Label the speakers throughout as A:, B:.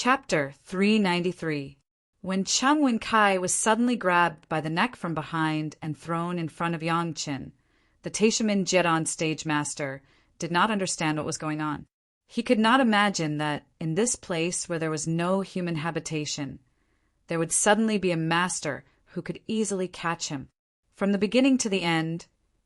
A: Chapter 393. When Chung Wen-kai was suddenly grabbed by the neck from behind and thrown in front of Yang Qin, the Taishaman Jedon stage master did not understand what was going on. He could not imagine that, in this place where there was no human habitation, there would suddenly be a master who could easily catch him. From the beginning to the end,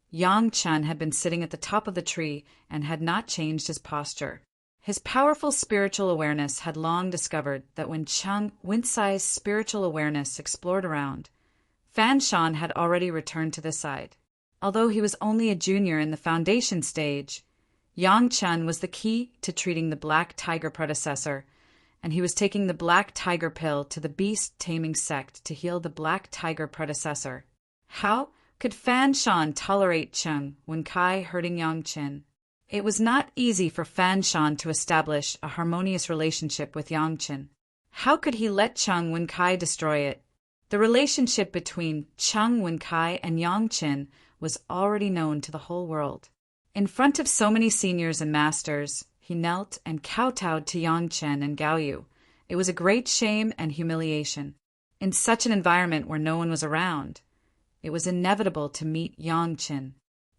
A: Yang Qin had been sitting at the top of the tree and had not changed his posture. His powerful spiritual awareness had long discovered that when Chung Wen-sai's spiritual awareness explored around, Fan Shan had already returned to this side. Although he was only a junior in the foundation stage, Yang Qin was the key to treating the Black Tiger predecessor, and he was taking the Black Tiger pill to the beast-taming sect to heal the Black Tiger predecessor. How could Fan Shan tolerate Chung Wen-kai hurting Yang Qin? It was not easy for Fan Shan to establish a harmonious relationship with Yang Qin. How could he let Chung Wen-kai destroy it? The relationship between Chung Wen-kai and Yang Qin was already known to the whole world. In front of so many seniors and masters, he knelt and kowtowed to Yang Qin and Gao Yu. It was a great shame and humiliation. In such an environment where no one was around, it was inevitable to meet Yang Qin.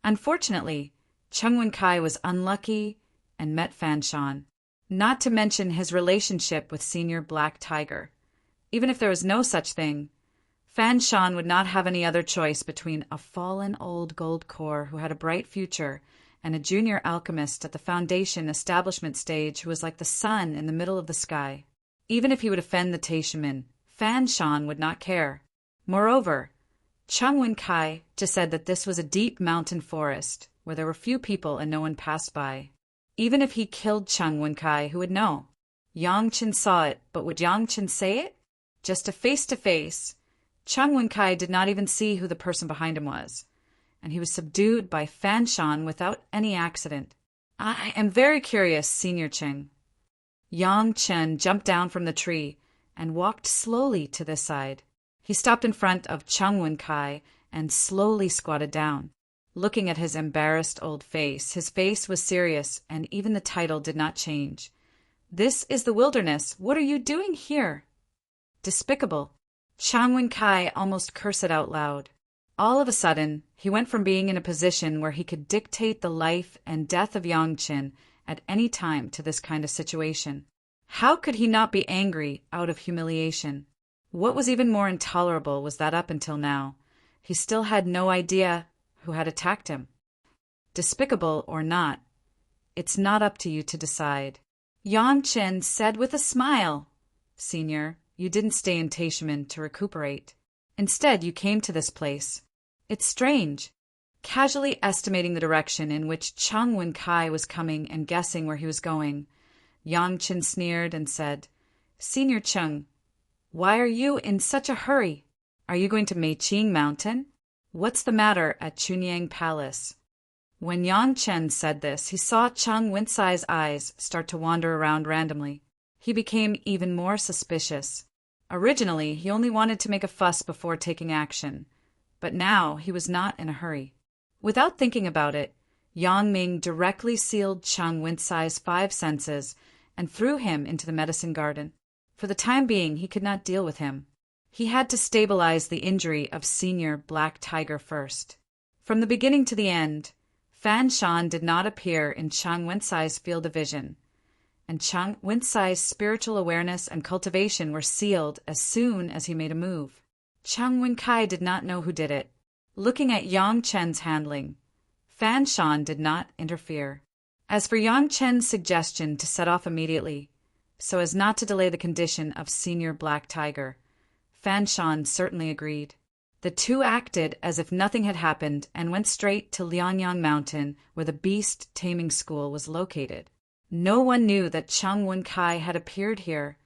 A: Unfortunately, Chung Wen-kai was unlucky and met Fan Shan, not to mention his relationship with Senior Black Tiger. Even if there was no such thing, Fan Shan would not have any other choice between a fallen old gold core who had a bright future and a junior alchemist at the foundation establishment stage who was like the sun in the middle of the sky. Even if he would offend the Taishaman, Fan Shan would not care. Moreover, Chung Wen-kai just said that this was a deep mountain forest where there were few people and no one passed by. Even if he killed Chung Wen-kai, who would know? Yang Qin saw it, but would Yang Qin say it? Just a face-to-face, Chung Wen-kai did not even see who the person behind him was, and he was subdued by Fan Shan without any accident. I am very curious, Senior Qin. Yang Qin jumped down from the tree and walked slowly to this side. He stopped in front of Chung Wen-kai and slowly squatted down. Looking at his embarrassed old face, his face was serious, and even the title did not change. This is the wilderness. What are you doing here? Despicable. Chung Wen-kai almost cursed it out loud. All of a sudden, he went from being in a position where he could dictate the life and death of Yang Qin at any time to this kind of situation. How could he not be angry out of humiliation? What was even more intolerable was that up until now, he still had no idea who had attacked him. Despicable or not, it's not up to you to decide. Yang Qin said with a smile, Senior, you didn't stay in Taishaman to recuperate. Instead, you came to this place. It's strange. Casually estimating the direction in which Chung Wen-kai was coming and guessing where he was going, Yang Qin sneered and said, Senior Chung, why are you in such a hurry? Are you going to Meiqing Mountain? What's the matter at Chunyang Palace? When Yang Qin said this, he saw Chung Wen-sai's eyes start to wander around randomly. He became even more suspicious. Originally, he only wanted to make a fuss before taking action, but now he was not in a hurry. Without thinking about it, Yang Ming directly sealed Chung Wen-sai's 5 senses and threw him into the medicine garden. For the time being, he could not deal with him. He had to stabilize the injury of Senior Black Tiger first. From the beginning to the end, Fan Shan did not appear in Chung Wen-sai's field of vision, and Chung Wen-sai's spiritual awareness and cultivation were sealed as soon as he made a move. Chung Wen-kai did not know who did it. Looking at Yang Qin's handling, Fan Shan did not interfere. As for Yang Qin's suggestion to set off immediately, so as not to delay the condition of Senior Black Tiger, Fan Shan certainly agreed. The two acted as if nothing had happened and went straight to Lianyang Mountain, where the beast taming school was located. No one knew that Chung Wen-kai had appeared here,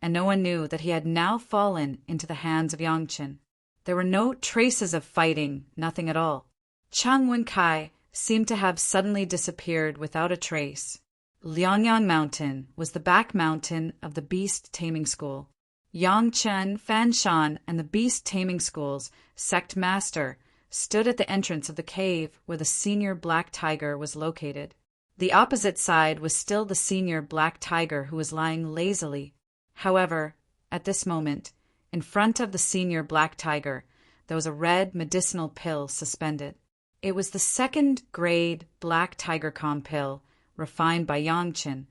A: and no one knew that he had now fallen into the hands of Yang Qin. There were no traces of fighting, nothing at all. Chung Wen-kai seemed to have suddenly disappeared without a trace. Lianyang Mountain was the back mountain of the beast taming school. Yang Qin, Fan Shan, and the beast taming school's sect master stood at the entrance of the cave where the Senior Black Tiger was located. The opposite side was still the Senior Black Tiger, who was lying lazily. However, at this moment, in front of the senior black tiger, there was a red medicinal pill suspended. It was the second-grade black tiger calm pill refined by Yangqin.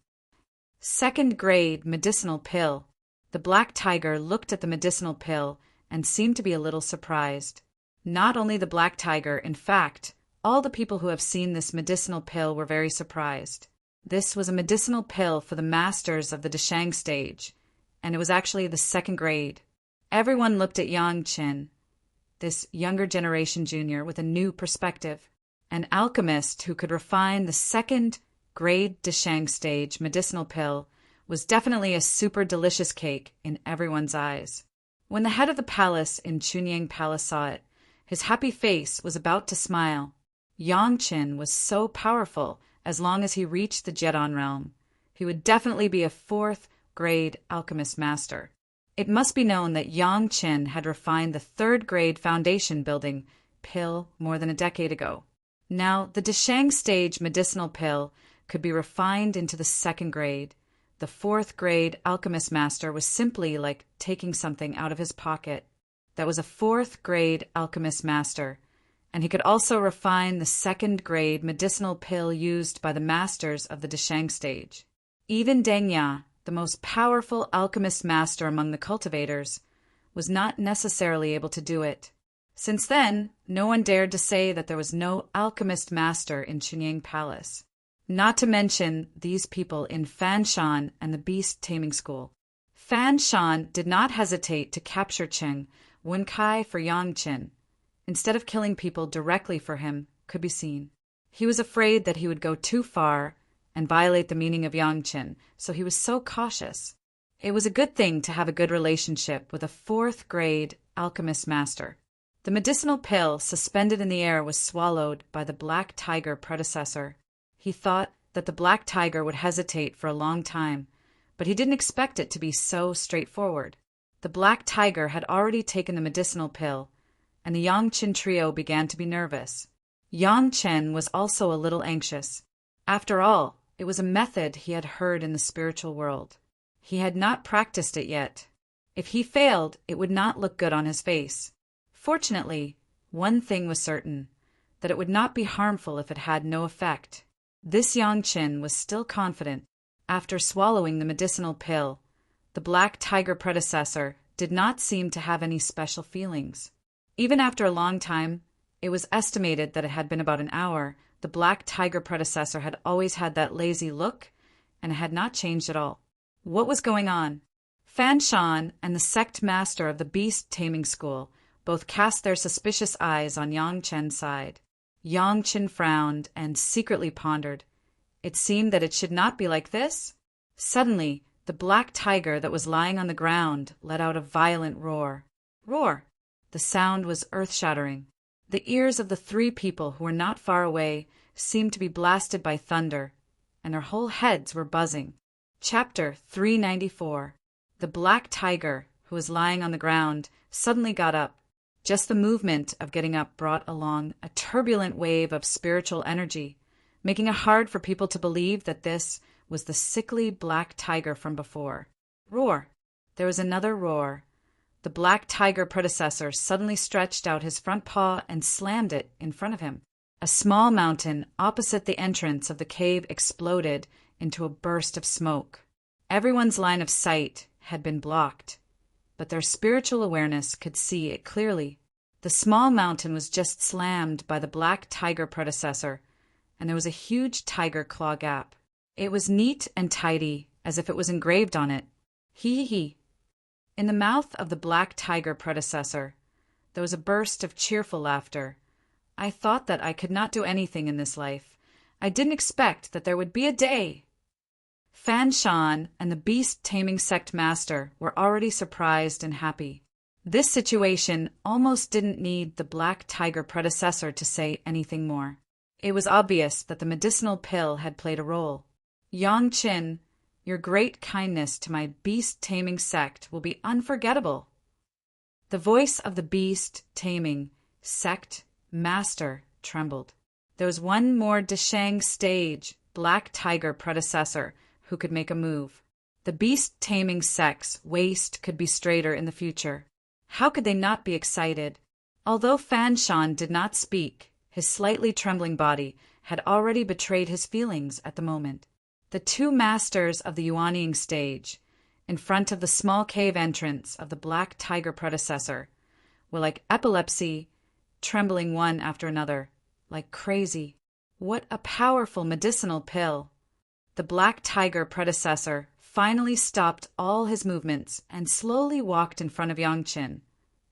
A: Second-grade medicinal pill. The black tiger looked at the medicinal pill and seemed to be a little surprised. Not only the black tiger, in fact, all the people who have seen this medicinal pill were very surprised. This was a medicinal pill for the masters of the Deshang stage, and it was actually the second grade. Everyone looked at Yang Qin, this younger generation junior, with a new perspective. An alchemist who could refine the second grade Deshang stage medicinal pill was definitely a super delicious cake in everyone's eyes. When the head of the palace in Chunyang Palace saw it, his happy face was about to smile. Yang Qin was so powerful. As long as he reached the Jedon realm, he would definitely be a fourth-grade alchemist master. It must be known that Yang Qin had refined the third-grade foundation building pill more than a decade ago. Now, the Deshang stage medicinal pill could be refined into the second grade. The fourth-grade alchemist master was simply like taking something out of his pocket. That was a fourth-grade alchemist master. And he could also refine the second-grade medicinal pill used by the masters of the Deshang stage. Even Deng Ya, the most powerful alchemist master among the cultivators, was not necessarily able to do it. Since then, no one dared to say that there was no alchemist master in Chunyang Palace. Not to mention these people in Fanshan and the beast taming school. Fanshan did not hesitate to capture Cheng Wenkai for Yangqin. Instead of killing people directly for him, could be seen. He was afraid that he would go too far and violate the meaning of Yangqin, so he was so cautious. It was a good thing to have a good relationship with a fourth-grade alchemist master. The medicinal pill suspended in the air was swallowed by the black tiger predecessor. He thought that the black tiger would hesitate for a long time, but he didn't expect it to be so straightforward. The black tiger had already taken the medicinal pill, and the Yangqin trio began to be nervous. Yangqin was also a little anxious. After all, it was a method he had heard in the spiritual world. He had not practiced it yet. If he failed, it would not look good on his face. Fortunately, one thing was certain, that it would not be harmful if it had no effect. This Yangqin was still confident. After swallowing the medicinal pill, the black tiger predecessor did not seem to have any special feelings. Even after a long time, it was estimated that it had been about an hour, the black tiger predecessor had always had that lazy look, and it had not changed at all. What was going on? Fanshan and the sect master of the beast taming school both cast their suspicious eyes on Yang Chen's side. Yang Chen frowned and secretly pondered. It seemed that it should not be like this. Suddenly, the black tiger that was lying on the ground let out a violent roar. Roar! The sound was earth-shattering. The ears of the three people who were not far away seemed to be blasted by thunder, and their whole heads were buzzing. Chapter 394. The black tiger, who was lying on the ground, suddenly got up. Just the movement of getting up brought along a turbulent wave of spiritual energy, making it hard for people to believe that this was the sickly black tiger from before. Roar! There was another roar. The black tiger predecessor suddenly stretched out his front paw and slammed it in front of him. A small mountain opposite the entrance of the cave exploded into a burst of smoke. Everyone's line of sight had been blocked, but their spiritual awareness could see it clearly. The small mountain was just slammed by the black tiger predecessor, and there was a huge tiger claw gap. It was neat and tidy, as if it was engraved on it. Hee. In the mouth of the black tiger predecessor, there was a burst of cheerful laughter. I thought that I could not do anything in this life. I didn't expect that there would be a day. Fanshan and the beast-taming sect master were already surprised and happy. This situation almost didn't need the black tiger predecessor to say anything more. It was obvious that the medicinal pill had played a role. Yangqin, your great kindness to my beast-taming sect will be unforgettable. The voice of the beast-taming sect master trembled. There was one more Deshang stage black tiger predecessor who could make a move. The beast-taming sect's waist could be straighter in the future. How could they not be excited? Although Fan Shan did not speak, his slightly trembling body had already betrayed his feelings at the moment. The two masters of the Yuanying stage, in front of the small cave entrance of the Black Tiger predecessor, were like epilepsy, trembling one after another, like crazy. What a powerful medicinal pill! The Black Tiger predecessor finally stopped all his movements and slowly walked in front of Yangqin,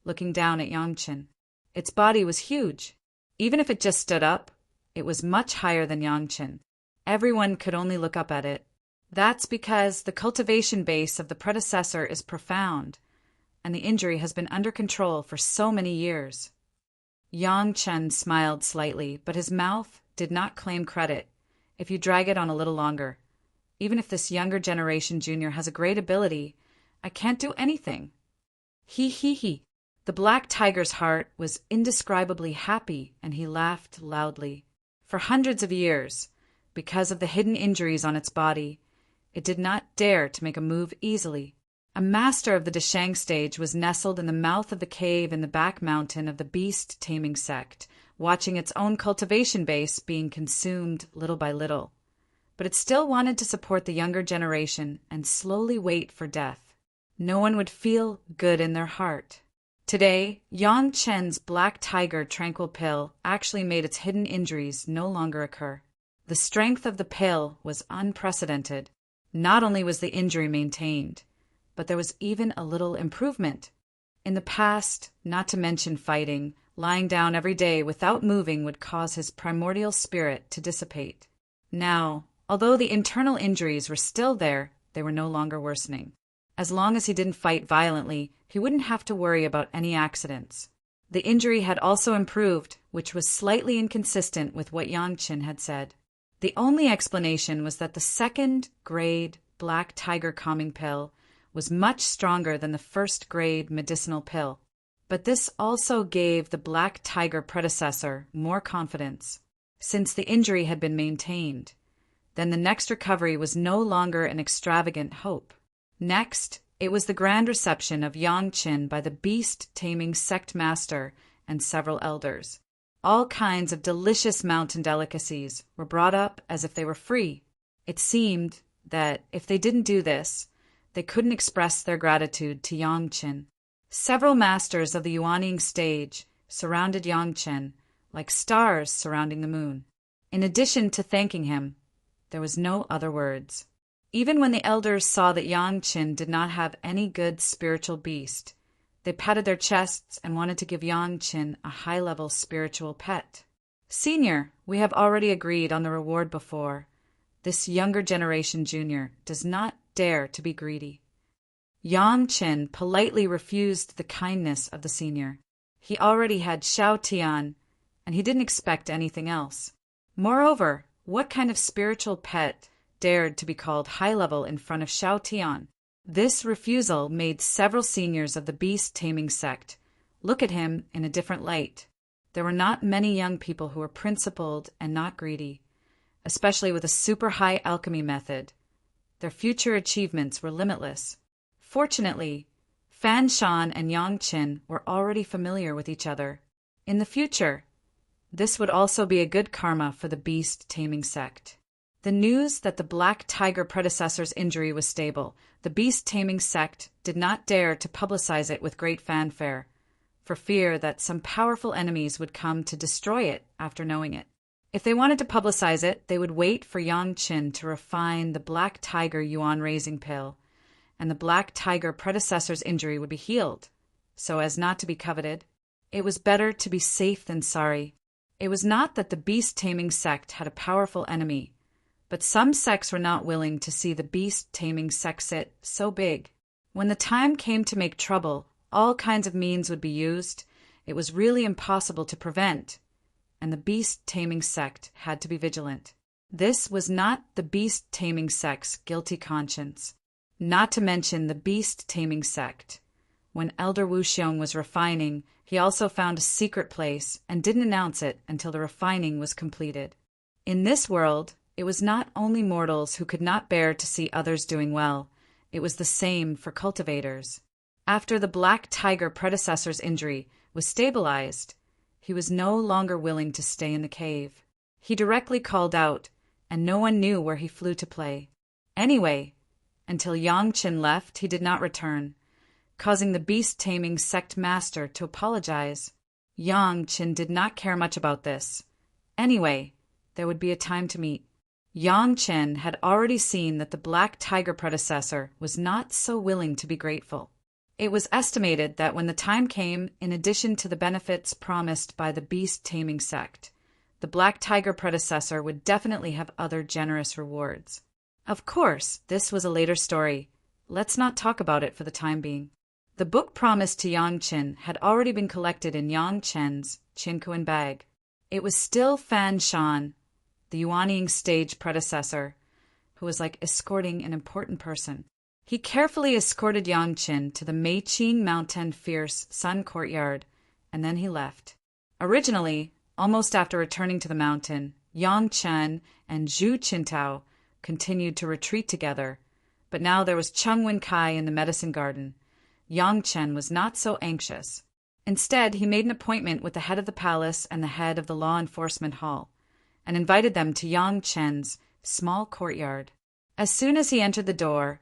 A: looking down at Yangqin. Its body was huge. Even if it just stood up, it was much higher than Yangqin. Everyone could only look up at it. That's because the cultivation base of the predecessor is profound, and the injury has been under control for so many years. Yangqin smiled slightly, but his mouth did not claim credit. If you drag it on a little longer, even if this younger generation junior has a great ability, I can't do anything. He. The Black Tiger's heart was indescribably happy, and he laughed loudly. For hundreds of years, because of the hidden injuries on its body, it did not dare to make a move easily. A master of the Deshang stage was nestled in the mouth of the cave in the back mountain of the beast-taming sect, watching its own cultivation base being consumed little by little. But it still wanted to support the younger generation and slowly wait for death. No one would feel good in their heart. Today, Yangqin's Black Tiger Tranquil Pill actually made its hidden injuries no longer occur. The strength of the pill was unprecedented. Not only was the injury maintained, but there was even a little improvement. In the past, not to mention fighting, lying down every day without moving would cause his primordial spirit to dissipate. Now, although the internal injuries were still there, they were no longer worsening. As long as he didn't fight violently, he wouldn't have to worry about any accidents. The injury had also improved, which was slightly inconsistent with what Yangqin had said. The only explanation was that the second-grade Black Tiger calming pill was much stronger than the first-grade medicinal pill. But this also gave the Black Tiger predecessor more confidence. Since the injury had been maintained, then the next recovery was no longer an extravagant hope. Next, it was the grand reception of Yangqin by the beast-taming sect master and several elders. All kinds of delicious mountain delicacies were brought up as if they were free. It seemed that if they didn't do this, they couldn't express their gratitude to Yangqin. Several masters of the Yuanying stage surrounded Yangqin like stars surrounding the moon. In addition to thanking him, there was no other words. Even when the elders saw that Yangqin did not have any good spiritual beast, they patted their chests and wanted to give Yangqin a high-level spiritual pet. Senior, we have already agreed on the reward before. This younger generation junior does not dare to be greedy. Yangqin politely refused the kindness of the senior. He already had Xiao Tian, and he didn't expect anything else. Moreover, what kind of spiritual pet dared to be called high-level in front of Xiao Tian? This refusal made several seniors of the beast-taming sect look at him in a different light. There were not many young people who were principled and not greedy, especially with a super-high alchemy method. Their future achievements were limitless. Fortunately, Fan Shan and Yangqin were already familiar with each other. In the future, this would also be a good karma for the beast-taming sect. The news that the Black Tiger predecessor's injury was stable, the beast-taming sect did not dare to publicize it with great fanfare, for fear that some powerful enemies would come to destroy it after knowing it. If they wanted to publicize it, they would wait for Yangqin to refine the Black Tiger yuan-raising pill, and the Black Tiger predecessor's injury would be healed, so as not to be coveted. It was better to be safe than sorry. It was not that the beast-taming sect had a powerful enemy, but some sects were not willing to see the beast-taming sextet so big. When the time came to make trouble, all kinds of means would be used. It was really impossible to prevent, and the beast-taming sect had to be vigilant. This was not the beast-taming sect's guilty conscience. Not to mention the beast-taming sect. When Elder Wuxiong was refining, he also found a secret place and didn't announce it until the refining was completed. In this world, it was not only mortals who could not bear to see others doing well. it was the same for cultivators. After the black tiger predecessor's injury was stabilized, he was no longer willing to stay in the cave. He directly called out, and no one knew where he flew to play. Anyway, until Yangchen left, he did not return, causing the beast-taming sect master to apologize. Yangchen did not care much about this. Anyway, there would be a time to meet. Yangchen had already seen that the black tiger predecessor was not so willing to be grateful. It was estimated that when the time came, in addition to the benefits promised by the beast-taming sect, the black tiger predecessor would definitely have other generous rewards. Of course, this was a later story. Let's not talk about it for the time being. The book promised to Yangchen had already been collected in Yangchen's Qinkuan bag. It was still Fan Shan, the Yuanying stage predecessor, who was like escorting an important person. He carefully escorted Yangchen to the Meiqing Mountain Fierce Sun Courtyard, and then he left. Originally, almost after returning to the mountain, Yangchen and Zhu Qintao continued to retreat together, but now there was Cheng Wenkai in the medicine garden. Yangchen was not so anxious. Instead, he made an appointment with the head of the palace and the head of the law enforcement hall, and invited them to Yangchen's small courtyard. As soon as he entered the door,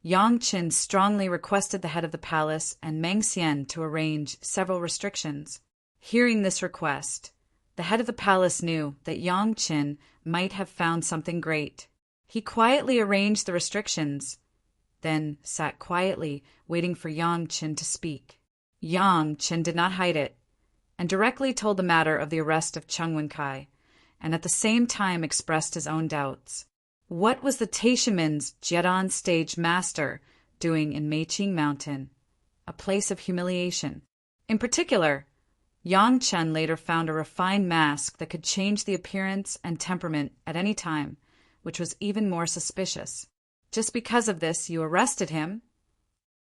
A: Yangchen strongly requested the head of the palace and Meng Xian to arrange several restrictions. Hearing this request, the head of the palace knew that Yangchen might have found something great. He quietly arranged the restrictions, then sat quietly waiting for Yangchen to speak. Yangchen did not hide it, and directly told the matter of the arrest of Cheng Wenkai, and at the same time expressed his own doubts. What was the Taishaman's Jian stage master doing in Meiqing Mountain, a place of humiliation? In particular, Yangchen later found a refined mask that could change the appearance and temperament at any time, which was even more suspicious. Just because of this, you arrested him?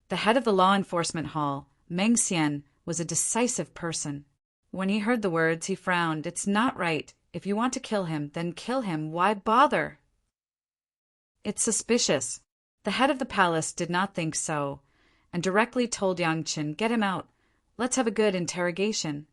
A: The head of the law enforcement hall, Meng Xian, was a decisive person. When he heard the words, he frowned. It's not right. If you want to kill him, then kill him. Why bother? It's suspicious. The head of the palace did not think so, and directly told Yangchen, get him out. Let's have a good interrogation.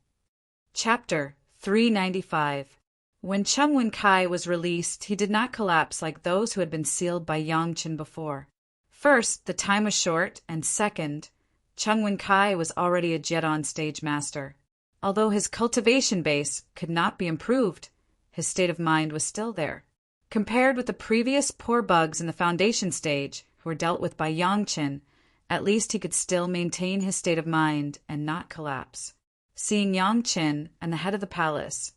A: Chapter 395. When Cheng Wenkai was released, he did not collapse like those who had been sealed by Yangchen before. First, the time was short, and second, Cheng Wenkai was already a Jian stage master. Although his cultivation base could not be improved, his state of mind was still there. Compared with the previous poor bugs in the foundation stage, who were dealt with by Yangchen, at least he could still maintain his state of mind and not collapse. Seeing Yangchen and the head of the palace,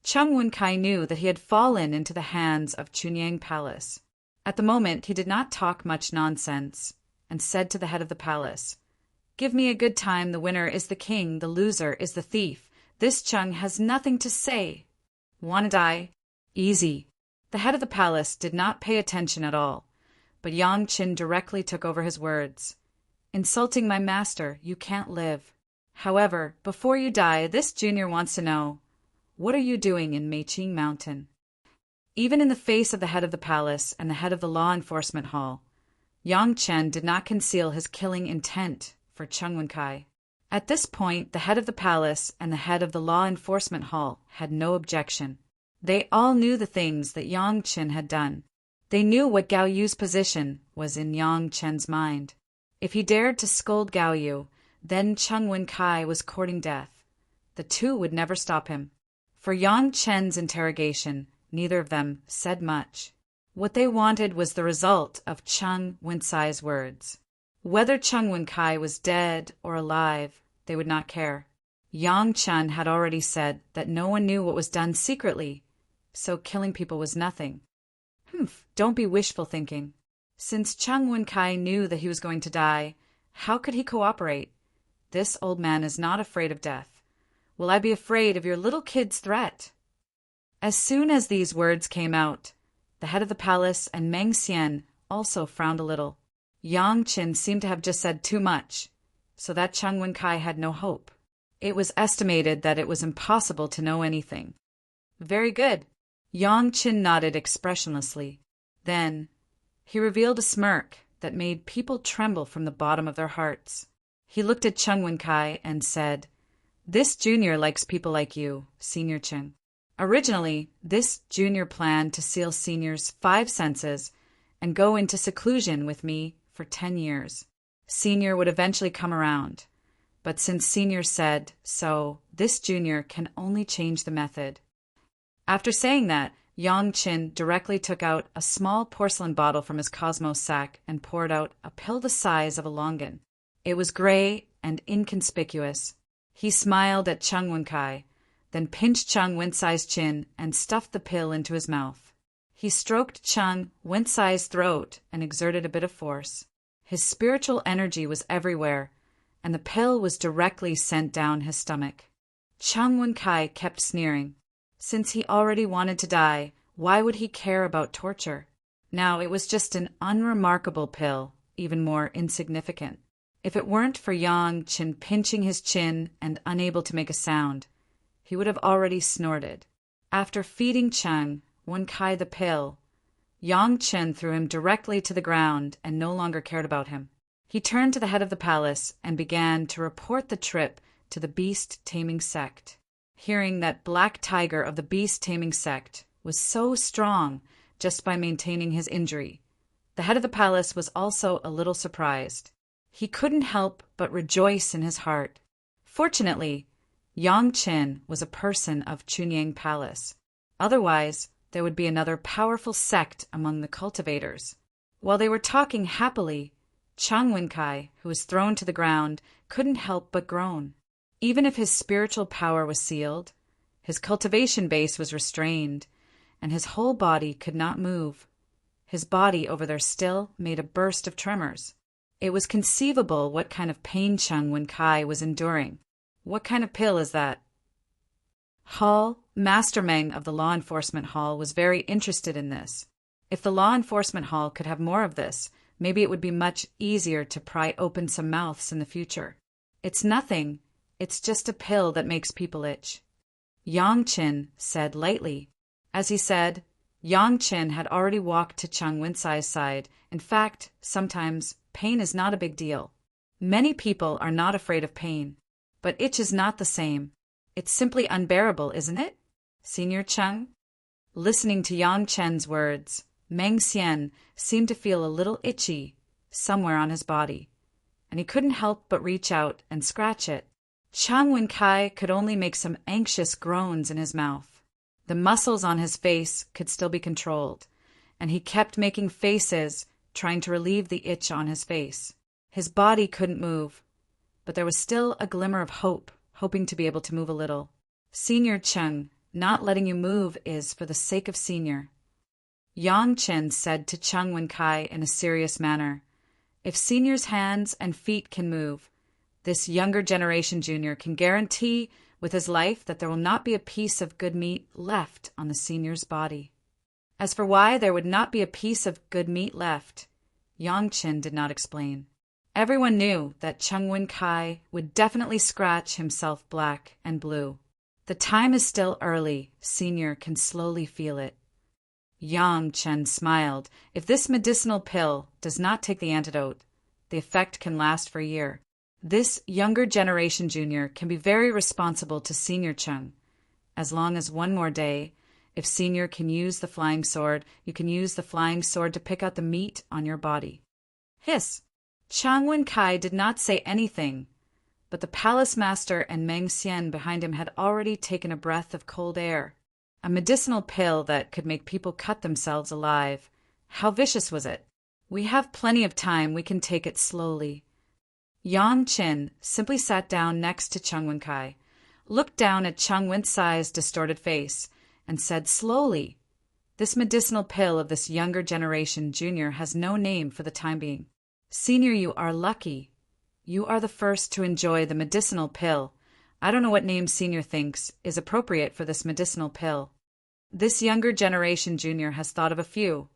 A: Cheng Wenkai knew that he had fallen into the hands of Chunyang Palace. At the moment, he did not talk much nonsense, and said to the head of the palace, give me a good time. The winner is the king, the loser is the thief. This Cheng has nothing to say. Wanna die? Easy. The head of the palace did not pay attention at all, but Yangchen directly took over his words. Insulting my master, you can't live. However, before you die, this junior wants to know, what are you doing in Meiqing Mountain? Even in the face of the head of the palace and the head of the law enforcement hall, Yangchen did not conceal his killing intent for Cheng Wenkai. At this point, the head of the palace and the head of the law enforcement hall had no objection. They all knew the things that Yangchen had done. They knew what Gao Yu's position was in Yangchen's mind. If he dared to scold Gao Yu, then Cheng Wenkai was courting death. The two would never stop him. For Yangchen's interrogation, neither of them said much. What they wanted was the result of Cheng Wenkai's words. Whether Cheng Wenkai was dead or alive, they would not care. Yangchen had already said that no one knew what was done secretly, so killing people was nothing. Don't be wishful thinking. Since Cheng Wenkai knew that he was going to die, how could he cooperate? This old man is not afraid of death. Will I be afraid of your little kid's threat? As soon as these words came out, the head of the palace and Meng Xian also frowned a little. Yangchen seemed to have just said too much, so that Cheng Wenkai had no hope. It was estimated that it was impossible to know anything. Very good. Yangchen nodded expressionlessly. Then he revealed a smirk that made people tremble from the bottom of their hearts. He looked at Chung Wen-kai and said, "This junior likes people like you, Senior Chen." Originally, this junior planned to seal Senior's 5 senses and go into seclusion with me for 10 years. Senior would eventually come around. But since Senior said so, this junior can only change the method. After saying that, Yang Qin directly took out a small porcelain bottle from his cosmos sack and poured out a pill the size of a longan. It was gray and inconspicuous. He smiled at Chung Wen-kai, then pinched Chung Wen-sai's chin and stuffed the pill into his mouth. He stroked Chung Wen-sai's throat and exerted a bit of force. His spiritual energy was everywhere, and the pill was directly sent down his stomach. Chung Wen-kai kept sneering. Since he already wanted to die, why would he care about torture? Now it was just an unremarkable pill, even more insignificant. If it weren't for Yang Qin pinching his chin and unable to make a sound, he would have already snorted. After feeding Chung Wen-kai the pill, Yang Qin threw him directly to the ground and no longer cared about him. He turned to the head of the palace and began to report the trip to the beast-taming sect. Hearing that Black Tiger of the beast-taming sect was so strong just by maintaining his injury, the head of the palace was also a little surprised. He couldn't help but rejoice in his heart. Fortunately, Yang Qin was a person of Chunyang Palace. Otherwise, there would be another powerful sect among the cultivators. While they were talking happily, Chung Wen-kai, who was thrown to the ground, couldn't help but groan. Even if his spiritual power was sealed, his cultivation base was restrained, and his whole body could not move. His body over there still made a burst of tremors. It was conceivable what kind of pain Chung Wen-kai was enduring. What kind of pill is that? Master Meng of the Law Enforcement Hall was very interested in this. If the Law Enforcement Hall could have more of this, maybe it would be much easier to pry open some mouths in the future. It's nothing. It's just a pill that makes people itch, Yang Qin said lightly. As he said, Yang Qin had already walked to Chung Wen-sai's side. In fact, sometimes pain is not a big deal. Many people are not afraid of pain, but itch is not the same. It's simply unbearable, isn't it, Senior Chung? Listening to Yang Qin's words, Meng Xian seemed to feel a little itchy somewhere on his body, and he couldn't help but reach out and scratch it. Chung Wen-kai could only make some anxious groans in his mouth. The muscles on his face could still be controlled, and he kept making faces, trying to relieve the itch on his face. His body couldn't move, but there was still a glimmer of hope, hoping to be able to move a little. Senior Chung, not letting you move is for the sake of Senior. Yang Qin said to Chung Wen-kai in a serious manner, if Senior's hands and feet can move, this younger generation junior can guarantee with his life that there will not be a piece of good meat left on the Senior's body. As for why there would not be a piece of good meat left, Yang Qin did not explain. Everyone knew that Chung Wen-kai would definitely scratch himself black and blue. The time is still early. Senior can slowly feel it. Yang Qin smiled. If this medicinal pill does not take the antidote, the effect can last for a year. This younger generation junior can be very responsible to Senior Chung. As long as one more day, if Senior can use the flying sword, you can use the flying sword to pick out the meat on your body. Hiss! Chung Wen-kai did not say anything, but the palace master and Meng Xian behind him had already taken a breath of cold air. A medicinal pill that could make people cut themselves alive. How vicious was it? We have plenty of time, we can take it slowly. Yang Qin simply sat down next to Chung Wen-kai, looked down at Chung Wen-sai's distorted face, and said slowly, this medicinal pill of this younger generation junior has no name for the time being. Senior, you are lucky. You are the first to enjoy the medicinal pill. I don't know what name Senior thinks is appropriate for this medicinal pill. This younger generation junior has thought of a few,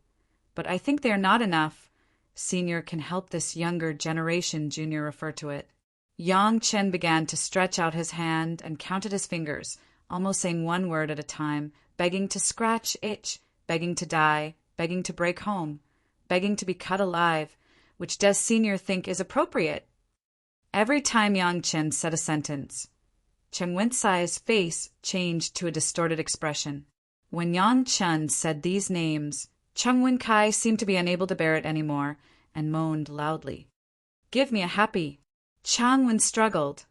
A: but I think they are not enough. Senior can help this younger generation junior refer to it. Yang Qin began to stretch out his hand and counted his fingers, almost saying one word at a time, begging to scratch itch, begging to die, begging to break home, begging to be cut alive. Which does Senior think is appropriate? Every time Yang Chen said a sentence, Cheng Wen-sai's face changed to a distorted expression. When Yang Chen said these names, Cheng Wen-kai seemed to be unable to bear it anymore and moaned loudly. "Give me a happy." Chang Wen struggled,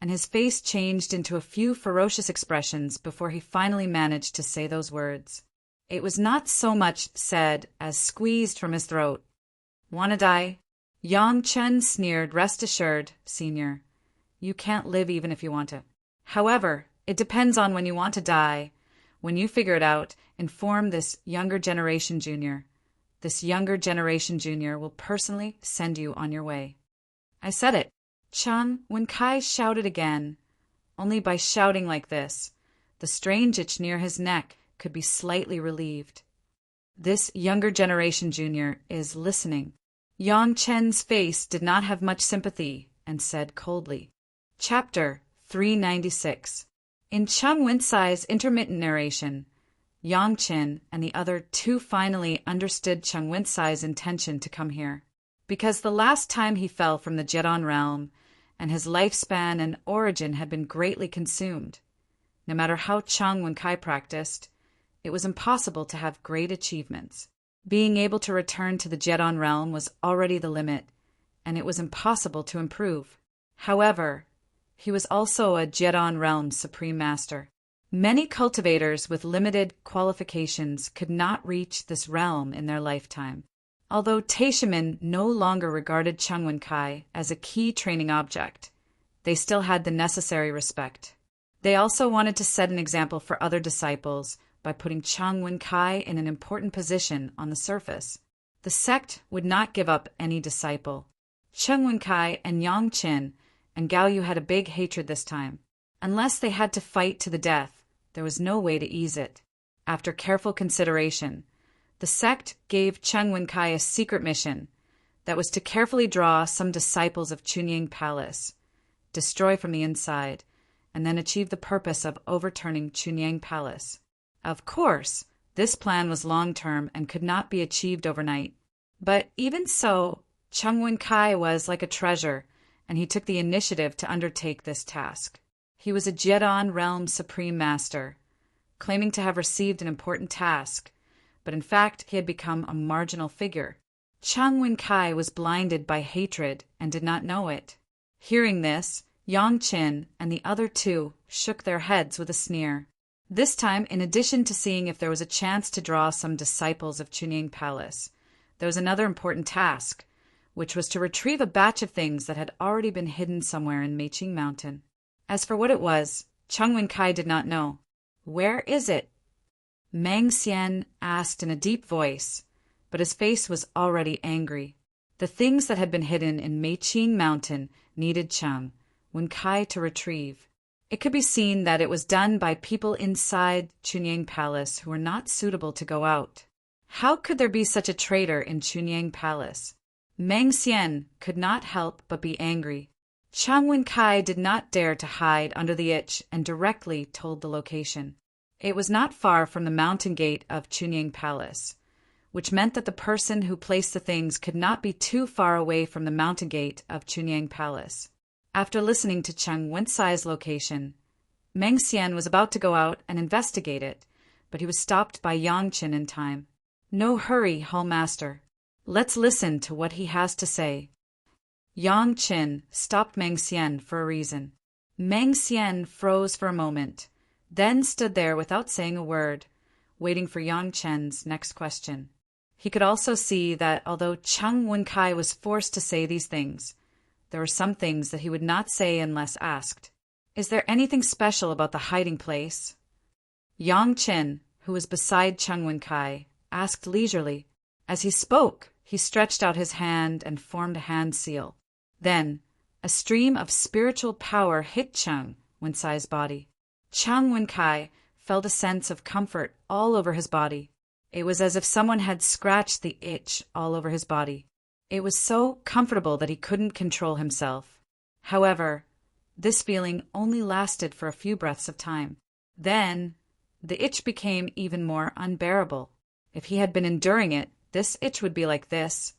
A: and his face changed into a few ferocious expressions before he finally managed to say those words. It was not so much said as squeezed from his throat. "Wanna die?" Yang Chen sneered. "Rest assured, Senior, you can't live even if you want to. However, it depends on when you want to die. When you figure it out, inform this younger generation junior. This younger generation junior will personally send you on your way." I said it. Chang Wen-kai shouted again. Only by shouting like this, the strange itch near his neck could be slightly relieved. This younger generation junior is listening. Yang Chen's face did not have much sympathy and said coldly. Chapter 396. In Cheng Wen-sai's intermittent narration, Yang Chen and the other two finally understood Cheng Wen-sai's intention to come here. Because the last time he fell from the Jedon realm, and his lifespan and origin had been greatly consumed. No matter how Cheng Wen-kai practiced, it was impossible to have great achievements. Being able to return to the Jedon realm was already the limit, and it was impossible to improve. However, he was also a Jedon realm supreme master. Many cultivators with limited qualifications could not reach this realm in their lifetime. Although Taishimen no longer regarded Cheng Wen-kai as a key training object, they still had the necessary respect. They also wanted to set an example for other disciples by putting Cheng Wen-kai in an important position on the surface. The sect would not give up any disciple. Cheng Wen-kai and Yang Chen and Gao Yu had a big hatred this time. Unless they had to fight to the death, there was no way to ease it. After careful consideration, the sect gave Cheng Wen-kai a secret mission that was to carefully draw some disciples of Chunying Palace, destroy from the inside, and then achieve the purpose of overturning Chunying Palace. Of course, this plan was long-term and could not be achieved overnight. But even so, Cheng Wen-kai was like a treasure, and he took the initiative to undertake this task. He was a Jedon Realm Supreme Master, claiming to have received an important task, but in fact he had become a marginal figure. Cheng Wen-kai was blinded by hatred and did not know it. Hearing this, Yang Chen and the other two shook their heads with a sneer. This time, in addition to seeing if there was a chance to draw some disciples of Chunying Palace, there was another important task, which was to retrieve a batch of things that had already been hidden somewhere in Meiqing Mountain. As for what it was, Cheng Wen-kai did not know. "Where is it?" Mang Xian asked in a deep voice, but his face was already angry. The things that had been hidden in Meiqing Mountain needed Cheng Wen-kai to retrieve. It could be seen that it was done by people inside Chunying Palace who were not suitable to go out. How could there be such a traitor in Chunying Palace? Mang Xian could not help but be angry. Cheng Wen-kai did not dare to hide under the itch and directly told the location. It was not far from the mountain gate of Chunying Palace, which meant that the person who placed the things could not be too far away from the mountain gate of Chunying Palace. After listening to Cheng Wen-sai's location, Mang Xian was about to go out and investigate it, but he was stopped by Yang Chen in time. "No hurry, Hall Master. Let's listen to what he has to say." Yang Chen stopped Mang Xian for a reason. Mang Xian froze for a moment, then stood there without saying a word, waiting for Yang Chen's next question. He could also see that although Cheng Wen-kai was forced to say these things, there were some things that he would not say unless asked. "Is there anything special about the hiding place?" Yang Chen, who was beside Cheng Wen-kai, asked leisurely. As he spoke, he stretched out his hand and formed a hand seal. Then, a stream of spiritual power hit Cheng Wen-sai's body. Cheng Wen-kai felt a sense of comfort all over his body. It was as if someone had scratched the itch all over his body. It was so comfortable that he couldn't control himself. However, this feeling only lasted for a few breaths of time. Then, the itch became even more unbearable. If he had been enduring it, this itch would be like this,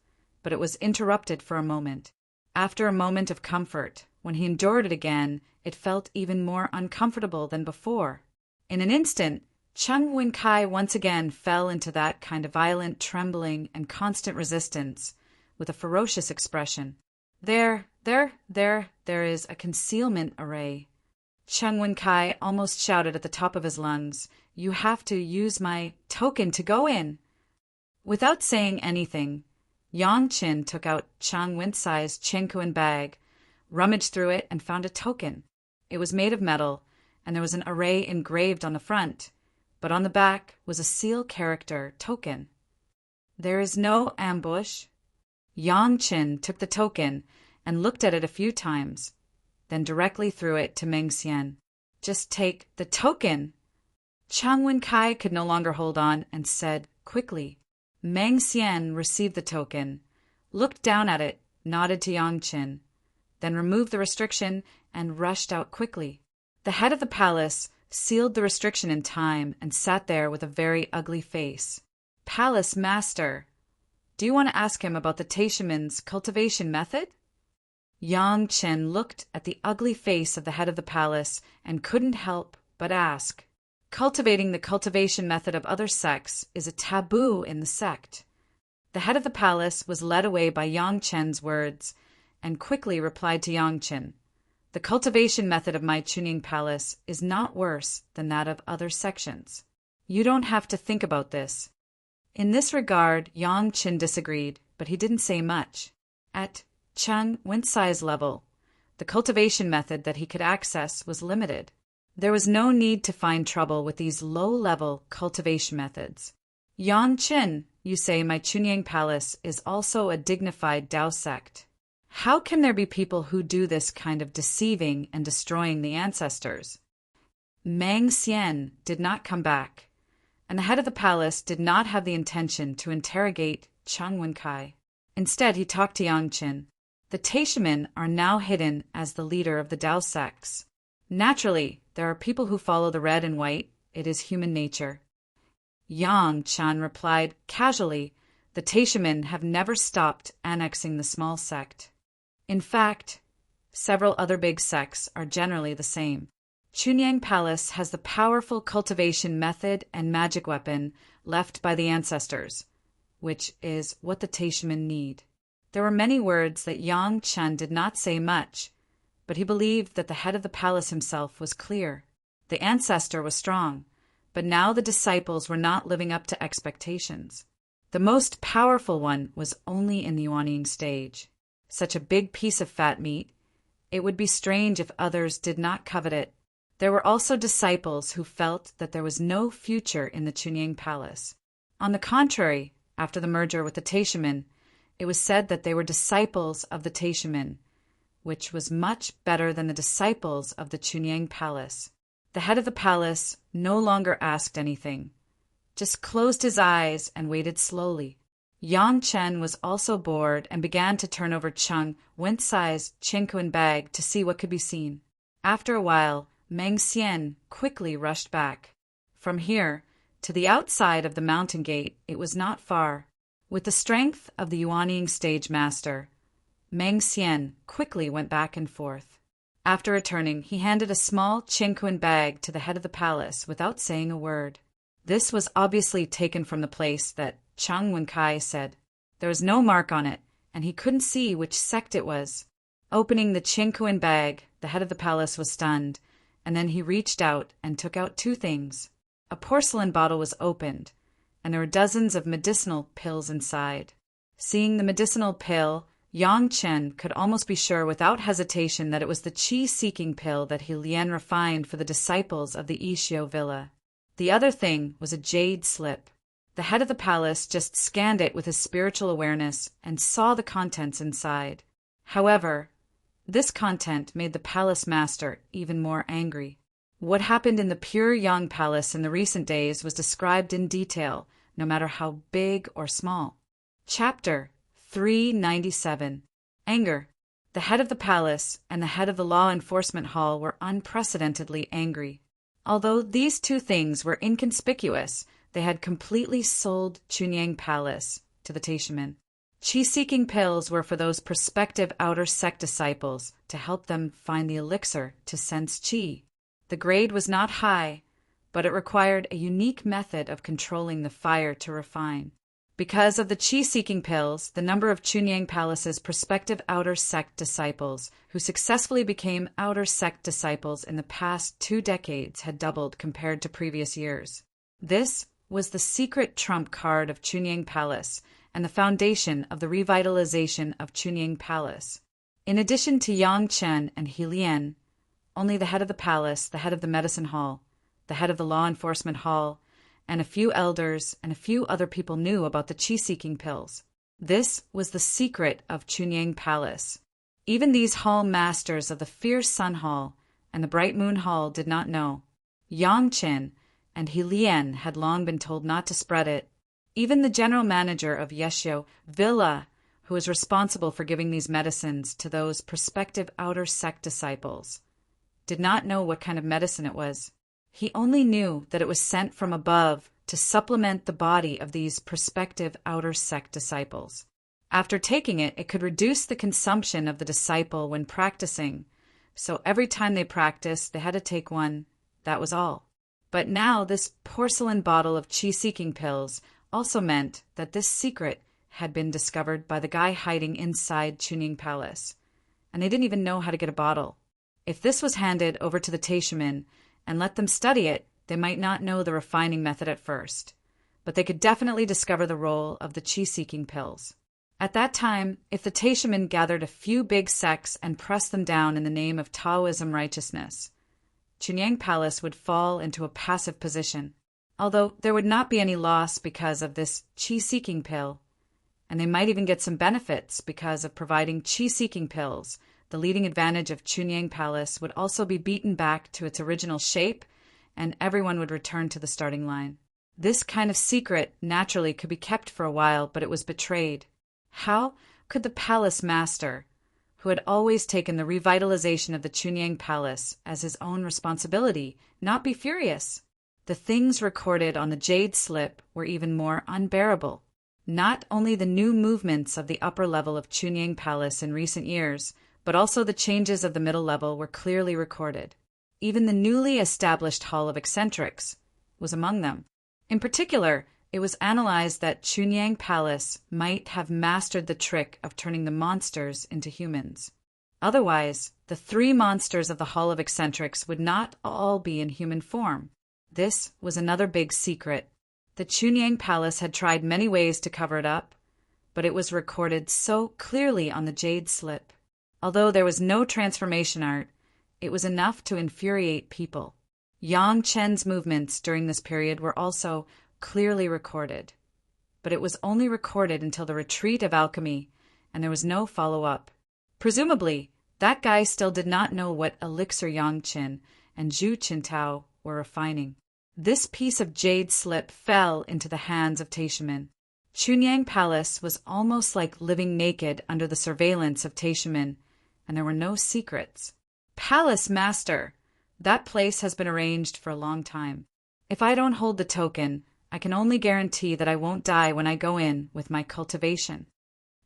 A: but it was interrupted for a moment. After a moment of comfort, when he endured it again, it felt even more uncomfortable than before. In an instant, Chung Wen-kai once again fell into that kind of violent trembling and constant resistance, with a ferocious expression. There is a concealment array. Chung Wen-kai almost shouted at the top of his lungs, "You have to use my token to go in." Without saying anything, Yang Qin took out Chung Wen-sai's Chenkuan bag, rummaged through it, and found a token. It was made of metal, and there was an array engraved on the front, but on the back was a seal character token. "There is no ambush." Yang Qin took the token and looked at it a few times, then directly threw it to Meng Xian. "Just take the token." Chung Wen-kai could no longer hold on and said quickly. Meng Xian received the token, looked down at it, nodded to Yang Qin, then removed the restriction and rushed out quickly. The head of the palace sealed the restriction in time and sat there with a very ugly face. "Palace master, do you want to ask him about the Taishaman's cultivation method?" Yang Qin looked at the ugly face of the head of the palace and couldn't help but ask. Cultivating the cultivation method of other sects is a taboo in the sect. The head of the palace was led away by Yang Qin's words and quickly replied to Yang Qin, "The cultivation method of my Chunying Palace is not worse than that of other sections. You don't have to think about this." In this regard, Yang Qin disagreed, but he didn't say much. At Chung Wen-sai's level, the cultivation method that he could access was limited. There was no need to find trouble with these low-level cultivation methods. "Yang Qin, you say my Chunying Palace is also a dignified Tao sect. How can there be people who do this kind of deceiving and destroying the ancestors?" Meng Xian did not come back, and the head of the palace did not have the intention to interrogate Chung Wen-kai. Instead, he talked to Yang Qin. "The Taishamen are now hidden as the leader of the Tao sects. Naturally, there are people who follow the red and white. It is human nature." Yang Qin replied casually, "The Taishamen have never stopped annexing the small sect. In fact, several other big sects are generally the same. Chunying Palace has the powerful cultivation method and magic weapon left by the ancestors, which is what the Taishamen need." There were many words that Yang Qin did not say much, but he believed that the head of the palace himself was clear. The ancestor was strong, but now the disciples were not living up to expectations. The most powerful one was only in the Yuanying stage. Such a big piece of fat meat, it would be strange if others did not covet it. There were also disciples who felt that there was no future in the Chunying Palace. On the contrary, after the merger with the Taishamen, it was said that they were disciples of the Taishamen, which was much better than the disciples of the Chunying Palace. The head of the palace no longer asked anything, just closed his eyes and waited slowly. Yang Qin was also bored and began to turn over Chung Wen-sai's Chenkuan bag to see what could be seen. After a while, Meng Xian quickly rushed back. From here, to the outside of the mountain gate, it was not far. With the strength of the Yuanying stage master, Meng Xian quickly went back and forth. After returning, he handed a small Chenkuan bag to the head of the palace without saying a word. This was obviously taken from the place that Chung Wen-kai said. There was no mark on it, and he couldn't see which sect it was. Opening the Chenkuan bag, the head of the palace was stunned, and then he reached out and took out two things. A porcelain bottle was opened, and there were dozens of medicinal pills inside. Seeing the medicinal pill, Yang Qin could almost be sure without hesitation that it was the qi-seeking pill that He Lian refined for the disciples of the Ishio villa. The other thing was a jade slip. The head of the palace just scanned it with his spiritual awareness and saw the contents inside. However, this content made the palace master even more angry. What happened in the pure Yang Palace in the recent days was described in detail, no matter how big or small. Chapter 397. Anger. The head of the palace and the head of the law enforcement hall were unprecedentedly angry. Although these two things were inconspicuous, they had completely sold Chunying Palace to the Taishamen. Qi-seeking pills were for those prospective outer sect disciples to help them find the elixir to sense qi. The grade was not high, but it required a unique method of controlling the fire to refine. Because of the qi-seeking pills, the number of Chunyang Palace's prospective outer sect disciples who successfully became outer sect disciples in the past 2 decades had doubled compared to previous years. This was the secret trump card of Chunyang Palace and the foundation of the revitalization of Chunyang Palace. In addition to Yang Chen and He Lian, only the head of the palace, the head of the medicine hall, the head of the law enforcement hall, and a few elders and a few other people knew about the qi-seeking pills. This was the secret of Chunyang Palace. Even these hall masters of the fierce Sun Hall and the Bright Moon Hall did not know. Yang Chen and He Lian had long been told not to spread it. Even the general manager of Yeshio Villa, who was responsible for giving these medicines to those prospective outer sect disciples, did not know what kind of medicine it was. He only knew that it was sent from above to supplement the body of these prospective outer sect disciples. After taking it, it could reduce the consumption of the disciple when practicing, so every time they practiced, they had to take one. That was all. But now this porcelain bottle of qi-seeking pills also meant that this secret had been discovered by the guy hiding inside Chunyang Palace, and they didn't even know how to get a bottle. If this was handed over to the Taishamen and let them study it, they might not know the refining method at first, but they could definitely discover the role of the qi-seeking pills. At that time, if the Taishamen gathered a few big sects and pressed them down in the name of Taoism righteousness, Chunyang Palace would fall into a passive position, although there would not be any loss because of this qi-seeking pill, and they might even get some benefits because of providing qi-seeking pills. The leading advantage of Chunyang Palace would also be beaten back to its original shape, and everyone would return to the starting line. This kind of secret naturally could be kept for a while, but it was betrayed. How could the palace master, who had always taken the revitalization of the Chunyang Palace as his own responsibility, not be furious? The things recorded on the jade slip were even more unbearable. Not only the new movements of the upper level of Chunyang Palace in recent years, but also the changes of the middle level were clearly recorded. Even the newly established Hall of Eccentrics was among them. In particular, it was analyzed that Chunyang Palace might have mastered the trick of turning the monsters into humans. Otherwise, the 3 monsters of the Hall of Eccentrics would not all be in human form. This was another big secret. The Chunyang Palace had tried many ways to cover it up, but it was recorded so clearly on the jade slip. Although there was no transformation art, it was enough to infuriate people. Yang Chen's movements during this period were also clearly recorded, but it was only recorded until the retreat of alchemy, and there was no follow-up. Presumably, that guy still did not know what elixir Yang Chen and Zhu Qintao were refining. This piece of jade slip fell into the hands of Taishamen. Chunyang Palace was almost like living naked under the surveillance of Taishamen, and there were no secrets. Palace Master, that place has been arranged for a long time. If I don't hold the token, I can only guarantee that I won't die when I go in with my cultivation.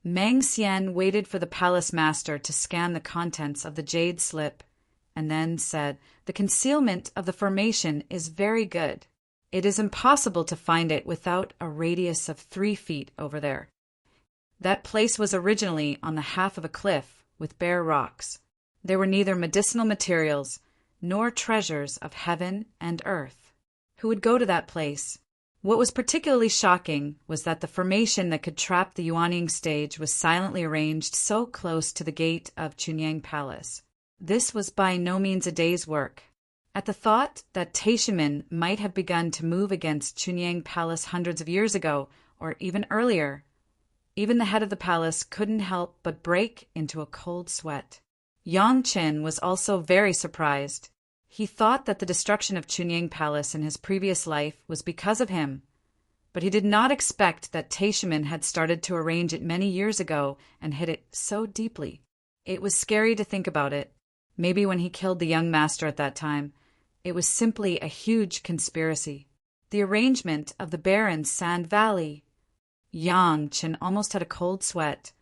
A: Meng Xian waited for the Palace Master to scan the contents of the jade slip, and then said, "The concealment of the formation is very good. It is impossible to find it without a radius of 3 feet over there. That place was originally on the half of a cliff, with bare rocks. There were neither medicinal materials nor treasures of heaven and earth. Who would go to that place? What was particularly shocking was that the formation that could trap the Yuanying stage was silently arranged so close to the gate of Chunyang Palace. This was by no means a day's work. At the thought that Taishamen might have begun to move against Chunyang Palace hundreds of years ago, or even earlier, even the head of the palace couldn't help but break into a cold sweat. Yang Chen was also very surprised. He thought that the destruction of Chunyang Palace in his previous life was because of him, but he did not expect that Taishamen had started to arrange it many years ago and hid it so deeply. It was scary to think about it. Maybe when he killed the young master at that time, it was simply a huge conspiracy. The arrangement of the Baron's Sand Valley. Yang Chen almost had a cold sweat,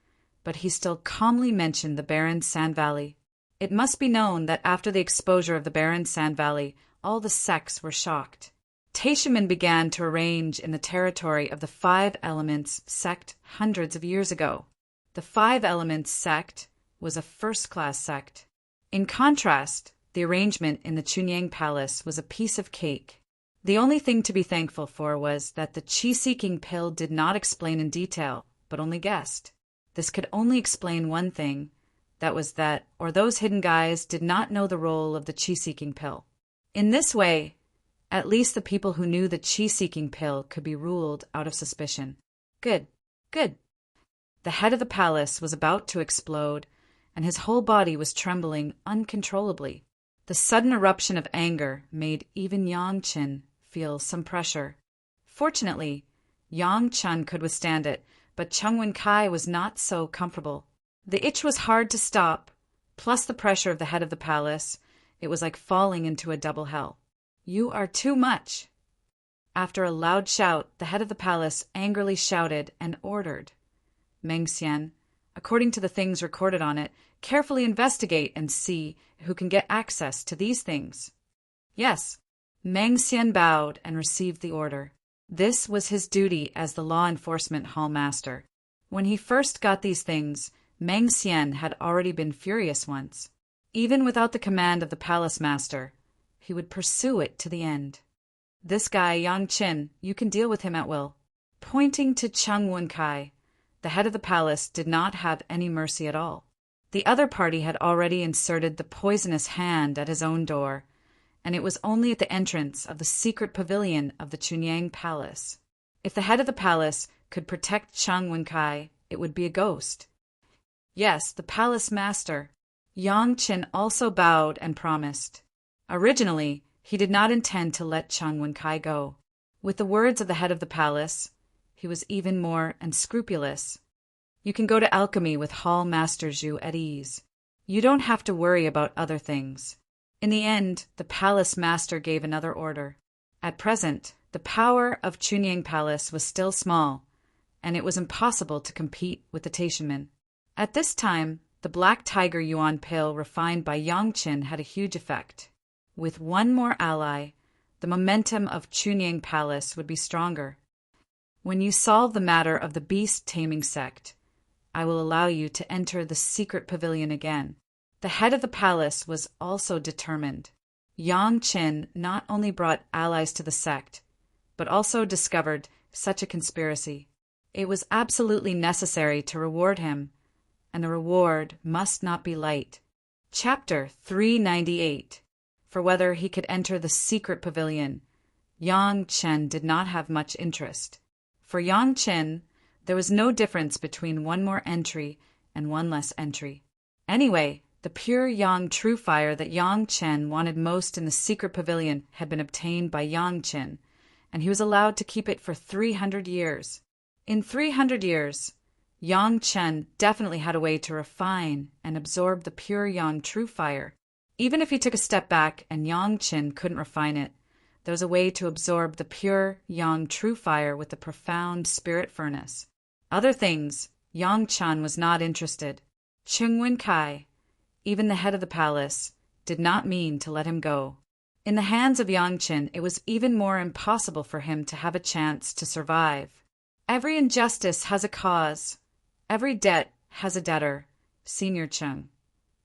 A: but he still calmly mentioned the barren Sand Valley. It must be known that after the exposure of the barren Sand Valley, all the sects were shocked. Taishaman began to arrange in the territory of the Five Elements sect hundreds of years ago. The Five Elements sect was a first-class sect. In contrast, the arrangement in the Chunyang Palace was a piece of cake. The only thing to be thankful for was that the qi-seeking pill did not explain in detail, but only guessed. This could only explain one thing, that was that, or those hidden guys did not know the role of the qi-seeking pill. In this way, at least the people who knew the qi-seeking pill could be ruled out of suspicion. Good, good. The head of the palace was about to explode, and his whole body was trembling uncontrollably. The sudden eruption of anger made even Yang Chen feel some pressure. Fortunately, Yang Chen could withstand it, but Cheng Wen-kai was not so comfortable. The itch was hard to stop, plus the pressure of the head of the palace. It was like falling into a double hell. "You are too much." After a loud shout, the head of the palace angrily shouted and ordered. Meng Xian, according to the things recorded on it, carefully investigate and see who can get access to these things. Yes, Meng Xian bowed and received the order. This was his duty as the law enforcement hall master. When he first got these things, Meng Xian had already been furious once. Even without the command of the palace master, he would pursue it to the end. "This guy, Yang Chen, you can deal with him at will." Pointing to Cheng Wen-kai, the head of the palace did not have any mercy at all. The other party had already inserted the poisonous hand at his own door, and it was only at the entrance of the secret pavilion of the Chunyang Palace. If the head of the palace could protect Cheng Wen-kai, it would be a ghost. Yes, the palace master. Yang Chen also bowed and promised. Originally, he did not intend to let Cheng Wen-kai go. With the words of the head of the palace, he was even more unscrupulous. "You can go to alchemy with Hall Master Zhu at ease. You don't have to worry about other things." In the end, the palace master gave another order. At present, the power of Chunyang Palace was still small, and it was impossible to compete with the Taishamen. At this time, the Black Tiger Yuan pill refined by Yang Chen had a huge effect. With one more ally, the momentum of Chunyang Palace would be stronger. "When you solve the matter of the beast-taming sect, I will allow you to enter the secret pavilion again." The head of the palace was also determined. Yang Chen not only brought allies to the sect, but also discovered such a conspiracy. It was absolutely necessary to reward him, and the reward must not be light. Chapter 398. For whether he could enter the secret pavilion, Yang Chen did not have much interest. For Yang Chen, there was no difference between one more entry and one less entry. Anyway, the pure Yang true fire that Yang Chen wanted most in the secret pavilion had been obtained by Yang Chen, and he was allowed to keep it for 300 years. In 300 years, Yang Chen definitely had a way to refine and absorb the pure Yang true fire. Even if he took a step back and Yang Chen couldn't refine it, there was a way to absorb the pure Yang true fire with the profound spirit furnace. Other things, Yang Chen was not interested. Cheng Wen-kai, even the head of the palace, did not mean to let him go. In the hands of Yang Chen, it was even more impossible for him to have a chance to survive. Every injustice has a cause. Every debt has a debtor. Senior Cheng,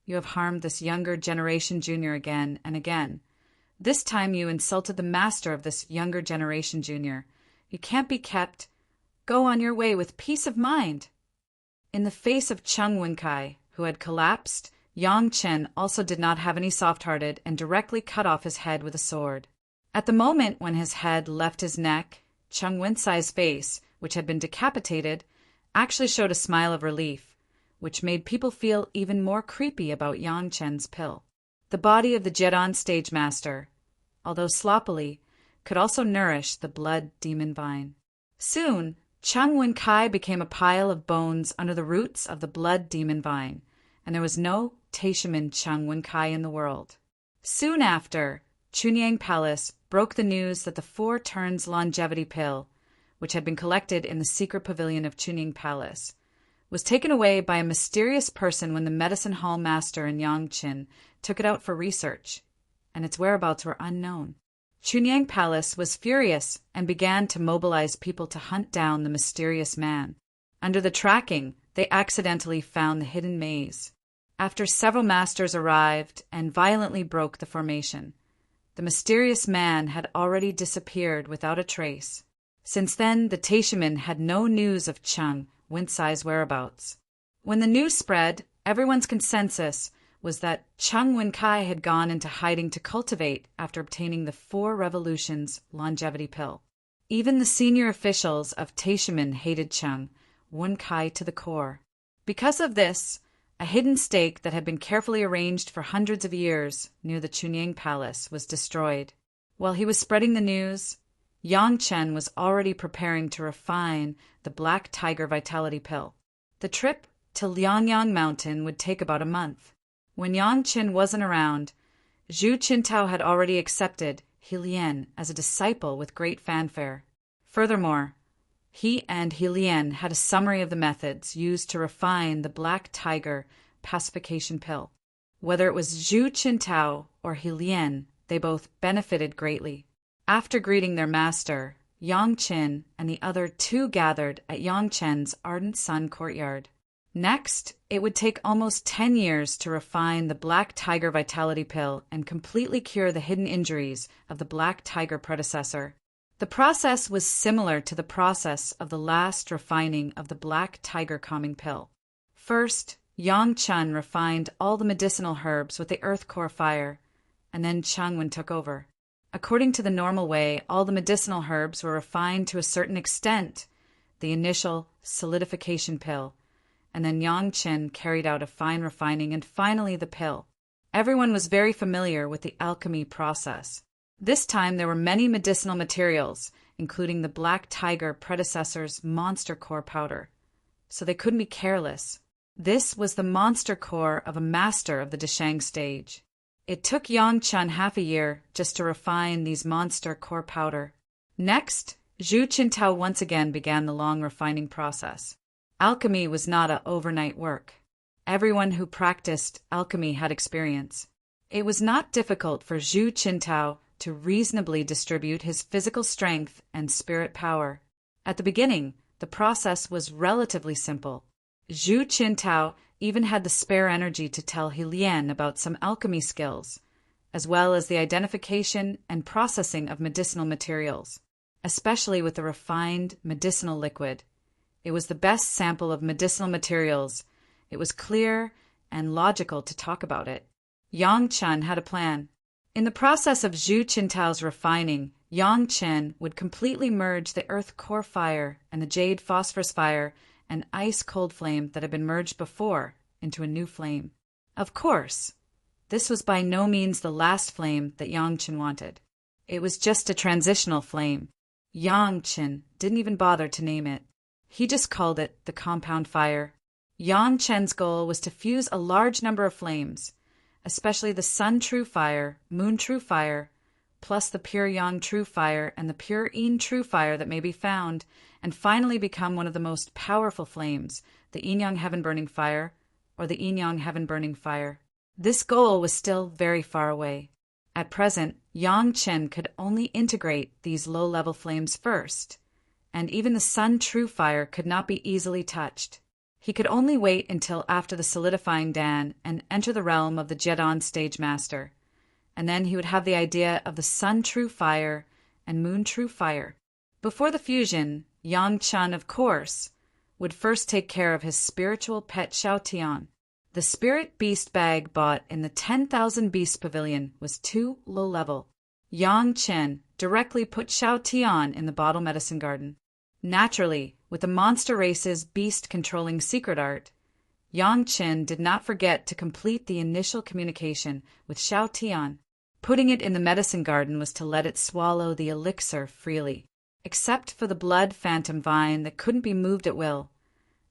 A: you have harmed this younger generation junior again and again. This time you insulted the master of this younger generation junior. You can't be kept. Go on your way with peace of mind. In the face of Cheng Wen-kai, who had collapsed, Yang Chen also did not have any soft-hearted and directly cut off his head with a sword. At the moment when his head left his neck, Cheng Wen-sai's face, which had been decapitated, actually showed a smile of relief, which made people feel even more creepy about Yang Chen's pill. The body of the Jedon stage master, although sloppily, could also nourish the blood demon vine. Soon, Cheng Wen-kai became a pile of bones under the roots of the blood demon vine, and there was no Taishaman Cheng Wen-kai in the world. Soon after, Chunyang Palace broke the news that the 4 turns longevity pill, which had been collected in the secret pavilion of Chunying Palace, was taken away by a mysterious person when the medicine hall master in Yangqin took it out for research, and its whereabouts were unknown. Chunying Palace was furious and began to mobilize people to hunt down the mysterious man. Under the tracking, they accidentally found the hidden maze. After several masters arrived and violently broke the formation, the mysterious man had already disappeared without a trace. Since then, the Taishaman had no news of Cheng Wincai's whereabouts. When the news spread, everyone's consensus was that Cheng Wincai had gone into hiding to cultivate after obtaining the 4 Revolutions longevity pill. Even the senior officials of Taishaman hated Cheng Wincai to the core. Because of this, a hidden stake that had been carefully arranged for hundreds of years near the Chunying Palace was destroyed. While he was spreading the news, Yang Chen was already preparing to refine the Black Tiger Vitality Pill. The trip to Liangyang Mountain would take about a month. When Yang Chen wasn't around, Zhu Qintao had already accepted He Lian as a disciple with great fanfare. Furthermore, he and He Lian had a summary of the methods used to refine the Black Tiger pacification pill. Whether it was Zhu Qintao or He Lian, they both benefited greatly. After greeting their master, Yang Qin and the other 2 gathered at Yang Chen's Ardent Sun courtyard. Next, it would take almost 10 years to refine the Black Tiger Vitality Pill and completely cure the hidden injuries of the Black Tiger predecessor. The process was similar to the process of the last refining of the Black Tiger Calming Pill. First, Yang Chen refined all the medicinal herbs with the Earth Core Fire, and then Changwen took over. According to the normal way, all the medicinal herbs were refined to a certain extent, the initial solidification pill, and then Yang Chen carried out a fine refining and finally the pill. Everyone was very familiar with the alchemy process. This time there were many medicinal materials, including the Black Tiger predecessor's monster core powder, so they couldn't be careless. This was the monster core of a master of the Deshang stage. It took Yang Chen half a year just to refine these monster core powder. Next, Zhu Qintao once again began the long refining process. Alchemy was not an overnight work. Everyone who practiced alchemy had experience. It was not difficult for Zhu Qintao to reasonably distribute his physical strength and spirit power. At the beginning, the process was relatively simple. Zhu Qintao even had the spare energy to tell He Lian about some alchemy skills, as well as the identification and processing of medicinal materials, especially with the refined medicinal liquid. It was the best sample of medicinal materials. It was clear and logical to talk about it. Yang Chen had a plan. In the process of Zhu Qintao's refining, Yang Chen would completely merge the Earth Core Fire and the Jade Phosphorus Fire and Ice Cold Flame that had been merged before into a new flame. Of course, this was by no means the last flame that Yang Chen wanted. It was just a transitional flame. Yang Chen didn't even bother to name it. He just called it the Compound Fire. Yang Chen's goal was to fuse a large number of flames, especially the Sun True Fire, Moon True Fire, plus the pure Yang True Fire and the pure Yin True Fire that may be found, and finally become one of the most powerful flames, the Yin Yang Heaven Burning Fire, or the Yin Yang Heaven Burning Fire. This goal was still very far away. At present, Yang Chen could only integrate these low-level flames first, and even the Sun True Fire could not be easily touched. He could only wait until after the solidifying Dan and enter the realm of the Jedon Stage Master, and then he would have the idea of the Sun True Fire and Moon True Fire. Before the fusion, Yang Chen, of course, would first take care of his spiritual pet Xiao Tian. The spirit beast bag bought in the 10,000 Beast Pavilion was too low-level. Yang Chen directly put Xiao Tian in the bottle medicine garden. Naturally, with the monster race's beast-controlling secret art, Yang Chen did not forget to complete the initial communication with Xiao Tian. Putting it in the medicine garden was to let it swallow the elixir freely, except for the blood phantom vine that couldn't be moved at will.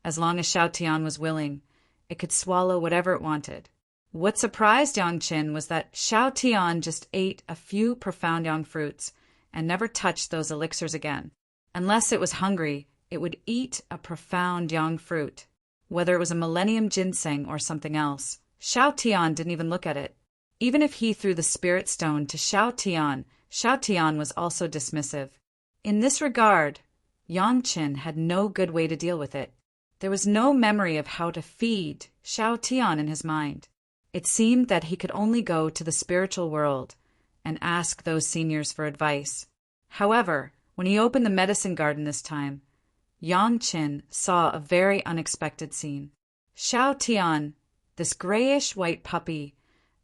A: As long as Xiao Tian was willing, it could swallow whatever it wanted. What surprised Yang Chen was that Xiao Tian just ate a few profound yang fruits and never touched those elixirs again. Unless it was hungry, it would eat a profound yang fruit. Whether it was a millennium ginseng or something else, Xiao Tian didn't even look at it. Even if he threw the spirit stone to Xiao Tian was also dismissive. In this regard, Yang Qin had no good way to deal with it. There was no memory of how to feed Xiao Tian in his mind. It seemed that he could only go to the spiritual world and ask those seniors for advice. However, when he opened the medicine garden this time, Yang Qin saw a very unexpected scene. Xiao Tian, this grayish-white puppy,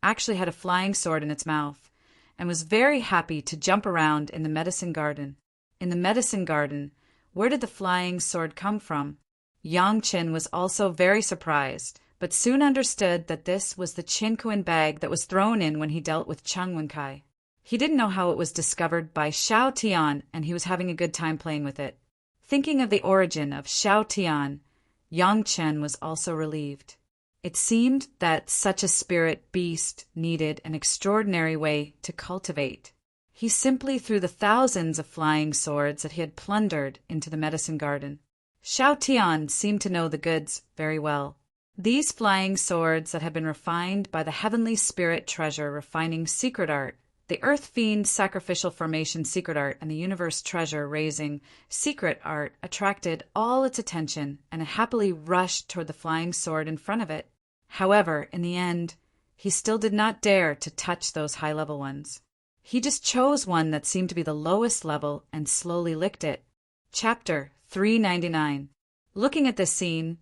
A: actually had a flying sword in its mouth and was very happy to jump around in the medicine garden. In the medicine garden, where did the flying sword come from? Yang Qin was also very surprised, but soon understood that this was the Qinkuan bag that was thrown in when he dealt with Cheng Wenkai. He didn't know how it was discovered by Xiao Tian, and he was having a good time playing with it. Thinking of the origin of Xiao Tian, Yang Qin was also relieved. It seemed that such a spirit beast needed an extraordinary way to cultivate. He simply threw the thousands of flying swords that he had plundered into the medicine garden. Xiao Tian seemed to know the goods very well. These flying swords that had been refined by the heavenly spirit treasure refining secret art, the earth fiend sacrificial formation secret art, and the universe treasure raising secret art attracted all its attention, and it happily rushed toward the flying sword in front of it. However, in the end, he still did not dare to touch those high-level ones. He just chose one that seemed to be the lowest level and slowly licked it. Chapter 399. Looking at this scene,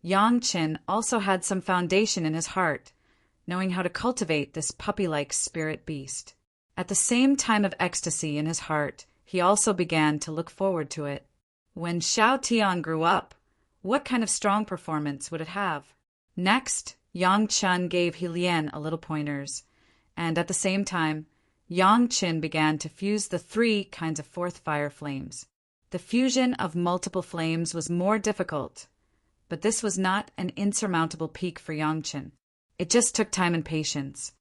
A: Yang Qin also had some foundation in his heart, knowing how to cultivate this puppy-like spirit beast. At the same time of ecstasy in his heart, he also began to look forward to it. When Xiao Tian grew up, what kind of strong performance would it have? Next, Yang Qin gave Lian a little pointers, and at the same time, Yang Qin began to fuse the 3 kinds of fourth fire flames. The fusion of multiple flames was more difficult, but this was not an insurmountable peak for Yang Qin. It just took time and patience.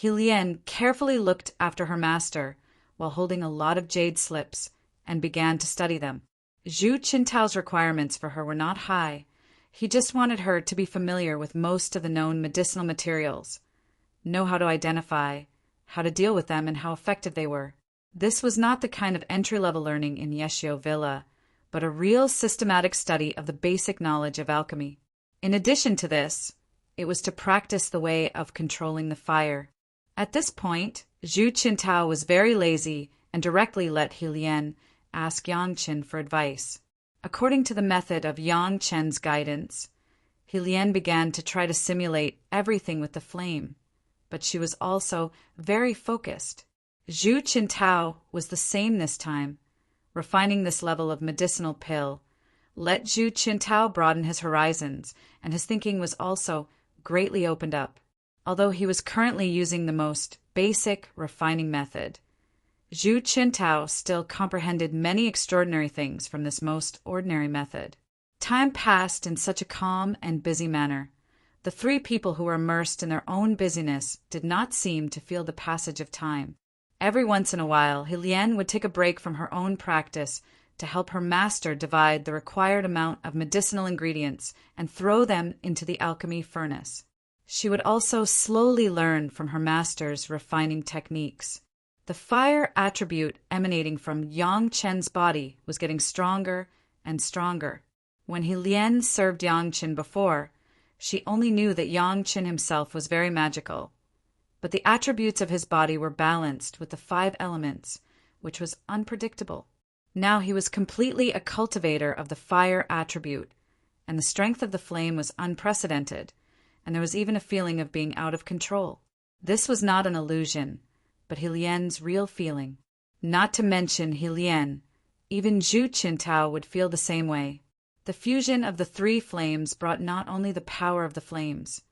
A: Lian carefully looked after her master while holding a lot of jade slips and began to study them. Zhu Qintao's requirements for her were not high. He just wanted her to be familiar with most of the known medicinal materials, know how to identify, how to deal with them, and how effective they were. This was not the kind of entry-level learning in Yeshio Villa, but a real systematic study of the basic knowledge of alchemy. In addition to this, it was to practice the way of controlling the fire. At this point, Zhu Qintao was very lazy and directly let Lian ask Yang Qin for advice. According to the method of Yang Qin's guidance, Lian began to try to simulate everything with the flame, but she was also very focused. Zhu Qintao was the same this time. Refining this level of medicinal pill let Zhu Qintao broaden his horizons, and his thinking was also greatly opened up. Although he was currently using the most basic refining method, Zhu Qintao still comprehended many extraordinary things from this most ordinary method. Time passed in such a calm and busy manner. The 3 people who were immersed in their own busyness did not seem to feel the passage of time. Every once in a while, Lian would take a break from her own practice to help her master divide the required amount of medicinal ingredients and throw them into the alchemy furnace. She would also slowly learn from her master's refining techniques. The fire attribute emanating from Yang Qin's body was getting stronger and stronger. When Lian served Yang Qin before, she only knew that Yang Qin himself was very magical, but the attributes of his body were balanced with the 5 elements, which was unpredictable. Now he was completely a cultivator of the fire attribute, and the strength of the flame was unprecedented, and there was even a feeling of being out of control. This was not an illusion, but Lian's real feeling. Not to mention Lian, even Zhu Qintao would feel the same way. The fusion of the 3 flames brought not only the power of the flames,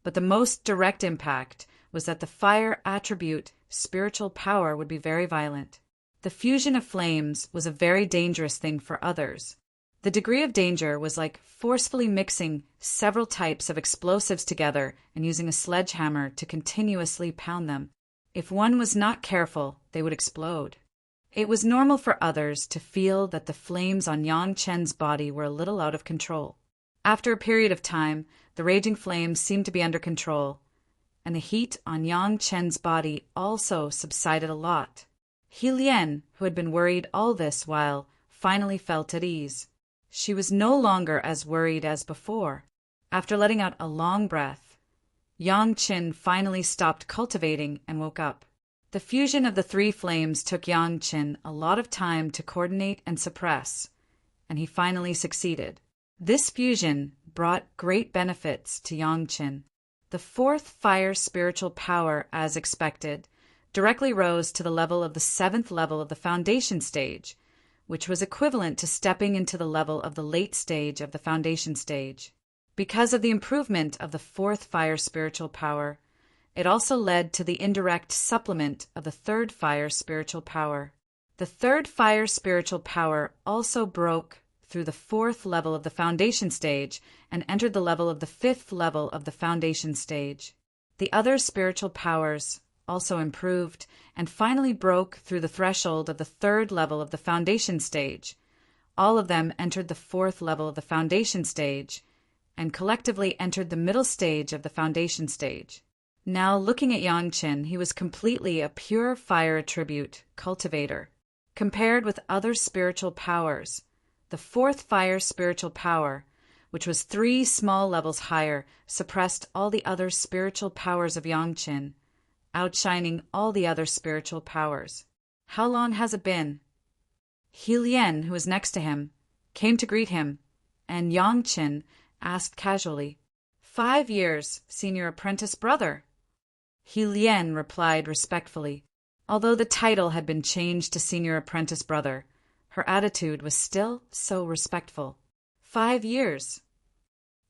A: but the most direct impact was that the fire attribute spiritual power would be very violent. The fusion of flames was a very dangerous thing for others. The degree of danger was like forcefully mixing several types of explosives together and using a sledgehammer to continuously pound them. If one was not careful, they would explode. It was normal for others to feel that the flames on Yang Chen's body were a little out of control. After a period of time, the raging flames seemed to be under control, and the heat on Yang Chen's body also subsided a lot. He Lian, who had been worried all this while, finally felt at ease. She was no longer as worried as before. After letting out a long breath, Yang Chen finally stopped cultivating and woke up. The fusion of the three flames took Yang Chen a lot of time to coordinate and suppress, and he finally succeeded. This fusion brought great benefits to Yang Chen. The fourth fire spiritual power, as expected, directly rose to the level of the seventh level of the foundation stage, which was equivalent to stepping into the level of the late stage of the foundation stage. Because of the improvement of the fourth fire spiritual power, it also led to the indirect supplement of the third fire spiritual power. The third fire spiritual power also broke through the fourth level of the foundation stage and entered the level of the fifth level of the foundation stage. The other spiritual powers also improved and finally broke through the threshold of the third level of the foundation stage. All of them entered the fourth level of the foundation stage and collectively entered the middle stage of the foundation stage. Now, looking at Yang Chen, he was completely a pure fire attribute cultivator. Compared with other spiritual powers, the fourth fire spiritual power, which was 3 small levels higher, suppressed all the other spiritual powers of Yang Chen, outshining all the other spiritual powers. How long has it been? He Lian, who was next to him, came to greet him, and Yang Chen asked casually, 5 years, senior apprentice brother. He Lian replied respectfully. Although the title had been changed to senior apprentice brother, her attitude was still so respectful. 5 years.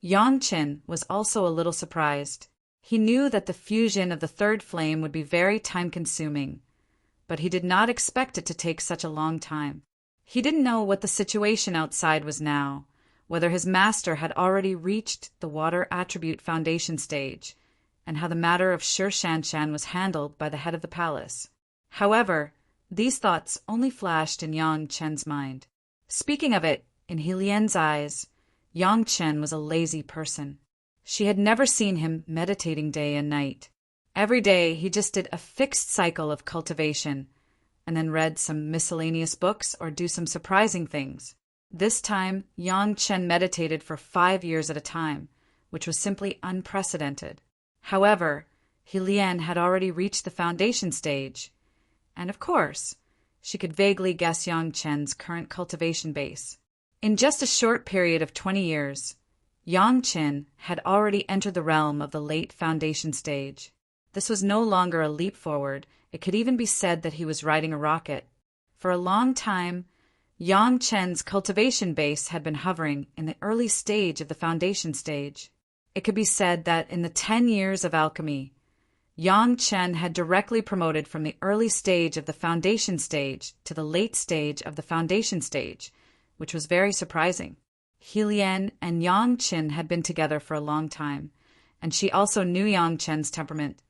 A: Yang Chen was also a little surprised. He knew that the fusion of the third flame would be very time-consuming, but he did not expect it to take such a long time. He didn't know what the situation outside was now, whether his master had already reached the water attribute foundation stage, and how the matter of Shi Shanshan was handled by the head of the palace. However, these thoughts only flashed in Yang Chen's mind. Speaking of it, in He Lian's eyes, Yang Chen was a lazy person. She had never seen him meditating day and night. Every day he just did a fixed cycle of cultivation, and then read some miscellaneous books or do some surprising things. This time, Yang Chen meditated for 5 years at a time, which was simply unprecedented. However, He Lian had already reached the foundation stage, and of course, she could vaguely guess Yang Chen's current cultivation base. In just a short period of 20 years, Yang Chen had already entered the realm of the late foundation stage. This was no longer a leap forward. It could even be said that he was riding a rocket. For a long time, Yang Chen's cultivation base had been hovering in the early stage of the foundation stage. It could be said that in the 10 years of alchemy, Yang Chen had directly promoted from the early stage of the foundation stage to the late stage of the foundation stage, which was very surprising. He Lian and Yang Chen had been together for a long time, and she also knew Yang Chen's temperament,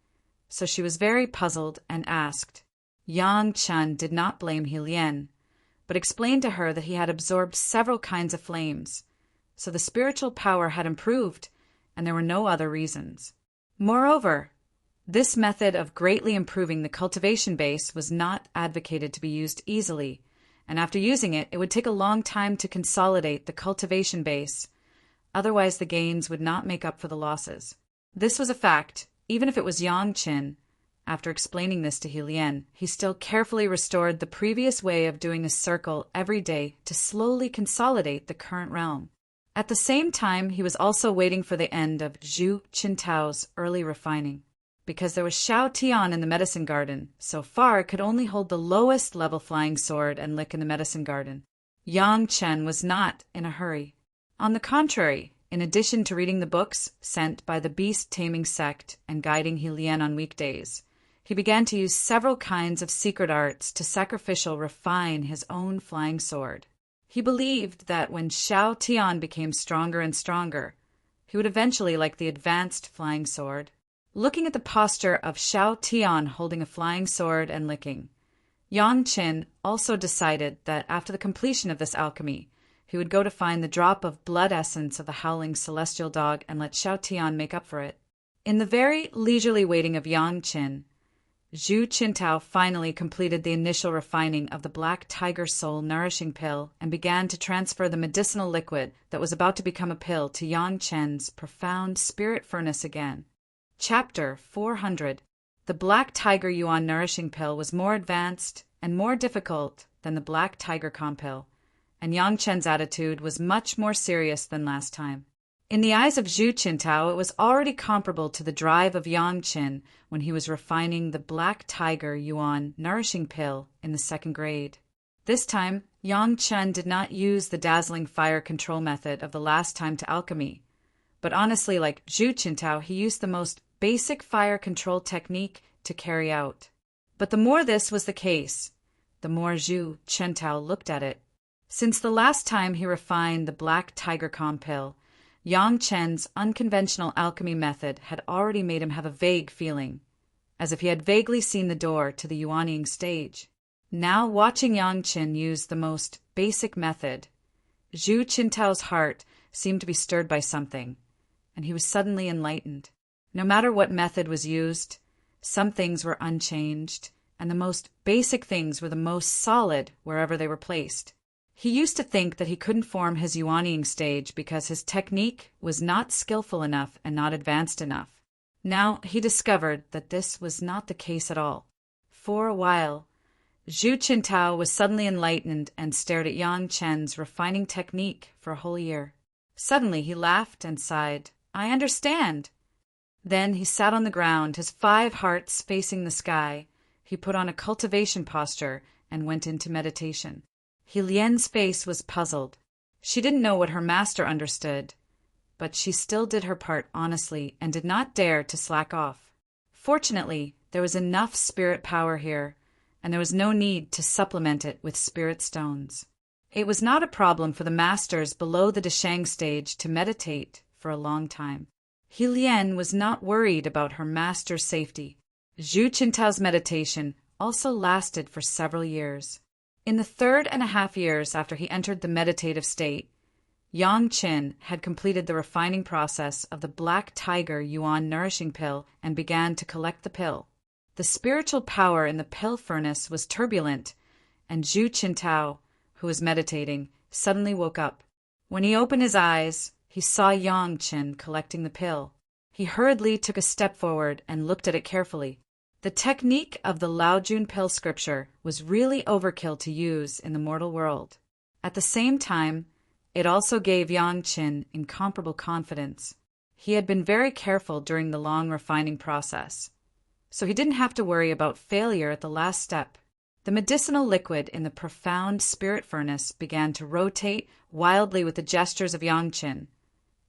A: so she was very puzzled and asked. Yang Chen did not blame He Lian, but explained to her that he had absorbed several kinds of flames, so the spiritual power had improved, and there were no other reasons. Moreover, this method of greatly improving the cultivation base was not advocated to be used easily, and after using it, it would take a long time to consolidate the cultivation base. Otherwise, the gains would not make up for the losses. This was a fact, even if it was Yang Chen. After explaining this to He Lian, he still carefully restored the previous way of doing a circle every day to slowly consolidate the current realm. At the same time, he was also waiting for the end of Zhu Qintao's early refining. Because there was Xiao Tian in the medicine garden, so far it could only hold the lowest level flying sword and lick in the medicine garden. Yang Chen was not in a hurry. On the contrary, in addition to reading the books sent by the beast-taming sect and guiding He Lian on weekdays, he began to use several kinds of secret arts to sacrificially refine his own flying sword. He believed that when Xiao Tian became stronger and stronger, he would eventually like the advanced flying sword. Looking at the posture of Xiao Tian holding a flying sword and licking, Yang Qin also decided that after the completion of this alchemy, he would go to find the drop of blood essence of the howling celestial dog and let Xiao Tian make up for it. In the very leisurely waiting of Yang Qin, Zhu Qintao finally completed the initial refining of the Black Tiger Soul nourishing pill and began to transfer the medicinal liquid that was about to become a pill to Yang Chen's profound spirit furnace again. Chapter 400. The Black Tiger Yuan nourishing pill was more advanced and more difficult than the Black Tiger Calm pill, and Yang Chen's attitude was much more serious than last time. In the eyes of Zhu Qintao, it was already comparable to the drive of Yang Qin when he was refining the Black Tiger Yuan nourishing pill in the 2nd grade. This time, Yang Chen did not use the dazzling fire control method of the last time to alchemy, but honestly, like Zhu Qintao, he used the most basic fire control technique to carry out. But the more this was the case, the more Zhu Qintao looked at it. Since the last time he refined the Black Tiger Calm pill, Yang Chen's unconventional alchemy method had already made him have a vague feeling, as if he had vaguely seen the door to the Yuanying stage. Now, watching Yang Chen use the most basic method, Zhu Qintao's heart seemed to be stirred by something, and he was suddenly enlightened. No matter what method was used, some things were unchanged, and the most basic things were the most solid wherever they were placed. He used to think that he couldn't form his Yuanying stage because his technique was not skillful enough and not advanced enough. Now he discovered that this was not the case at all. For a while, Zhu Qintao was suddenly enlightened and stared at Yang Chen's refining technique for a whole year. Suddenly he laughed and sighed, "I understand." Then he sat on the ground, his 5 hearts facing the sky. He put on a cultivation posture and went into meditation. He Lian's face was puzzled. She didn't know what her master understood, but she still did her part honestly and did not dare to slack off. Fortunately, there was enough spirit power here, and there was no need to supplement it with spirit stones. It was not a problem for the masters below the Deshang stage to meditate for a long time. He Lian was not worried about her master's safety. Zhu Qintao's meditation also lasted for several years. In the 3.5 years after he entered the meditative state, Yang Qin had completed the refining process of the Black Tiger Yuan nourishing pill and began to collect the pill. The spiritual power in the pill furnace was turbulent, and Zhu Qintao, who was meditating, suddenly woke up. When he opened his eyes, he saw Yang Qin collecting the pill. He hurriedly took a step forward and looked at it carefully. The technique of the Laojun pill scripture was really overkill to use in the mortal world. At the same time, it also gave Yang Qin incomparable confidence. He had been very careful during the long refining process, so he didn't have to worry about failure at the last step. The medicinal liquid in the profound spirit furnace began to rotate wildly with the gestures of Yang Qin,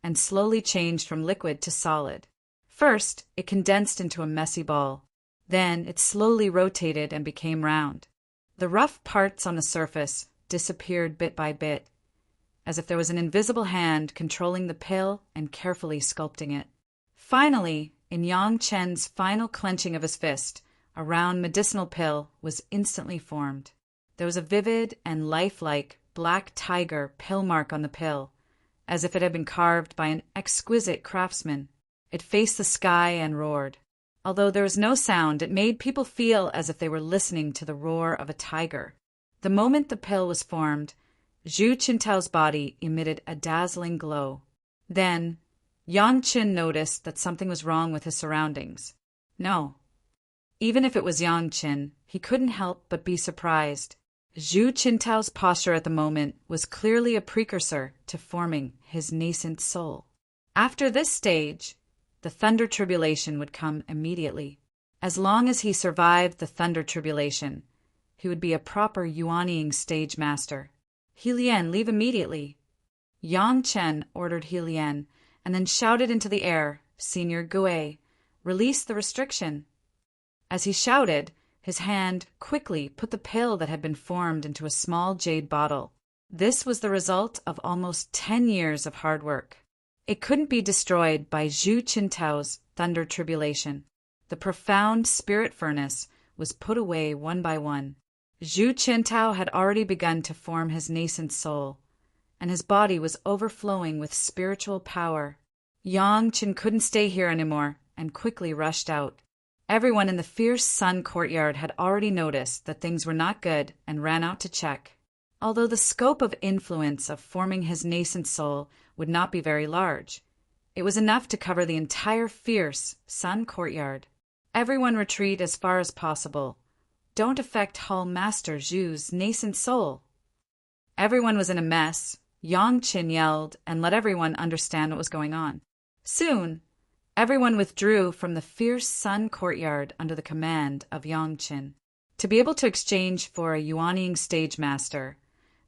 A: and slowly changed from liquid to solid. First, it condensed into a messy ball. Then it slowly rotated and became round. The rough parts on the surface disappeared bit by bit, as if there was an invisible hand controlling the pill and carefully sculpting it. Finally, in Yang Chen's final clenching of his fist, a round medicinal pill was instantly formed. There was a vivid and lifelike black tiger pill mark on the pill, as if it had been carved by an exquisite craftsman. It faced the sky and roared. Although there was no sound, it made people feel as if they were listening to the roar of a tiger. The moment the pill was formed, Zhu Qintao's body emitted a dazzling glow. Then, Yang Qin noticed that something was wrong with his surroundings. No. Even if it was Yang Qin, he couldn't help but be surprised. Zhu Qintao's posture at the moment was clearly a precursor to forming his nascent soul. After this stage, the thunder tribulation would come immediately. As long as he survived the thunder tribulation, he would be a proper Yuanying stage master. He Lian, leave immediately. Yang Chen ordered He Lian, and then shouted into the air, Senior Gui, release the restriction. As he shouted, his hand quickly put the pill that had been formed into a small jade bottle. This was the result of almost 10 years of hard work. It couldn't be destroyed by Zhu Qintao's thunder tribulation. The profound spirit furnace was put away one by one. Zhu Qintao had already begun to form his nascent soul, and his body was overflowing with spiritual power. Yang Qin couldn't stay here anymore and quickly rushed out. Everyone in the fierce sun courtyard had already noticed that things were not good and ran out to check. Although the scope of influence of forming his nascent soul would not be very large, it was enough to cover the entire fierce sun courtyard. Everyone retreat as far as possible. Don't affect Hall Master Zhu's nascent soul. Everyone was in a mess. Yang Qin yelled and let everyone understand what was going on. Soon, everyone withdrew from the fierce sun courtyard under the command of Yang Qin. To be able to exchange for a yuanying stage master,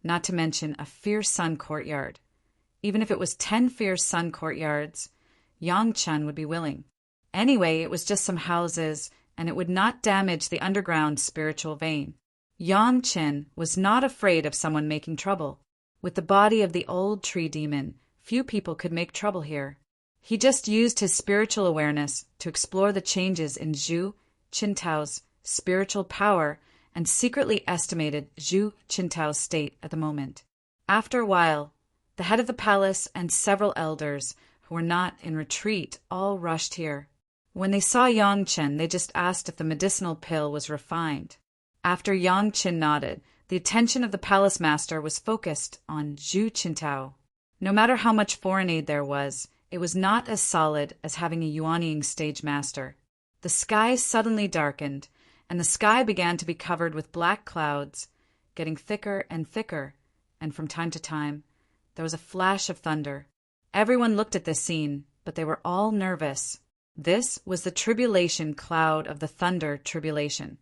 A: not to mention a fierce sun courtyard, even if it was 10 fierce sun courtyards, Yang Qin would be willing. Anyway, it was just some houses, and it would not damage the underground spiritual vein. Yang Qin was not afraid of someone making trouble. With the body of the old tree demon, few people could make trouble here. He just used his spiritual awareness to explore the changes in Zhu Qintao's spiritual power and secretly estimated Zhu Qintao's state at the moment. After a while, the head of the palace and several elders who were not in retreat all rushed here. When they saw Yang Qin, they just asked if the medicinal pill was refined. After Yang Qin nodded, the attention of the palace master was focused on Zhu Qintao. No matter how much foreign aid there was, it was not as solid as having a yuanying stage master. The sky suddenly darkened, and the sky began to be covered with black clouds, getting thicker and thicker, and from time to time, there was a flash of thunder. Everyone looked at this scene, but they were all nervous. This was the tribulation cloud of the thunder tribulation,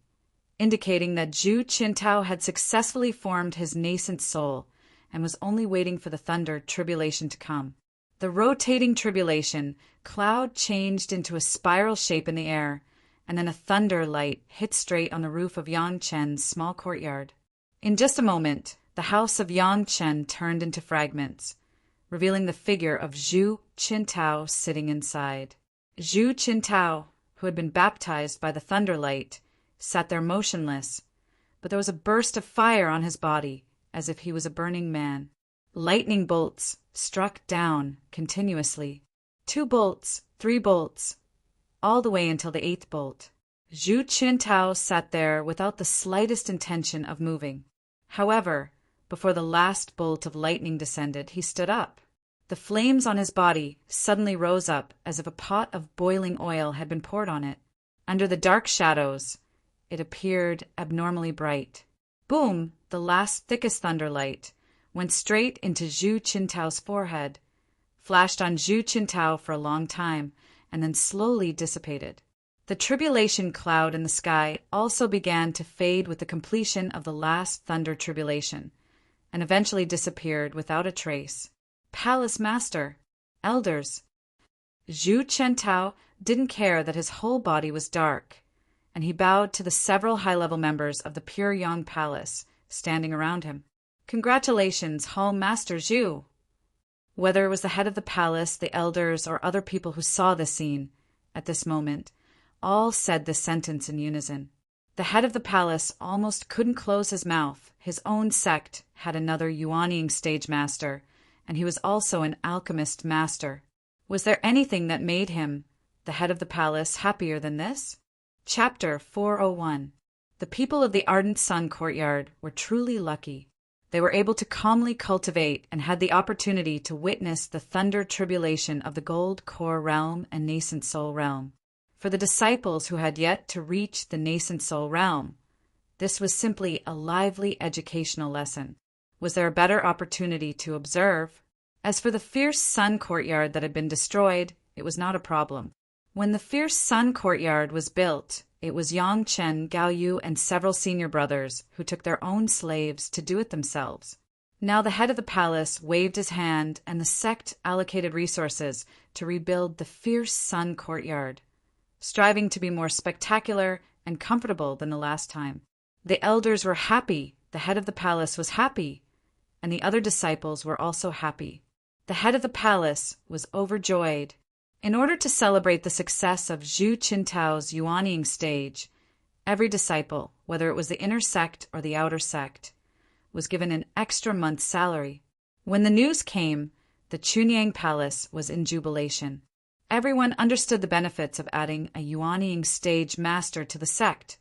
A: indicating that Zhu Qintao had successfully formed his nascent soul and was only waiting for the thunder tribulation to come. The rotating tribulation cloud changed into a spiral shape in the air, and then a thunder light hit straight on the roof of Yang Chen's small courtyard. In just a moment, the house of Yang Chen turned into fragments, revealing the figure of Zhu Qintao sitting inside. Zhu Qintao, who had been baptized by the thunder light, sat there motionless, but there was a burst of fire on his body, as if he was a burning man. Lightning bolts struck down continuously. 2 bolts, 3 bolts, all the way until the 8th bolt. Zhu Qintao sat there without the slightest intention of moving. However, before the last bolt of lightning descended, he stood up. The flames on his body suddenly rose up as if a pot of boiling oil had been poured on it. Under the dark shadows, it appeared abnormally bright. Boom! The last thickest thunderlight went straight into Zhu Qintao's forehead, flashed on Zhu Qintao for a long time, and then slowly dissipated. The tribulation cloud in the sky also began to fade with the completion of the last thunder tribulation, and eventually disappeared without a trace. Palace Master, elders. Zhu Qintao didn't care that his whole body was dark, and he bowed to the several high-level members of the Pure Yang Palace standing around him. Congratulations, Hall Master Zhu. Whether it was the head of the palace, the elders, or other people who saw the scene at this moment, all said this sentence in unison. The head of the palace almost couldn't close his mouth. His own sect had another yuanying stage master, and he was also an alchemist master. Was there anything that made him, the head of the palace, happier than this? Chapter 401. The people of the Ardent Sun Courtyard were truly lucky. They were able to calmly cultivate and had the opportunity to witness the thunder tribulation of the Gold Core Realm and Nascent Soul Realm. For the disciples who had yet to reach the Nascent Soul Realm, this was simply a lively educational lesson. Was there a better opportunity to observe? As for the fierce sun courtyard that had been destroyed, it was not a problem. When the fierce sun courtyard was built, it was Yang Chen, Gao Yu, and several senior brothers who took their own slaves to do it themselves. Now the head of the palace waved his hand, and the sect allocated resources to rebuild the fierce sun courtyard, striving to be more spectacular and comfortable than the last time. The elders were happy, the head of the palace was happy, and the other disciples were also happy. The head of the palace was overjoyed. In order to celebrate the success of Zhu Qintao's yuanying stage, Every disciple, whether it was the inner sect or the outer sect, was given an extra month's salary. When the news came, the Chunyang Palace was in jubilation. Everyone understood the benefits of adding a Yuanying stage master to the sect,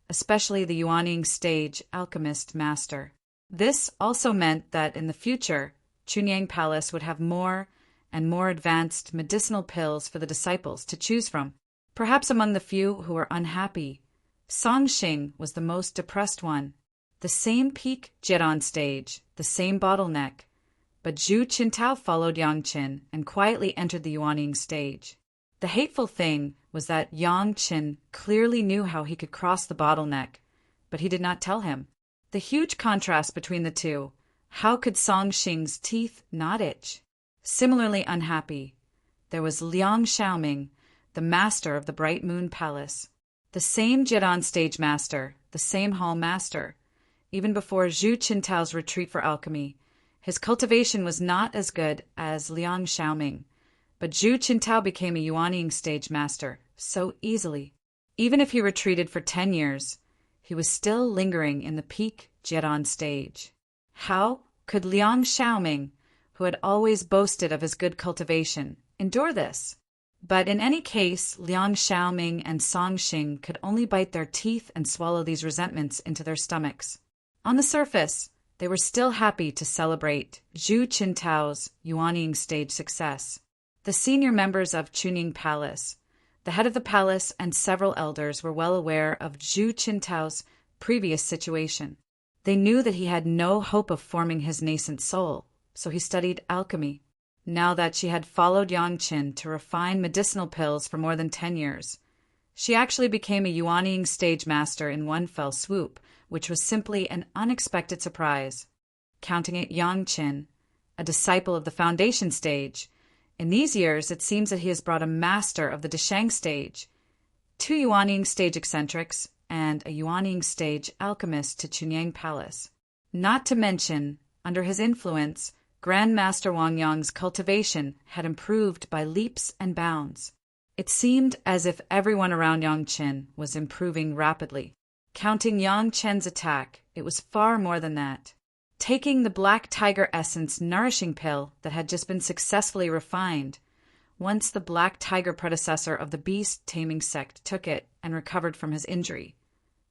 A: especially the Yuanying stage alchemist master. This also meant that in the future, Chunyang Palace would have more and more advanced medicinal pills for the disciples to choose from. Perhaps among the few who were unhappy, Songxing was the most depressed one. The same peak Jiran stage, the same bottleneck, but Zhu Qintao followed Yangqin and quietly entered the Yuanying stage. The hateful thing was that Yangqin clearly knew how he could cross the bottleneck, but he did not tell him. The huge contrast between the two. How could Songxing's teeth not itch? Similarly unhappy, there was Liang Xiaoming, the master of the Bright Moon Palace. The same Jiran stage master, the same hall master. Even before Zhu Qintao's retreat for alchemy, his cultivation was not as good as Liang Xiaoming, but Zhu Qintao became a Yuanying stage master so easily. Even if he retreated for 10 years, he was still lingering in the peak Jiran stage. How could Liang Xiaoming, who had always boasted of his good cultivation, endure this? But in any case, Liang Xiaoming and Songxing could only bite their teeth and swallow these resentments into their stomachs. On the surface, they were still happy to celebrate Zhu Qintao's Yuanying stage success. The senior members of Chunying Palace, the head of the palace and several elders were well aware of Zhu Qintao's previous situation. They knew that he had no hope of forming his nascent soul, so he studied alchemy. Now that she had followed Yangqin to refine medicinal pills for more than 10 years, she actually became a Yuanying stage master in one fell swoop, which was simply an unexpected surprise. Counting it Yangqin, a disciple of the foundation stage, in these years it seems that he has brought a master of the Deshang stage, 2 Yuanying stage eccentrics, and a Yuanying stage alchemist to Chunyang Palace. Not to mention, under his influence, Grand Master Wang Yang's cultivation had improved by leaps and bounds. It seemed as if everyone around Yangqin was improving rapidly. Counting Yangqin's attack, it was far more than that. Taking the Black Tiger Essence nourishing pill that had just been successfully refined, once the Black Tiger predecessor of the beast taming sect took it and recovered from his injury,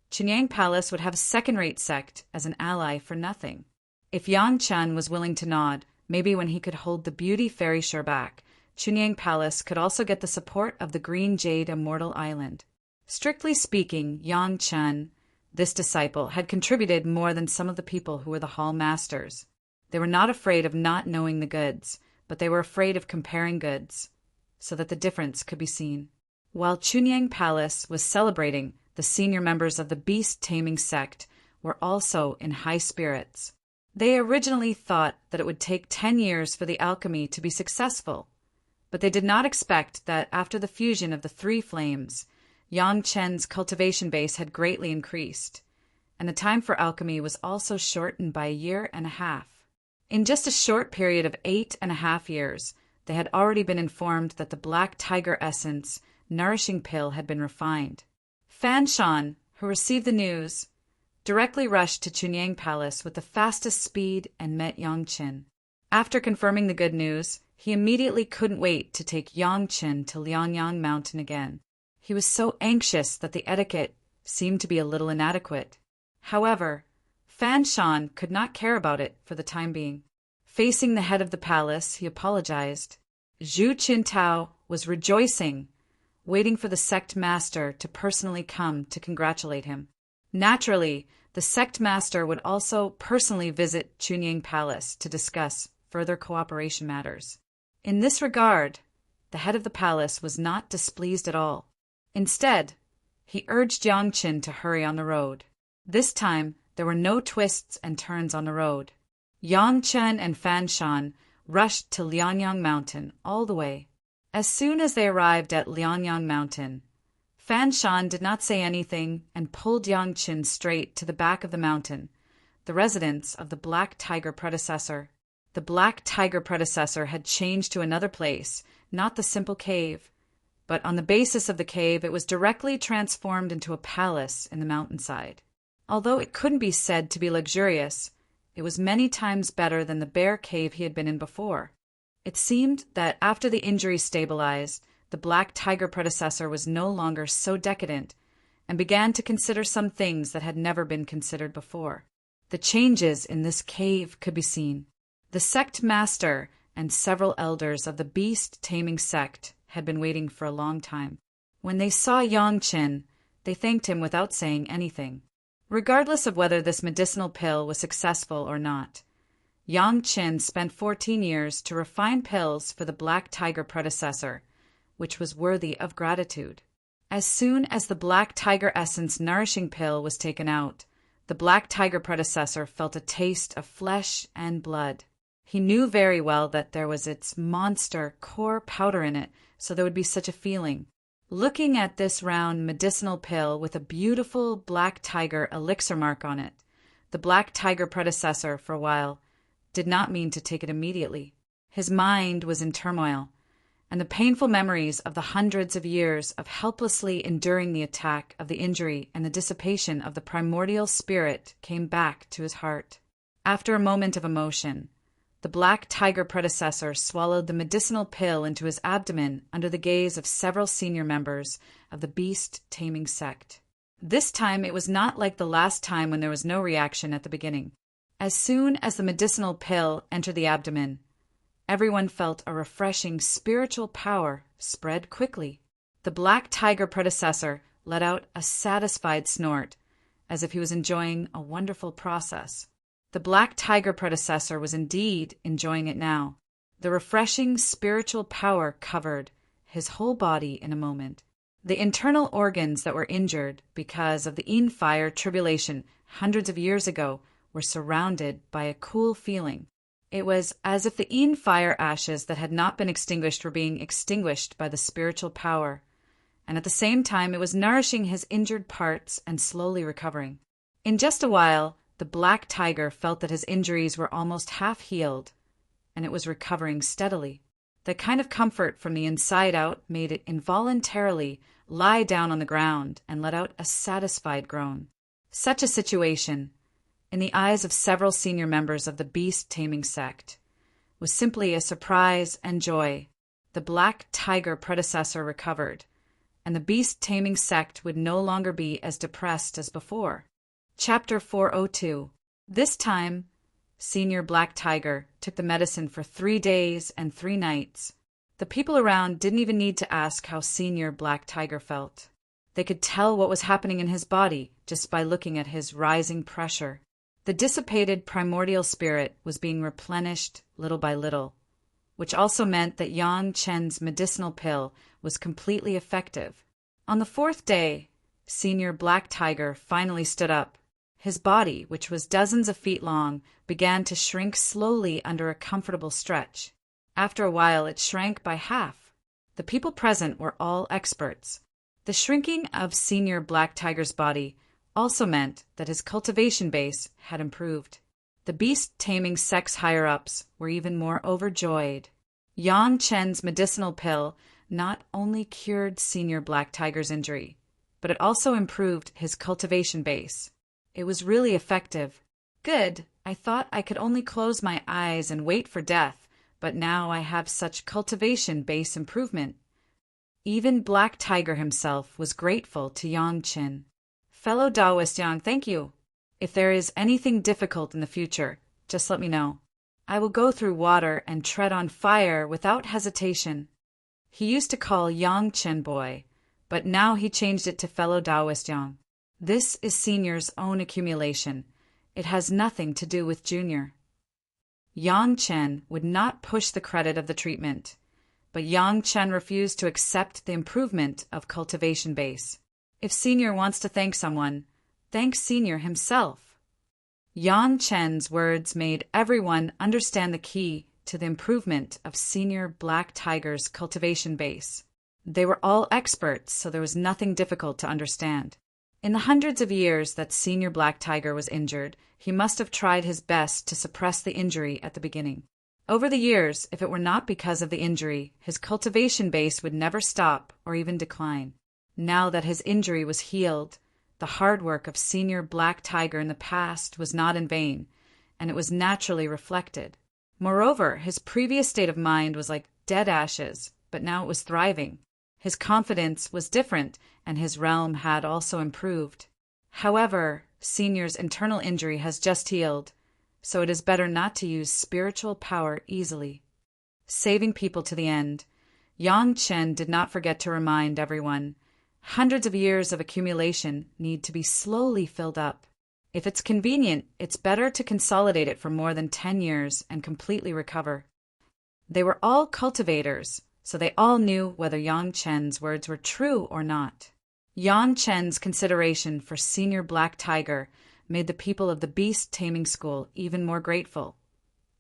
A: Chunyang Palace would have a second-rate sect as an ally for nothing. If Yangqin was willing to nod, maybe when he could hold the beauty fairy shore back, Chunyang Palace could also get the support of the Green Jade Immortal Island. Strictly speaking, Yangqin, this disciple, had contributed more than some of the people who were the hall masters. They were not afraid of not knowing the goods, but they were afraid of comparing goods, so that the difference could be seen. While Chunyang Palace was celebrating, the senior members of the beast-taming sect were also in high spirits. They originally thought that it would take 10 years for the alchemy to be successful, but they did not expect that after the fusion of the 3 flames, Yangqin's cultivation base had greatly increased, and the time for alchemy was also shortened by 1.5 years. In just a short period of 8.5 years, they had already been informed that the Black Tiger Essence nourishing pill had been refined. Fan Shan, who received the news, directly rushed to Chunyang Palace with the fastest speed and met Yangqin. After confirming the good news, he immediately couldn't wait to take Yangqin to Liangyang Mountain again. He was so anxious that the etiquette seemed to be a little inadequate. However, Fan Shan could not care about it for the time being. Facing the head of the palace, he apologized. Zhu Qintao was rejoicing, waiting for the sect master to personally come to congratulate him. Naturally, the sect master would also personally visit Chunyang Palace to discuss further cooperation matters. In this regard, the head of the palace was not displeased at all. Instead, he urged Yangqin to hurry on the road. This time, there were no twists and turns on the road. Yangqin and Fan Shan rushed to Liangyang Mountain all the way. As soon as they arrived at Liangyang Mountain, Fan Shan did not say anything and pulled Yangqin straight to the back of the mountain, the residence of the Black Tiger predecessor. The Black Tiger predecessor had changed to another place, not the simple cave, but on the basis of the cave, it was directly transformed into a palace in the mountainside. Although it couldn't be said to be luxurious, it was many times better than the bare cave he had been in before. It seemed that after the injury stabilized, the black tiger predecessor was no longer so decadent and began to consider some things that had never been considered before. The changes in this cave could be seen. The sect master and several elders of the beast-taming sect had been waiting for a long time. When they saw Yongchen, they thanked him without saying anything. Regardless of whether this medicinal pill was successful or not, Yongchen spent 14 years to refine pills for the black tiger predecessor, which was worthy of gratitude. As soon as the black tiger essence nourishing pill was taken out, the black tiger predecessor felt a taste of flesh and blood. He knew very well that there was its monster core powder in it, so there would be such a feeling. Looking at this round medicinal pill with a beautiful black tiger elixir mark on it, the black tiger predecessor, for a while, did not mean to take it immediately. His mind was in turmoil, and the painful memories of the hundreds of years of helplessly enduring the attack of the injury and the dissipation of the primordial spirit came back to his heart. After a moment of emotion, the black tiger predecessor swallowed the medicinal pill into his abdomen under the gaze of several senior members of the beast-taming sect. This time it was not like the last time when there was no reaction at the beginning. As soon as the medicinal pill entered the abdomen, everyone felt a refreshing spiritual power spread quickly. The black tiger predecessor let out a satisfied snort, as if he was enjoying a wonderful process. The black tiger predecessor was indeed enjoying it now. The refreshing spiritual power covered his whole body in a moment. The internal organs that were injured because of the Yin fire tribulation hundreds of years ago were surrounded by a cool feeling. It was as if the Yin fire ashes that had not been extinguished were being extinguished by the spiritual power, and at the same time it was nourishing his injured parts and slowly recovering. In just a while, the black tiger felt that his injuries were almost half healed, and it was recovering steadily. The kind of comfort from the inside out made it involuntarily lie down on the ground and let out a satisfied groan. Such a situation, in the eyes of several senior members of the beast-taming sect, was simply a surprise and joy. The black tiger predecessor recovered, and the beast-taming sect would no longer be as depressed as before. Chapter 402. This time, Senior Black Tiger took the medicine for 3 days and 3 nights. The people around didn't even need to ask how Senior Black Tiger felt. They could tell what was happening in his body just by looking at his rising pressure. The dissipated primordial spirit was being replenished little by little, which also meant that Yang Chen's medicinal pill was completely effective. On the 4th day, Senior Black Tiger finally stood up. His body, which was dozens of feet long, began to shrink slowly under a comfortable stretch. After a while, it shrank by half. The people present were all experts. The shrinking of Senior Black Tiger's body also meant that his cultivation base had improved. The beast-taming sect's higher-ups were even more overjoyed. Yang Chen's medicinal pill not only cured Senior Black Tiger's injury, but it also improved his cultivation base. It was really effective. Good. I thought I could only close my eyes and wait for death, but now I have such cultivation base improvement. Even Black Tiger himself was grateful to Yang Chen. Fellow Taoist Yang, thank you. If there is anything difficult in the future, just let me know. I will go through water and tread on fire without hesitation. He used to call Yang Chen boy, but now he changed it to fellow Taoist Yang. This is Senior's own accumulation. It has nothing to do with Junior. Yang Chen would not push the credit of the treatment, but Yang Chen refused to accept the improvement of cultivation base. If Senior wants to thank someone, thank Senior himself. Yang Chen's words made everyone understand the key to the improvement of Senior Black Tiger's cultivation base. They were all experts, so there was nothing difficult to understand. In the hundreds of years that Senior Black Tiger was injured, he must have tried his best to suppress the injury at the beginning. Over the years, if it were not because of the injury, his cultivation base would never stop or even decline. Now that his injury was healed, the hard work of Senior Black Tiger in the past was not in vain, and it was naturally reflected. Moreover, his previous state of mind was like dead ashes, but now it was thriving. His confidence was different, and his realm had also improved. However, Senior's internal injury has just healed, so it is better not to use spiritual power easily. Saving people to the end, Yang Chen did not forget to remind everyone, hundreds of years of accumulation need to be slowly filled up. If it's convenient, it's better to consolidate it for more than 10 years and completely recover. They were all cultivators, so they all knew whether Yang Chen's words were true or not. Yang Chen's consideration for Senior Black Tiger made the people of the Beast Taming School even more grateful,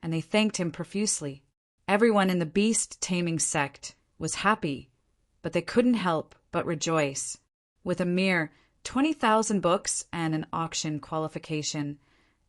A: and they thanked him profusely. Everyone in the Beast Taming sect was happy, but they couldn't help but rejoice. With a mere 20,000 books and an auction qualification,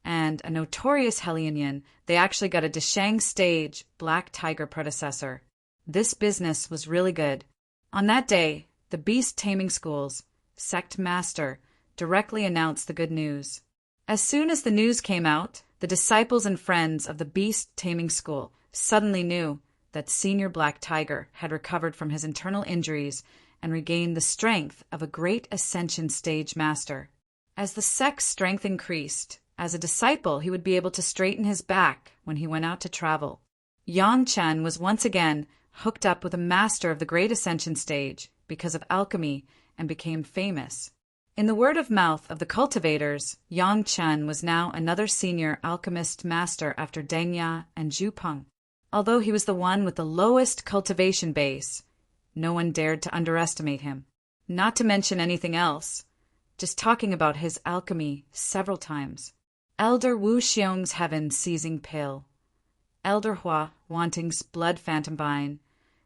A: and a notorious Hellionian, they actually got a Deshang stage Black Tiger predecessor. This business was really good. On that day, the Beast Taming School's sect master directly announced the good news. As soon as the news came out, the disciples and friends of the Beast Taming School suddenly knew that Senior Black Tiger had recovered from his internal injuries and regained the strength of a great ascension stage master. As the sect's strength increased, as a disciple he would be able to straighten his back when he went out to travel. Yang Chen was once again hooked up with a master of the great ascension stage because of alchemy and became famous. In the word of mouth of the cultivators, Yang Chen was now another senior alchemist master after Deng Ya and Zhu Peng. Although he was the one with the lowest cultivation base, no one dared to underestimate him. Not to mention anything else, just talking about his alchemy several times. Elder Wu Xiong's heaven-seizing pill, Elder Hua Wanting's blood phantom vine,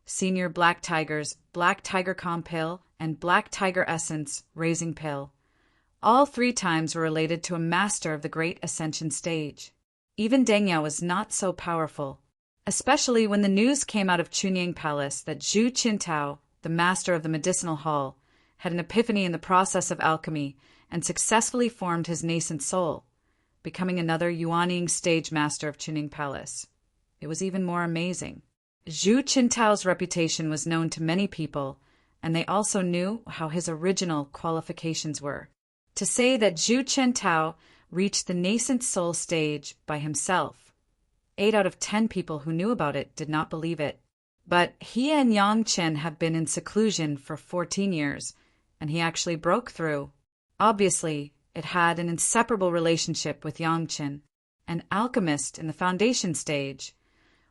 A: Senior Black Tiger's Black Tiger Calm pill, and Black Tiger Essence Raising pill. All 3 times were related to a master of the Great Ascension stage. Even Deng Ya was not so powerful, especially when the news came out of Chunying Palace that Zhu Qintao, the master of the medicinal hall, had an epiphany in the process of alchemy and successfully formed his nascent soul, becoming another Yuanying stage master of Chunying Palace. It was even more amazing. Zhu Qintao's reputation was known to many people, and they also knew how his original qualifications were. To say that Zhu Qintao reached the nascent soul stage by himself, 8 out of 10 people who knew about it did not believe it. But he and Yang Chen have been in seclusion for 14 years, and he actually broke through. Obviously, it had an inseparable relationship with Yang Chen, an alchemist in the foundation stage,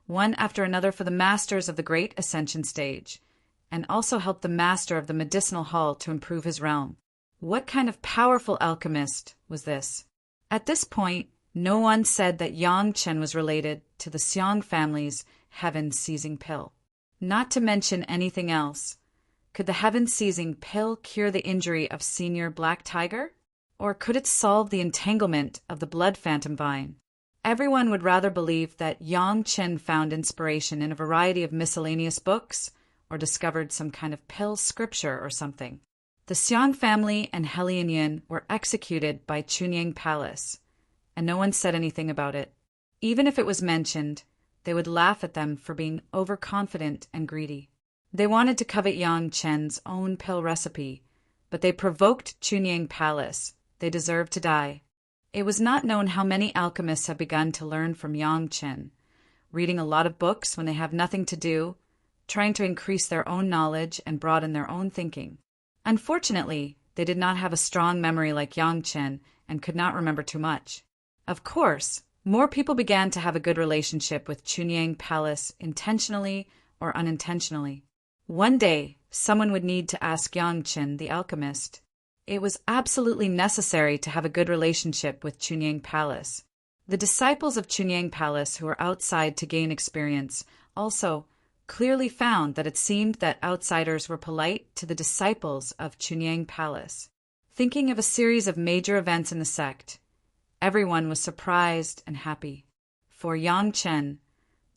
A: one after another for the masters of the Great Ascension stage, and also helped the master of the medicinal hall to improve his realm. What kind of powerful alchemist was this? At this point, no one said that Yang Chen was related to the Xiong family's heaven-seizing pill. Not to mention anything else. Could the heaven-seizing pill cure the injury of Senior Black Tiger? Or could it solve the entanglement of the blood phantom vine? Everyone would rather believe that Yang Chen found inspiration in a variety of miscellaneous books or discovered some kind of pill scripture or something. The Xiong family and Hellionian were executed by Chunying Palace, and no one said anything about it. Even if it was mentioned, they would laugh at them for being overconfident and greedy. They wanted to covet Yang Chen's own pill recipe, but they provoked Chunying Palace. They deserved to die. It was not known how many alchemists have begun to learn from Yang Chen, reading a lot of books when they have nothing to do, trying to increase their own knowledge and broaden their own thinking. Unfortunately, they did not have a strong memory like Yang Chen and could not remember too much. Of course, more people began to have a good relationship with Chunying Palace intentionally or unintentionally. One day, someone would need to ask Yang Chen, the alchemist. It was absolutely necessary to have a good relationship with Chunying Palace. The disciples of Chunying Palace who were outside to gain experience also clearly found that it seemed that outsiders were polite to the disciples of Chunying Palace. Thinking of a series of major events in the sect, everyone was surprised and happy. For Yang Chen,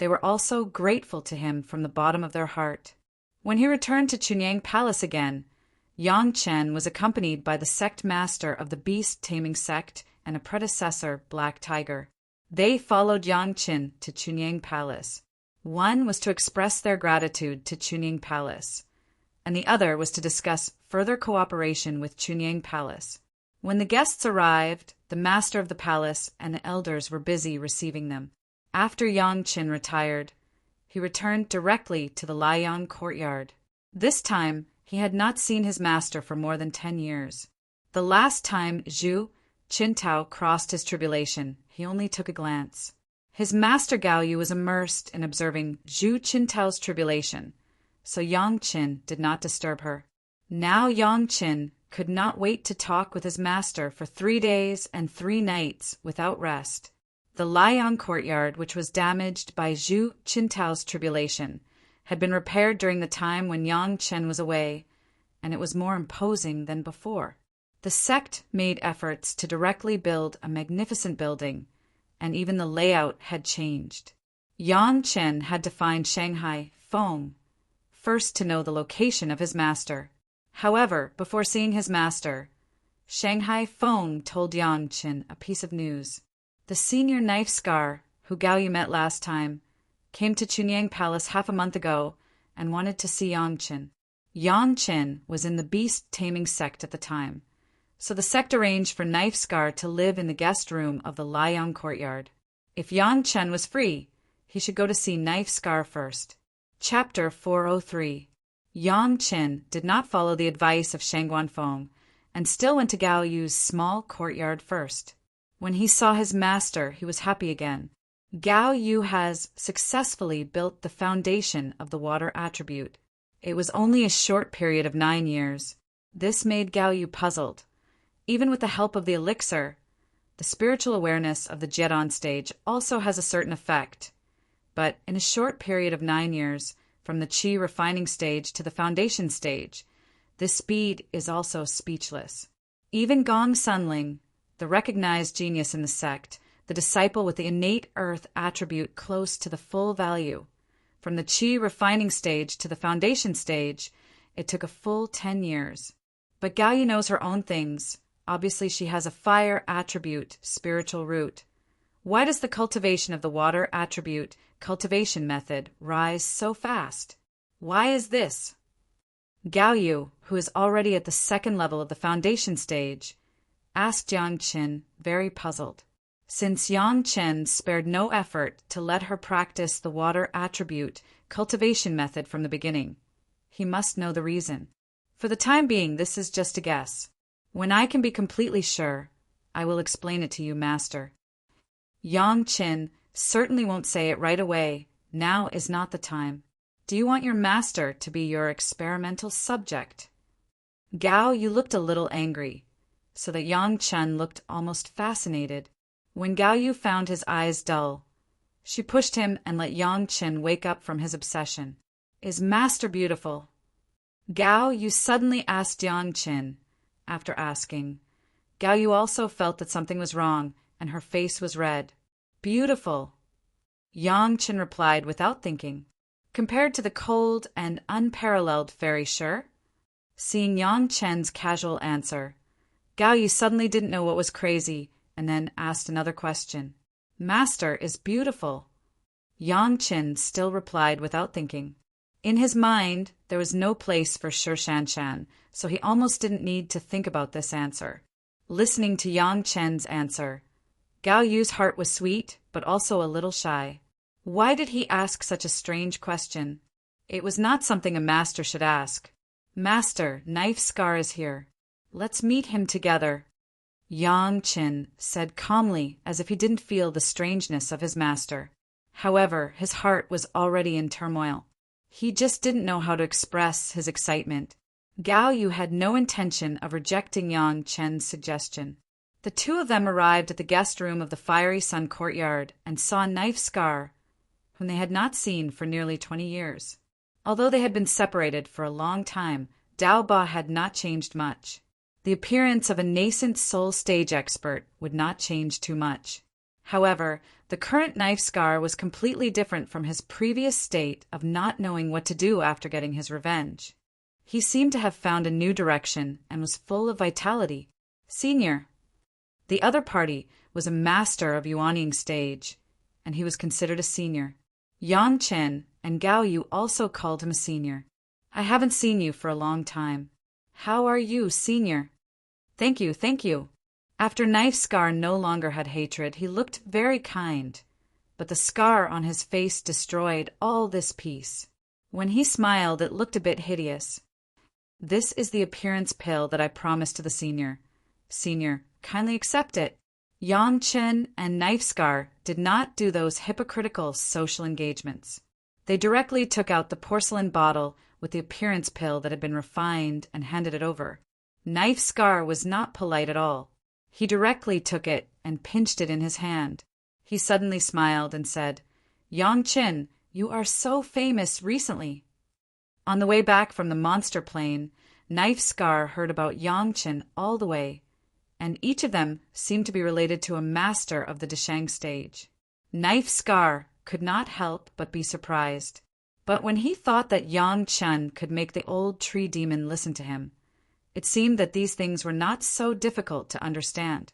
A: They were also grateful to him from the bottom of their heart. When he returned to Chunyang Palace again, Yang Chen was accompanied by the sect master of the beast-taming sect and a predecessor, Black Tiger. They followed Yang Chen to Chunyang Palace. One was to express their gratitude to Chunyang Palace, and the other was to discuss further cooperation with Chunyang Palace. When the guests arrived, the master of the palace and the elders were busy receiving them. After Yang Chen retired, he returned directly to the Liang courtyard. This time, he had not seen his master for more than 10 years. The last time Zhu Qintao crossed his tribulation, he only took a glance. His master Gao Yu was immersed in observing Zhu Qintao's tribulation, so Yang Qin did not disturb her. Now Yang Qin could not wait to talk with his master for 3 days and 3 nights without rest. The Liang courtyard, which was damaged by Zhu Qintao's tribulation, had been repaired during the time when Yang Chen was away, and it was more imposing than before. The sect made efforts to directly build a magnificent building, and even the layout had changed. Yang Chen had to find Shanghai Feng first to know the location of his master. However, before seeing his master, Shanghai Feng told Yang Chen a piece of news. The senior knife scar, who Gao Yu met last time, came to Chunyang Palace half a month ago and wanted to see Yang Chen. Yang Chen was in the beast-taming sect at the time, so the sect arranged for Knife Scar to live in the guest room of the Liang courtyard. If Yang Chen was free, he should go to see Knife Scar first. Chapter 403. Yang Chen did not follow the advice of Shang Guanfeng and still went to Gao Yu's small courtyard first. When he saw his master, he was happy again. Gao Yu has successfully built the foundation of the water attribute. It was only a short period of 9 years. This made Gao Yu puzzled. Even with the help of the elixir, the spiritual awareness of the Jian stage also has a certain effect. But in a short period of 9 years, from the Qi refining stage to the foundation stage, this speed is also speechless. Even Gong Sunling, the recognized genius in the sect, the disciple with the innate earth attribute close to the full value, from the Qi refining stage to the foundation stage, it took a full 10 years. But Gao Yu knows her own things. Obviously, she has a fire attribute, spiritual root. Why does the cultivation of the water attribute cultivation method rise so fast? Why is this? Gao Yu, who is already at the second level of the foundation stage, asked Yang Chen, very puzzled. Since Yang Chen spared no effort to let her practice the water attribute cultivation method from the beginning, he must know the reason. For the time being, this is just a guess. When I can be completely sure, I will explain it to you, Master. Yang Chen certainly won't say it right away. Now is not the time. Do you want your master to be your experimental subject? Gao Yu looked a little angry, so that Yang Chen looked almost fascinated. When Gao Yu found his eyes dull, she pushed him and let Yang Chen wake up from his obsession. Is Master beautiful? Gao Yu suddenly asked Yang Chen. After asking, Gao Yu also felt that something was wrong, and her face was red. Beautiful, Yang Chen replied without thinking. Compared to the cold and unparalleled fairy Shi? Seeing Yang Chen's casual answer, Gao Yu suddenly didn't know what was crazy, and then asked another question. Master is beautiful. Yang Chen still replied without thinking. In his mind, there was no place for Shi Shanshan, so he almost didn't need to think about this answer. Listening to Yang Chen's answer, Gao Yu's heart was sweet, but also a little shy. Why did he ask such a strange question? It was not something a master should ask. Master, Knife Scar is here. Let's meet him together. Yang Chen said calmly, as if he didn't feel the strangeness of his master. However, his heart was already in turmoil. He just didn't know how to express his excitement. Gao Yu had no intention of rejecting Yang Chen's suggestion. The two of them arrived at the guest room of the Fiery Sun courtyard and saw Knife Scar, whom they had not seen for nearly 20 years. Although they had been separated for a long time, Dao Ba had not changed much. The appearance of a nascent soul stage expert would not change too much. However, the current knife scar was completely different from his previous state of not knowing what to do after getting his revenge. He seemed to have found a new direction and was full of vitality. Senior. The other party was a master of yuanying stage, and he was considered a senior. Yang Chen and Gao Yu also called him a senior. I haven't seen you for a long time. How are you, senior? Thank you, thank you. After Knife Scar no longer had hatred, he looked very kind, but the scar on his face destroyed all this peace. When he smiled, it looked a bit hideous. This is the appearance pill that I promised to the senior. Senior, kindly accept it. Yang Chen and Knife Scar did not do those hypocritical social engagements. They directly took out the porcelain bottle with the appearance pill that had been refined and handed it over. Knife Scar was not polite at all. He directly took it and pinched it in his hand. He suddenly smiled and said, Yang Chen, you are so famous recently. On the way back from the monster plane, Knife Scar heard about Yang Chen all the way, and each of them seemed to be related to a master of the Deshang stage. Knife Scar could not help but be surprised. But when he thought that Yang Chen could make the old tree demon listen to him, it seemed that these things were not so difficult to understand.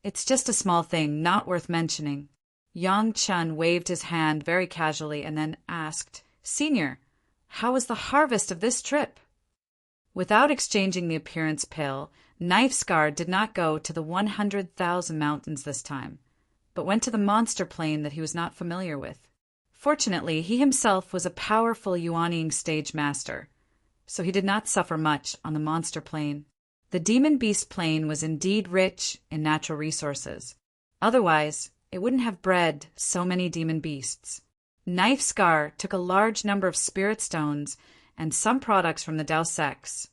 A: It's just a small thing, not worth mentioning. Yang Chen waved his hand very casually and then asked, Senior, how was the harvest of this trip? Without exchanging the appearance pill, Knife Scar did not go to the 100,000 mountains this time, but went to the monster plane that he was not familiar with. Fortunately, he himself was a powerful yuanying stage master, so he did not suffer much on the monster plane. The demon beast plane was indeed rich in natural resources. Otherwise, it wouldn't have bred so many demon beasts. Knife Scar took a large number of spirit stones and some products from the Dao Sex,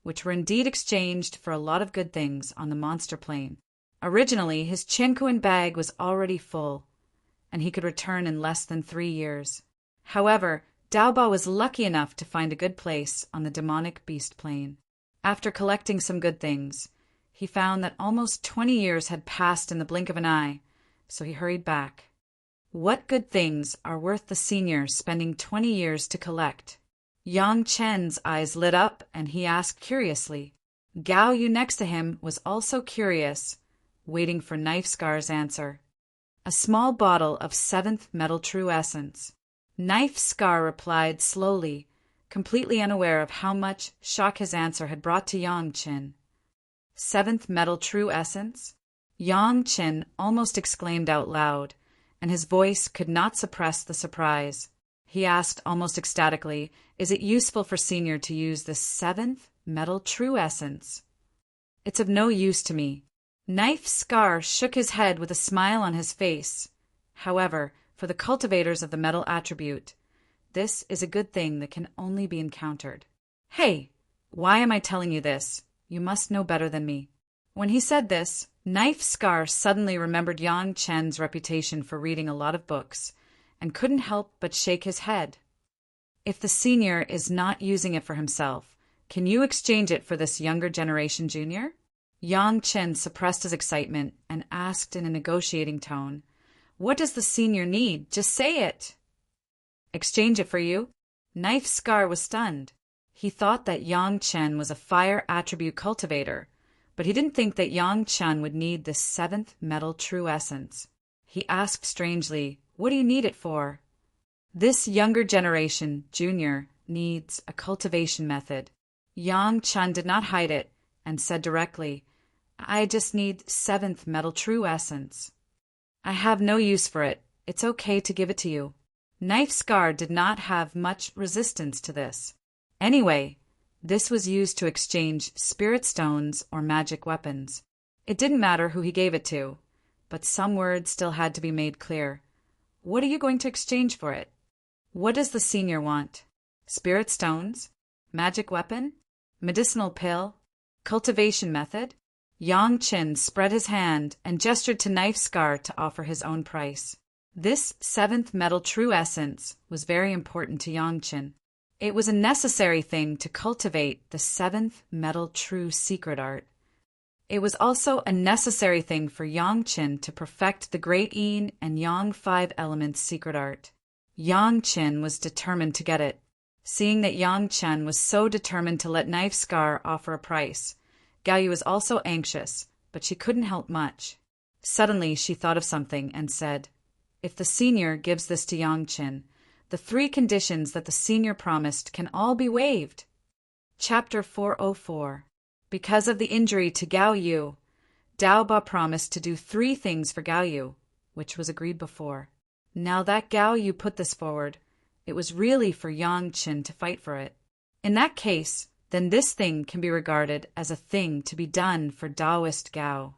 A: which were indeed exchanged for a lot of good things on the monster plane. Originally, his Qiankuan bag was already full, and he could return in less than 3 years. However, Daoba was lucky enough to find a good place on the demonic beast plane. After collecting some good things, he found that almost 20 years had passed in the blink of an eye, so he hurried back. What good things are worth the senior spending 20 years to collect? Yang Chen's eyes lit up, and he asked curiously. Gao Yu next to him was also curious, waiting for Knife Scar's answer. A small bottle of 7th Metal True Essence. Knife Scar replied slowly, completely unaware of how much shock his answer had brought to Yang Chen. 7th Metal True Essence? Yang Chen almost exclaimed out loud, and his voice could not suppress the surprise. He asked almost ecstatically, Is it useful for Senior to use the 7th Metal True Essence? It's of no use to me. Knife Scar shook his head with a smile on his face. However, for the cultivators of the metal attribute, this is a good thing that can only be encountered. Hey, why am I telling you this? You must know better than me. When he said this, Knife Scar suddenly remembered Yang Chen's reputation for reading a lot of books, and couldn't help but shake his head. If the senior is not using it for himself, can you exchange it for this younger generation junior? Yang Chen suppressed his excitement and asked in a negotiating tone, What does the senior need? Just say it. Exchange it for you? Knife Scar was stunned. He thought that Yang Chen was a fire attribute cultivator, but he didn't think that Yang Chen would need this 7th Metal True Essence. He asked strangely, What do you need it for? This younger generation, junior, needs a cultivation method. Yang Chen did not hide it and said directly, I just need 7th Metal True Essence. I have no use for it. It's okay to give it to you. Knife Scar did not have much resistance to this. Anyway, this was used to exchange spirit stones or magic weapons. It didn't matter who he gave it to, but some words still had to be made clear. What are you going to exchange for it? What does the senior want? Spirit stones? Magic weapon? Medicinal pill? Cultivation method? Yang Chen spread his hand and gestured to Knife Scar to offer his own price. This 7th Metal True Essence was very important to Yang Chen. It was a necessary thing to cultivate the 7th Metal True Secret Art. It was also a necessary thing for Yang Qin to perfect the Great Yin and Yang Five Elements secret art. Yang Qin was determined to get it. Seeing that Yang Chen was so determined to let Knife Scar offer a price, Gao Yu was also anxious, but she couldn't help much. Suddenly she thought of something and said, "If the senior gives this to Yang Qin, the 3 conditions that the senior promised can all be waived." Chapter 404. Because of the injury to Gao Yu, Dao Ba promised to do 3 things for Gao Yu, which was agreed before. Now that Gao Yu put this forward, it was really for Yang Qin to fight for it. In that case, then this thing can be regarded as a thing to be done for Taoist Gao.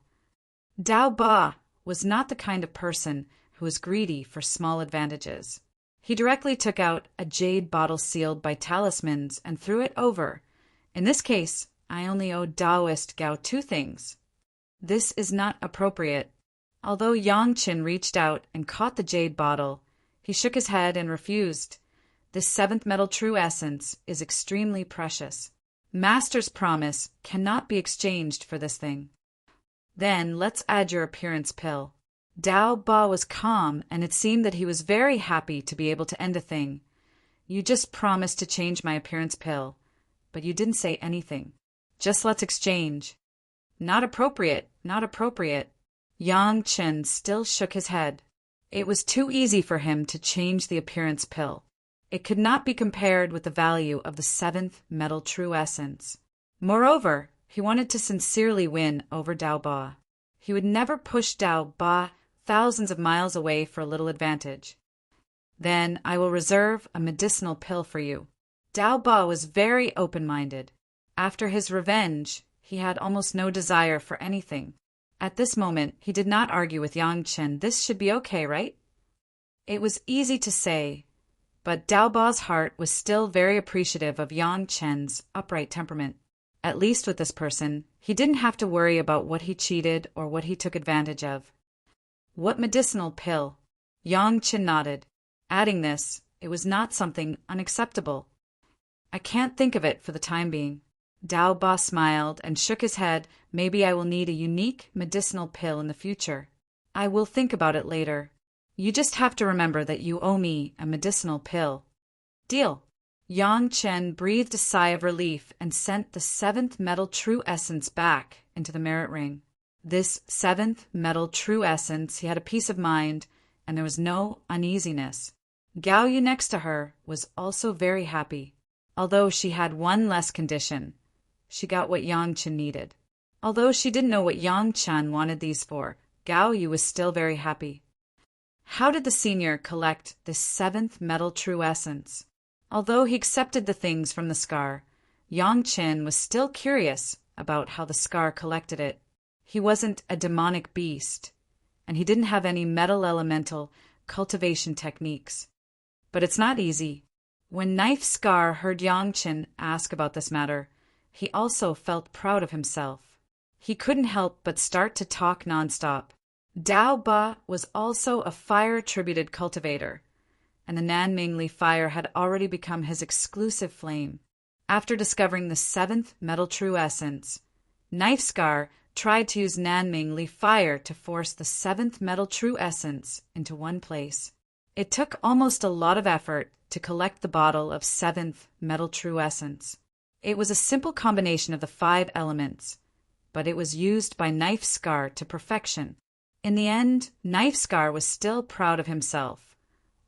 A: Dao Ba was not the kind of person who was greedy for small advantages. He directly took out a jade bottle sealed by talismans and threw it over. In this case, I only owe Taoist Gao 2 things. This is not appropriate. Although Yang Qin reached out and caught the jade bottle, he shook his head and refused. This 7th metal true essence is extremely precious. Master's promise cannot be exchanged for this thing. Then let's add your appearance pill. Dao Ba was calm, and it seemed that he was very happy to be able to end a thing. You just promised to change my appearance pill, but you didn't say anything. Just let's exchange. Not appropriate, not appropriate. Yang Qin still shook his head. It was too easy for him to change the appearance pill. It could not be compared with the value of the 7th metal true essence. Moreover, he wanted to sincerely win over Dao Ba. He would never push Dao Ba thousands of miles away for a little advantage. Then I will reserve a medicinal pill for you. Dao Ba was very open-minded. After his revenge, he had almost no desire for anything. At this moment, he did not argue with Yang Qin. This should be okay, right? It was easy to say, but Dao Ba's heart was still very appreciative of Yang Qin's upright temperament. At least with this person, he didn't have to worry about what he cheated or what he took advantage of. What medicinal pill? Yang Qin nodded. Adding this, it was not something unacceptable. I can't think of it for the time being. Dao Ba smiled and shook his head. Maybe I will need a unique medicinal pill in the future. I will think about it later. You just have to remember that you owe me a medicinal pill. Deal. Yang Qin breathed a sigh of relief and sent the 7th metal true essence back into the merit ring. This 7th metal true essence, he had a peace of mind, and there was no uneasiness. Gao Yu next to her was also very happy. Although she had one less condition, she got what Yang Qin needed. Although she didn't know what Yang Qin wanted these for, Gao Yu was still very happy. How did the senior collect this 7th metal true essence? Although he accepted the things from the scar, Yang Qin was still curious about how the scar collected it. He wasn't a demonic beast, and he didn't have any metal elemental cultivation techniques. But it's not easy. When Knife Scar heard Yang Qin ask about this matter, he also felt proud of himself. He couldn't help but start to talk nonstop. Dao Ba was also a fire-attributed cultivator, and the Nanmingli fire had already become his exclusive flame. After discovering the 7th metal true essence, Knife Scar tried to use Nanmingli fire to force the 7th metal true essence into one place. It took almost a lot of effort to collect the bottle of 7th metal true essence. It was a simple combination of the 5 elements, but it was used by Knife Scar to perfection. In the end, Knife Scar was still proud of himself.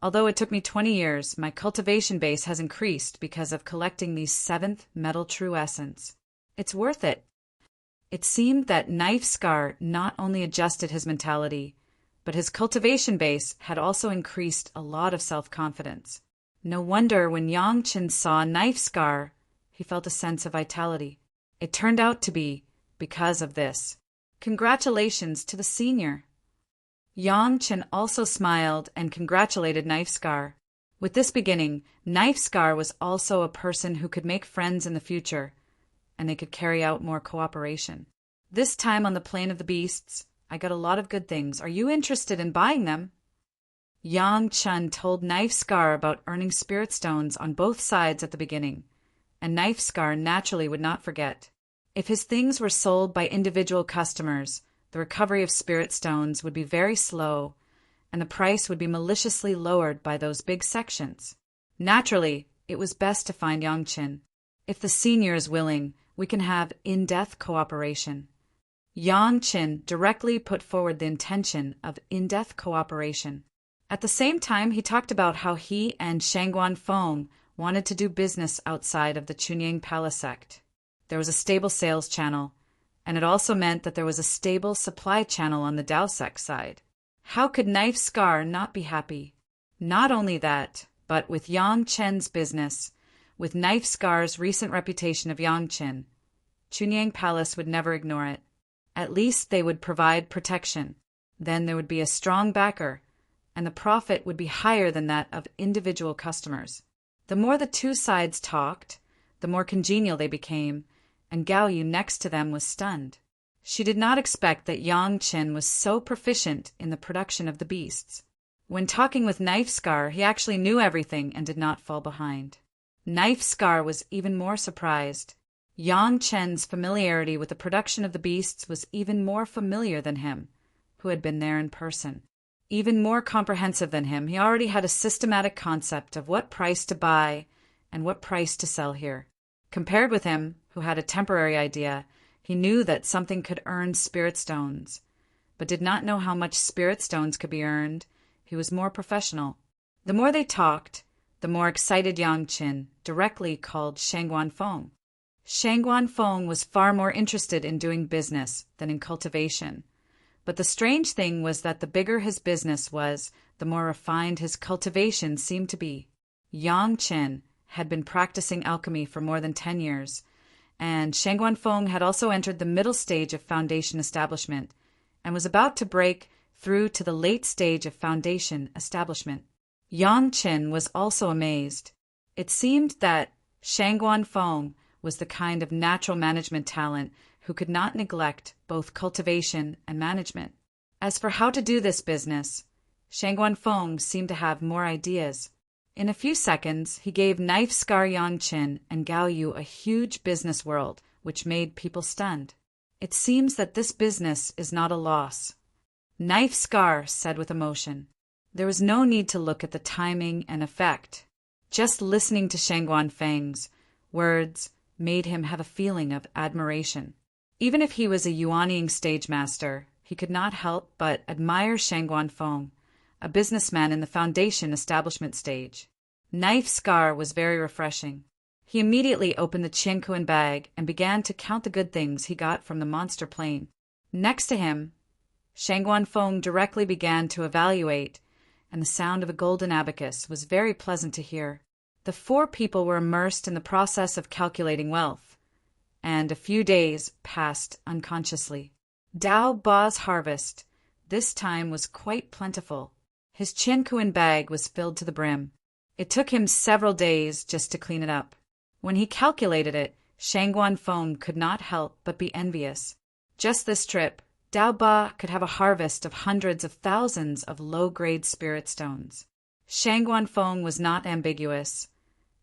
A: Although it took me 20 years, my cultivation base has increased because of collecting these 7th metal true essence. It's worth it. It seemed that Knife Scar not only adjusted his mentality, but his cultivation base had also increased a lot of self-confidence. No wonder when Yang Qin saw Knife Scar, he felt a sense of vitality. It turned out to be because of this. Congratulations to the senior. Yang Qin also smiled and congratulated Knife Scar. With this beginning, Knife Scar was also a person who could make friends in the future, and they could carry out more cooperation. This time on the plane of the beasts, I got a lot of good things. Are you interested in buying them? Yang Qin told Knife Scar about earning spirit stones on both sides at the beginning, and Knife Scar naturally would not forget. If his things were sold by individual customers, the recovery of spirit stones would be very slow, and the price would be maliciously lowered by those big sections. Naturally, it was best to find Yongqin. If the senior is willing, we can have in-depth cooperation. Yongqin directly put forward the intention of in-depth cooperation. At the same time, he talked about how he and Shangguan Feng wanted to do business outside of the Chunying Palace sect. There was a stable sales channel, and it also meant that there was a stable supply channel on the Dao sect side. How could Knife Scar not be happy? Not only that, but with Yongqin's business, with Knife Scar's recent reputation of Yongqin, Chunying Palace would never ignore it. At least they would provide protection. Then there would be a strong backer, and the profit would be higher than that of individual customers. The more the two sides talked, the more congenial they became, and Gao Yu next to them was stunned. She did not expect that Yongqin was so proficient in the production of the beasts. When talking with Knife Scar, he actually knew everything and did not fall behind. Knife Scar was even more surprised. Yongqin's familiarity with the production of the beasts was even more familiar than him, who had been there in person. Even more comprehensive than him, he already had a systematic concept of what price to buy and what price to sell here. Compared with him, who had a temporary idea, he knew that something could earn spirit stones, but did not know how much spirit stones could be earned. He was more professional. The more they talked, the more excited Yongqin directly called Shangguan Feng. Shangguan Feng was far more interested in doing business than in cultivation. But the strange thing was that the bigger his business was, the more refined his cultivation seemed to be. Yongqin had been practicing alchemy for more than 10 years, and Shangguan Feng had also entered the middle stage of foundation establishment and was about to break through to the late stage of foundation establishment. Yongqin was also amazed. It seemed that Shangguan Feng was the kind of natural management talent who could not neglect both cultivation and management. As for how to do this business, Shangguan Feng seemed to have more ideas. In a few seconds, he gave Knife Scar Yongqin and Gao Yu a huge business world, which made people stunned. It seems that this business is not a loss. Knife Scar said with emotion. There was no need to look at the timing and effect. Just listening to Shangguan Feng's words made him have a feeling of admiration. Even if he was a Yuanying stage master, he could not help but admire Shangguan Feng, a businessman in the foundation establishment stage. Knife Scar was very refreshing. He immediately opened the Qiankuan bag and began to count the good things he got from the monster plane. Next to him, Shangguan Feng directly began to evaluate, and the sound of a golden abacus was very pleasant to hear. The four people were immersed in the process of calculating wealth, and a few days passed unconsciously. Dao Ba's harvest this time was quite plentiful. His Qiankuan bag was filled to the brim. It took him several days just to clean it up. When he calculated it, Shangguan Feng could not help but be envious. Just this trip, Dao Ba could have a harvest of hundreds of thousands of low-grade spirit stones. Shangguan Feng was not ambiguous,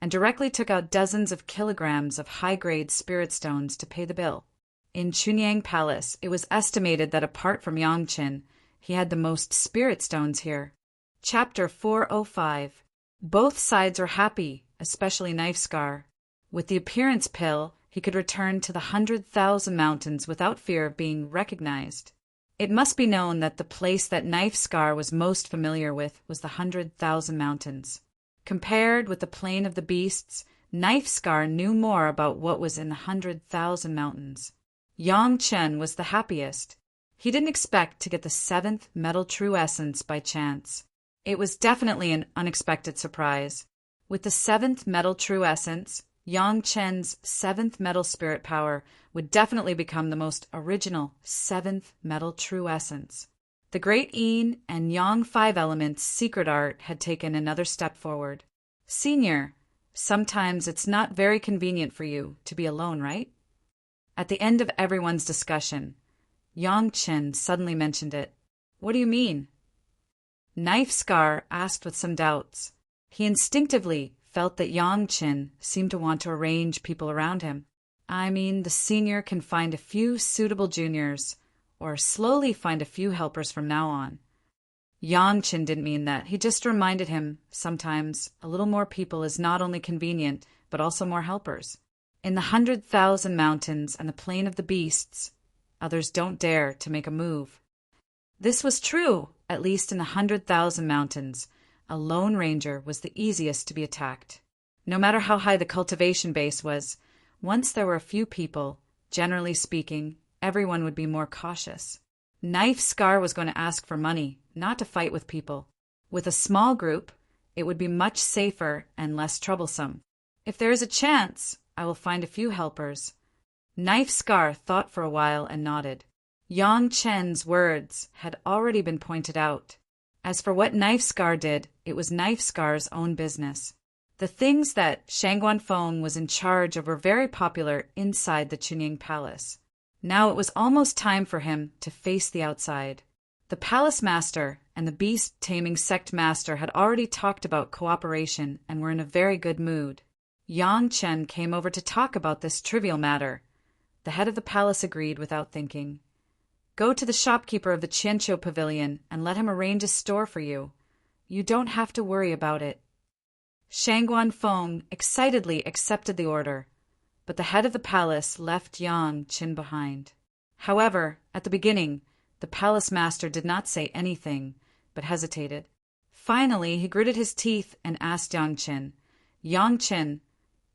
A: and directly took out dozens of kilograms of high-grade spirit stones to pay the bill. In Chunying Palace, it was estimated that apart from Yongqin, he had the most spirit stones here. Chapter 405. Both sides are happy, especially Knife Scar. With the appearance pill, he could return to the 100,000 mountains without fear of being recognized. It must be known that the place that Knife Scar was most familiar with was the 100,000 mountains. Compared with the plain of the beasts, Knife Scar knew more about what was in the 100,000 mountains. Yongqin was the happiest. He didn't expect to get the 7th metal true essence by chance. It was definitely an unexpected surprise. With the 7th metal true essence, Yongqin's 7th metal spirit power would definitely become the most original 7th metal true essence. The Great Yin and Yang 5 Elements secret art had taken another step forward. Senior, sometimes it's not very convenient for you to be alone, right? At the end of everyone's discussion, Yongqin suddenly mentioned it. What do you mean? Knife Scar asked with some doubts. He instinctively felt that Yongqin seemed to want to arrange people around him. I mean, the senior can find a few suitable juniors, or slowly find a few helpers from now on. Yangchen didn't mean that. He just reminded him, sometimes, a little more people is not only convenient, but also more helpers. In the 100,000 mountains and the plain of the beasts, others don't dare to make a move. This was true, at least in the 100,000 mountains. A lone ranger was the easiest to be attacked. No matter how high the cultivation base was, once there were a few people, generally speaking, everyone would be more cautious. Knife Scar was going to ask for money, not to fight with people. With a small group, it would be much safer and less troublesome. If there is a chance, I will find a few helpers. Knife Scar thought for a while and nodded. Yang Chen's words had already been pointed out. As for what Knife Scar did, it was Knife Scar's own business. The things that Shangguan Feng was in charge of were very popular inside the Chunying Palace. Now it was almost time for him to face the outside. The Palace Master and the Beast-Taming Sect Master had already talked about cooperation and were in a very good mood. Yang Chen came over to talk about this trivial matter. The head of the palace agreed without thinking. Go to the shopkeeper of the Qianqiu Pavilion and let him arrange a store for you. You don't have to worry about it. Shangguan Feng excitedly accepted the order, but the head of the palace left Yang Qin behind. However, at the beginning, the palace master did not say anything, but hesitated. Finally, he gritted his teeth and asked Yang Qin, Yang Qin,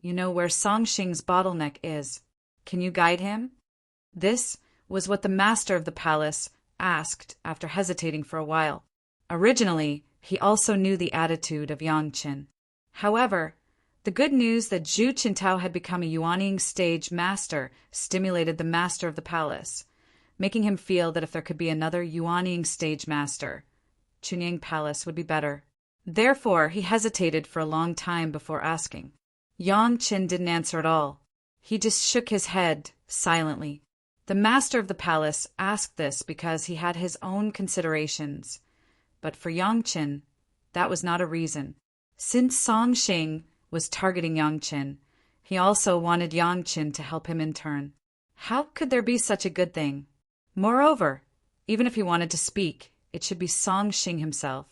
A: you know where Songxing's bottleneck is. Can you guide him? This was what the master of the palace asked after hesitating for a while. Originally, he also knew the attitude of Yang Qin. However, the good news that Zhu Qintao had become a Yuanying stage master stimulated the master of the palace, making him feel that if there could be another Yuanying stage master, Chunying Palace would be better. Therefore, he hesitated for a long time before asking. Yang Qin didn't answer at all. He just shook his head silently. The master of the palace asked this because he had his own considerations, but for Yang Qin, that was not a reason. Since Songxing was targeting Yang Qin, he also wanted Yang Qin to help him in turn. How could there be such a good thing? Moreover, even if he wanted to speak, it should be Songxing himself.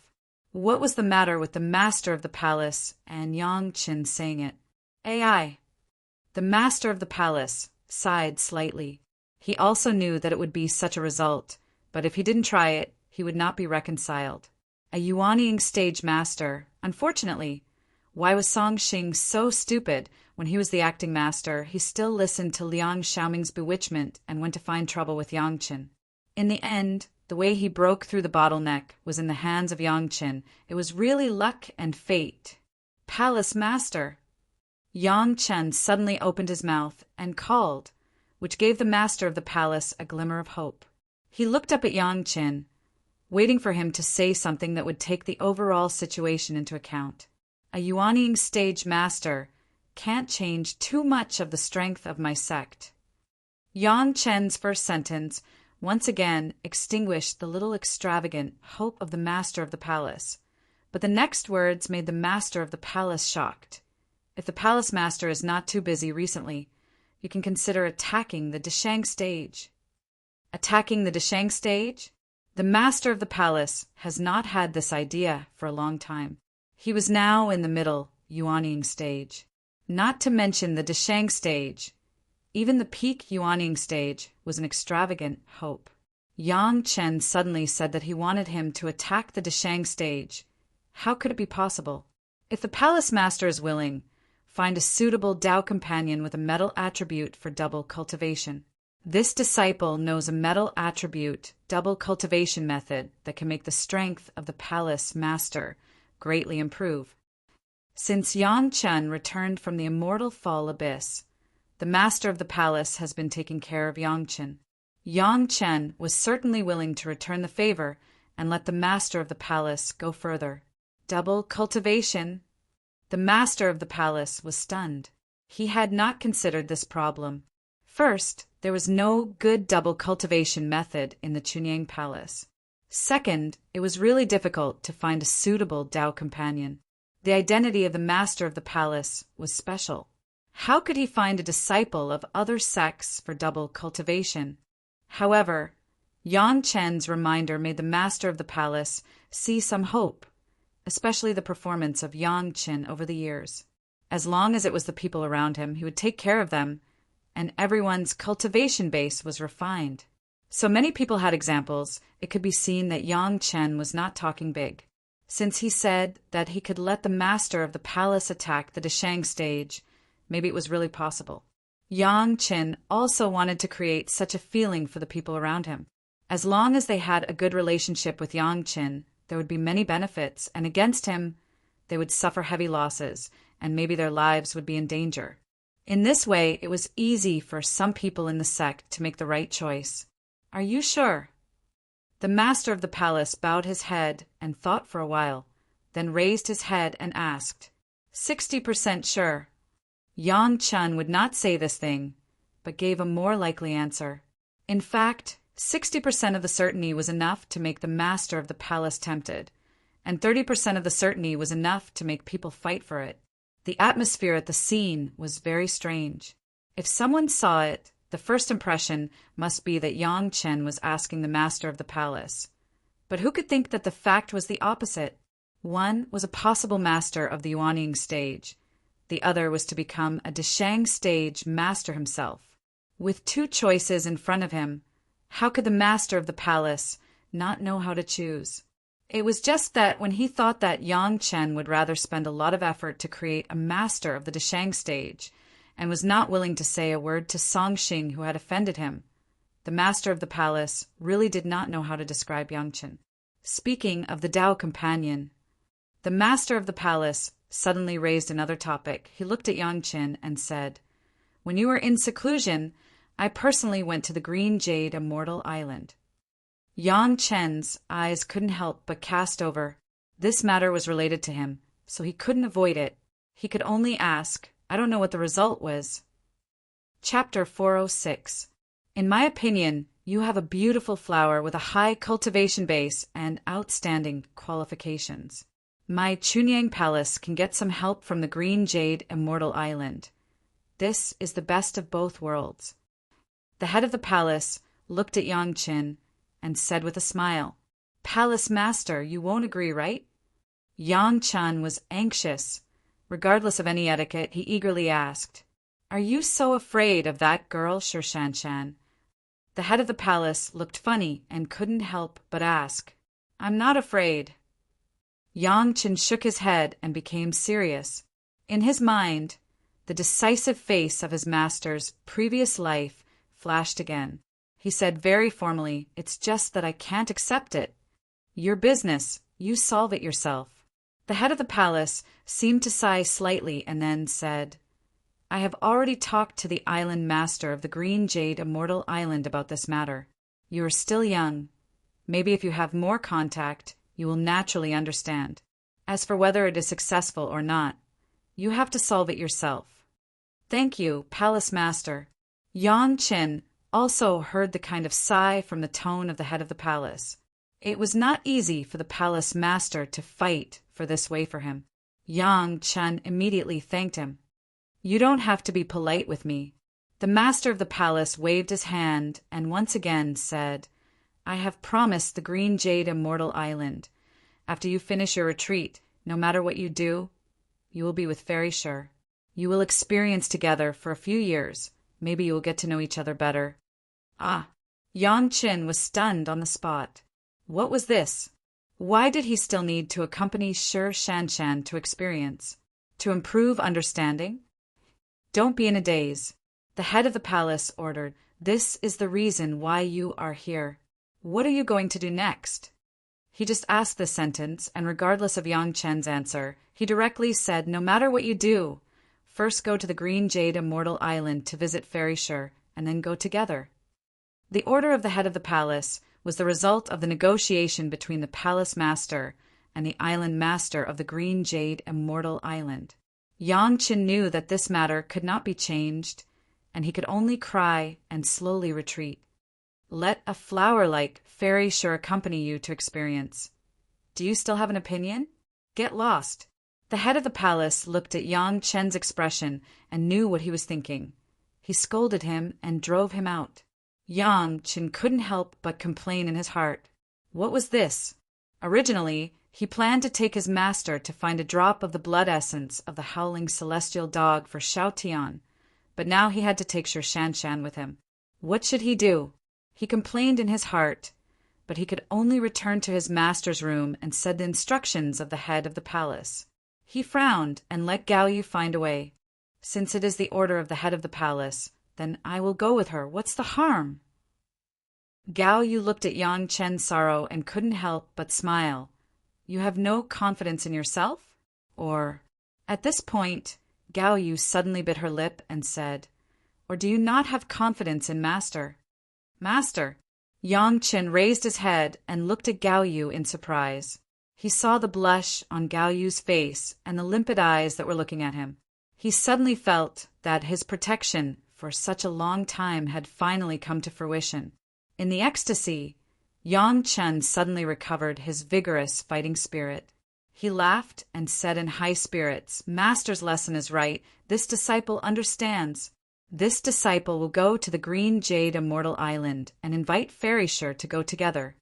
A: What was the matter with the master of the palace and Yang Qin saying it? AI. The master of the palace sighed slightly. He also knew that it would be such a result, but if he didn't try it, he would not be reconciled. A Yuanying stage master, unfortunately. Why was Songxing so stupid? When he was the acting master, he still listened to Liang Xiaoming's bewitchment and went to find trouble with Yang Qin. In the end, the way he broke through the bottleneck was in the hands of Yang Qin. It was really luck and fate. Palace Master. Yang Chen suddenly opened his mouth and called, which gave the master of the palace a glimmer of hope. He looked up at Yang Qin, waiting for him to say something that would take the overall situation into account. A Yuanying stage master can't change too much of the strength of my sect. Yang Chen's first sentence once again extinguished the little extravagant hope of the master of the palace, but the next words made the master of the palace shocked. If the palace master is not too busy recently, you can consider attacking the Deshang stage. Attacking the Deshang stage? The master of the palace has not had this idea for a long time. He was now in the middle Yuanying stage. Not to mention the Deshang stage. Even the peak Yuanying stage was an extravagant hope. Yang Chen suddenly said that he wanted him to attack the Deshang stage. How could it be possible? If the palace master is willing, find a suitable Dao companion with a metal attribute for double cultivation. This disciple knows a metal attribute double cultivation method that can make the strength of the palace master greatly improve. Since Yang Chen returned from the Immortal Fall Abyss, the master of the palace has been taking care of Yang Chen. Yang Chen was certainly willing to return the favor and let the master of the palace go further. Double cultivation. The master of the palace was stunned. He had not considered this problem. First, there was no good double cultivation method in the Chunying Palace. Second, it was really difficult to find a suitable Dao companion. The identity of the master of the palace was special. How could he find a disciple of other sects for double cultivation? However, Yang Chen's reminder made the master of the palace see some hope, especially the performance of Yang Chen over the years. As long as it was the people around him, he would take care of them, and everyone's cultivation base was refined. So many people had examples. It could be seen that Yang Chen was not talking big. Since he said that he could let the master of the palace attack the Deshang stage, maybe it was really possible. Yang Chen also wanted to create such a feeling for the people around him. As long as they had a good relationship with Yang Chen, there would be many benefits, and against him, they would suffer heavy losses, and maybe their lives would be in danger. In this way, it was easy for some people in the sect to make the right choice. Are you sure? The master of the palace bowed his head and thought for a while, then raised his head and asked, 60% sure. Yang Chen would not say this thing, but gave a more likely answer. In fact, 60% of the certainty was enough to make the master of the palace tempted, and 30% of the certainty was enough to make people fight for it. The atmosphere at the scene was very strange. If someone saw it, the first impression must be that Yang Chen was asking the master of the palace. But who could think that the fact was the opposite? One was a possible master of the Yuanying stage. The other was to become a Deshang stage master himself. With two choices in front of him, how could the master of the palace not know how to choose? It was just that when he thought that Yang Chen would rather spend a lot of effort to create a master of the Deshang stage, and was not willing to say a word to Songxing who had offended him, the master of the palace really did not know how to describe Yang Chen. Speaking of the Tao companion, the master of the palace suddenly raised another topic. He looked at Yang Chen and said, "When you were in seclusion, I personally went to the Green Jade Immortal Island." Yang Chen's eyes couldn't help but cast over. This matter was related to him, so he couldn't avoid it. He could only ask, "I don't know what the result was." Chapter 406. In my opinion, you have a beautiful flower with a high cultivation base and outstanding qualifications. My Chunyang Palace can get some help from the Green Jade Immortal Island. This is the best of both worlds. The head of the palace looked at Yang Chen and said with a smile, "Palace Master, you won't agree, right?" Yang Chen was anxious. Regardless of any etiquette, he eagerly asked, "Are you so afraid of that girl, Shan?" The head of the palace looked funny and couldn't help but ask, "I'm not afraid." Yang Chen shook his head and became serious. In his mind, the decisive face of his master's previous life flashed again. He said very formally, "It's just that I can't accept it. Your business, you solve it yourself." The head of the palace seemed to sigh slightly and then said, "I have already talked to the island master of the Green Jade Immortal Island about this matter. You are still young. Maybe if you have more contact, you will naturally understand. As for whether it is successful or not, you have to solve it yourself." "Thank you, Palace Master." Yang Chen also heard the kind of sigh from the tone of the head of the palace. It was not easy for the palace master to fight for this way for him. Yang Chen immediately thanked him. "You don't have to be polite with me." The master of the palace waved his hand and once again said, "I have promised the Green Jade Immortal Island. After you finish your retreat, no matter what you do, you will be with Fairy Sure. You will experience together for a few years. Maybe you will get to know each other better." Ah! Yang Chen was stunned on the spot. What was this? Why did he still need to accompany Shan to experience? To improve understanding? "Don't be in a daze." The head of the palace ordered, "This is the reason why you are here. What are you going to do next?" He just asked this sentence, and regardless of Yang Chen's answer, he directly said, "No matter what you do, first go to the Green Jade Immortal Island to visit Fairy Sure, and then go together." The order of the head of the palace was the result of the negotiation between the palace master and the island master of the Green Jade Immortal Island. Yang Chen knew that this matter could not be changed, and he could only cry and slowly retreat. Let a flower like Fairy Sure accompany you to experience. Do you still have an opinion? Get lost. The head of the palace looked at Yang Chen's expression and knew what he was thinking. He scolded him and drove him out. Yang Chen couldn't help but complain in his heart. What was this? Originally, he planned to take his master to find a drop of the blood essence of the howling celestial dog for Shao Tian, but now he had to take Sher Shanshan with him. What should he do? He complained in his heart, but he could only return to his master's room and said the instructions of the head of the palace. He frowned and let Gao Yu find a way. Since it is the order of the head of the palace, then I will go with her. What's the harm? Gao Yu looked at Yang Chen's sorrow and couldn't help but smile. You have no confidence in yourself? Or, at this point, Gao Yu suddenly bit her lip and said, or do you not have confidence in Master? Master! Yang Chen raised his head and looked at Gao Yu in surprise. He saw the blush on Gao Yu's face and the limpid eyes that were looking at him. He suddenly felt that his protection for such a long time had finally come to fruition. In the ecstasy, Yang Chen suddenly recovered his vigorous fighting spirit. He laughed and said in high spirits, Master's lesson is right. This disciple understands. This disciple will go to the Green Jade Immortal Island and invite Fairy Sher to go together.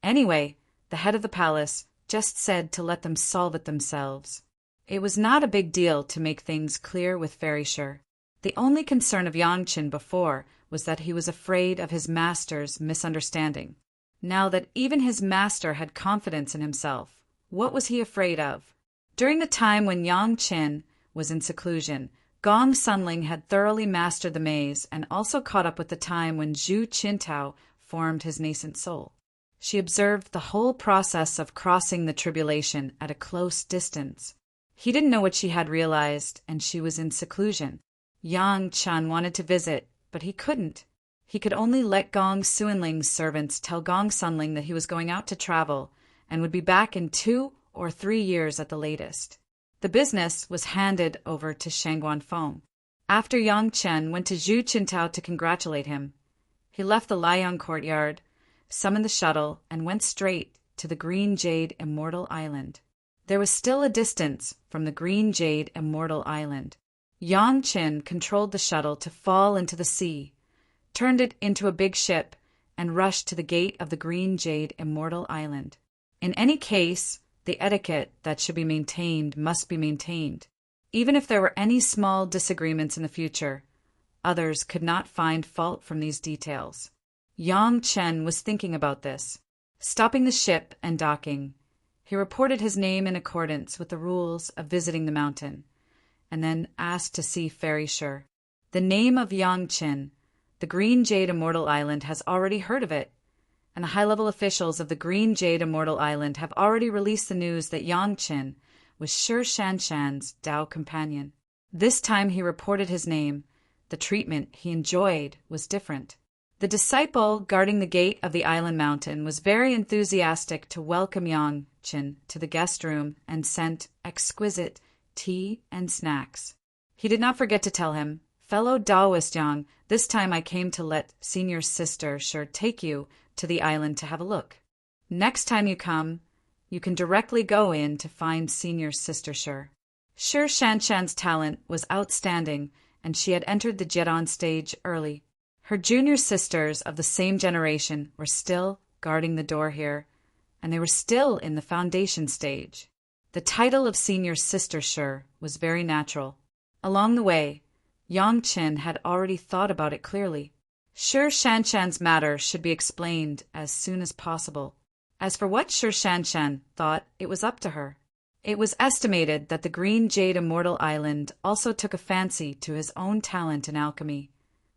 A: Anyway, the head of the palace just said to let them solve it themselves. It was not a big deal to make things clear with Fairy Sher. The only concern of Yang Chen before was that he was afraid of his master's misunderstanding. Now that even his master had confidence in himself, what was he afraid of? During the time when Yang Chen was in seclusion, Gong Sunling had thoroughly mastered the maze and also caught up with the time when Zhu Qintao formed his nascent soul. She observed the whole process of crossing the tribulation at a close distance. He didn't know what she had realized, and she was in seclusion. Yang Chen wanted to visit, but he couldn't. He could only let Gong Suinling's servants tell Gong Sunling that he was going out to travel and would be back in 2 or 3 years at the latest. The business was handed over to Shangguan Feng. After Yang Chen went to Zhu Qintao to congratulate him, he left the Liang courtyard, summoned the shuttle, and went straight to the Green Jade Immortal Island. There was still a distance from the Green Jade Immortal Island. Yang Chen controlled the shuttle to fall into the sea, turned it into a big ship, and rushed to the gate of the Green Jade Immortal Island. In any case, the etiquette that should be maintained must be maintained. Even if there were any small disagreements in the future, others could not find fault from these details. Yang Chen was thinking about this. Stopping the ship and docking, he reported his name in accordance with the rules of visiting the mountain, and then asked to see Fairy Sher. The name of Yang Chen, the Green Jade Immortal Island, has already heard of it, and the high-level officials of the Green Jade Immortal Island have already released the news that Yang Chen was Sher Shanshan's Dao companion. This time he reported his name. The treatment he enjoyed was different. The disciple guarding the gate of the island mountain was very enthusiastic to welcome Yang Chen to the guest room and sent exquisite tea and snacks. He did not forget to tell him, Fellow Taoist Yang, this time I came to let Senior Sister Sher take you to the island to have a look. Next time you come, you can directly go in to find Senior Sister Sher. Sher Shanshan's talent was outstanding, and she had entered the Jedon stage early. Her junior sisters of the same generation were still guarding the door here, and they were still in the foundation stage. The title of Senior Sister Sher was very natural. Along the way, Yang Chen had already thought about it clearly. Sher Shanshan's matter should be explained as soon as possible. As for what Sher Shanshan thought, it was up to her. It was estimated that the Green Jade Immortal Island also took a fancy to his own talent in alchemy,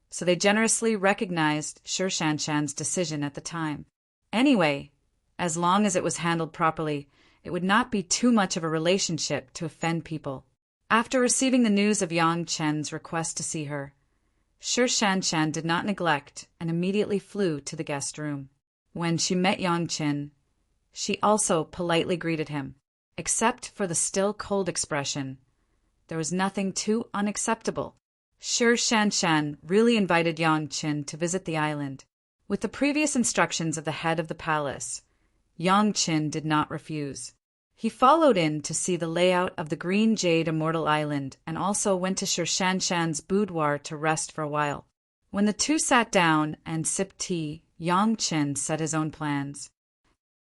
A: so they generously recognized Sher Shanshan's decision at the time. Anyway, as long as it was handled properly, it would not be too much of a relationship to offend people. After receiving the news of Yang Chen's request to see her, Sher Shanshan did not neglect and immediately flew to the guest room. When she met Yang Chen, she also politely greeted him. Except for the still cold expression, there was nothing too unacceptable. Sher Shanshan really invited Yang Chen to visit the island. With the previous instructions of the head of the palace, Yang Chen did not refuse. He followed in to see the layout of the green jade Immortal Island and also went to Sir Shanshan's boudoir to rest for a while. When the two sat down and sipped tea, Yang Chen said his own plans.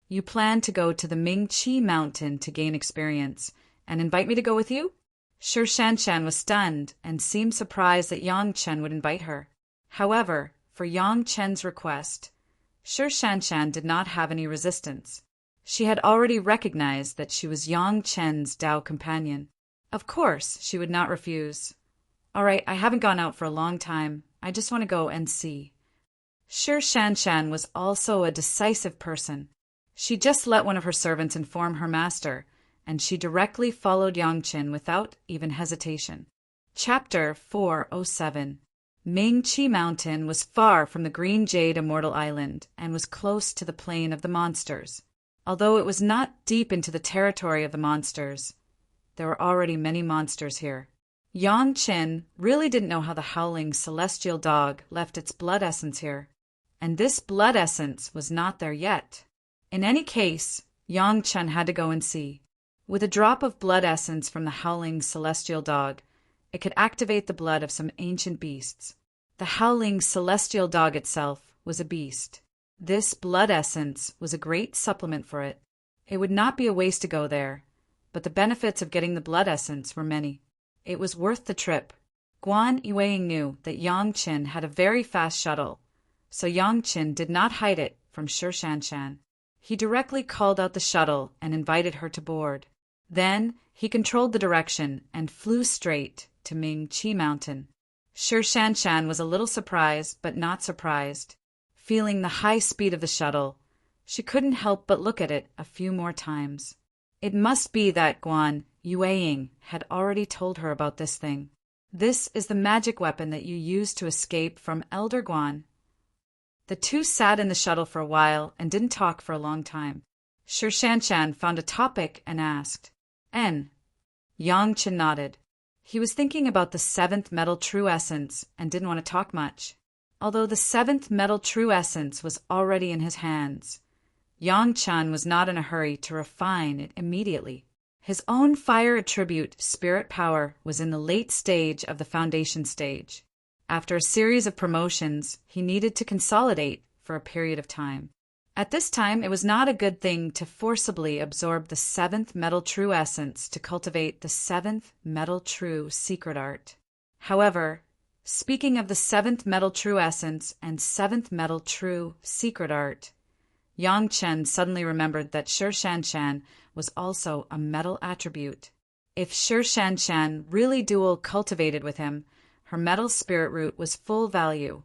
A: You plan to go to the Ming Chi mountain to gain experience, and invite me to go with you? Sir Shanshan was stunned and seemed surprised that Yang Chen would invite her. However, for Yang Chen's request, Sir Shanshan did not have any resistance. She had already recognized that she was Yang Chen's Dao companion. Of course, she would not refuse. All right, I haven't gone out for a long time. I just want to go and see. Sir Shanshan was also a decisive person. She just let one of her servants inform her master, and she directly followed Yang Chen without even hesitation. Chapter 407. Ming Chi Mountain was far from the green jade Immortal Island and was close to the plain of the monsters. Although it was not deep into the territory of the monsters, there were already many monsters here. Yang Chen really didn't know how the howling celestial dog left its blood essence here, and this blood essence was not there yet. In any case, Yang Chen had to go and see. With a drop of blood essence from the howling celestial dog, it could activate the blood of some ancient beasts. The howling celestial dog itself was a beast. This blood essence was a great supplement for it. It would not be a waste to go there, but the benefits of getting the blood essence were many. It was worth the trip. Guan Yueying knew that Yang Chen had a very fast shuttle, so Yang Chen did not hide it from Sir Shanshan. He directly called out the shuttle and invited her to board. Then he controlled the direction and flew straight to Ming Chi Mountain. Sir Shanshan was a little surprised, but not surprised. Feeling the high speed of the shuttle, she couldn't help but look at it a few more times. It must be that Guan Yueying had already told her about this thing. This is the magic weapon that you use to escape from Elder Guan. The two sat in the shuttle for a while and didn't talk for a long time. Sir Shanshan found a topic and asked, "En?" Yang Chen nodded. He was thinking about the seventh metal true essence and didn't want to talk much. Although the seventh metal true essence was already in his hands, Yang Chen was not in a hurry to refine it immediately. His own fire attribute, spirit power, was in the late stage of the foundation stage. After a series of promotions, he needed to consolidate for a period of time. At this time, it was not a good thing to forcibly absorb the seventh metal true essence to cultivate the seventh metal true secret art. However, speaking of the seventh metal true essence and seventh metal true secret art, Yang Chen suddenly remembered that Sir Shanshan was also a metal attribute. If Sir Shanshan really dual cultivated with him, her metal spirit root was full value.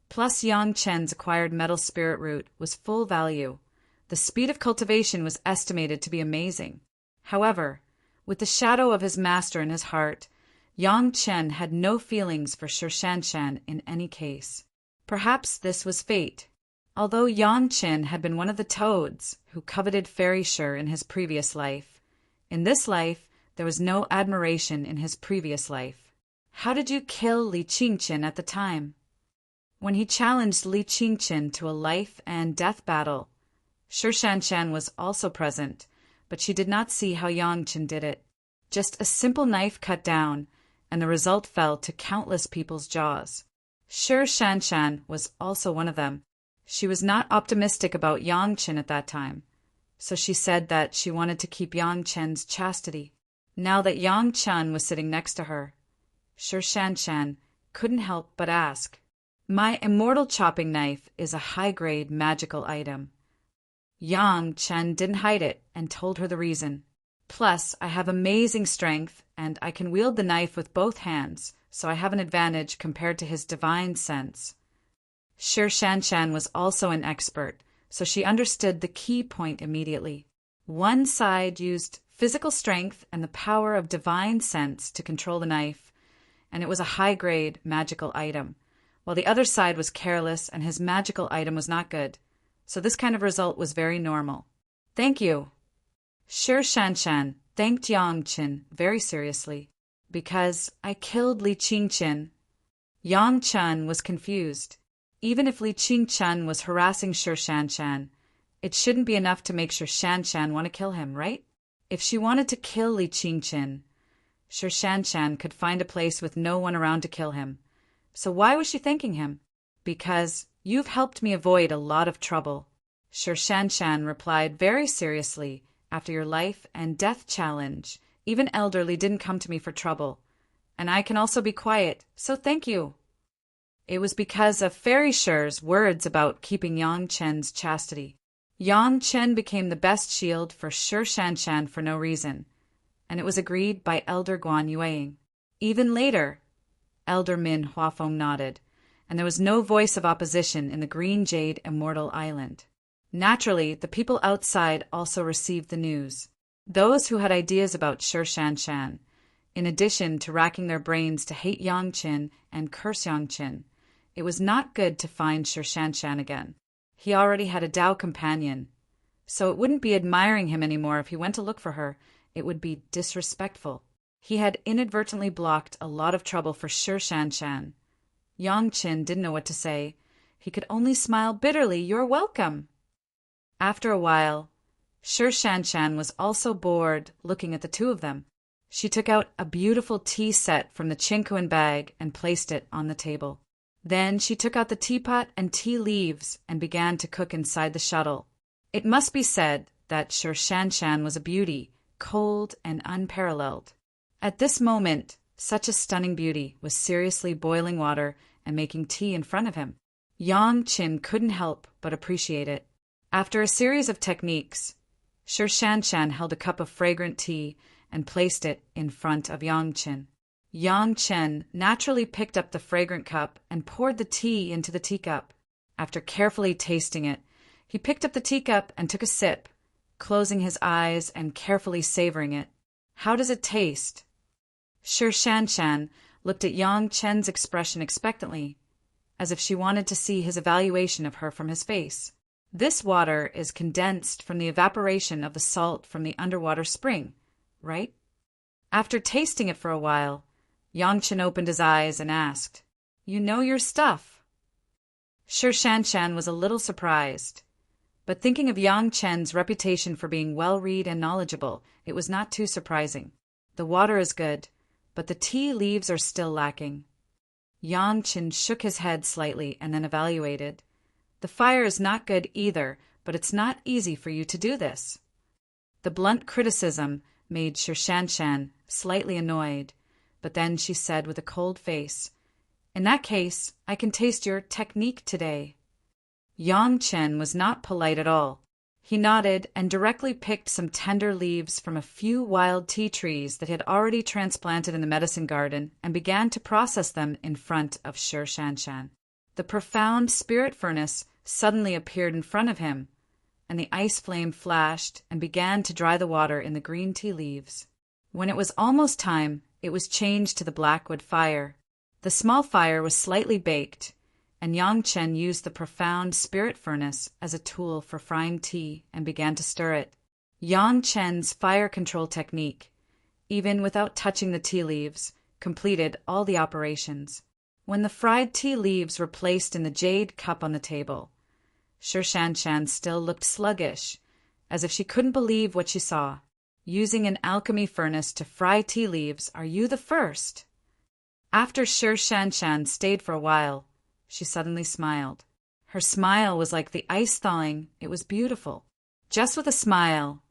A: Plus Yang Chen's acquired metal spirit root was full value. The speed of cultivation was estimated to be amazing. However, with the shadow of his master in his heart, Yang Chen had no feelings for Sir Shanshan in any case. Perhaps this was fate. Although Yang Chen had been one of the toads who coveted Fairy Shur in his previous life, in this life there was no admiration in his previous life. How did you kill Li Qingqian at the time? When he challenged Li Qingqian to a life and death battle, Sir Shanshan was also present, but she did not see how Yang Chen did it. Just a simple knife cut down, and the result fell to countless people's jaws. Sir Shanshan was also one of them. She was not optimistic about Yang Chen at that time, so she said that she wanted to keep Yang Chen's chastity. Now that Yang Chen was sitting next to her, Sir Shanshan couldn't help but ask, "My immortal chopping knife is a high-grade magical item." Yang Chen didn't hide it and told her the reason. "Plus, I have amazing strength, and I can wield the knife with both hands, so I have an advantage compared to his divine sense." Sir Shanshan was also an expert, so she understood the key point immediately. One side used physical strength and the power of divine sense to control the knife, and it was a high-grade magical item, while the other side was careless and his magical item was not good, so this kind of result was very normal. "Thank you." Sir Shanshan thanked Yang Chen very seriously. "Because I killed Li Qingqian." Yang Chen was confused. Even if Li Qingqian was harassing Sir Shanshan, it shouldn't be enough to make Sir Shanshan want to kill him, right? If she wanted to kill Li Qingqin, Sir Shanshan could find a place with no one around to kill him. So why was she thanking him? Because you've helped me avoid a lot of trouble, Sir Shanshan replied very seriously. After your life and death challenge, even elderly didn't come to me for trouble. And I can also be quiet, so thank you. It was because of Fairy Shir's words about keeping Yang Chen's chastity. Yang Chen became the best shield for Sir Shanshan for no reason, and it was agreed by Elder Guan Yueying. Even later, Elder Min Huafeng nodded, and there was no voice of opposition in the Green Jade Immortal Island. Naturally, the people outside also received the news. Those who had ideas about Sir Shanshan, in addition to racking their brains to hate Yang Qin and curse Yang Qin, it was not good to find Sir Shanshan again. He already had a Dao companion, so it wouldn't be admiring him anymore if he went to look for her. It would be disrespectful. He had inadvertently blocked a lot of trouble for Sir Shanshan. Yang Qin didn't know what to say. He could only smile bitterly. You're welcome. After a while, Sir Shanshan was also bored looking at the two of them. She took out a beautiful tea set from the Qingkuan bag and placed it on the table. Then she took out the teapot and tea leaves and began to cook inside the shuttle. It must be said that Sir Shanshan was a beauty, cold and unparalleled. At this moment, such a stunning beauty was seriously boiling water and making tea in front of him. Yang Qin couldn't help but appreciate it. After a series of techniques, Sir Shanshan held a cup of fragrant tea and placed it in front of Yang Qin. Yang Qin naturally picked up the fragrant cup and poured the tea into the teacup. After carefully tasting it, he picked up the teacup and took a sip, closing his eyes and carefully savoring it. How does it taste? Sir Shanshan looked at Yang Qin's expression expectantly, as if she wanted to see his evaluation of her from his face. This water is condensed from the evaporation of the salt from the underwater spring, right? After tasting it for a while, Yang Qin opened his eyes and asked, You know your stuff? Sir Shanshan was a little surprised, but thinking of Yang Chen's reputation for being well-read and knowledgeable, it was not too surprising. The water is good, but the tea leaves are still lacking. Yang Qin shook his head slightly and then evaluated. The fire is not good either, but it's not easy for you to do this. The blunt criticism made Sir Shanshan slightly annoyed, but then she said with a cold face, In that case, I can taste your technique today. Yang Qin was not polite at all. He nodded and directly picked some tender leaves from a few wild tea trees that he had already transplanted in the medicine garden and began to process them in front of Sir Shanshan. The profound spirit furnace suddenly appeared in front of him, and the ice flame flashed and began to dry the water in the green tea leaves. When it was almost time, it was changed to the blackwood fire. The small fire was slightly baked, and Yang Qin used the profound spirit furnace as a tool for frying tea and began to stir it. Yang Chen's fire control technique, even without touching the tea leaves, completed all the operations. When the fried tea leaves were placed in the jade cup on the table, Sir Shanshan still looked sluggish, as if she couldn't believe what she saw. Using an alchemy furnace to fry tea leaves, are you the first? After Sir Shanshan stayed for a while, she suddenly smiled. Her smile was like the ice thawing. It was beautiful. Just with a smile,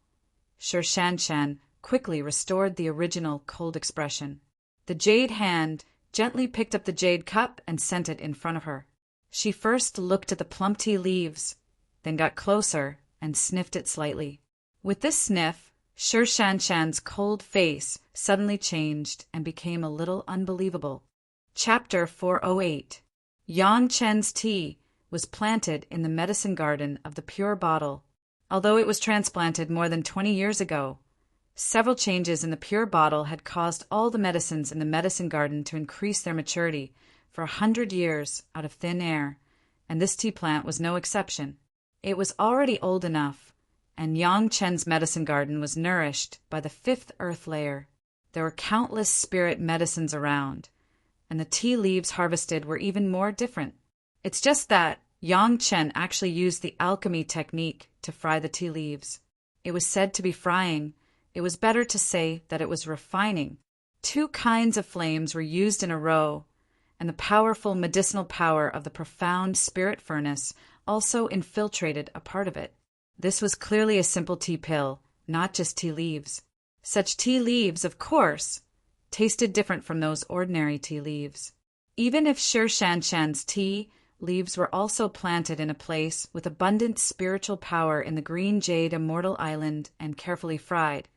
A: Sir Shanshan quickly restored the original cold expression. The jade hand gently picked up the jade cup and sent it in front of her. She first looked at the plump tea leaves, then got closer and sniffed it slightly. With this sniff, Sir Shanshan's cold face suddenly changed and became a little unbelievable. Chapter 408. Yang Chen's tea was planted in the medicine garden of the pure bottle. Although it was transplanted more than 20 years ago, several changes in the pure bottle had caused all the medicines in the medicine garden to increase their maturity for 100 years out of thin air, and this tea plant was no exception. It was already old enough, and Yang Chen's medicine garden was nourished by the fifth earth layer. There were countless spirit medicines around, and the tea leaves harvested were even more different. It's just that Yang Chen actually used the alchemy technique to fry the tea leaves. It was said to be frying, It was better to say that it was refining. 2 kinds of flames were used in a row, and the powerful medicinal power of the profound spirit furnace also infiltrated a part of it. This was clearly a simple tea pill, not just tea leaves. Such tea leaves, of course, tasted different from those ordinary tea leaves. Even if Sher Shanshan's tea leaves were also planted in a place with abundant spiritual power in the green jade Immortal Island and carefully fried,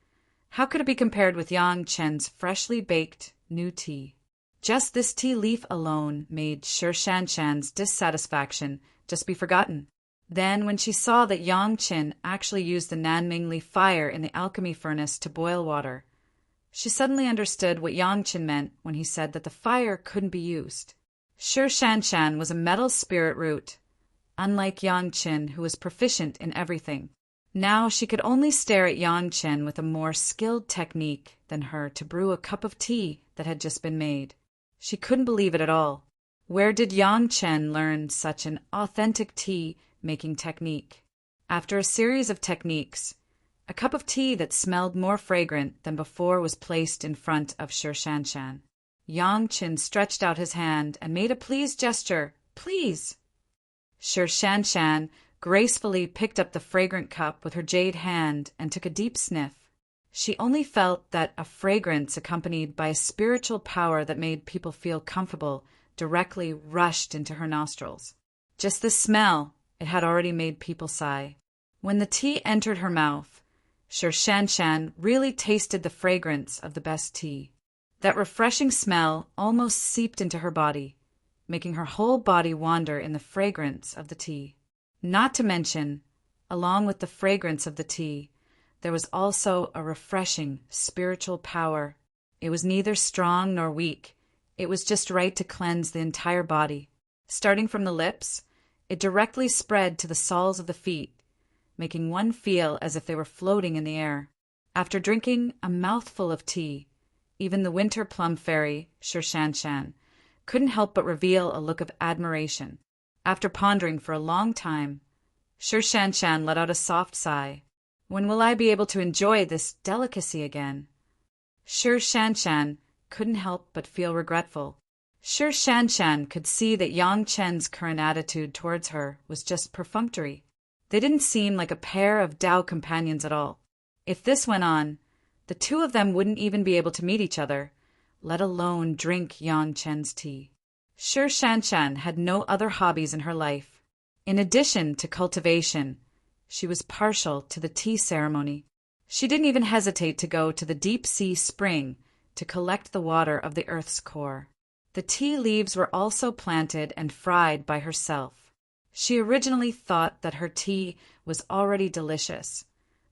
A: how could it be compared with Yang Chen's freshly baked new tea? Just this tea leaf alone made Sher Shanshan's dissatisfaction just be forgotten. Then, when she saw that Yang Chen actually used the Nanming leaf fire in the alchemy furnace to boil water, she suddenly understood what Yang Chen meant when he said that the fire couldn't be used. Sher Shanshan was a metal spirit root, unlike Yang Chen, who was proficient in everything. Now she could only stare at Yang Chen with a more skilled technique than her to brew a cup of tea that had just been made. She couldn't believe it at all. Where did Yang Chen learn such an authentic tea-making technique? After a series of techniques, a cup of tea that smelled more fragrant than before was placed in front of Sher Shanshan. Yang Chen stretched out his hand and made a pleased gesture. "Please!" Sher Shanshan gracefully picked up the fragrant cup with her jade hand and took a deep sniff. She only felt that a fragrance accompanied by a spiritual power that made people feel comfortable directly rushed into her nostrils. Just the smell, it had already made people sigh. When the tea entered her mouth, Sher Shanshan really tasted the fragrance of the best tea. That refreshing smell almost seeped into her body, making her whole body wander in the fragrance of the tea. Not to mention, along with the fragrance of the tea, there was also a refreshing spiritual power. It was neither strong nor weak. It was just right to cleanse the entire body. Starting from the lips, it directly spread to the soles of the feet, making one feel as if they were floating in the air. After drinking a mouthful of tea, even the winter plum fairy, Sher Shanshan, couldn't help but reveal a look of admiration. After pondering for a long time, Sher Shanshan let out a soft sigh. When will I be able to enjoy this delicacy again? Sher Shanshan couldn't help but feel regretful. Sher Shanshan could see that Yang Chen's current attitude towards her was just perfunctory. They didn't seem like a pair of Tao companions at all. If this went on, the 2 of them wouldn't even be able to meet each other, let alone drink Yang Chen's tea. Sher Shanshan had no other hobbies in her life. In addition to cultivation, she was partial to the tea ceremony. She didn't even hesitate to go to the deep-sea spring to collect the water of the earth's core. The tea leaves were also planted and fried by herself. She originally thought that her tea was already delicious,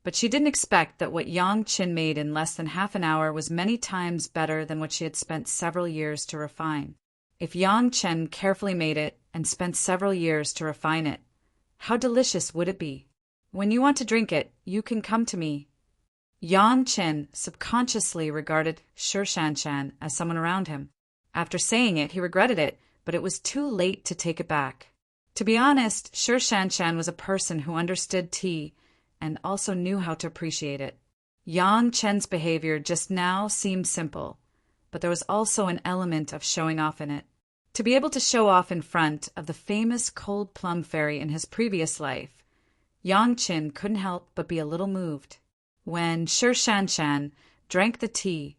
A: but she didn't expect that what Yang Chen made in less than half an hour was many times better than what she had spent several years to refine. If Yang Chen carefully made it and spent several years to refine it, how delicious would it be? When you want to drink it, you can come to me. Yang Chen subconsciously regarded Sher Shanshan as someone around him. After saying it, he regretted it, but it was too late to take it back. To be honest, Sher Shanshan was a person who understood tea and also knew how to appreciate it. Yang Chen's behavior just now seemed simple, but there was also an element of showing off in it. To be able to show off in front of the famous cold plum fairy in his previous life, Yang Chen couldn't help but be a little moved. When Sher Shanshan drank the tea,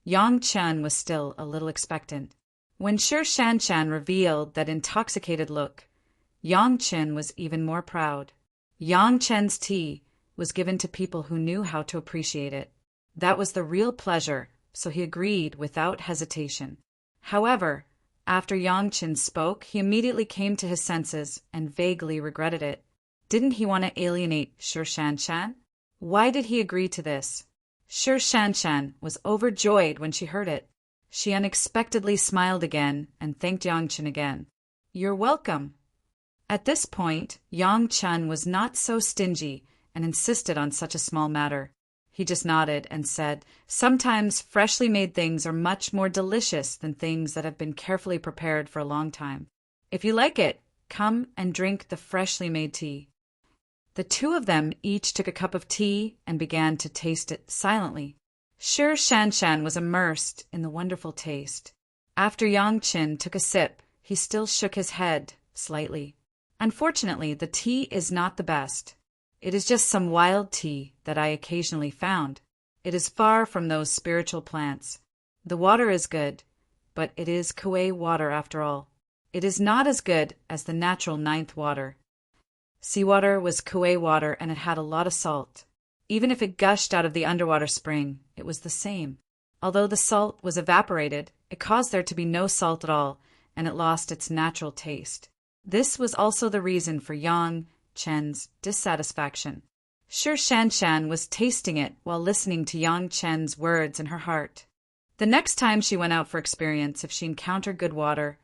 A: Yang Chen was still a little expectant. When Sher Shanshan revealed that intoxicated look, Yang Chen was even more proud. Yang Chen's tea was given to people who knew how to appreciate it. That was the real pleasure, so he agreed without hesitation. However, after Yang Chen spoke, he immediately came to his senses and vaguely regretted it. Didn't he want to alienate Sher Shanshan? Why did he agree to this? Sher Shanshan was overjoyed when she heard it. She unexpectedly smiled again and thanked Yang Chen again. "You're welcome." At this point, Yang Chen was not so stingy and insisted on such a small matter. He just nodded and said, "Sometimes freshly made things are much more delicious than things that have been carefully prepared for a long time. If you like it, come and drink the freshly made tea." The two of them each took a cup of tea and began to taste it silently. Sure Shanshan was immersed in the wonderful taste. After Yang Qin took a sip, he still shook his head slightly. Unfortunately, the tea is not the best. It is just some wild tea that I occasionally found. It is far from those spiritual plants. The water is good, but it is Kuei water after all. It is not as good as the natural ninth water. Seawater was Kuei water and it had a lot of salt. Even if it gushed out of the underwater spring, it was the same. Although the salt was evaporated, it caused there to be no salt at all, and it lost its natural taste. This was also the reason for Yang Chen's dissatisfaction. Sure Shanshan was tasting it while listening to Yang Chen's words in her heart. The next time she went out for experience, if she encountered good water,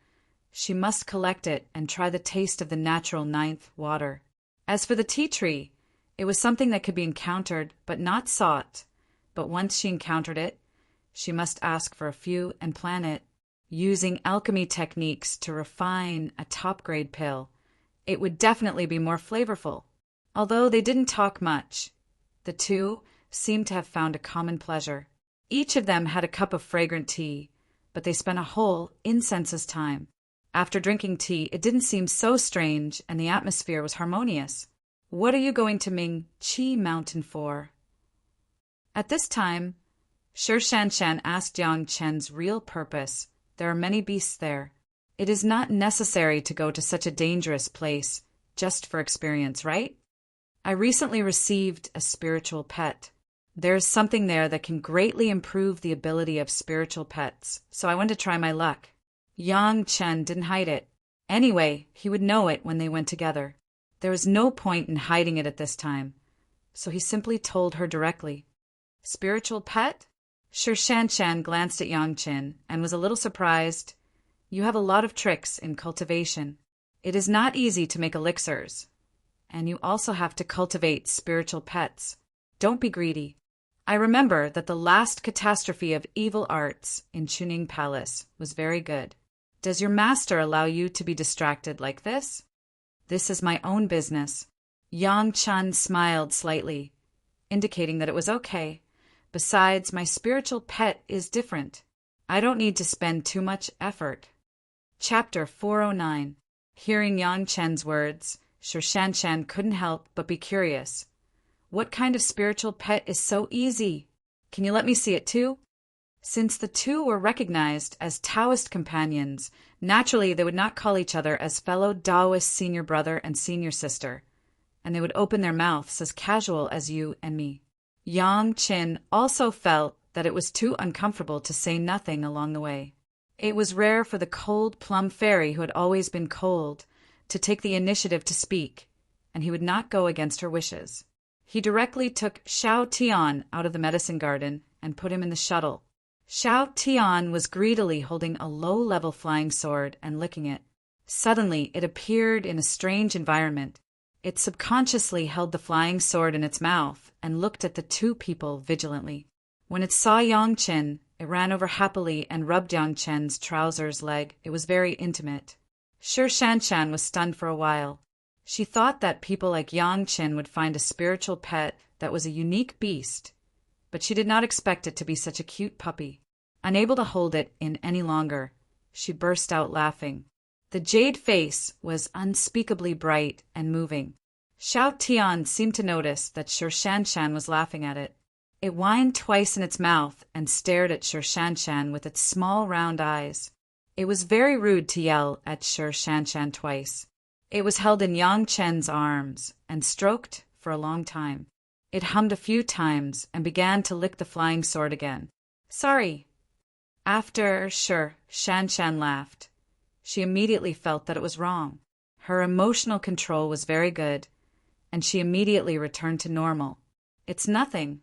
A: she must collect it and try the taste of the natural ninth water. As for the tea tree, it was something that could be encountered but not sought. But once she encountered it, she must ask for a few and plant it. Using alchemy techniques to refine a top-grade pill, it would definitely be more flavorful. Although they didn't talk much, the two seemed to have found a common pleasure. Each of them had a cup of fragrant tea, but they spent a whole incense's time. After drinking tea, it didn't seem so strange, and the atmosphere was harmonious. What are you going to Ming Chi Mountain for? At this time, Sure Shanshan asked Yang Chen's real purpose. There are many beasts there. It is not necessary to go to such a dangerous place just for experience, right? I recently received a spiritual pet. There is something there that can greatly improve the ability of spiritual pets, so I want to try my luck. Yang Chen didn't hide it. Anyway, he would know it when they went together. There was no point in hiding it at this time, so he simply told her directly. Spiritual pet? Sure Shanshan glanced at Yang Chen and was a little surprised. You have a lot of tricks in cultivation. It is not easy to make elixirs. And you also have to cultivate spiritual pets. Don't be greedy. I remember that the last catastrophe of evil arts in Chuning Palace was very good. Does your master allow you to be distracted like this? This is my own business. Yang Chen smiled slightly, indicating that it was okay. Besides, my spiritual pet is different. I don't need to spend too much effort. Chapter 409. Hearing Yang Chen's words, Sure Shanshan couldn't help but be curious. What kind of spiritual pet is so easy? Can you let me see it too? Since the two were recognized as Taoist companions, naturally they would not call each other as fellow Taoist senior brother and senior sister, and they would open their mouths as casual as you and me. Yang Qin also felt that it was too uncomfortable to say nothing along the way. It was rare for the cold plum fairy, who had always been cold, to take the initiative to speak, and he would not go against her wishes. He directly took Xiao Tian out of the medicine garden and put him in the shuttle. Xiao Tian was greedily holding a low-level flying sword and licking it. Suddenly, it appeared in a strange environment. It subconsciously held the flying sword in its mouth and looked at the two people vigilantly. When it saw Yang Chen, it ran over happily and rubbed Yang Chen's trousers leg. It was very intimate. Sure Shanshan was stunned for a while. She thought that people like Yang Chen would find a spiritual pet that was a unique beast, but she did not expect it to be such a cute puppy. Unable to hold it in any longer, she burst out laughing. The jade face was unspeakably bright and moving. Xiao Tian seemed to notice that Sure Shanshan was laughing at it. It whined twice in its mouth and stared at Sure Shanshan with its small round eyes. It was very rude to yell at Sure Shanshan twice. It was held in Yang Chen's arms and stroked for a long time. It hummed a few times and began to lick the flying sword again. Sorry. After Sure Shanshan laughed, she immediately felt that it was wrong. Her emotional control was very good, and she immediately returned to normal. It's nothing.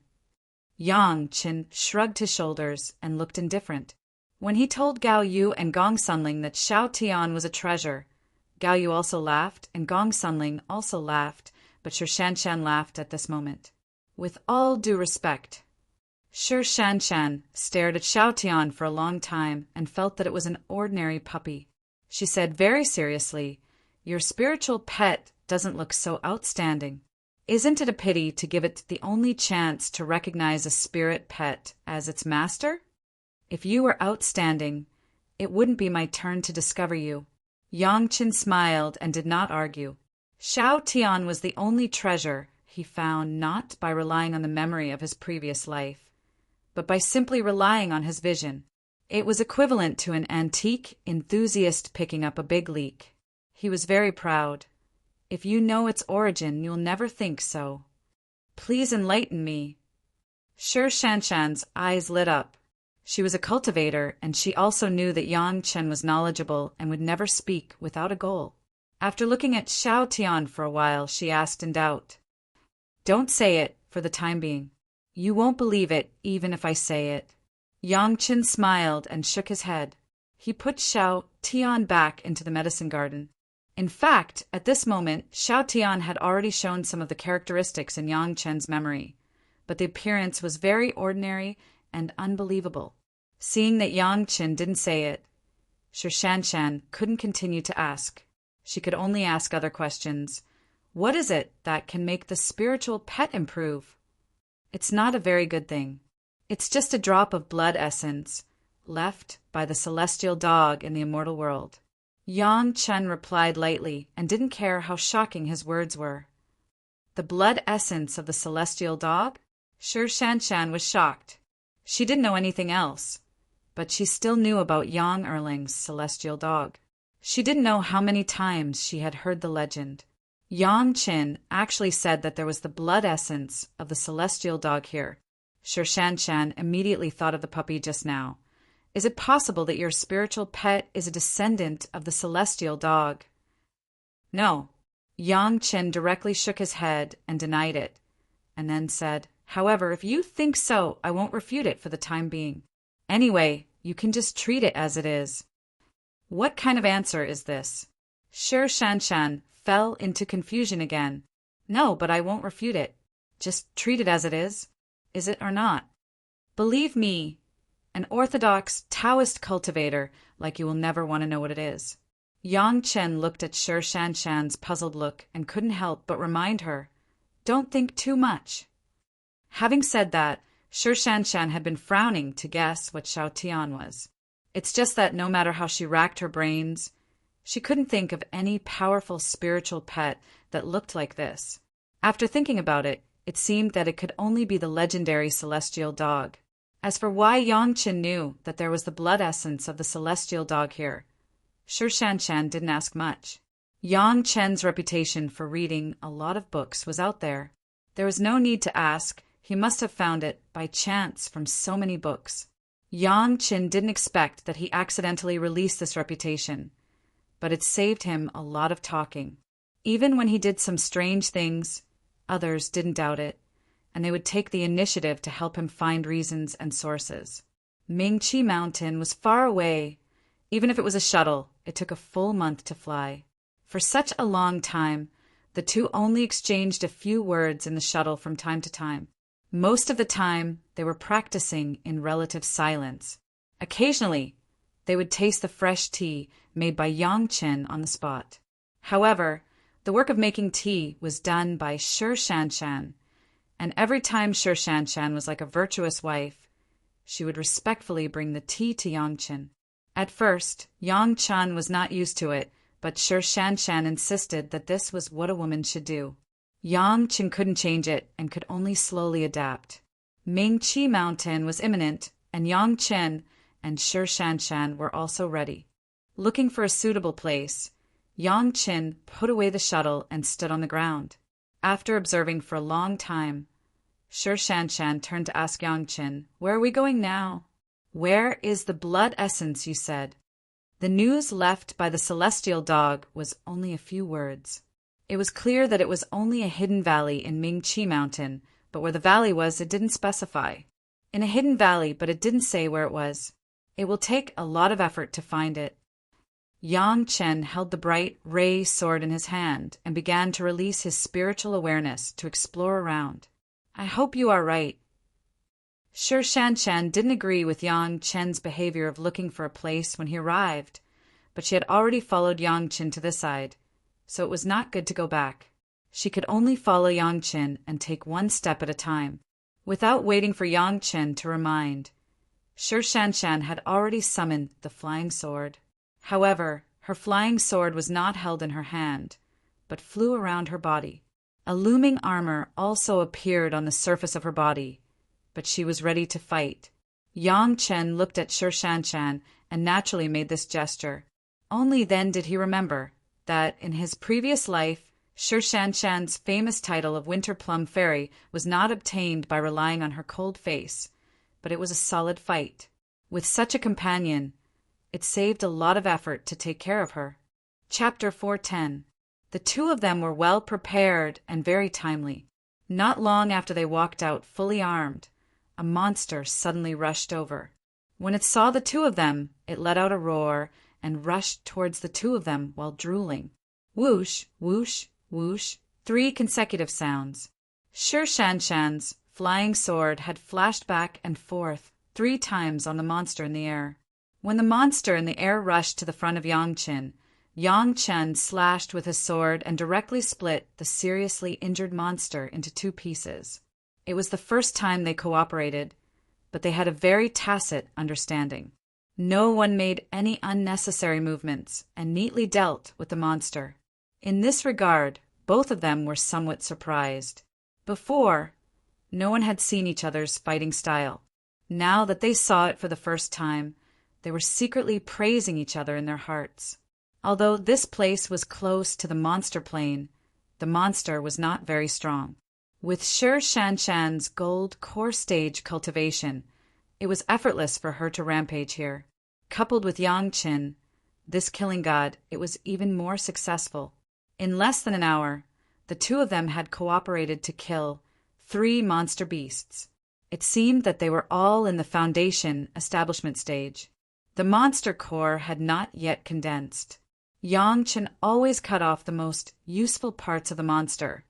A: Yang Chen shrugged his shoulders and looked indifferent. When he told Gao Yu and Gong Sunling that Xiao Tian was a treasure, Gao Yu also laughed, and Gong Sunling also laughed, but Sure Shanshan laughed at this moment. With all due respect, Sure Shanshan stared at Xiao Tian for a long time and felt that it was an ordinary puppy. She said very seriously, Your spiritual pet doesn't look so outstanding. Isn't it a pity to give it the only chance to recognize a spirit pet as its master? If you were outstanding, it wouldn't be my turn to discover you. Yang Qin smiled and did not argue. Xiao Tian was the only treasure he found not by relying on the memory of his previous life, but by simply relying on his vision. It was equivalent to an antique enthusiast picking up a big leak. He was very proud. If you know its origin, you'll never think so. Please enlighten me. Shi Shanshan's eyes lit up. She was a cultivator, and she also knew that Yang Chen was knowledgeable and would never speak without a goal. After looking at Xiao Tian for a while, she asked in doubt, "Don't say it for the time being. You won't believe it even if I say it." Yang Chen smiled and shook his head. He put Xiao Tian back into the medicine garden. In fact, at this moment, Xiao Tian had already shown some of the characteristics in Yang Chen's memory, but the appearance was very ordinary and unbelievable. Seeing that Yang Chen didn't say it, Shi Shanshan couldn't continue to ask. She could only ask other questions. What is it that can make the spiritual pet improve? It's not a very good thing. It's just a drop of blood essence left by the celestial dog in the immortal world. Yang Chen replied lightly and didn't care how shocking his words were. The blood essence of the celestial dog? Shi Shanshan was shocked. She didn't know anything else, but she still knew about Yang Erling's celestial dog. She didn't know how many times she had heard the legend. Yang Chen actually said that there was the blood essence of the celestial dog here. Shi Shanshan immediately thought of the puppy just now. Is it possible that your spiritual pet is a descendant of the celestial dog? No. Yang Chen directly shook his head and denied it, and then said, "However, if you think so, I won't refute it for the time being. Anyway, you can just treat it as it is." What kind of answer is this? Shi Shanshan fell into confusion again. No, but I won't refute it. Just treat it as it is. Is it or not? Believe me, an orthodox Taoist cultivator like you will never want to know what it is. Yang Chen looked at Shi Shanshan's puzzled look and couldn't help but remind her, "Don't think too much." Having said that, Shi Shanshan had been frowning to guess what Xiao Tian was. It's just that no matter how she racked her brains, she couldn't think of any powerful spiritual pet that looked like this. After thinking about it, it seemed that it could only be the legendary celestial dog. As for why Yang Chen knew that there was the blood essence of the celestial dog here, Shi Shanshan didn't ask much. Yang Chen's reputation for reading a lot of books was out there. There was no need to ask. He must have found it by chance from so many books. Yang Chen didn't expect that he accidentally released this reputation, but it saved him a lot of talking. Even when he did some strange things, others didn't doubt it, and they would take the initiative to help him find reasons and sources. Mingqi Mountain was far away. Even if it was a shuttle, it took a full month to fly. For such a long time, the two only exchanged a few words in the shuttle from time to time. Most of the time, they were practicing in relative silence. Occasionally, they would taste the fresh tea made by Yang Chen on the spot. However, the work of making tea was done by Shi Shanshan, and every time Shi Shanshan was like a virtuous wife, she would respectfully bring the tea to Yang Chen. At first, Yang Chen was not used to it, but Shi Shanshan insisted that this was what a woman should do. Yang Chen couldn't change it and could only slowly adapt. Mingqi Mountain was imminent, and Yang Chen and Shi Shanshan were also ready. Looking for a suitable place, Yang Chen put away the shuttle and stood on the ground. After observing for a long time, Shi Shanshan turned to ask Yang Chen, "Where are we going now?" "Where is the blood essence, you said?" The news left by the celestial dog was only a few words. It was clear that it was only a hidden valley in Mingqi Mountain, but where the valley was, it didn't specify. In a hidden valley, but it didn't say where it was. It will take a lot of effort to find it. Yang Chen held the bright ray sword in his hand and began to release his spiritual awareness to explore around. "I hope you are right." Shi Shanshan didn't agree with Yang Chen's behavior of looking for a place when he arrived, but she had already followed Yang Chen to this side, so it was not good to go back. She could only follow Yang Qin and take one step at a time. Without waiting for Yang Qin to remind, Shi Shanshan had already summoned the flying sword. However, her flying sword was not held in her hand, but flew around her body. A looming armor also appeared on the surface of her body, but she was ready to fight. Yang Chen looked at Shi Shanshan and naturally made this gesture. Only then did he remember that in his previous life, Shi Shanshan's famous title of Winter Plum Fairy was not obtained by relying on her cold face, but it was a solid fight. With such a companion, it saved a lot of effort to take care of her. Chapter 410. The two of them were well prepared and very timely. Not long after they walked out fully armed, a monster suddenly rushed over. When it saw the two of them, it let out a roar and rushed towards the two of them while drooling. Whoosh, whoosh, whoosh, 3 consecutive sounds. Shi Shanshan's flying sword had flashed back and forth 3 times on the monster in the air. When the monster in the air rushed to the front of Yang Qin, Yang Chen slashed with his sword and directly split the seriously injured monster into 2 pieces. It was the first time they cooperated, but they had a very tacit understanding. No one made any unnecessary movements and neatly dealt with the monster. In this regard, both of them were somewhat surprised. Before, no one had seen each other's fighting style. Now that they saw it for the first time, they were secretly praising each other in their hearts. Although this place was close to the monster plane, the monster was not very strong. With Shi Shanshan's gold core stage cultivation, it was effortless for her to rampage here. Coupled with Yang Qin, this killing god, it was even more successful. In less than an hour, the two of them had cooperated to kill 3 monster beasts. It seemed that they were all in the foundation establishment stage. The monster core had not yet condensed. Yang Qin always cut off the most useful parts of the monster,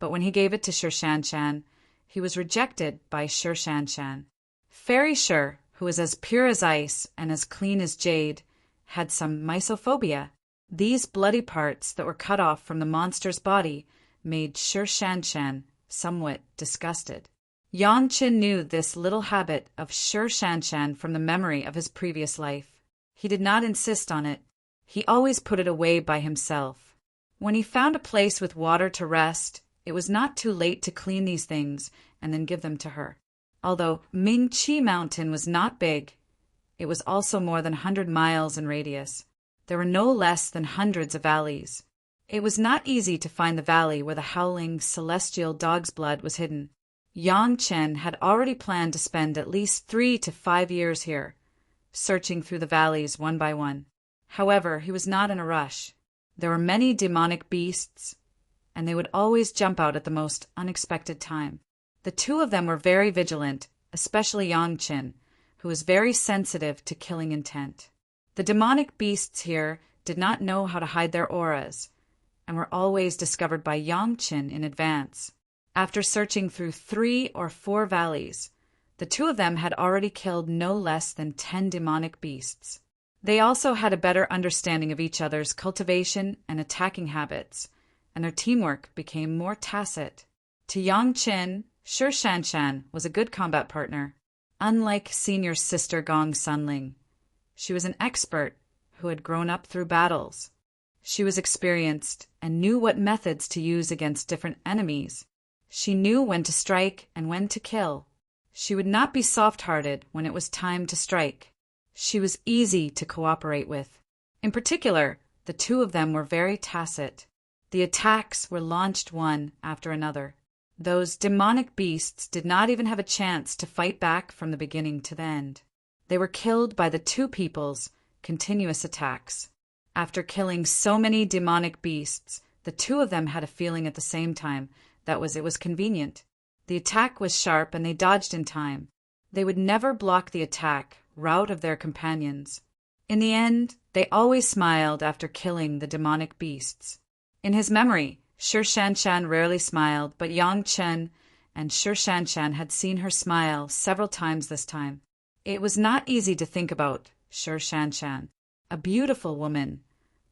A: but when he gave it to Shi Shanshan, he was rejected by Shi Shanshan. Fairy Shi, who was as pure as ice and as clean as jade, had some mysophobia. These bloody parts that were cut off from the monster's body made Shi Shanshan somewhat disgusted. Yang Qin knew this little habit of Shi Shanshan from the memory of his previous life. He did not insist on it. He always put it away by himself. When he found a place with water to rest, it was not too late to clean these things and then give them to her. Although Ming Chi Mountain was not big, it was also more than 100 miles in radius. There were no less than hundreds of valleys. It was not easy to find the valley where the howling celestial dog's blood was hidden. Yang Chen had already planned to spend at least 3 to 5 years here, searching through the valleys one by one. However, he was not in a rush. There were many demonic beasts, and they would always jump out at the most unexpected time. The two of them were very vigilant, especially Yang Qin, who was very sensitive to killing intent. The demonic beasts here did not know how to hide their auras, and were always discovered by Yang Qin in advance. After searching through 3 or 4 valleys, the two of them had already killed no less than 10 demonic beasts. They also had a better understanding of each other's cultivation and attacking habits, and their teamwork became more tacit. To Yang Qin, Shi Shanshan was a good combat partner. Unlike senior sister Gong Sunling, she was an expert who had grown up through battles. She was experienced and knew what methods to use against different enemies. She knew when to strike and when to kill. She would not be soft-hearted when it was time to strike. She was easy to cooperate with. In particular, the two of them were very tacit. The attacks were launched one after another. Those demonic beasts did not even have a chance to fight back from the beginning to the end. They were killed by the two people's continuous attacks. After killing so many demonic beasts, the two of them had a feeling at the same time that it was convenient. The attack was sharp and they dodged in time. They would never block the attack route of their companions. In the end, they always smiled after killing the demonic beasts. In his memory, Shi Shanshan rarely smiled, but Yang Chen and Shi Shanshan had seen her smile several times this time. It was not easy to think about Shi Shanshan, a beautiful woman,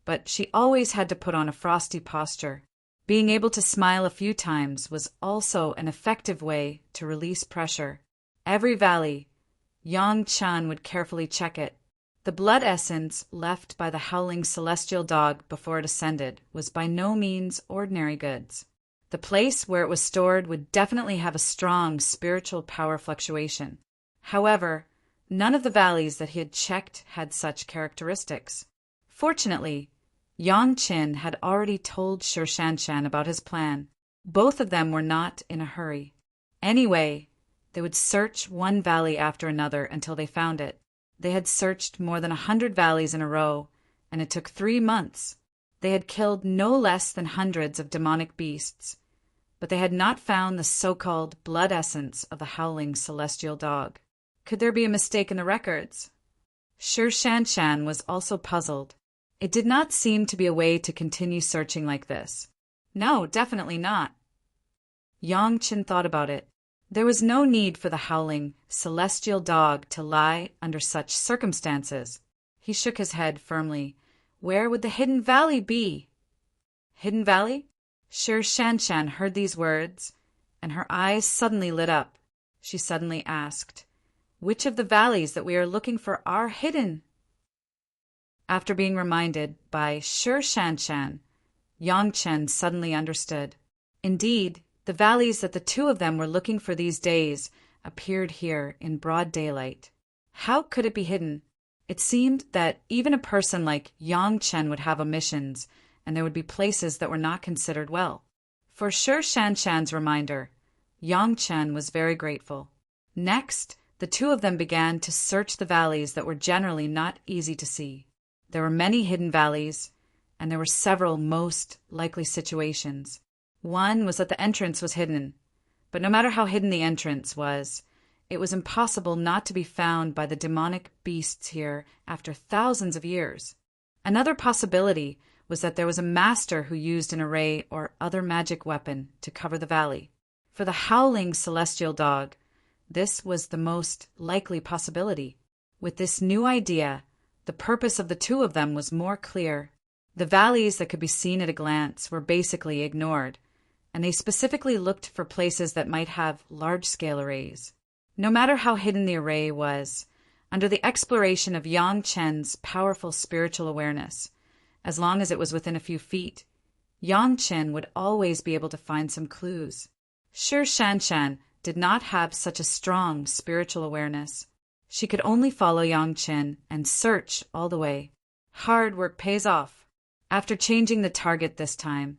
A: but she always had to put on a frosty posture. Being able to smile a few times was also an effective way to release pressure. Every valley, Yang Chen would carefully check it. The blood essence left by the howling celestial dog before it ascended was by no means ordinary goods. The place where it was stored would definitely have a strong spiritual power fluctuation. However, none of the valleys that he had checked had such characteristics. Fortunately, Yang Qin had already told Shi Shanshan about his plan. Both of them were not in a hurry. Anyway, they would search one valley after another until they found it. They had searched more than 100 valleys in a row, and it took 3 months. They had killed no less than hundreds of demonic beasts, but they had not found the so-called blood essence of the howling celestial dog. Could there be a mistake in the records? Shi Shanshan was also puzzled. It did not seem to be a way to continue searching like this. No, definitely not. Yang Qin thought about it. There was no need for the howling celestial dog to lie under such circumstances. He shook his head firmly. Where would the hidden valley be? Hidden valley? Shi Shanshan heard these words, and her eyes suddenly lit up. She suddenly asked, "Which of the valleys that we are looking for are hidden?" After being reminded by Shi Shanshan, Yang Chen suddenly understood. Indeed, the valleys that the two of them were looking for these days appeared here in broad daylight. How could it be hidden? It seemed that even a person like Yang Chen would have omissions, and there would be places that were not considered well. For Shi Shanshan's reminder, Yang Chen was very grateful. Next, the two of them began to search the valleys that were generally not easy to see. There were many hidden valleys, and there were several most likely situations. One was that the entrance was hidden, but no matter how hidden the entrance was, it was impossible not to be found by the demonic beasts here after thousands of years. Another possibility was that there was a master who used an array or other magic weapon to cover the valley. For the howling celestial dog, this was the most likely possibility. With this new idea, the purpose of the two of them was more clear. The valleys that could be seen at a glance were basically ignored, and they specifically looked for places that might have large-scale arrays. No matter how hidden the array was, under the exploration of Yang Chen's powerful spiritual awareness, as long as it was within a few feet, Yang Chen would always be able to find some clues. Shi Shanshan did not have such a strong spiritual awareness. She could only follow Yang Chen and search all the way. Hard work pays off. After changing the target this time,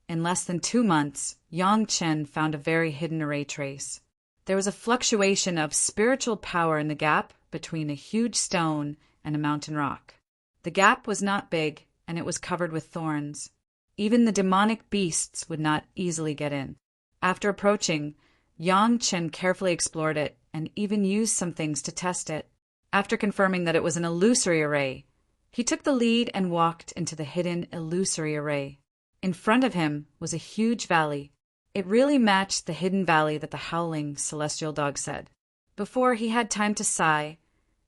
A: in less than 2 months, Yang Chen found a very hidden array trace. There was a fluctuation of spiritual power in the gap between a huge stone and a mountain rock. The gap was not big, and it was covered with thorns. Even the demonic beasts would not easily get in. After approaching, Yang Chen carefully explored it and even used some things to test it. After confirming that it was an illusory array, he took the lead and walked into the hidden illusory array. In front of him was a huge valley. It really matched the hidden valley that the howling celestial dog said. Before he had time to sigh,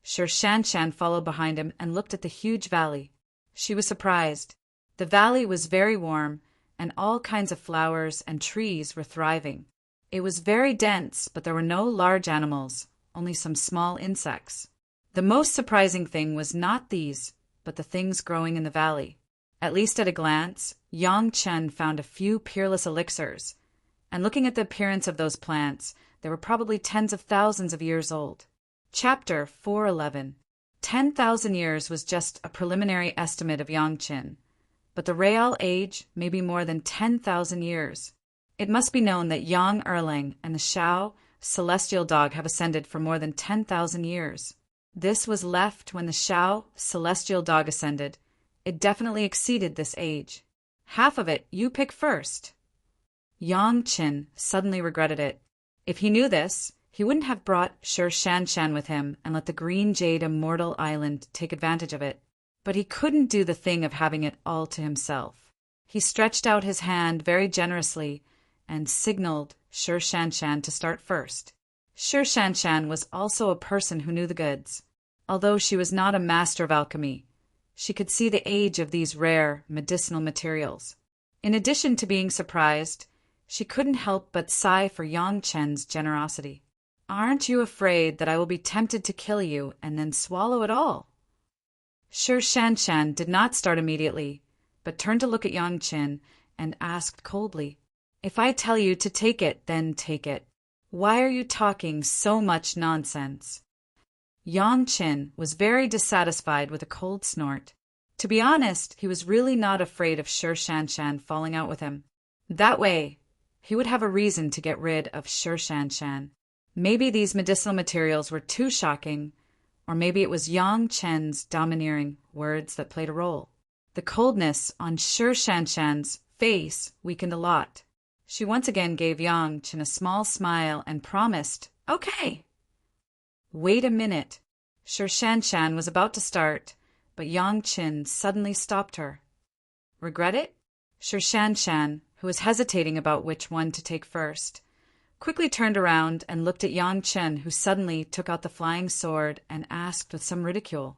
A: Shi Shanshan followed behind him and looked at the huge valley. She was surprised. The valley was very warm, and all kinds of flowers and trees were thriving. It was very dense, but there were no large animals, only some small insects. The most surprising thing was not these, but the things growing in the valley. At least at a glance, Yang Chen found a few peerless elixirs, and looking at the appearance of those plants, they were probably tens of thousands of years old. Chapter 411. 10,000 years was just a preliminary estimate of Yang Chen, but the real age may be more than 10,000 years. It must be known that Yang Erlang and the Shao celestial dog have ascended for more than 10,000 years. This was left when the Shao celestial dog ascended. It definitely exceeded this age. Half of it you pick first. Yang Chen suddenly regretted it. If he knew this, he wouldn't have brought Shi Shanshan with him and let the Green Jade Immortal Island take advantage of it. But he couldn't do the thing of having it all to himself. He stretched out his hand very generously and signaled Shi Shanshan to start first. Shi Shanshan was also a person who knew the goods. Although she was not a master of alchemy, she could see the age of these rare medicinal materials. In addition to being surprised, she couldn't help but sigh for Yang Chen's generosity. "Aren't you afraid that I will be tempted to kill you and then swallow it all?" Sure Shanshan did not start immediately, but turned to look at Yang Chen and asked coldly, "If I tell you to take it, then take it. Why are you talking so much nonsense?" Yang Chen was very dissatisfied with a cold snort. To be honest, he was really not afraid of Sure Shanshan falling out with him. That way, he would have a reason to get rid of Sure Shanshan. Maybe these medicinal materials were too shocking, or maybe it was Yang Chen's domineering words that played a role. The coldness on Sure Shanshan's face weakened a lot. She once again gave Yang Chen a small smile and promised, "Okay." "Wait a minute." Sure Shanshan was about to start, but Yang Chen suddenly stopped her. "Regret it?" Sure Shanshan, who was hesitating about which one to take first, quickly turned around and looked at Yang Chen, who suddenly took out the flying sword and asked with some ridicule,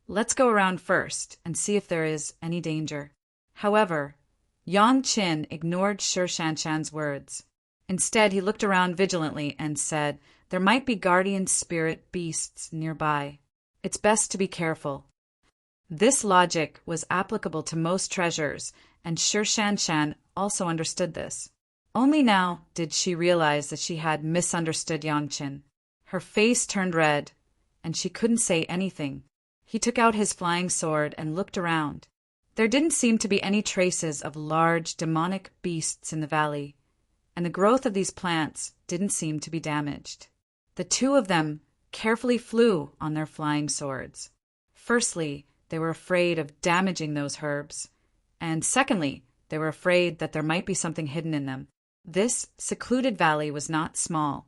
A: "Let's go around first and see if there is any danger." However, Yang Chen ignored Sure Shanshan's words. Instead, he looked around vigilantly and said, "There might be guardian spirit beasts nearby. It's best to be careful." This logic was applicable to most treasures, and Sure Shanshan also understood this. Only now did she realize that she had misunderstood Yang Chen. Her face turned red, and she couldn't say anything. He took out his flying sword and looked around. There didn't seem to be any traces of large demonic beasts in the valley, and the growth of these plants didn't seem to be damaged. The two of them carefully flew on their flying swords. Firstly, they were afraid of damaging those herbs, and secondly, they were afraid that there might be something hidden in them. This secluded valley was not small,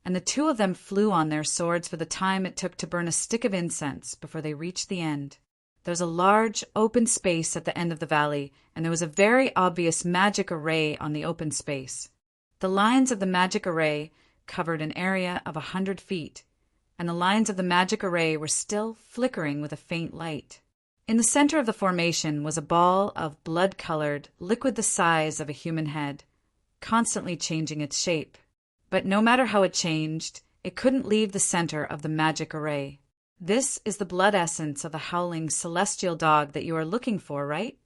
A: and the two of them flew on their swords for the time it took to burn a stick of incense before they reached the end. There was a large open space at the end of the valley, and there was a very obvious magic array on the open space. The lines of the magic array covered an area of 100 feet, and the lines of the magic array were still flickering with a faint light. In the center of the formation was a ball of blood-colored liquid the size of a human head, constantly changing its shape. But no matter how it changed, it couldn't leave the center of the magic array. This is the blood essence of the howling celestial dog that you are looking for, right?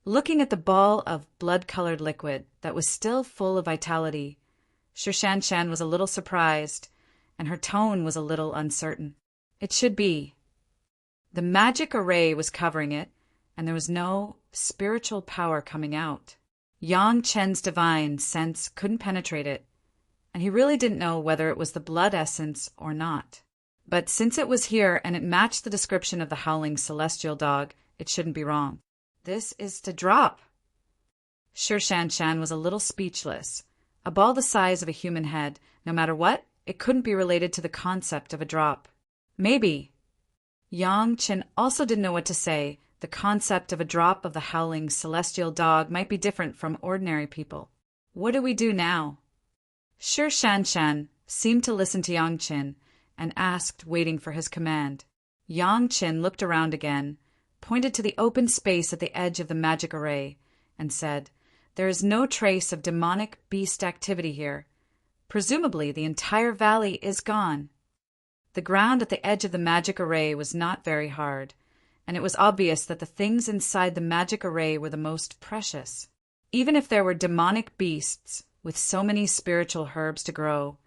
A: Looking at the ball of blood-colored liquid that was still full of vitality, Sure Shanshan was a little surprised, and her tone was a little uncertain. It should be. The magic array was covering it, and there was no spiritual power coming out. Yang Chen's divine sense couldn't penetrate it, and he really didn't know whether it was the blood essence or not. But since it was here and it matched the description of the howling celestial dog, it shouldn't be wrong. This is to drop. Sure Shanshan was a little speechless. A ball the size of a human head, no matter what, it couldn't be related to the concept of a drop. Maybe. Yang Chen also didn't know what to say. The concept of a drop of the howling celestial dog might be different from ordinary people. What do we do now? Sure Shanshan seemed to listen to Yang Chen and asked, waiting for his command. Yang Chen looked around again, pointed to the open space at the edge of the magic array, and said, "There is no trace of demonic beast activity here. Presumably the entire valley is gone." The ground at the edge of the magic array was not very hard, and it was obvious that the things inside the magic array were the most precious. Even if there were demonic beasts with so many spiritual herbs to grow,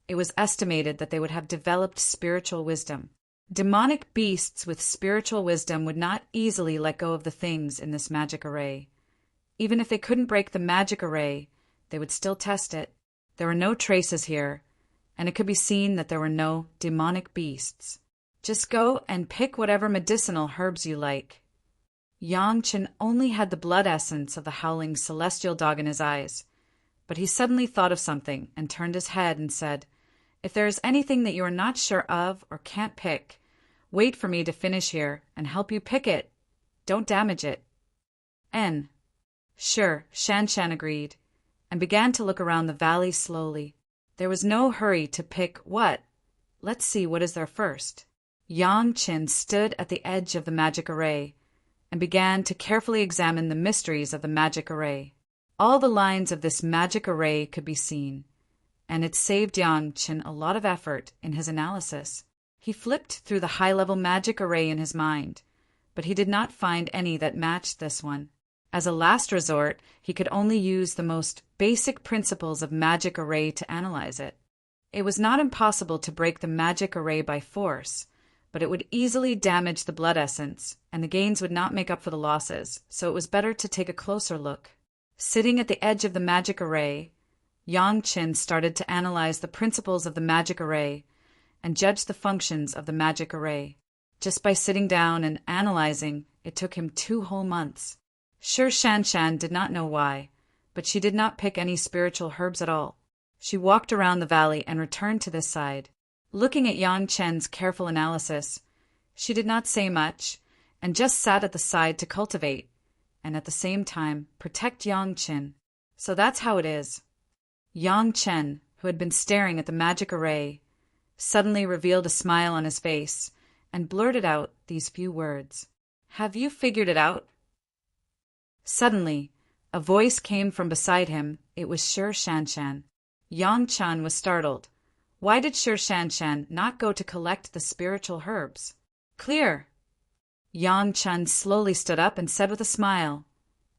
A: it was estimated that they would have developed spiritual wisdom. Demonic beasts with spiritual wisdom would not easily let go of the things in this magic array. Even if they couldn't break the magic array, they would still test it. There were no traces here, and it could be seen that there were no demonic beasts. Just go and pick whatever medicinal herbs you like. Yang Chen only had the blood essence of the howling celestial dog in his eyes, but he suddenly thought of something and turned his head and said, "If there is anything that you are not sure of or can't pick, wait for me to finish here and help you pick it. Don't damage it." N. Sure, Shanshan agreed, and began to look around the valley slowly. There was no hurry to pick what. Let's see what is there first. Yang Chen stood at the edge of the magic array, and began to carefully examine the mysteries of the magic array. All the lines of this magic array could be seen, and it saved Yang Chen a lot of effort in his analysis. He flipped through the high-level magic array in his mind, but he did not find any that matched this one. As a last resort, he could only use the most basic principles of magic array to analyze it. It was not impossible to break the magic array by force, but it would easily damage the blood essence, and the gains would not make up for the losses, so it was better to take a closer look. Sitting at the edge of the magic array, Yang Chen started to analyze the principles of the magic array and judge the functions of the magic array. Just by sitting down and analyzing, it took him 2 whole months. Sure Shanshan did not know why, but she did not pick any spiritual herbs at all. She walked around the valley and returned to this side. Looking at Yang Chen's careful analysis, she did not say much and just sat at the side to cultivate, and at the same time protect Yang Chen. So that's how it is. Yang Chen, who had been staring at the magic array, suddenly revealed a smile on his face and blurted out these few words. "Have you figured it out?" Suddenly, a voice came from beside him. It was Sure Shanshan. Yang Chen was startled. Why did Sure Shanshan not go to collect the spiritual herbs? Clear! Yang Chen slowly stood up and said with a smile,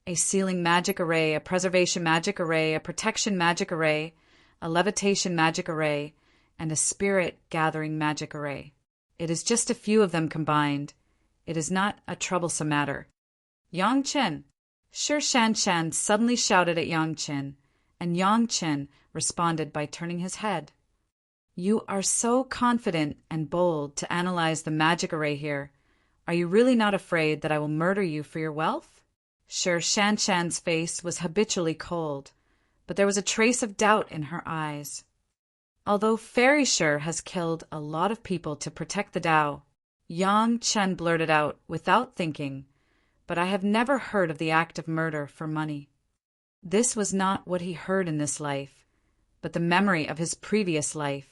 A: "A sealing magic array, a preservation magic array, a protection magic array, a levitation magic array, and a spirit-gathering magic array. It is just a few of them combined. It is not a troublesome matter." Yang Chen! Sure Shanshan suddenly shouted at Yang Chen, and Yang Chen responded by turning his head. "You are so confident and bold to analyze the magic array here. Are you really not afraid that I will murder you for your wealth?" Sure Shanshan's face was habitually cold, but there was a trace of doubt in her eyes. "Although Fairy Sure has killed a lot of people to protect the Tao," Yang Chen blurted out without thinking, "but I have never heard of the act of murder for money." This was not what he heard in this life, but the memory of his previous life.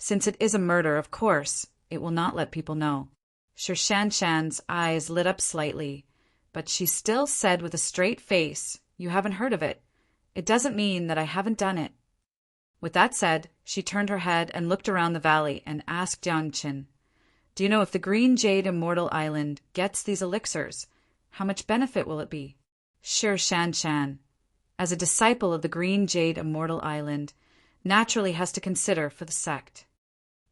A: Since it is a murder, of course, it will not let people know. Sure Shanshan's eyes lit up slightly, but she still said with a straight face, "You haven't heard of it. It doesn't mean that I haven't done it." With that said, she turned her head and looked around the valley and asked Yang Chen, "Do you know if the Green Jade Immortal Island gets these elixirs, how much benefit will it be?" Sure Shanshan, as a disciple of the Green Jade Immortal Island, naturally has to consider for the sect.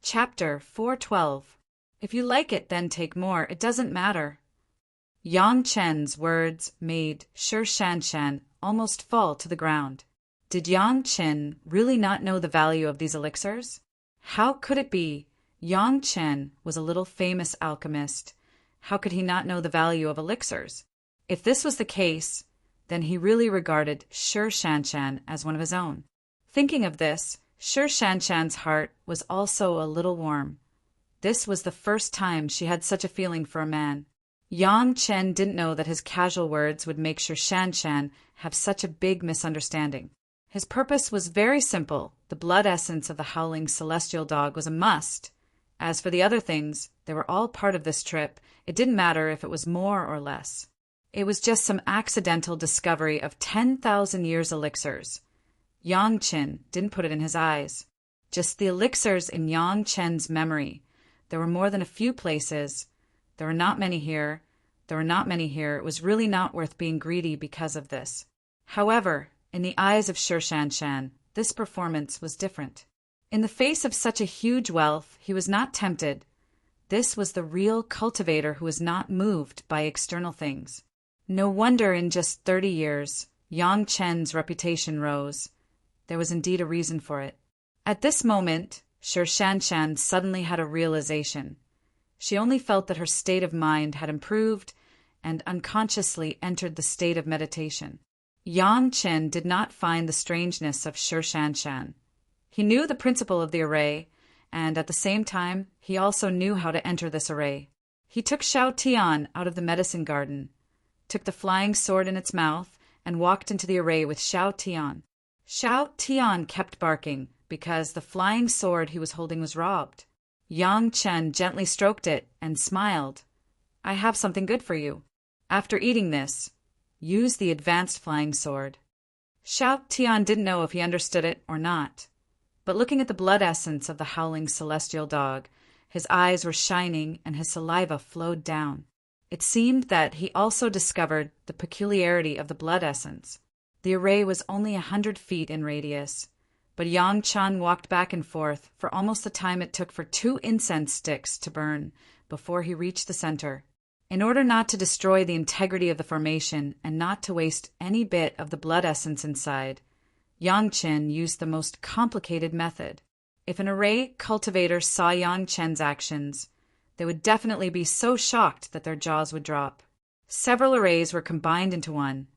A: Chapter 412. If you like it, then take more. It doesn't matter. Yang Chen's words made Sure Shanshan almost fall to the ground. Did Yang Chen really not know the value of these elixirs? How could it be? Yang Chen was a little famous alchemist. How could he not know the value of elixirs? If this was the case, then he really regarded Sure Shanshan as one of his own. Thinking of this, Sure Shanshan's heart was also a little warm. This was the first time she had such a feeling for a man. Yang Chen didn't know that his casual words would make Sure Shanshan have such a big misunderstanding. His purpose was very simple. The blood essence of the howling celestial dog was a must. As for the other things, they were all part of this trip. It didn't matter if it was more or less. It was just some accidental discovery of 10,000 years elixirs. Yang Chen didn't put it in his eyes. Just the elixirs in Yang Chen's memory. There were more than a few places. There were not many here. There were not many here. It was really not worth being greedy because of this. However, in the eyes of Sure Shanshan, this performance was different. In the face of such a huge wealth, he was not tempted. This was the real cultivator who was not moved by external things. No wonder in just 30 years, Yang Chen's reputation rose. There was indeed a reason for it. At this moment, Sure Shanshan suddenly had a realization. She only felt that her state of mind had improved and unconsciously entered the state of meditation. Yang Chen did not find the strangeness of Sure Shanshan. He knew the principle of the array, and at the same time, he also knew how to enter this array. He took Xiao Tian out of the medicine garden, took the flying sword in its mouth, and walked into the array with Xiao Tian. Xiao Tian kept barking because the flying sword he was holding was robbed. Yang Chen gently stroked it and smiled. "I have something good for you." After eating this, use the advanced flying sword. Xiao Tian didn't know if he understood it or not, but looking at the blood essence of the howling celestial dog, his eyes were shining and his saliva flowed down. It seemed that he also discovered the peculiarity of the blood essence. The array was only 100 feet in radius, but Yang Chen walked back and forth for almost the time it took for 2 incense sticks to burn before he reached the center. In order not to destroy the integrity of the formation and not to waste any bit of the blood essence inside, Yang Chen used the most complicated method. If an array cultivator saw Yang Chen's actions, they would definitely be so shocked that their jaws would drop. Several arrays were combined into one,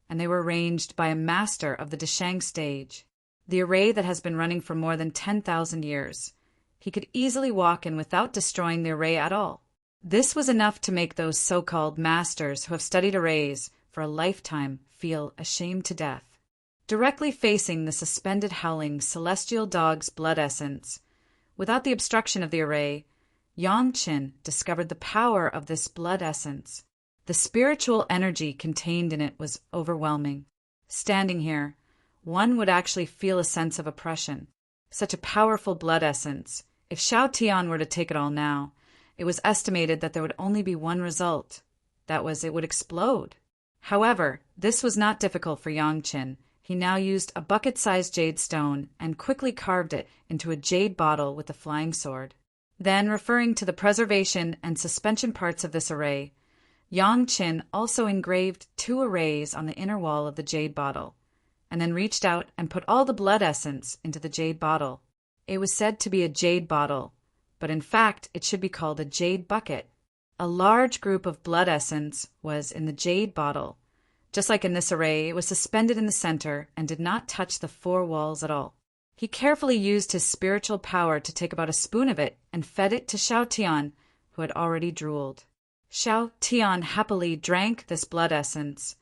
A: and they were arranged by a master of the Deshang stage, the array that has been running for more than 10,000 years. He could easily walk in without destroying the array at all. This was enough to make those so-called masters who have studied arrays for a lifetime feel ashamed to death. Directly facing the suspended howling celestial dog's blood essence, without the obstruction of the array, Yang Chen discovered the power of this blood essence. The spiritual energy contained in it was overwhelming. Standing here, one would actually feel a sense of oppression. Such a powerful blood essence. If Xiao Tian were to take it all now, it was estimated that there would only be one result. That was, it would explode. However, this was not difficult for Yang Chen. He now used a bucket-sized jade stone and quickly carved it into a jade bottle with the flying sword. Then, referring to the preservation and suspension parts of this array, Yang Chen also engraved 2 arrays on the inner wall of the jade bottle, and then reached out and put all the blood essence into the jade bottle. It was said to be a jade bottle, but in fact it should be called a jade bucket. A large group of blood essence was in the jade bottle. Just like in this array, it was suspended in the center and did not touch the 4 walls at all. He carefully used his spiritual power to take about a spoon of it and fed it to Xiao Tian, who had already drooled. Xiao Tian happily drank this blood essence,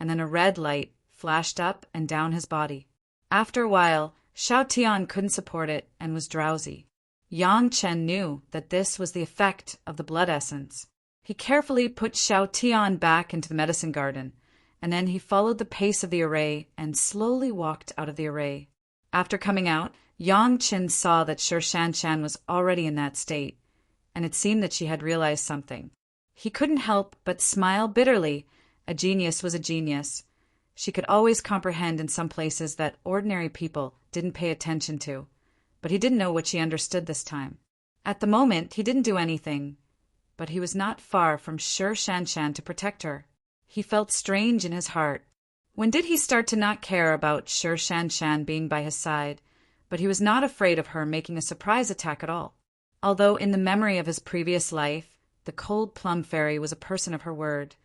A: and then a red light flashed up and down his body. After a while, Xiao Tian couldn't support it and was drowsy. Yang Chen knew that this was the effect of the blood essence. He carefully put Xiao Tian back into the medicine garden, and then he followed the pace of the array and slowly walked out of the array. After coming out, Yang Chen saw that Shi Shanshan was already in that state, and it seemed that she had realized something. He couldn't help but smile bitterly. A genius was a genius. She could always comprehend in some places that ordinary people didn't pay attention to, but he didn't know what she understood this time. At the moment, he didn't do anything, but he was not far from Shi Shanshan to protect her. He felt strange in his heart. When did he start to not care about Shi Shanshan being by his side? But he was not afraid of her making a surprise attack at all. Although in the memory of his previous life, the cold plum fairy was a person of her word,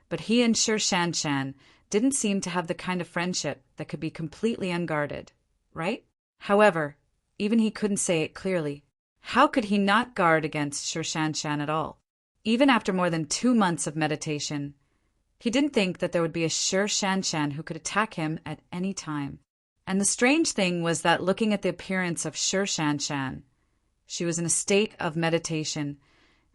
A: but he and Shi Shanshan didn't seem to have the kind of friendship that could be completely unguarded, right? However, even he couldn't say it clearly. How could he not guard against Shi Shanshan at all? Even after more than 2 months of meditation, he didn't think that there would be a Shi Shanshan who could attack him at any time. And the strange thing was that looking at the appearance of Shi Shanshan, she was in a state of meditation,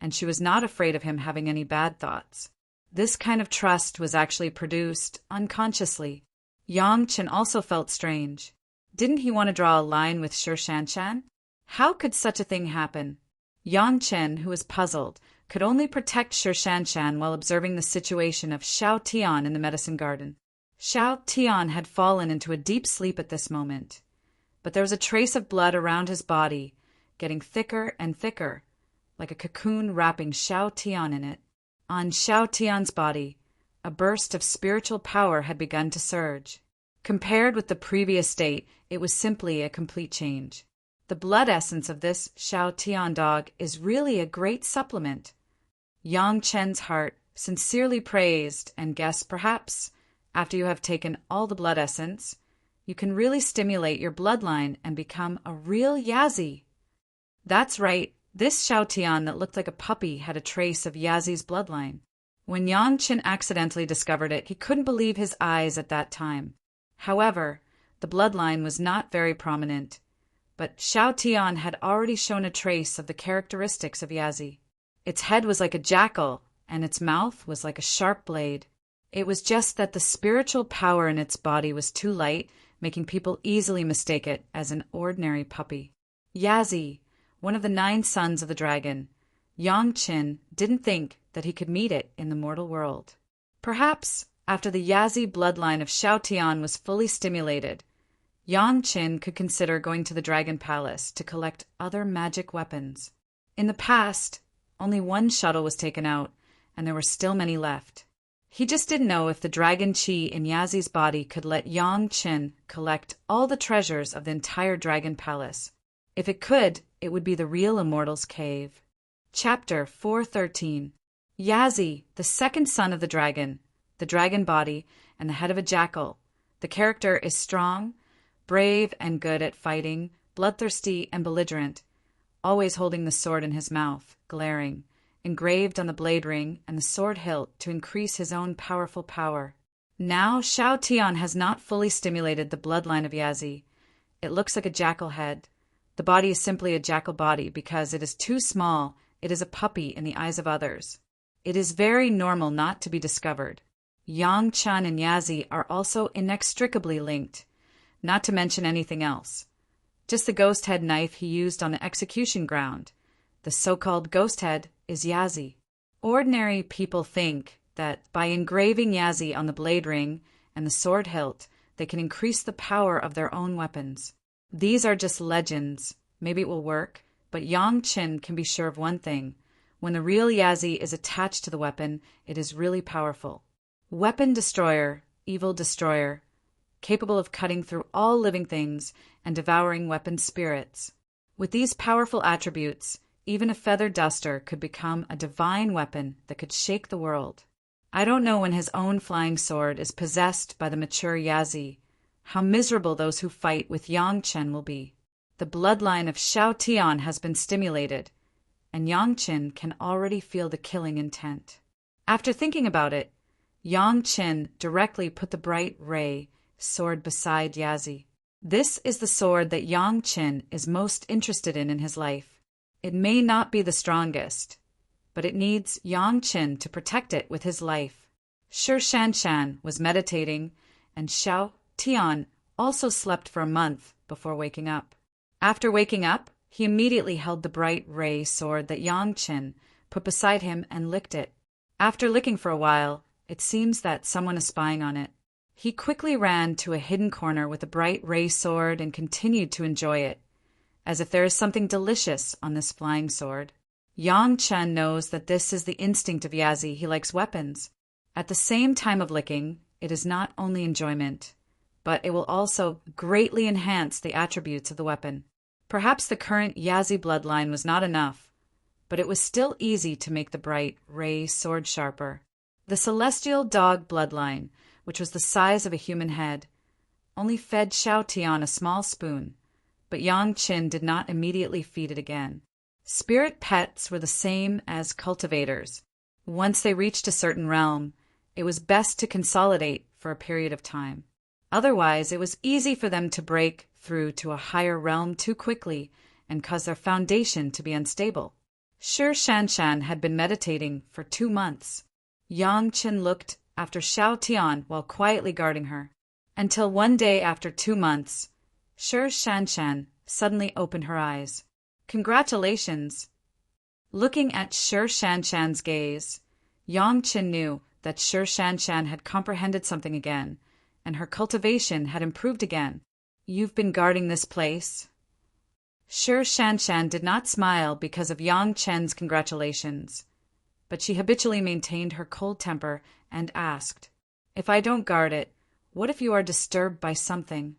A: and she was not afraid of him having any bad thoughts. This kind of trust was actually produced unconsciously. Yang Chen also felt strange. Didn't he want to draw a line with Shi Shanshan? How could such a thing happen? Yang Chen, who was puzzled, could only protect Shi Shanshan while observing the situation of Xiao Tian in the medicine garden. Xiao Tian had fallen into a deep sleep at this moment, but there was a trace of blood around his body, getting thicker and thicker, like a cocoon wrapping Xiao Tian in it. On Xiao Tian's body, a burst of spiritual power had begun to surge. Compared with the previous state, it was simply a complete change. The blood essence of this Xiao Tian dog is really a great supplement. Yang Chen's heart sincerely praised and guessed perhaps, after you have taken all the blood essence, you can really stimulate your bloodline and become a real Yazi. That's right, this Xiao Tian that looked like a puppy had a trace of Yazi's bloodline. When Yang Chen accidentally discovered it, he couldn't believe his eyes at that time. However, the bloodline was not very prominent, but Xiao Tian had already shown a trace of the characteristics of Yazi. Its head was like a jackal, and its mouth was like a sharp blade. It was just that the spiritual power in its body was too light, making people easily mistake it as an ordinary puppy. Yazi, one of the 9 sons of the dragon, Yangqin didn't think that he could meet it in the mortal world. Perhaps, after the Yazi bloodline of Shao Tian was fully stimulated, Yangqin could consider going to the Dragon Palace to collect other magic weapons. In the past, only 1 shuttle was taken out, and there were still many left. He just didn't know if the dragon chi in Yazi's body could let Yangqin collect all the treasures of the entire Dragon Palace. If it could, it would be the real Immortal's cave. Chapter 413. Yazi, the 2nd son of the dragon body, and the head of a jackal. The character is strong, brave and good at fighting, bloodthirsty and belligerent, always holding the sword in his mouth, glaring, engraved on the blade ring and the sword hilt to increase his own powerful power. Now Shao Tian has not fully stimulated the bloodline of Yazi. It looks like a jackal head. The body is simply a jackal body because it is too small. It is a puppy in the eyes of others. It is very normal not to be discovered. Yangqin and Yazi are also inextricably linked, not to mention anything else. Just the ghost head knife he used on the execution ground. The so-called ghost head is Yazi. Ordinary people think that by engraving Yazi on the blade ring and the sword hilt, they can increase the power of their own weapons. These are just legends. Maybe it will work, but Yangqin can be sure of one thing. When the real Yazi is attached to the weapon, it is really powerful. Weapon destroyer, evil destroyer, capable of cutting through all living things and devouring weapon spirits. With these powerful attributes, even a feather duster could become a divine weapon that could shake the world. I don't know when his own flying sword is possessed by the mature Yazi, how miserable those who fight with Yangqin will be. The bloodline of Shao Tian has been stimulated, and Yangqin can already feel the killing intent. After thinking about it, Yangqin directly put the bright ray sword beside Yazi. This is the sword that Yangqin is most interested in his life. It may not be the strongest, but it needs Yangqin to protect it with his life. Shi Shanshan was meditating, and Shao Tian also slept for a month before waking up. After waking up, he immediately held the bright ray sword that Yangqin put beside him and licked it. After licking for a while, it seems that someone is spying on it. He quickly ran to a hidden corner with the bright ray sword and continued to enjoy it, as if there is something delicious on this flying sword. Yangqin knows that this is the instinct of Yazi. He likes weapons. At the same time of licking, it is not only enjoyment, but it will also greatly enhance the attributes of the weapon. Perhaps the current Yazi bloodline was not enough, but it was still easy to make the bright ray sword sharper. The celestial dog bloodline, which was the size of a human head, only fed Shao Tian a small spoon, but Yangqin did not immediately feed it again. Spirit pets were the same as cultivators. Once they reached a certain realm, it was best to consolidate for a period of time. Otherwise, it was easy for them to break through to a higher realm too quickly and cause their foundation to be unstable. Shi Shanshan had been meditating for 2 months. Yangqin looked after Shao Tian while quietly guarding her, until one day after 2 months, Shi Shanshan suddenly opened her eyes. Congratulations! Looking at Shi Shanshan's gaze, Yangqin knew that Shi Shanshan had comprehended something again, and her cultivation had improved again. You've been guarding this place? Shi Shanshan did not smile because of Yangqin's congratulations, but she habitually maintained her cold temper and asked, "If I don't guard it, what if you are disturbed by something?"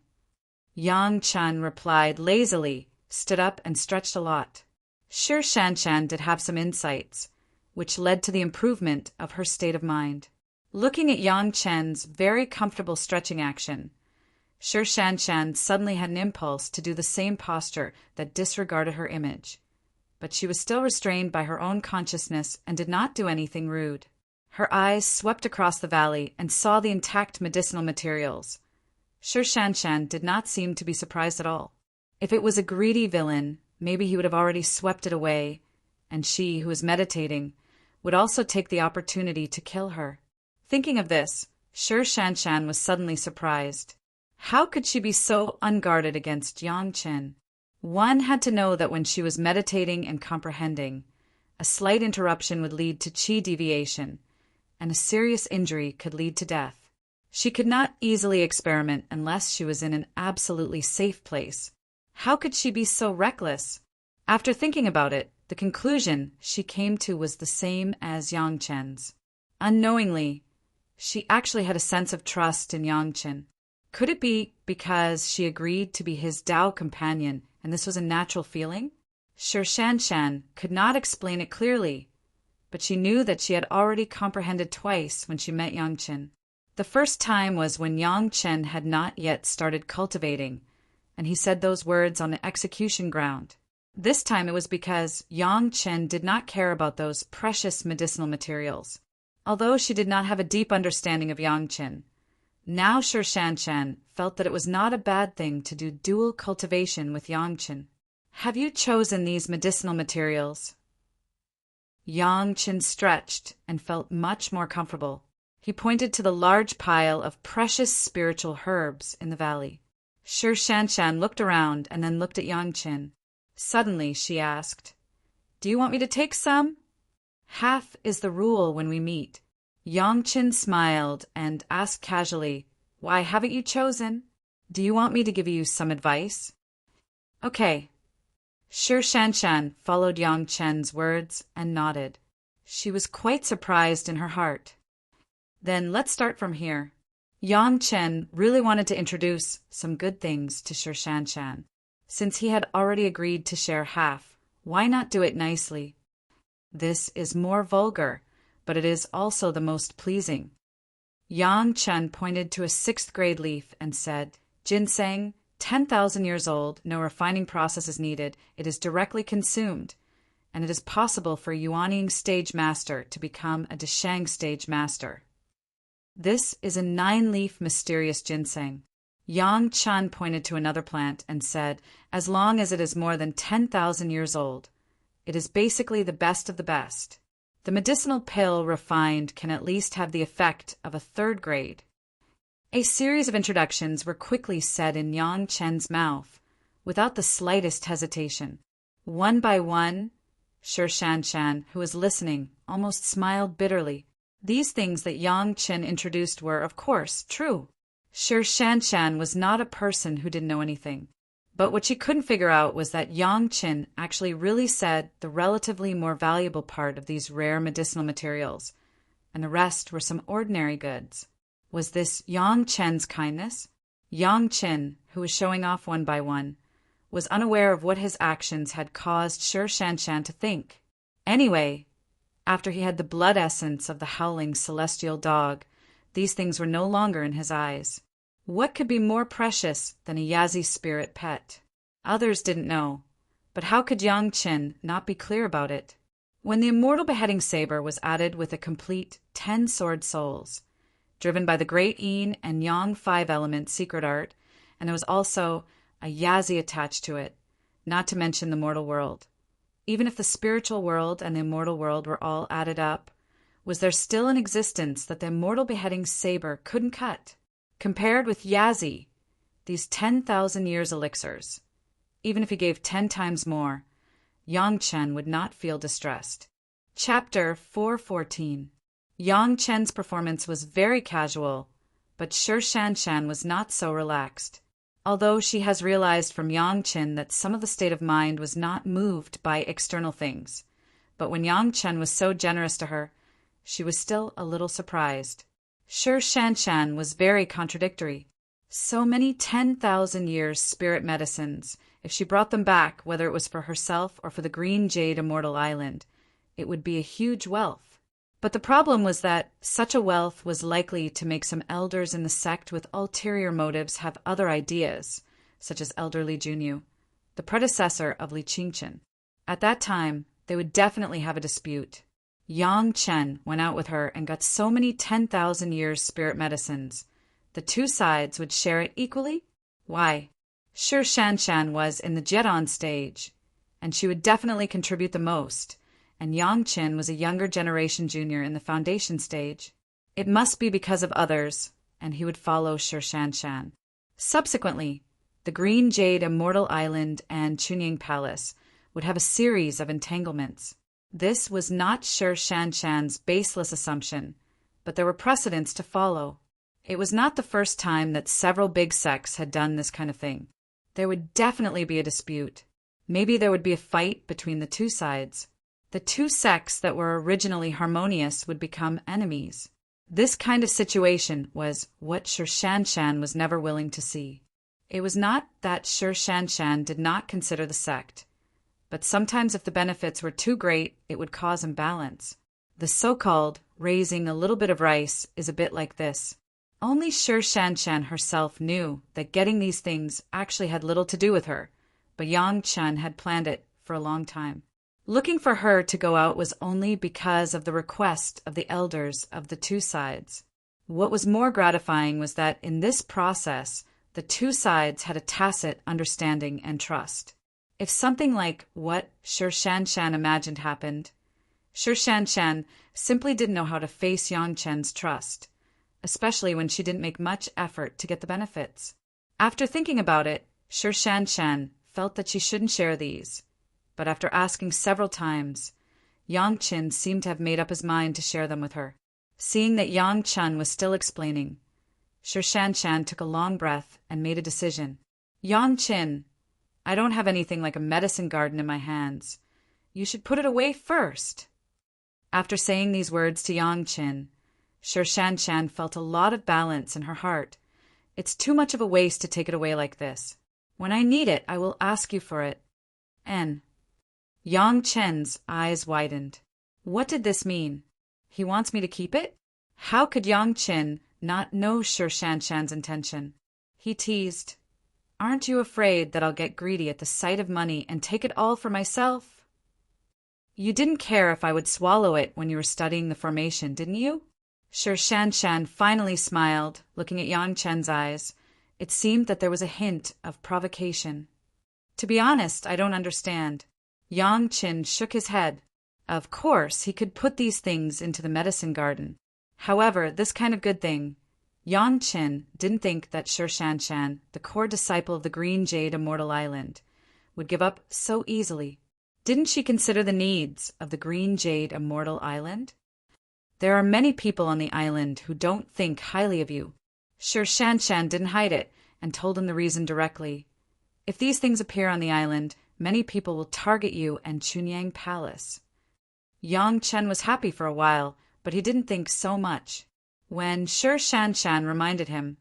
A: Yangqin replied lazily, stood up and stretched a lot. Shi Shanshan did have some insights, which led to the improvement of her state of mind. Looking at Yangqin's very comfortable stretching action, Shi Shanshan suddenly had an impulse to do the same posture that disregarded her image. But she was still restrained by her own consciousness and did not do anything rude. Her eyes swept across the valley and saw the intact medicinal materials. Shi Shanshan did not seem to be surprised at all. If it was a greedy villain, maybe he would have already swept it away, and she, who was meditating, would also take the opportunity to kill her. Thinking of this, Shi Shanshan was suddenly surprised. How could she be so unguarded against Yang Chen? One had to know that when she was meditating and comprehending, a slight interruption would lead to qi deviation, and a serious injury could lead to death. She could not easily experiment unless she was in an absolutely safe place. How could she be so reckless? After thinking about it, the conclusion she came to was the same as Yang Chen's. Unknowingly, she actually had a sense of trust in Yang Chen. Could it be because she agreed to be his Tao companion and this was a natural feeling? Shi Shanshan could not explain it clearly, but she knew that she had already comprehended twice when she met Yang Chen. The first time was when Yang Chen had not yet started cultivating, and he said those words on the execution ground. This time it was because Yang Chen did not care about those precious medicinal materials. Although she did not have a deep understanding of Yang Chen, now Shi Shanshan felt that it was not a bad thing to do dual cultivation with Yang Chen. Have you chosen these medicinal materials? Yang Chen stretched and felt much more comfortable. He pointed to the large pile of precious spiritual herbs in the valley. Shi Shanshan looked around and then looked at Yang Chen. Suddenly she asked, "Do you want me to take some?" "Half is the rule when we meet." Yang Chen smiled and asked casually, "Why haven't you chosen? Do you want me to give you some advice?" "Okay." Shi Shanshan followed Yang Chen's words and nodded. She was quite surprised in her heart. "Then let's start from here." Yang Chen really wanted to introduce some good things to Shi Shanshan. Since he had already agreed to share half, why not do it nicely? This is more vulgar, but it is also the most pleasing. Yang Chen pointed to a 6th grade leaf and said, "Ginseng, 10,000 years old, no refining process is needed, it is directly consumed, and it is possible for a Yuanying stage master to become a Deshang stage master." This is a 9-leaf mysterious ginseng. Yang Chen pointed to another plant and said, "As long as it is more than 10,000 years old, it is basically the best of the best. The medicinal pill refined can at least have the effect of a 3rd grade." A series of introductions were quickly said in Yang Chen's mouth, without the slightest hesitation. One by one, Shi Shanshan, who was listening, almost smiled bitterly. These things that Yang Chen introduced were, of course, true. Shi Shanshan was not a person who didn't know anything. But what she couldn't figure out was that Yang Chen actually really said the relatively more valuable part of these rare medicinal materials, and the rest were some ordinary goods. Was this Yang Chen's kindness? Yang Chen, who was showing off one by one, was unaware of what his actions had caused Shi Shanshan to think. Anyway, after he had the blood essence of the howling celestial dog, these things were no longer in his eyes. What could be more precious than a Yazi spirit pet? Others didn't know, but how could Yang Chen not be clear about it? When the Immortal beheading saber was added with a complete 10 sword souls, driven by the Great Yin and Yang 5-element secret art, and there was also a Yazi attached to it, not to mention the mortal world. Even if the spiritual world and the immortal world were all added up, was there still an existence that the Immortal beheading saber couldn't cut? Compared with Yazi, these 10,000 years elixirs, even if he gave 10 times more, Yang Chen would not feel distressed. Chapter 414. Yang Chen's performance was very casual, but Shi Shanshan was not so relaxed. Although she has realized from Yang Chen that some of the state of mind was not moved by external things, but when Yang Chen was so generous to her, she was still a little surprised. Shi Shanshan was very contradictory. So many 10,000 years spirit medicines, if she brought them back, whether it was for herself or for the Green Jade Immortal Island, it would be a huge wealth. But the problem was that such a wealth was likely to make some elders in the sect with ulterior motives have other ideas, such as Elder Li Junyu, the predecessor of Li Qingchen. At that time, they would definitely have a dispute. Yang Chen went out with her and got so many 10,000 years spirit medicines. The two sides would share it equally? Why? Shi Shanshan was in the Jedon stage, and she would definitely contribute the most, and Yang Qin was a younger generation junior in the foundation stage. It must be because of others, and he would follow Shi Shanshan. Subsequently, the Green Jade Immortal Island and Chunying Palace would have a series of entanglements. This was not Shi Shanshan's baseless assumption, but there were precedents to follow. It was not the first time that several big sects had done this kind of thing. There would definitely be a dispute. Maybe there would be a fight between the two sides. The two sects that were originally harmonious would become enemies. This kind of situation was what Shi Shanshan was never willing to see. It was not that Shi Shanshan did not consider the sect, but sometimes if the benefits were too great, it would cause imbalance. The so-called raising a little bit of rice is a bit like this. Only Shi Shanshan herself knew that getting these things actually had little to do with her, but Yang Chen had planned it for a long time. Looking for her to go out was only because of the request of the elders of the two sides. What was more gratifying was that in this process, the two sides had a tacit understanding and trust. If something like what Shi Shanshan imagined happened, Shi Shanshan simply didn't know how to face Yang Chen's trust, especially when she didn't make much effort to get the benefits. After thinking about it, Shi Shanshan felt that she shouldn't share these, but after asking several times, Yang Chen seemed to have made up his mind to share them with her. Seeing that Yang Chen was still explaining, Shi Shanshan took a long breath and made a decision. Yang Chen, I don't have anything like a medicine garden in my hands. You should put it away first. After saying these words to Yang Chen, Shi Shanshan felt a lot of balance in her heart. It's too much of a waste to take it away like this. When I need it, I will ask you for it. N. Yang Chen's eyes widened. What did this mean? He wants me to keep it? How could Yang Chen not know Shi Shanshan's intention? He teased, Aren't you afraid that I'll get greedy at the sight of money and take it all for myself? You didn't care if I would swallow it when you were studying the formation, didn't you? Shi Shanshan finally smiled, looking at Yang Chen's eyes. It seemed that there was a hint of provocation. To be honest, I don't understand. Yang Chen shook his head. Of course, he could put these things into the medicine garden. However, this kind of good thing, Yang Chen didn't think that Shi Shanshan, the core disciple of the Green Jade Immortal Island, would give up so easily. Didn't she consider the needs of the Green Jade Immortal Island? There are many people on the island who don't think highly of you. Shi Shanshan didn't hide it and told him the reason directly. If these things appear on the island, many people will target you and Chunying Palace. Yang Chen was happy for a while, but he didn't think so much. When Shi Shanshan reminded him,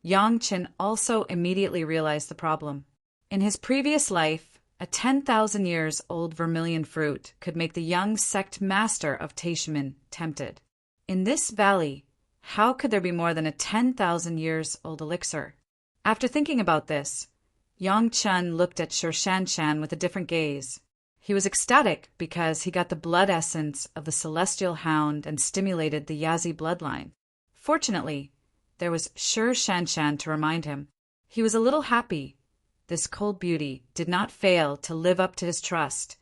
A: Yang Chen also immediately realized the problem. In his previous life, a 10,000 years old vermilion fruit could make the young sect master of Taishimen tempted. In this valley, how could there be more than a 10,000 years old elixir? After thinking about this, Yang Chen looked at Shi Shanshan with a different gaze. He was ecstatic because he got the blood essence of the celestial hound and stimulated the Yazi bloodline. Fortunately, there was Shi Shanshan to remind him. He was a little happy. This cold beauty did not fail to live up to his trust,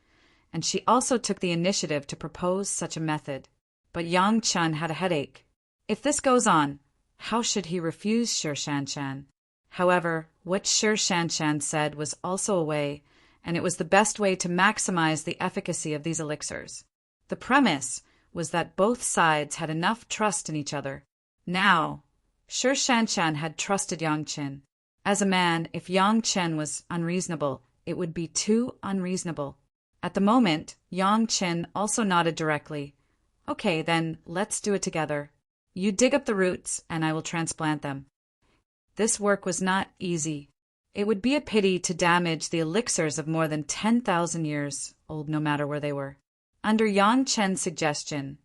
A: and she also took the initiative to propose such a method. But Yang Chen had a headache. If this goes on, how should he refuse Shi Shanshan? However, what Shi Shanshan said was also a way, and it was the best way to maximize the efficacy of these elixirs. The premise was that both sides had enough trust in each other. Now, Shi Shanshan had trusted Yang Chen. As a man, if Yang Chen was unreasonable, it would be too unreasonable. At the moment, Yang Chen also nodded directly. Okay, then, let's do it together. You dig up the roots, and I will transplant them. This work was not easy. It would be a pity to damage the elixirs of more than 10,000 years old, no matter where they were. Under Yang Chen's suggestion,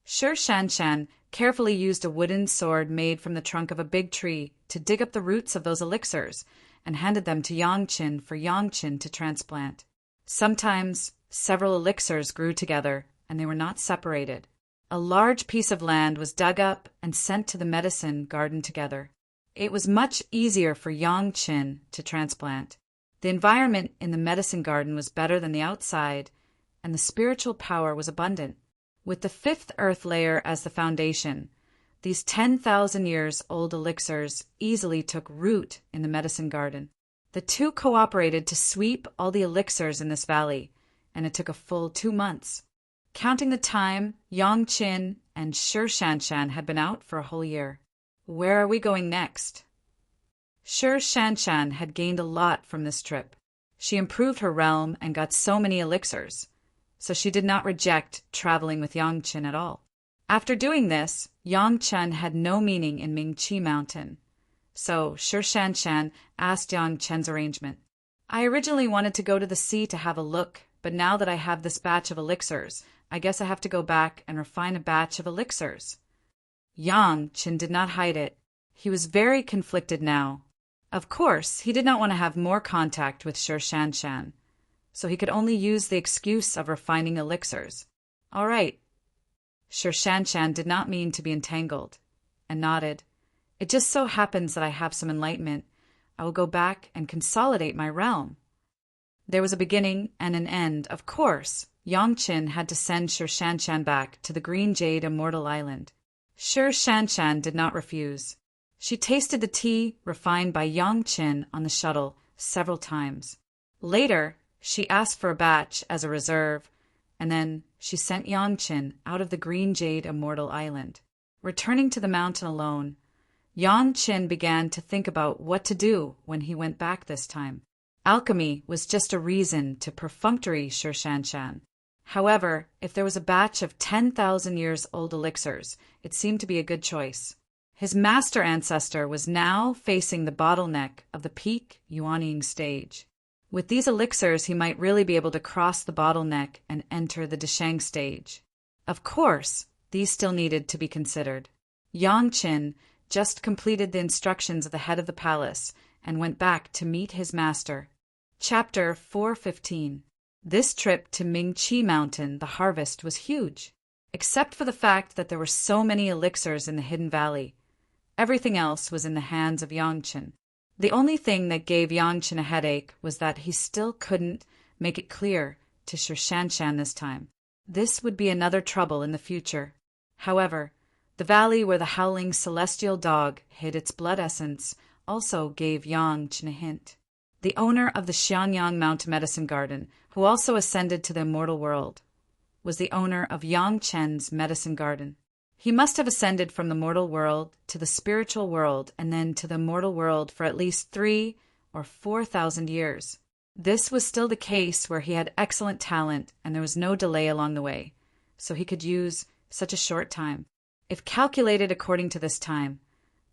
A: Shi Shanshan carefully used a wooden sword made from the trunk of a big tree to dig up the roots of those elixirs and handed them to Yang Chen for Yang Chen to transplant. Sometimes several elixirs grew together, and they were not separated. A large piece of land was dug up and sent to the medicine garden together. It was much easier for Yang Chen to transplant. The environment in the medicine garden was better than the outside, and the spiritual power was abundant. With the fifth earth layer as the foundation, these 10,000 years old elixirs easily took root in the medicine garden. The two cooperated to sweep all the elixirs in this valley, and it took a full 2 months. Counting the time, Yang Qin and Shi Shanshan had been out for a whole year. Where are we going next? Shi Shanshan had gained a lot from this trip. She improved her realm and got so many elixirs, so she did not reject traveling with Yang Qin at all. After doing this, Yang Qin had no meaning in Mingqi Mountain, so Shi Shanshan asked Yang Qin's arrangement. I originally wanted to go to the sea to have a look, but now that I have this batch of elixirs, I guess I have to go back and refine a batch of elixirs. Yang Qin did not hide it. He was very conflicted now. Of course, he did not want to have more contact with Shi Shanshan, so he could only use the excuse of refining elixirs. All right. Shi Shanshan did not mean to be entangled, and nodded. It just so happens that I have some enlightenment. I will go back and consolidate my realm. There was a beginning and an end, of course. Yang Qin had to send Shi Shanshan back to the Green Jade Immortal Island. Shi Shanshan did not refuse. She tasted the tea refined by Yang Qin on the shuttle several times. Later, she asked for a batch as a reserve, and then she sent Yang Qin out of the Green Jade Immortal Island. Returning to the mountain alone, Yang Qin began to think about what to do when he went back this time. Alchemy was just a reason to perfunctory Shi Shanshan. However, if there was a batch of 10,000 years old elixirs, it seemed to be a good choice. His master ancestor was now facing the bottleneck of the peak Yuanying stage. With these elixirs, he might really be able to cross the bottleneck and enter the Deshang stage. Of course, these still needed to be considered. Yang Qin just completed the instructions of the head of the palace and went back to meet his master. Chapter 415. This trip to Mingqi Mountain, the harvest, was huge. Except for the fact that there were so many elixirs in the hidden valley, everything else was in the hands of Yang Qin. The only thing that gave Yang Qin a headache was that he still couldn't make it clear to Shi Shanshan this time. This would be another trouble in the future. However, the valley where the howling celestial dog hid its blood essence also gave Yang Qin a hint. The owner of the Xianyang Mountain Medicine Garden, who also ascended to the immortal world, was the owner of Yang Qin's medicine garden. He must have ascended from the mortal world to the spiritual world and then to the immortal world for at least 3,000 or 4,000 years. This was still the case where he had excellent talent and there was no delay along the way, so he could use such a short time. If calculated according to this time,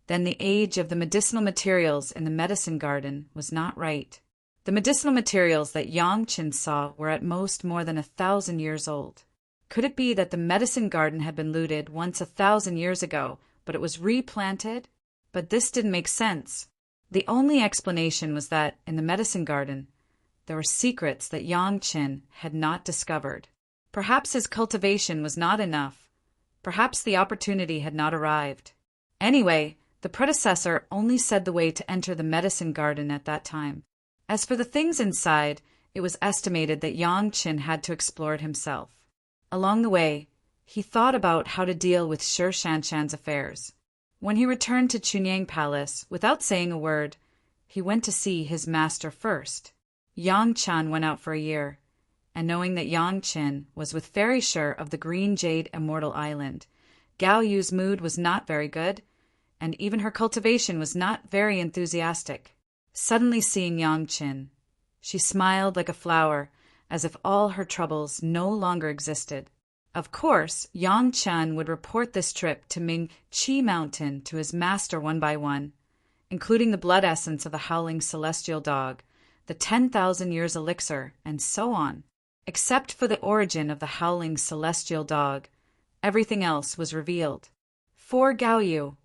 A: then the age of the medicinal materials in the medicine garden was not right. The medicinal materials that Yang Qin saw were at most more than 1,000 years old. Could it be that the medicine garden had been looted once 1,000 years ago, but it was replanted? But this didn't make sense. The only explanation was that in the medicine garden, there were secrets that Yang Qin had not discovered. Perhaps his cultivation was not enough. Perhaps the opportunity had not arrived. Anyway, the predecessor only said the way to enter the medicine garden at that time. As for the things inside, it was estimated that Yang Qin had to explore it himself. Along the way, he thought about how to deal with Shi Shanshan's affairs. When he returned to Chunyang Palace, without saying a word, he went to see his master first. Yang Qin went out for a year, and knowing that Yang Qin was with Fairy Shi of the Green Jade Immortal Island, Gao Yu's mood was not very good, and even her cultivation was not very enthusiastic. Suddenly seeing Yang Qin, she smiled like a flower, as if all her troubles no longer existed. Of course, Yang Qin would report this trip to Mingqi Mountain to his master one by one, including the blood essence of the howling celestial dog, the 10,000 years elixir, and so on. Except for the origin of the howling celestial dog, everything else was revealed. For Gao Yu,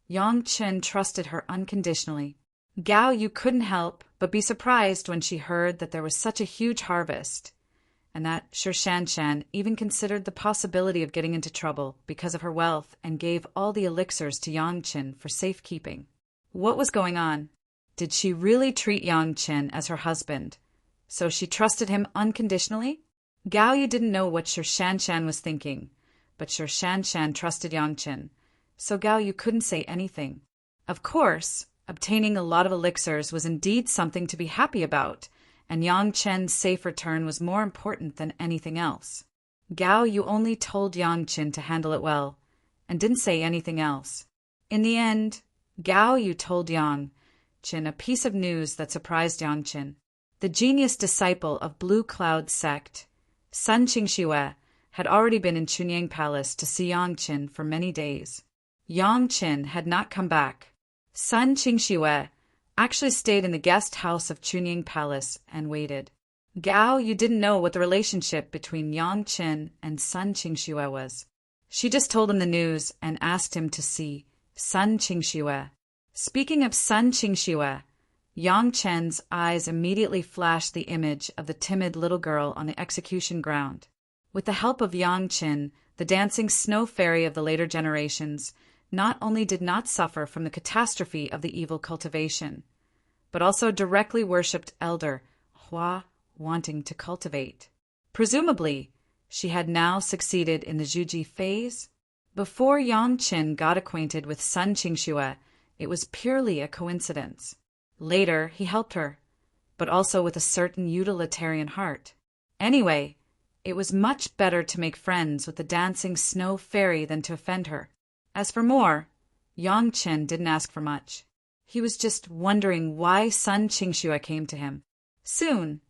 A: Yang Qin trusted her unconditionally. Gao Yu couldn't help but be surprised when she heard that there was such a huge harvest, and that Shi Shanshan even considered the possibility of getting into trouble because of her wealth and gave all the elixirs to Yang Qin for safekeeping. What was going on? Did she really treat Yang Qin as her husband, so she trusted him unconditionally? Gao Yu didn't know what Sher Shan was thinking, but Sher Shan trusted Yang Chen, so Gao Yu couldn't say anything. Of course, obtaining a lot of elixirs was indeed something to be happy about, and Yang Chen's safe return was more important than anything else. Gao Yu only told Yang Chen to handle it well, and didn't say anything else. In the end, Gao Yu told Yang Chen a piece of news that surprised Yang Chen. The genius disciple of Blue Cloud sect, Sun Qingxue, had already been in Chunyang Palace to see Yang Chen for many days. Yang Chen had not come back. Sun Qingxue actually stayed in the guest house of Chunyang Palace and waited. Gao Yu didn't know what the relationship between Yang Chen and Sun Qingxue was. She just told him the news and asked him to see Sun Qingxue. Speaking of Sun Qingxue, Yang Chen's eyes immediately flashed the image of the timid little girl on the execution ground. With the help of Yang Chen, the dancing snow fairy of the later generations not only did not suffer from the catastrophe of the evil cultivation, but also directly worshipped Elder Hua wanting to cultivate. Presumably, she had now succeeded in the Zhuji phase. Before Yang Chen got acquainted with Sun Qingxue, it was purely a coincidence. Later, he helped her, but also with a certain utilitarian heart. Anyway, it was much better to make friends with the dancing snow fairy than to offend her. As for more, Yang Chen didn't ask for much. He was just wondering why Sun Qingxue came to him. Soon,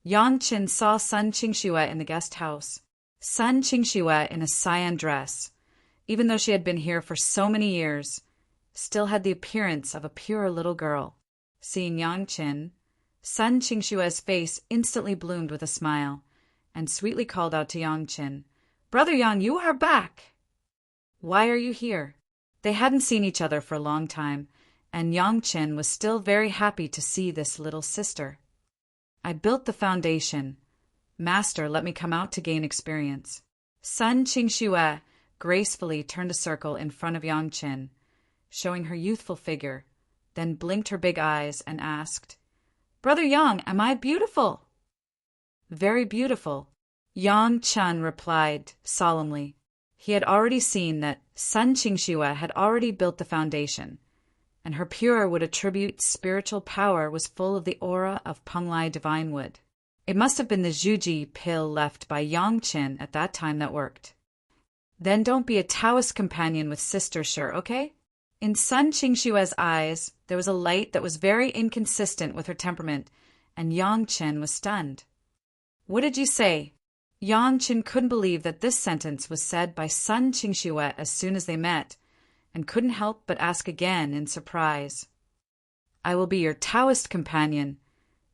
A: Yang Chen saw Sun Qingxue in the guest house. Sun Qingxue in a cyan dress, even though she had been here for so many years, still had the appearance of a pure little girl. Seeing Yang Chen, Sun Qingxue's face instantly bloomed with a smile, and sweetly called out to Yang Chen, "Brother Yang, you are back! Why are you here?" They hadn't seen each other for a long time, and Yang Chen was still very happy to see this little sister. "I built the foundation. Master let me come out to gain experience." Sun Qingxue gracefully turned a circle in front of Yang Chen, showing her youthful figure, then blinked her big eyes and asked, "Brother Yang, am I beautiful?" "Very beautiful," Yang Chen replied solemnly. He had already seen that Sun Qingxue had already built the foundation, and her pure would attribute spiritual power was full of the aura of Penglai divine wood. It must have been the Zhuji pill left by Yang Chen at that time that worked. "Then don't be a Taoist companion with Sister Sher, okay?" In Sun Qingxue's eyes, there was a light that was very inconsistent with her temperament, and Yang Chen was stunned. "What did you say?" Yang Chen couldn't believe that this sentence was said by Sun Qingxue as soon as they met, and couldn't help but ask again in surprise. "I will be your Taoist companion.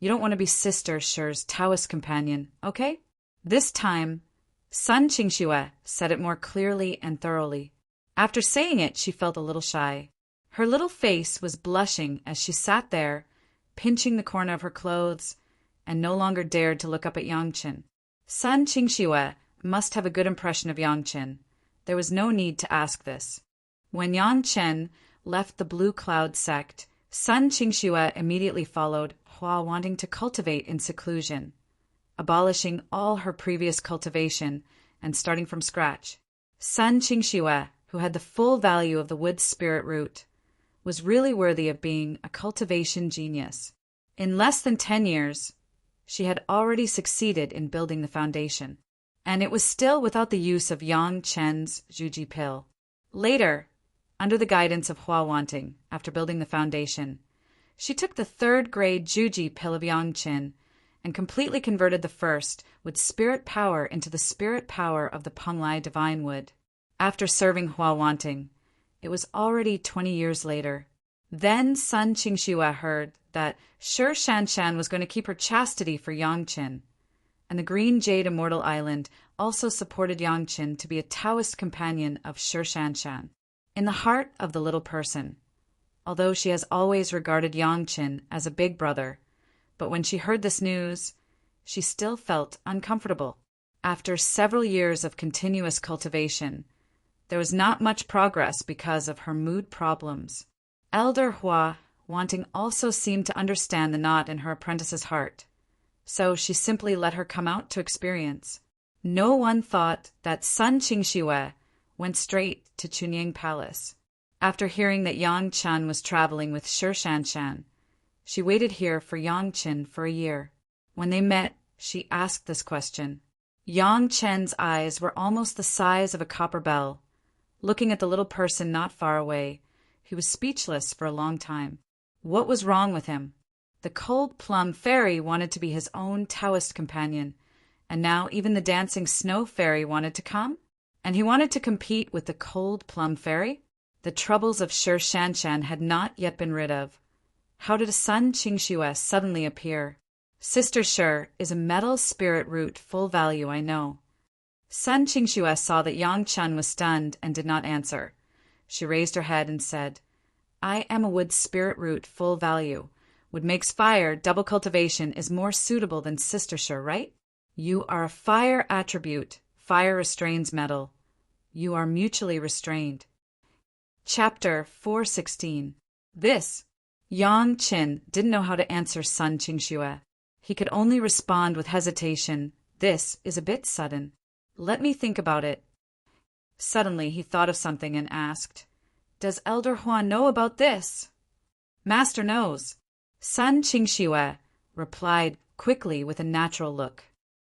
A: You don't want to be Sister Sher's Taoist companion, okay?" This time, Sun Qingxue said it more clearly and thoroughly. After saying it, she felt a little shy. Her little face was blushing as she sat there, pinching the corner of her clothes, and no longer dared to look up at Yang Chen. Sun Qingxue must have a good impression of Yang Chen. There was no need to ask this. When Yang Chen left the Blue Cloud sect, Sun Qingxue immediately followed Hua wanting to cultivate in seclusion, abolishing all her previous cultivation and starting from scratch. Sun Qingxue, who had the full value of the wood spirit root, was really worthy of being a cultivation genius. In less than 10 years, she had already succeeded in building the foundation, and it was still without the use of Yang Chen's Zhuji pill. Later, under the guidance of Hua Wanting, after building the foundation, she took the 3rd grade Zhuji pill of Yang Chen and completely converted the first with spirit power into the spirit power of the Penglai divine wood. After serving Hua Wanting, it was already 20 years later. Then Sun Qingxue heard that Sher Shan was going to keep her chastity for Yang Chen, and the Green Jade Immortal Island also supported Yang Chen to be a Taoist companion of Sher Shan. In the heart of the little person, although she has always regarded Yang Chen as a big brother, but when she heard this news, she still felt uncomfortable. After several years of continuous cultivation, there was not much progress because of her mood problems. Elder Hua Wanting also seemed to understand the knot in her apprentice's heart, so she simply let her come out to experience. No one thought that Sun Qingxue went straight to Chunying Palace. After hearing that Yang Chen was traveling with Shi Shanshan, she waited here for Yang Chen for a year. When they met, she asked this question. Yang Chen's eyes were almost the size of a copper bell. Looking at the little person not far away, he was speechless for a long time. What was wrong with him? The cold plum fairy wanted to be his own Taoist companion, and now even the dancing snow fairy wanted to come? And he wanted to compete with the cold plum fairy? The troubles of Shi Shanshan had not yet been rid of. How did a Sun Qingxue suddenly appear? Sister Shi is a metal spirit root full value, I know. Sun Qingxue saw that Yang Chen was stunned and did not answer. She raised her head and said, I am a wood spirit root full value. Wood makes fire, double cultivation is more suitable than Sister Shi, right? You are a fire attribute. Fire restrains metal. You are mutually restrained. Chapter 416. This. Yang Chen didn't know how to answer Sun Qingxue. He could only respond with hesitation. This is a bit sudden. Let me think about it. Suddenly he thought of something and asked, Does Elder Huan know about this? Master knows. Sun Qingxue replied quickly with a natural look.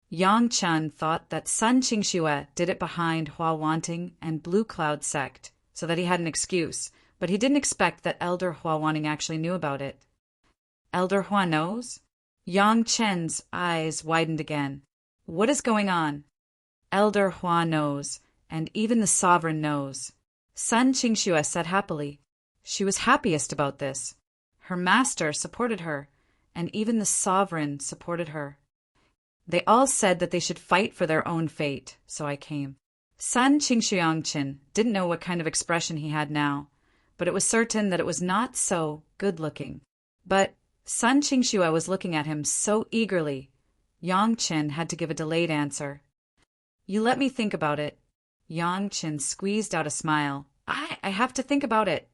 A: Yang Chen thought that Sun Qingxue did it behind Hua Wanting and Blue Cloud sect, so that he had an excuse, but he didn't expect that Elder Hua Wanting actually knew about it. Elder Hua knows? Yang Chen's eyes widened again. What is going on? Elder Hua knows, and even the sovereign knows. Sun Qingxue said happily. She was happiest about this. Her master supported her, and even the sovereign supported her. They all said that they should fight for their own fate, so I came. Sun Qingxue didn't know what kind of expression he had now, but it was certain that it was not so good-looking. But Sun Qingxue was looking at him so eagerly, Yang Chen had to give a delayed answer. You let me think about it. Yang Chen squeezed out a smile. I have to think about it.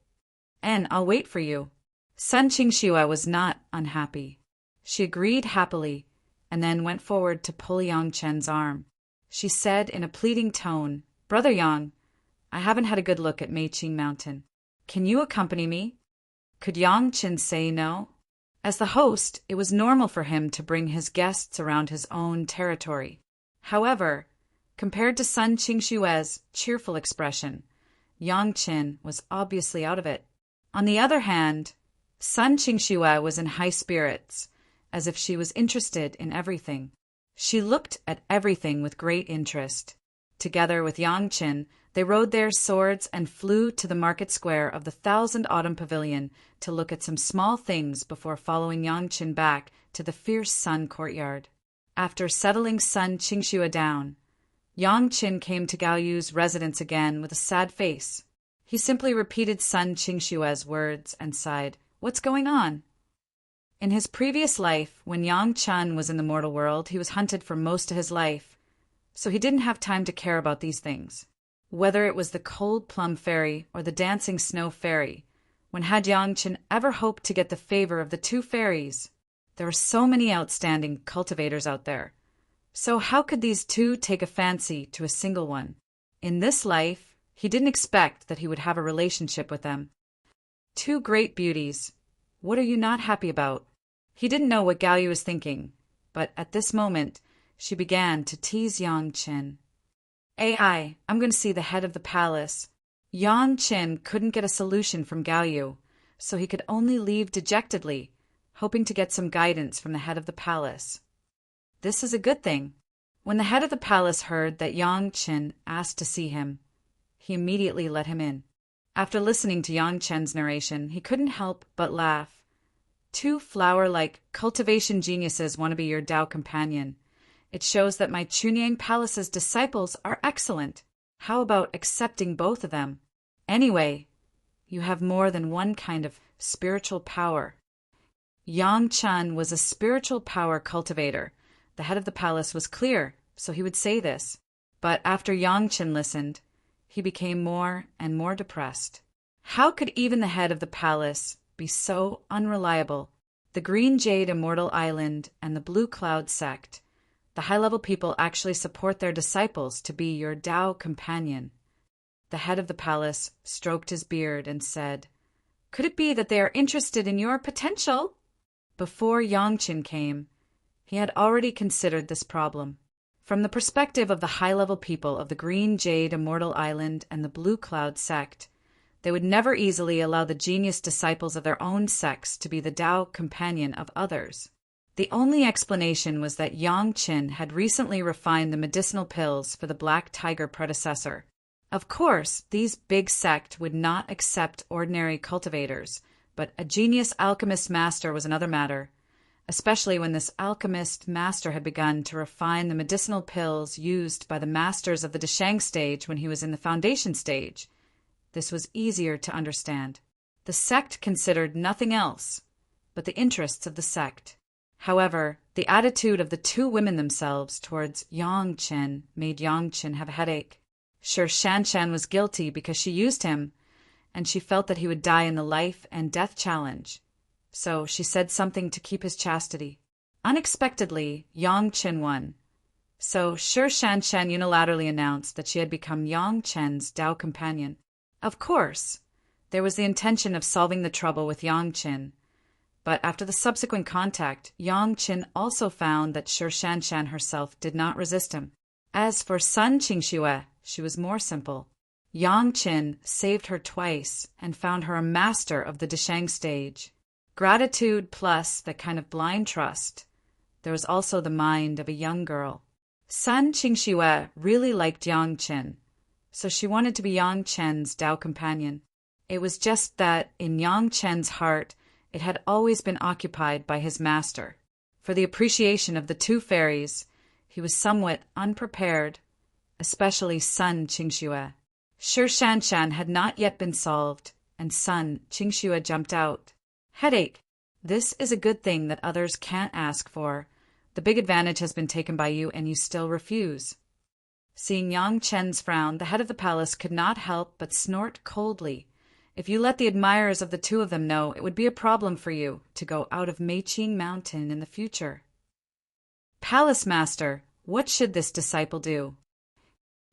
A: And I'll wait for you. Sun Qingxue was not unhappy. She agreed happily, and then went forward to pull Yang Chen's arm. She said in a pleading tone, Brother Yang, I haven't had a good look at Meiqing Mountain. Can you accompany me? Could Yang Chen say no? As the host, it was normal for him to bring his guests around his own territory. However, compared to Sun Qingxue's cheerful expression, Yang Chen was obviously out of it. On the other hand, Sun Qingxue was in high spirits, as if she was interested in everything. She looked at everything with great interest. Together with Yang Chen, they rode their swords and flew to the market square of the Thousand Autumn Pavilion to look at some small things before following Yang Chen back to the fierce sun courtyard. After settling Sun Qingxue down, Yang Chen came to Gao Yu's residence again with a sad face. He simply repeated Sun Qingxue's words and sighed, What's going on? In his previous life, when Yang Chen was in the mortal world, he was hunted for most of his life, so he didn't have time to care about these things. Whether it was the cold plum fairy or the dancing snow fairy, when had Yang Chen ever hoped to get the favor of the two fairies? There were so many outstanding cultivators out there. So how could these two take a fancy to a single one? In this life, he didn't expect that he would have a relationship with them. Two great beauties. What are you not happy about? He didn't know what Gao Yu was thinking, but at this moment, she began to tease Yang Chen. I'm going to see the head of the palace. Yang Chen couldn't get a solution from Gao Yu, so he could only leave dejectedly, hoping to get some guidance from the head of the palace. This is a good thing. When the head of the palace heard that Yang Chen asked to see him, he immediately let him in. After listening to Yang Chen's narration, he couldn't help but laugh. Two flower-like cultivation geniuses want to be your Tao companion. It shows that my Chunyang Palace's disciples are excellent. How about accepting both of them? Anyway, you have more than one kind of spiritual power. Yang Chen was a spiritual power cultivator. The head of the palace was clear, so he would say this. But after Yang Chen listened, he became more and more depressed. How could even the head of the palace be so unreliable? The Green Jade Immortal Island and the Blue Cloud sect. The high-level people actually support their disciples to be your Tao companion. The head of the palace stroked his beard and said, "Could it be that they are interested in your potential?" Before Yangqin came, he had already considered this problem. From the perspective of the high-level people of the Green Jade Immortal Island and the Blue Cloud sect, they would never easily allow the genius disciples of their own sects to be the Tao companion of others. The only explanation was that Yangqin had recently refined the medicinal pills for the Black Tiger predecessor. Of course, these big sect would not accept ordinary cultivators, but a genius alchemist master was another matter, especially when this alchemist master had begun to refine the medicinal pills used by the masters of the Deshang stage when he was in the foundation stage. This was easier to understand. The sect considered nothing else but the interests of the sect. However, the attitude of the two women themselves towards Yangqin made Yangqin have a headache. Sure, Shanshan was guilty because she used him, and she felt that he would die in the life and death challenge. So she said something to keep his chastity. Unexpectedly, Yangqin won. So Sure Shanshan unilaterally announced that she had become Yangqin's Tao companion. Of course, there was the intention of solving the trouble with Yangqin, but after the subsequent contact, Yangqin also found that Sure Shanshan herself did not resist him. As for Sun Qingxue, she was more simple. Yangqin saved her twice and found her a master of the Deshang stage. Gratitude plus that kind of blind trust. There was also the mind of a young girl. Sun Qingxue really liked Yangqin, so she wanted to be Yangqin's Tao companion. It was just that in Yangqin's heart, it had always been occupied by his master. For the appreciation of the two fairies, he was somewhat unprepared, especially Sun Qingxue. Sure Shanshan had not yet been solved, and Sun Qingxue jumped out. Headache. This is a good thing that others can't ask for. The big advantage has been taken by you, and you still refuse. Seeing Yangqin's frown, the head of the palace could not help but snort coldly. If you let the admirers of the two of them know, it would be a problem for you to go out of Meiqing Mountain in the future. Palace Master, what should this disciple do?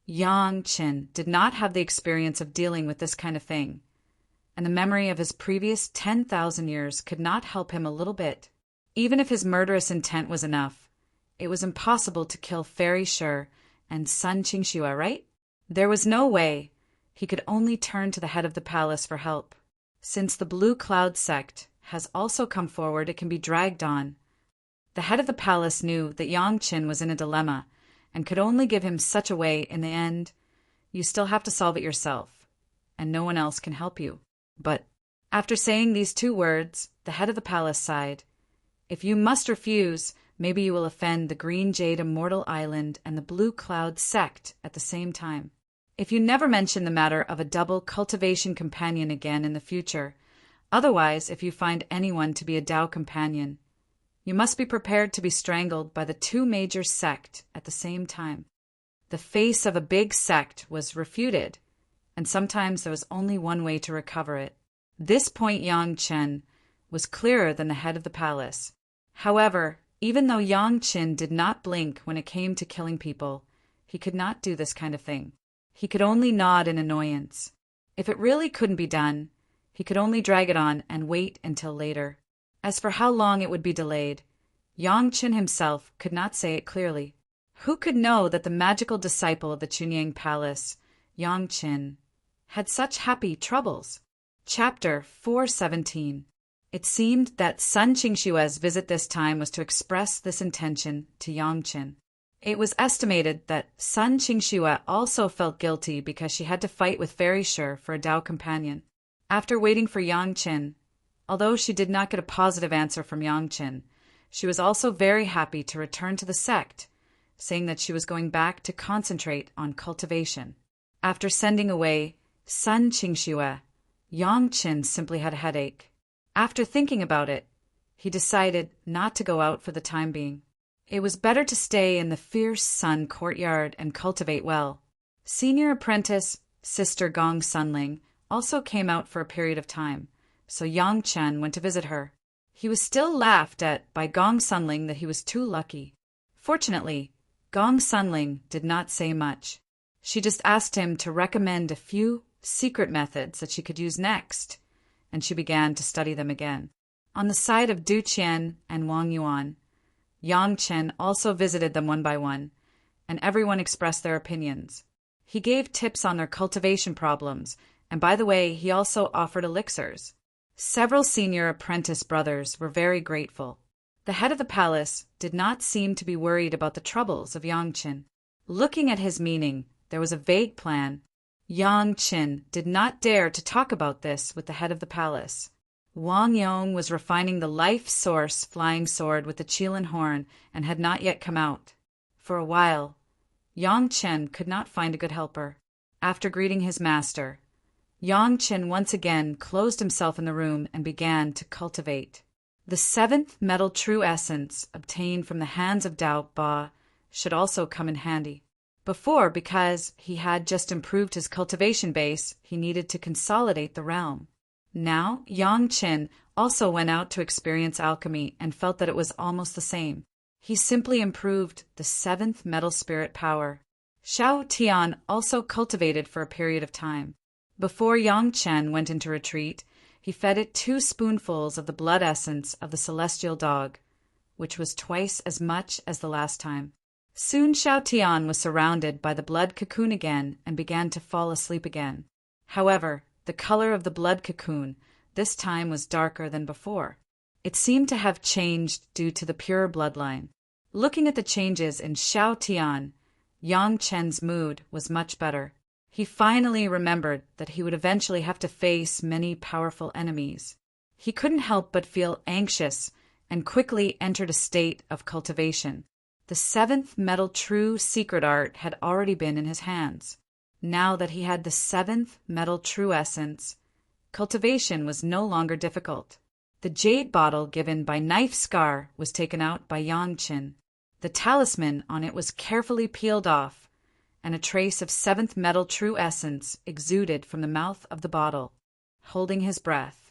A: Yangqin did not have the experience of dealing with this kind of thing, and the memory of his previous 10,000 years could not help him a little bit. Even if his murderous intent was enough, it was impossible to kill Fairy Sure and Sun Qingxue, right? There was no way. He could only turn to the head of the palace for help. Since the Blue Cloud sect has also come forward, it can be dragged on. The head of the palace knew that Yangqin was in a dilemma and could only give him such a way. In the end, you still have to solve it yourself, and no one else can help you. But after saying these two words, the head of the palace sighed. If you must refuse, maybe you will offend the Green Jade Immortal Island and the Blue Cloud sect at the same time. If you never mention the matter of a double cultivation companion again in the future, otherwise if you find anyone to be a Tao companion, you must be prepared to be strangled by the two major sect at the same time. The face of a big sect was refuted, and sometimes there was only one way to recover it. This point Yangqin was clearer than the head of the palace. However, even though Yangqin did not blink when it came to killing people, he could not do this kind of thing. He could only nod in annoyance. If it really couldn't be done, he could only drag it on and wait until later. As for how long it would be delayed, Yangqin himself could not say it clearly. Who could know that the magical disciple of the Chunyang Palace, Yangqin, had such happy troubles? Chapter 417. It seemed that Sun Qingxue's visit this time was to express this intention to Yangqin. It was estimated that Sun Qingxue also felt guilty because she had to fight with Fairy Sure for a Tao companion. After waiting for Yangqin, although she did not get a positive answer from Yangqin, she was also very happy to return to the sect, saying that she was going back to concentrate on cultivation. After sending away Sun Qingxue, Yangqin simply had a headache. After thinking about it, he decided not to go out for the time being. It was better to stay in the fierce sun courtyard and cultivate well. Senior apprentice Sister Gong Sunling also came out for a period of time, so Yangqin went to visit her. He was still laughed at by Gong Sunling that he was too lucky. Fortunately, Gong Sunling did not say much. She just asked him to recommend a few secret methods that she could use next, and she began to study them again. On the side of Du Qian and Wang Yuan, Yang Chen also visited them one by one, and everyone expressed their opinions. He gave tips on their cultivation problems, and by the way, he also offered elixirs. Several senior apprentice brothers were very grateful. The head of the palace did not seem to be worried about the troubles of Yang Chen. Looking at his meaning, there was a vague plan. Yang Chen did not dare to talk about this with the head of the palace. Wang Yong was refining the life source flying sword with the Qilin horn and had not yet come out. For a while, Yang Chen could not find a good helper. After greeting his master, Yang Chen once again closed himself in the room and began to cultivate. The seventh metal true essence obtained from the hands of Dao Ba should also come in handy. Before, because he had just improved his cultivation base, he needed to consolidate the realm. Now, Yang Chen also went out to experience alchemy and felt that it was almost the same. He simply improved the seventh metal spirit power. Xiao Tian also cultivated for a period of time. Before Yang Chen went into retreat, he fed it 2 spoonfuls of the blood essence of the celestial dog, which was twice as much as the last time. Soon Xiao Tian was surrounded by the blood cocoon again and began to fall asleep again. However, the color of the blood cocoon this time was darker than before. It seemed to have changed due to the pure bloodline. Looking at the changes in Xiao Tian, Yang Chen's mood was much better. He finally remembered that he would eventually have to face many powerful enemies. He couldn't help but feel anxious and quickly entered a state of cultivation. The seventh metal true secret art had already been in his hands. Now that he had the seventh metal true essence, cultivation was no longer difficult. The jade bottle given by Knife Scar was taken out by Yang Chen. The talisman on it was carefully peeled off, and a trace of seventh metal true essence exuded from the mouth of the bottle. Holding his breath,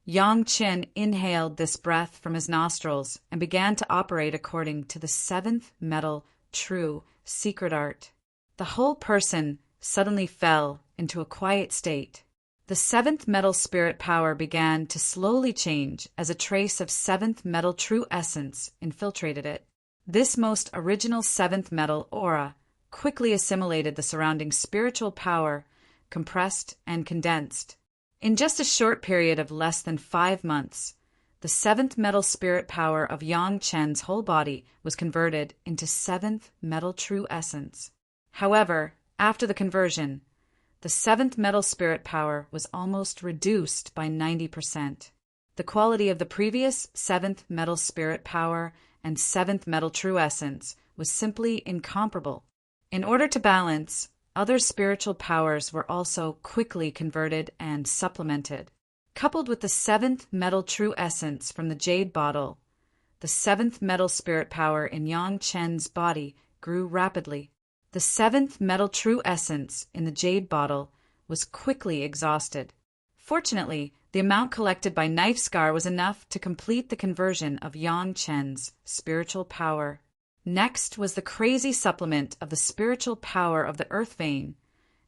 A: Yang Chen inhaled this breath from his nostrils and began to operate according to the seventh metal true secret art. The whole person suddenly fell into a quiet state. The seventh metal spirit power began to slowly change as a trace of seventh metal true essence infiltrated it. This most original seventh metal aura quickly assimilated the surrounding spiritual power, compressed and condensed. In just a short period of less than 5 months, the seventh metal spirit power of Yang Chen's whole body was converted into seventh metal true essence. However, after the conversion, the seventh metal spirit power was almost reduced by 90%. The quality of the previous seventh metal spirit power and seventh metal true essence was simply incomparable. In order to balance, other spiritual powers were also quickly converted and supplemented. Coupled with the seventh metal true essence from the jade bottle, the seventh metal spirit power in Yang Chen's body grew rapidly. The seventh metal true essence in the jade bottle was quickly exhausted. Fortunately, the amount collected by Knife Scar was enough to complete the conversion of Yang Chen's spiritual power. Next was the crazy supplement of the spiritual power of the earth vein,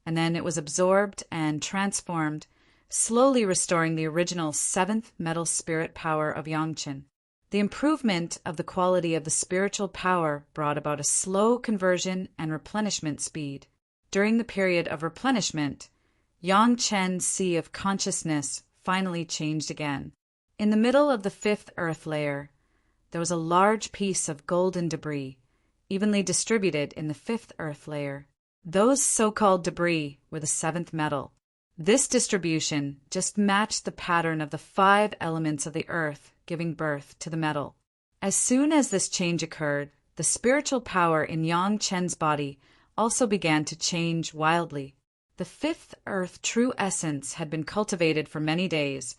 A: and then it was absorbed and transformed, slowly restoring the original seventh metal spirit power of Yang Chen. The improvement of the quality of the spiritual power brought about a slow conversion and replenishment speed. During the period of replenishment, Yang Chen's sea of consciousness finally changed again. In the middle of the fifth earth layer, there was a large piece of golden debris, evenly distributed in the fifth earth layer. Those so-called debris were the seventh metal. This distribution just matched the pattern of the 5 elements of the earth giving birth to the metal. As soon as this change occurred, the spiritual power in Yang Chen's body also began to change wildly. The fifth earth true essence had been cultivated for many days,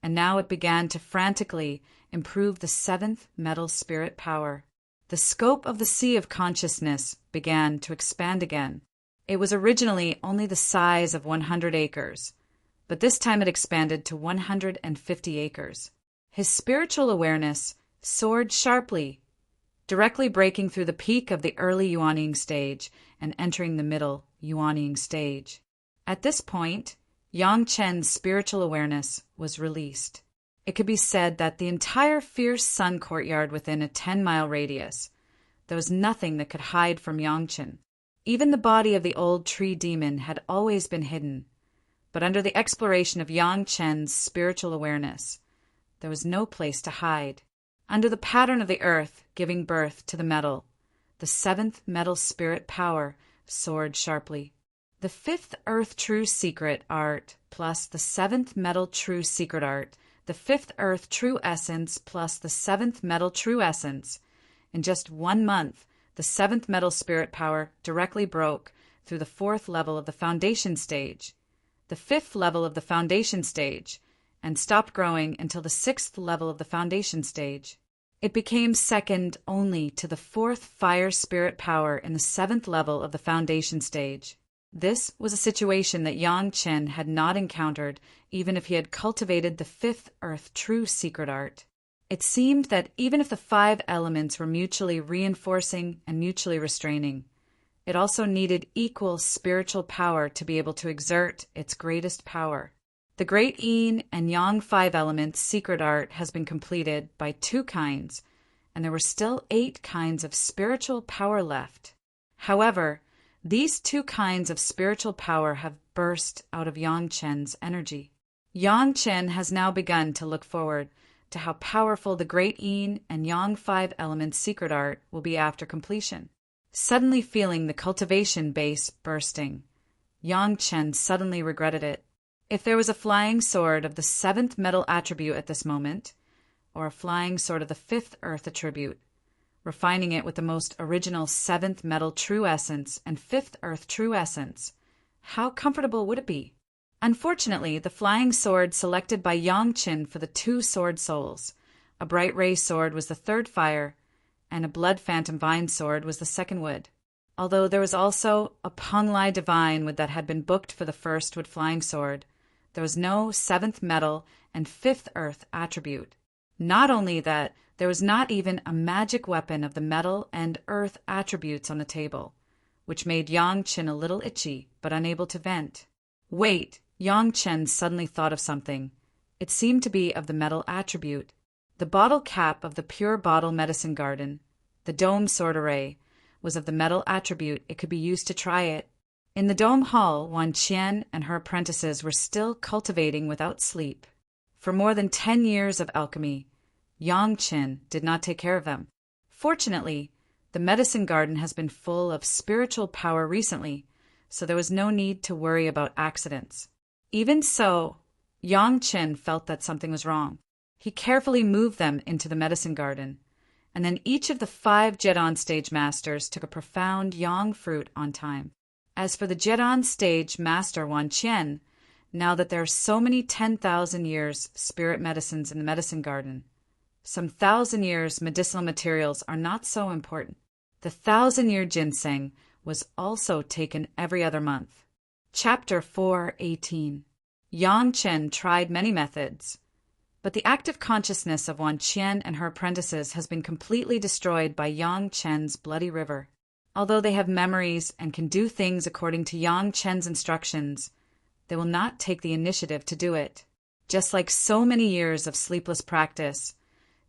A: and now it began to frantically improve the seventh metal spirit power. The scope of the sea of consciousness began to expand again. It was originally only the size of 100 acres, but this time it expanded to 150 acres. His spiritual awareness soared sharply, directly breaking through the peak of the early Yuanying stage and entering the middle Yuanying stage. At this point, Yang Chen's spiritual awareness was released. It could be said that the entire fierce sun courtyard within a 10-mile radius, there was nothing that could hide from Yang Chen. Even the body of the old tree demon had always been hidden, but under the exploration of Yang Chen's spiritual awareness, there was no place to hide. Under the pattern of the earth giving birth to the metal, the seventh metal spirit power soared sharply. The fifth earth true secret art plus the seventh metal true secret art, the fifth earth true essence plus the seventh metal true essence. In just 1 month, the seventh metal spirit power directly broke through the fourth level of the foundation stage, the fifth level of the foundation stage, and stopped growing until the sixth level of the foundation stage. It became second only to the fourth fire spirit power in the seventh level of the foundation stage. This was a situation that Yang Chen had not encountered even if he had cultivated the fifth earth true secret art. It seemed that even if the 5 elements were mutually reinforcing and mutually restraining, it also needed equal spiritual power to be able to exert its greatest power. The great Yin and Yang 5 elements secret art has been completed by 2 kinds, and there were still 8 kinds of spiritual power left. However, these 2 kinds of spiritual power have burst out of Yang Chen's energy. Yang Chen has now begun to look forward to how powerful the great Yin and Yang 5 elements secret art will be after completion. Suddenly feeling the cultivation base bursting, Yang Chen suddenly regretted it. If there was a flying sword of the 7th metal attribute at this moment, or a flying sword of the 5th earth attribute, refining it with the most original 7th metal true essence and 5th earth true essence, how comfortable would it be? Unfortunately, the flying sword selected by Yang Chen for the 2 sword souls, a bright ray sword was the 3rd fire, and a blood phantom vine sword was the 2nd wood. Although there was also a Penglai divine wood that had been booked for the 1st wood flying sword, there was no 7th metal and 5th earth attribute. Not only that, there was not even a magic weapon of the metal and earth attributes on the table, which made Yang Chen a little itchy, but unable to vent. Wait, Yang Chen suddenly thought of something. It seemed to be of the metal attribute. The bottle cap of the pure bottle medicine garden, the dome sword array, was of the metal attribute. It could be used to try it. In the dome hall, Wan Qian and her apprentices were still cultivating without sleep. For more than 10 years of alchemy, Yang Chen did not take care of them. Fortunately, the medicine garden has been full of spiritual power recently, so there was no need to worry about accidents. Even so, Yang Chen felt that something was wrong. He carefully moved them into the medicine garden, and then each of the 5 Jedon stage masters took a profound Yang fruit on time. As for the Jedon stage master Wan Qian, now that there are so many 10,000 years spirit medicines in the medicine garden, some 1,000 years medicinal materials are not so important. The 1,000-year ginseng was also taken every other month. Chapter 4:18. Yang Chen tried many methods, but the active consciousness of Wan Qian and her apprentices has been completely destroyed by Yang Chen's bloody river. Although they have memories and can do things according to Yang Chen's instructions, they will not take the initiative to do it. Just like so many years of sleepless practice,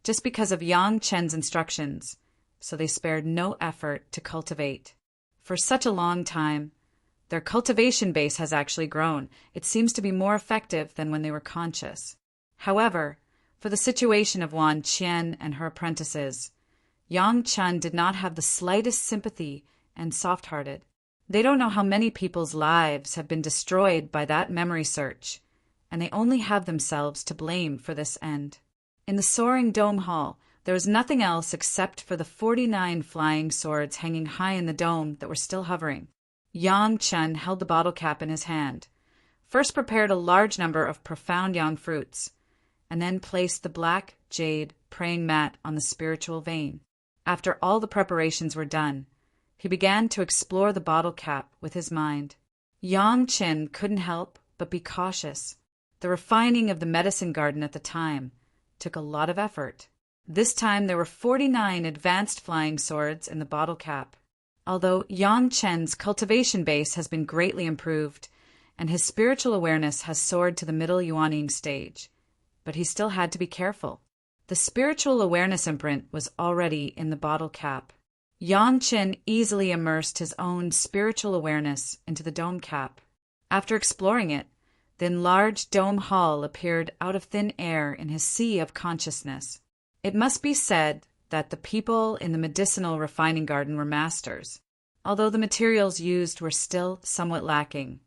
A: just because of Yang Chen's instructions, so they spared no effort to cultivate. For such a long time, their cultivation base has actually grown. It seems to be more effective than when they were conscious. However, for the situation of Wan Qian and her apprentices, Yang Chen did not have the slightest sympathy and soft-hearted. They don't know how many people's lives have been destroyed by that memory search, and they only have themselves to blame for this end. In the soaring dome hall, there was nothing else except for the 49 flying swords hanging high in the dome that were still hovering. Yang Chen held the bottle cap in his hand, first prepared a large number of profound yang fruits, and then placed the black jade praying mat on the spiritual vein. After all the preparations were done, he began to explore the bottle cap with his mind. Yang Chen couldn't help but be cautious. The refining of the medicine garden at the time, took a lot of effort. This time there were 49 advanced flying swords in the bottle cap. Although Yang Chen's cultivation base has been greatly improved, and his spiritual awareness has soared to the middle yuaning stage, but he still had to be careful. The spiritual awareness imprint was already in the bottle cap. Yang Chen easily immersed his own spiritual awareness into the dome cap. After exploring it, the enlarged dome hall appeared out of thin air in his sea of consciousness. It must be said that the people in the medicinal refining garden were masters. Although the materials used were still somewhat lacking,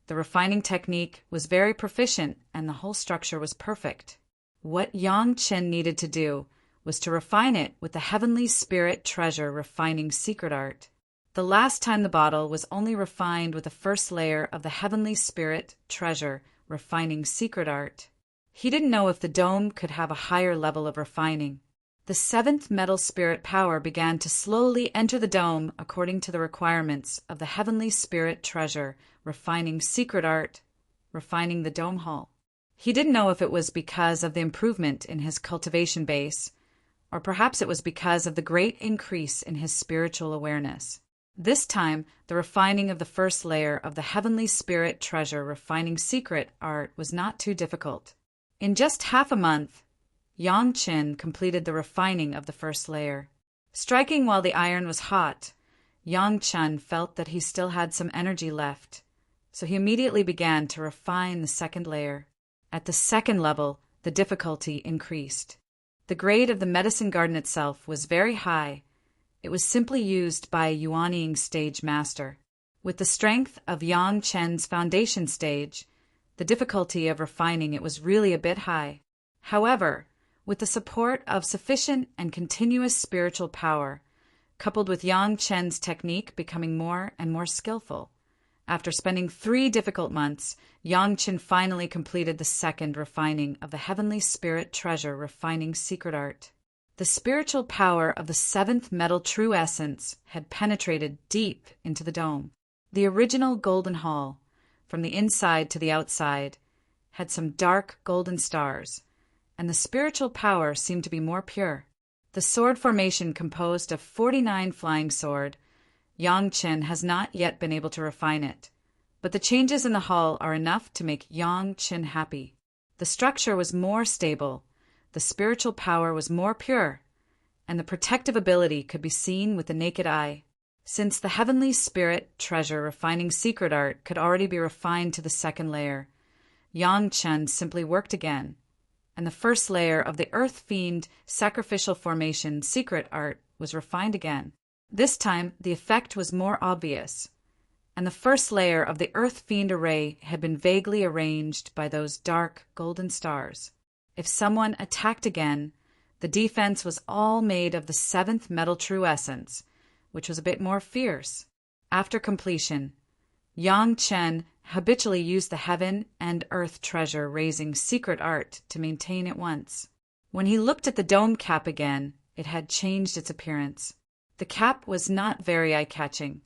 A: the refining technique was very proficient and the whole structure was perfect. What Yang Chen needed to do was to refine it with the Heavenly Spirit Treasure refining secret art. The last time the bottle was only refined with the first layer of the Heavenly Spirit Treasure refining secret art. He didn't know if the dome could have a higher level of refining. The seventh metal spirit power began to slowly enter the dome according to the requirements of the Heavenly Spirit Treasure refining secret art, refining the dome hall. He didn't know if it was because of the improvement in his cultivation base, or perhaps it was because of the great increase in his spiritual awareness. This time, the refining of the first layer of the Heavenly Spirit Treasure refining secret art was not too difficult. In just half a month, Yang Chen completed the refining of the first layer. Striking while the iron was hot, Yang Chen felt that he still had some energy left, so he immediately began to refine the second layer. At the second level, the difficulty increased. The grade of the medicine garden itself was very high. It was simply used by a yuaning stage master. With the strength of Yang Chen's foundation stage, the difficulty of refining it was really a bit high. However, with the support of sufficient and continuous spiritual power, coupled with Yang Chen's technique becoming more and more skillful, after spending 3 difficult months, Yang Chen finally completed the second refining of the Heavenly Spirit Treasure refining secret art. The spiritual power of the seventh metal true essence had penetrated deep into the dome. The original golden hall, from the inside to the outside, had some dark golden stars, and the spiritual power seemed to be more pure. The sword formation composed of 49 flying sword. Yang Chen has not yet been able to refine it, but the changes in the hall are enough to make Yang Chen happy. The structure was more stable, the spiritual power was more pure, and the protective ability could be seen with the naked eye. Since the Heavenly Spirit Treasure refining secret art could already be refined to the second layer, Yang Chen simply worked again, and the first layer of the Earth Fiend sacrificial formation secret art was refined again. This time, the effect was more obvious, and the first layer of the Earth Fiend array had been vaguely arranged by those dark golden stars. If someone attacked again, the defense was all made of the seventh metal true essence, which was a bit more fierce. After completion, Yang Chen habitually used the heaven and earth treasure raising secret art to maintain it once. When he looked at the dome cap again, it had changed its appearance. The cap was not very eye-catching.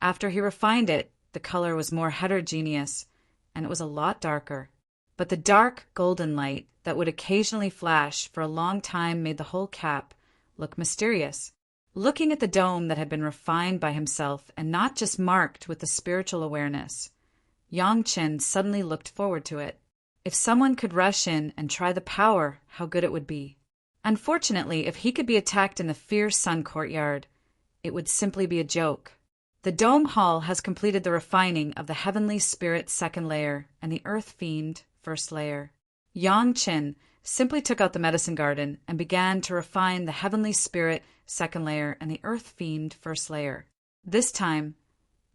A: After he refined it, the color was more heterogeneous, and it was a lot darker. But the dark golden light that would occasionally flash for a long time made the whole cap look mysterious. Looking at the dome that had been refined by himself and not just marked with the spiritual awareness, Yang Chen suddenly looked forward to it. If someone could rush in and try the power, how good it would be. Unfortunately, if he could be attacked in the fierce sun courtyard, it would simply be a joke. The dome hall has completed the refining of the Heavenly Spirit second layer and the Earth Fiend first layer. Yang Chen simply took out the medicine garden and began to refine the Heavenly Spirit second layer and the Earth Fiend first layer. This time,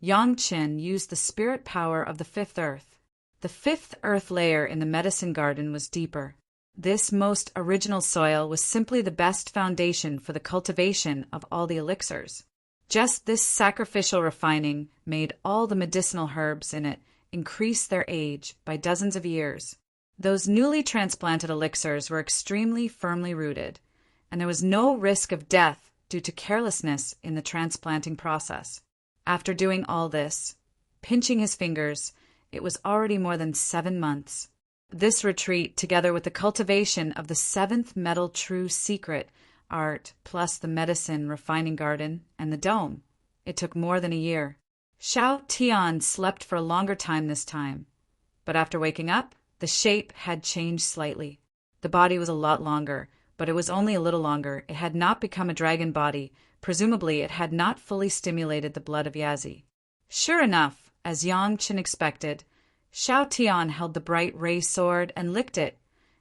A: Yang Chen used the spirit power of the fifth earth. The fifth earth layer in the medicine garden was deeper. This most original soil was simply the best foundation for the cultivation of all the elixirs. Just this sacrificial refining made all the medicinal herbs in it increase their age by dozens of years. Those newly transplanted elixirs were extremely firmly rooted, and there was no risk of death due to carelessness in the transplanting process. After doing all this, pinching his fingers, it was already more than 7 months. This retreat, together with the cultivation of the seventh metal true secret art, plus the medicine refining garden and the dome, it took more than a year. Xiao Tian slept for a longer time this time, but after waking up, the shape had changed slightly. The body was a lot longer, but it was only a little longer. It had not become a dragon body. Presumably, it had not fully stimulated the blood of Yazi. Sure enough, as Yang Qin expected, Xiao Tian held the bright ray sword and licked it,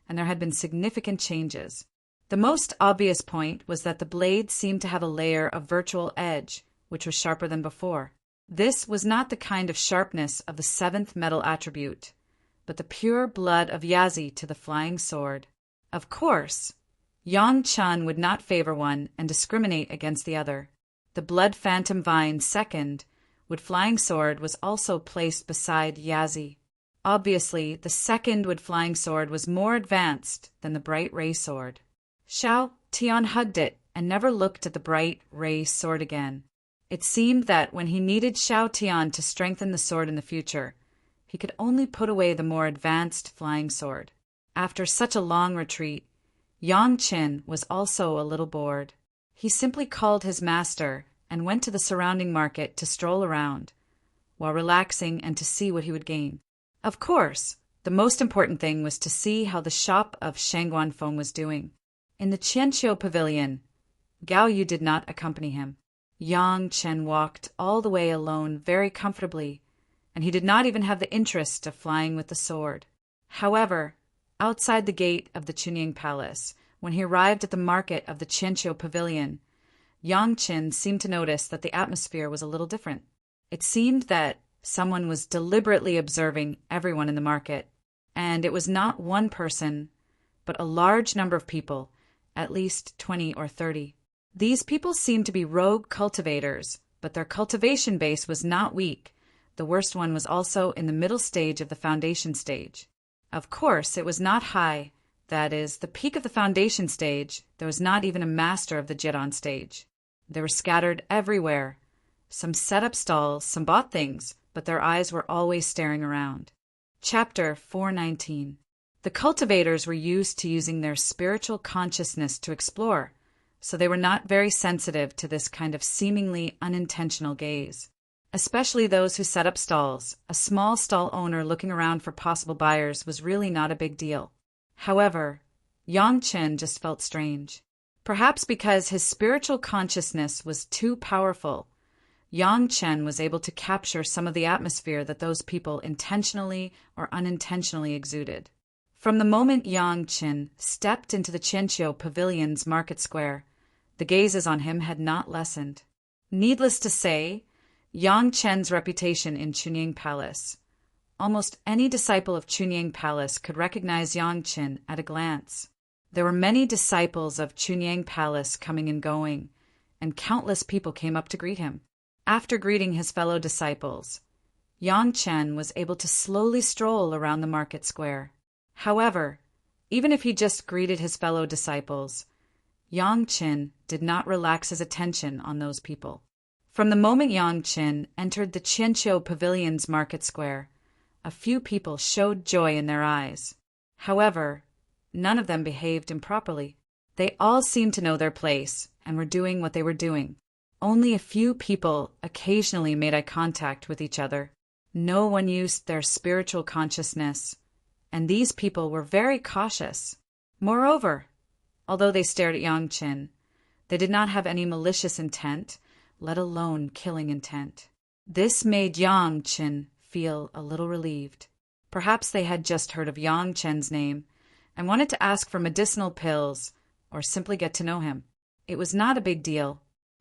A: and there had been significant changes. The most obvious point was that the blade seemed to have a layer of virtual edge, which was sharper than before. This was not the kind of sharpness of the seventh metal attribute, but the pure blood of Yazi to the flying sword. Of course, Yang Chen would not favor one and discriminate against the other. The blood phantom vine second, wood flying sword, was also placed beside Yazi. Obviously, the second wood flying sword was more advanced than the bright ray sword. Xiao Tian hugged it and never looked at the bright ray sword again. It seemed that when he needed Xiao Tian to strengthen the sword in the future, he could only put away the more advanced flying sword. After such a long retreat, Yang Qin was also a little bored. He simply called his master and went to the surrounding market to stroll around, while relaxing and to see what he would gain. Of course, the most important thing was to see how the shop of Shang Guanfeng was doing. In the Qianqiu pavilion, Gao Yu did not accompany him. Yang Chen walked all the way alone very comfortably, and he did not even have the interest of flying with the sword. However, outside the gate of the Chunying Palace, when he arrived at the market of the Qianqiu pavilion, Yang Qin seemed to notice that the atmosphere was a little different. It seemed that someone was deliberately observing everyone in the market, and it was not one person, but a large number of people, at least 20 or 30. These people seemed to be rogue cultivators, but their cultivation base was not weak. The worst one was also in the middle stage of the foundation stage. Of course, it was not high. That is, the peak of the foundation stage. There was not even a master of the Jidan stage. They were scattered everywhere. Some set up stalls, some bought things, but their eyes were always staring around. Chapter 419. The cultivators were used to using their spiritual consciousness to explore, so they were not very sensitive to this kind of seemingly unintentional gaze. Especially those who set up stalls. A small stall owner looking around for possible buyers was really not a big deal. However, Yang Chen just felt strange. Perhaps because his spiritual consciousness was too powerful, Yang Chen was able to capture some of the atmosphere that those people intentionally or unintentionally exuded. From the moment Yang Chen stepped into the Qianqiu Pavilion's market square, the gazes on him had not lessened. Needless to say, Yang Chen's reputation in Chunying Palace. Almost any disciple of Chunying Palace could recognize Yang Chen at a glance. There were many disciples of Chunying Palace coming and going, and countless people came up to greet him. After greeting his fellow disciples, Yang Chen was able to slowly stroll around the market square. However, even if he just greeted his fellow disciples, Yang Chen did not relax his attention on those people. From the moment Yang Chen entered the Qianqiu Pavilion's market square, a few people showed joy in their eyes. However, none of them behaved improperly. They all seemed to know their place and were doing what they were doing. Only a few people occasionally made eye contact with each other. No one used their spiritual consciousness, and these people were very cautious. Moreover, although they stared at Yang Chen, they did not have any malicious intent, let alone killing intent. This made Yang Chen feel a little relieved. Perhaps they had just heard of Yang Chen's name and wanted to ask for medicinal pills or simply get to know him. It was not a big deal.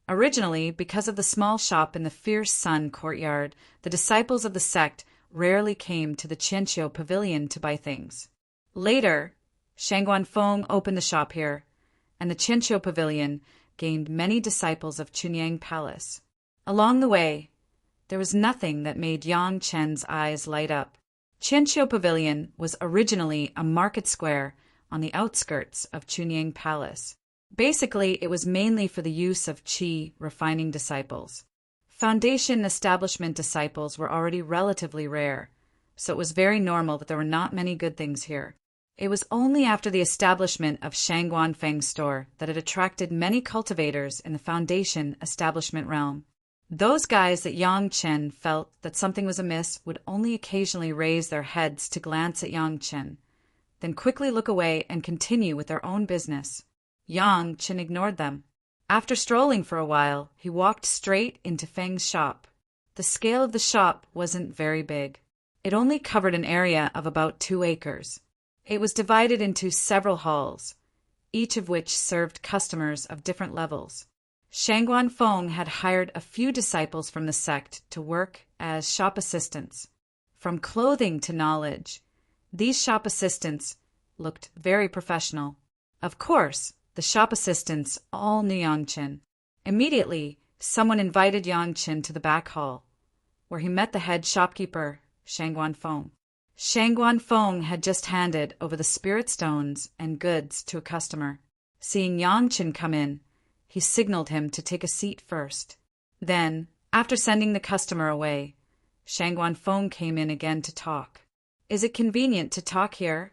A: Originally, because of the small shop in the Fierce Sun courtyard, the disciples of the sect rarely came to the Qianqiu Pavilion to buy things. Later, Shang Guanfeng opened the shop here, and the Qianqiu Pavilion gained many disciples of Chunying Palace. Along the way, there was nothing that made Yang Chen's eyes light up. Qianqiu Pavilion was originally a market square on the outskirts of Chunying Palace. Basically, it was mainly for the use of qi refining disciples. Foundation establishment disciples were already relatively rare, so it was very normal that there were not many good things here. It was only after the establishment of Shangguan Feng's store that it attracted many cultivators in the foundation establishment realm. Those guys that Yang Chen felt that something was amiss would only occasionally raise their heads to glance at Yang Chen, then quickly look away and continue with their own business. Yang Chen ignored them. After strolling for a while, he walked straight into Feng's shop. The scale of the shop wasn't very big. It only covered an area of about 2 acres. It was divided into several halls, each of which served customers of different levels. Shangguan Feng had hired a few disciples from the sect to work as shop assistants. From clothing to knowledge, these shop assistants looked very professional. Of course, the shop assistants all knew Yang Chen. Immediately, someone invited Yang Chen to the back hall, where he met the head shopkeeper, Shangguan Feng. Shangguan Feng had just handed over the spirit stones and goods to a customer. Seeing Yang Chen come in, he signaled him to take a seat first. Then, after sending the customer away, Shangguan Feng came in again to talk. "Is it convenient to talk here?"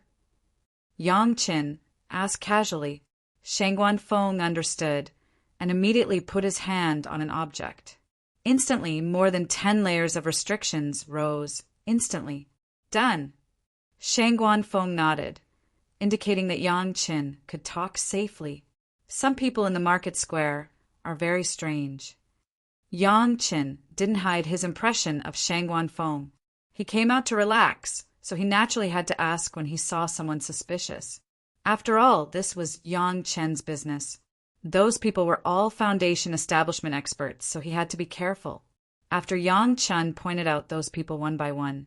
A: Yang Chen asked casually. Shangguan Feng understood and immediately put his hand on an object. Instantly, more than 10 layers of restrictions rose. Instantly. "Done." Shangguan Feng nodded, indicating that Yang Chen could talk safely. Some people in the market square are very strange. Yang Chen didn't hide his impression of Shangguan Feng. He came out to relax, so he naturally had to ask when he saw someone suspicious. After all, this was Yang Chen's business. Those people were all foundation establishment experts, so he had to be careful. After Yang Chen pointed out those people one by one,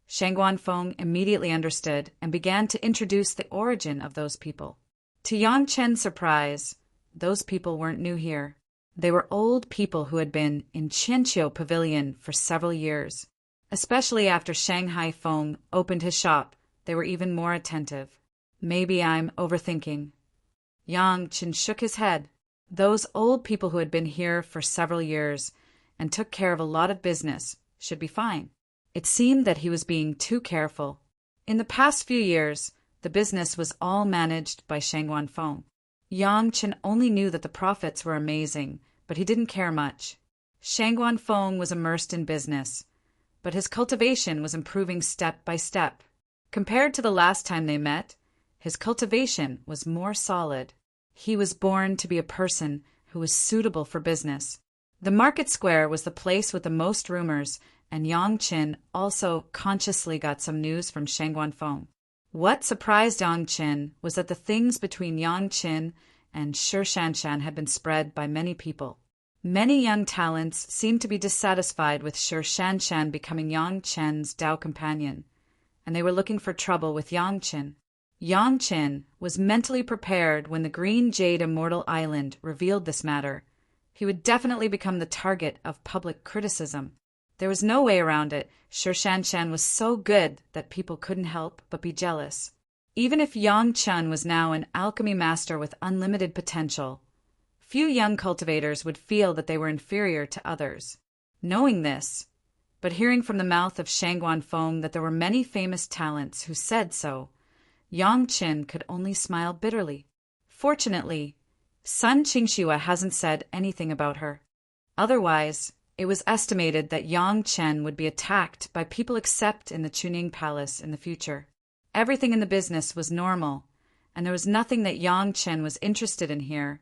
A: Shangguan Feng immediately understood and began to introduce the origin of those people. To Yang Chen's surprise, those people weren't new here. They were old people who had been in Qianqiu Pavilion for several years. Especially after Shanghai Feng opened his shop, they were even more attentive. Maybe I'm overthinking. Yang Chen shook his head. Those old people who had been here for several years and took care of a lot of business should be fine. It seemed that he was being too careful. In the past few years, the business was all managed by Shangguan Feng. Yang Chen only knew that the profits were amazing, but he didn't care much. Shangguan Feng was immersed in business, but his cultivation was improving step by step. Compared to the last time they met, his cultivation was more solid. He was born to be a person who was suitable for business. The market square was the place with the most rumors, and Yang Chen also consciously got some news from Shangguan Feng. What surprised Yang Chen was that the things between Yang Chen and Shi Shanshan had been spread by many people. Many young talents seemed to be dissatisfied with Shi Shanshan becoming Yang Chen's Dao companion, and they were looking for trouble with Yang Chen. Yang Chen was mentally prepared when the Green Jade Immortal Island revealed this matter. He would definitely become the target of public criticism. There was no way around it. Shi Shanshan was so good that people couldn't help but be jealous. Even if Yang Chen was now an alchemy master with unlimited potential, few young cultivators would feel that they were inferior to others. Knowing this, but hearing from the mouth of Shangguan Feng that there were many famous talents who said so, Yang Chen could only smile bitterly. Fortunately, Sun Qingxue hasn't said anything about her. Otherwise, it was estimated that Yang Chen would be attacked by people except in the Chuning Palace in the future. Everything in the business was normal, and there was nothing that Yang Chen was interested in here.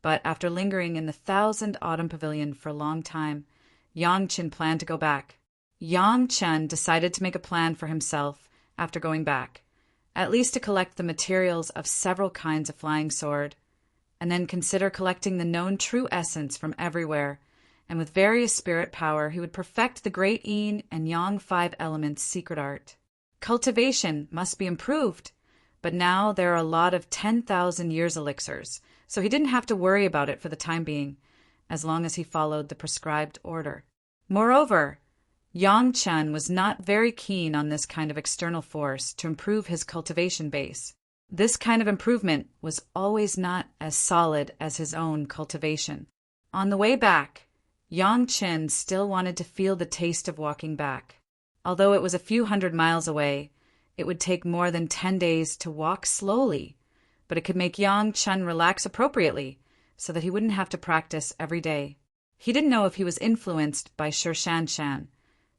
A: But after lingering in the 1,000 Autumn Pavilion for a long time, Yang Chen planned to go back. Yang Chen decided to make a plan for himself after going back, at least to collect the materials of several kinds of flying sword, and then consider collecting the known true essence from everywhere, and with various spirit power he would perfect the Great Yin and Yang 5 elements secret art. Cultivation must be improved, but now there are a lot of 10,000 years elixirs, so he didn't have to worry about it for the time being, as long as he followed the prescribed order. Moreover, Yang Chen was not very keen on this kind of external force to improve his cultivation base. This kind of improvement was always not as solid as his own cultivation. On the way back, Yang Chen still wanted to feel the taste of walking back. Although it was a few hundred miles away, it would take more than 10 days to walk slowly, but it could make Yang Chen relax appropriately so that he wouldn't have to practice every day. He didn't know if he was influenced by Shi Shan.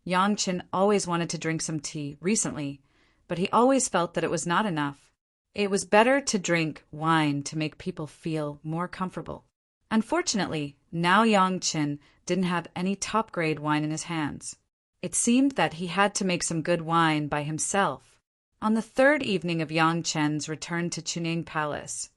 A: Yang Chen always wanted to drink some tea recently, but he always felt that it was not enough. It was better to drink wine to make people feel more comfortable. Unfortunately, now Yang Chen didn't have any top-grade wine in his hands. It seemed that he had to make some good wine by himself. On the third evening of Yang Chen's return to Chuning Palace,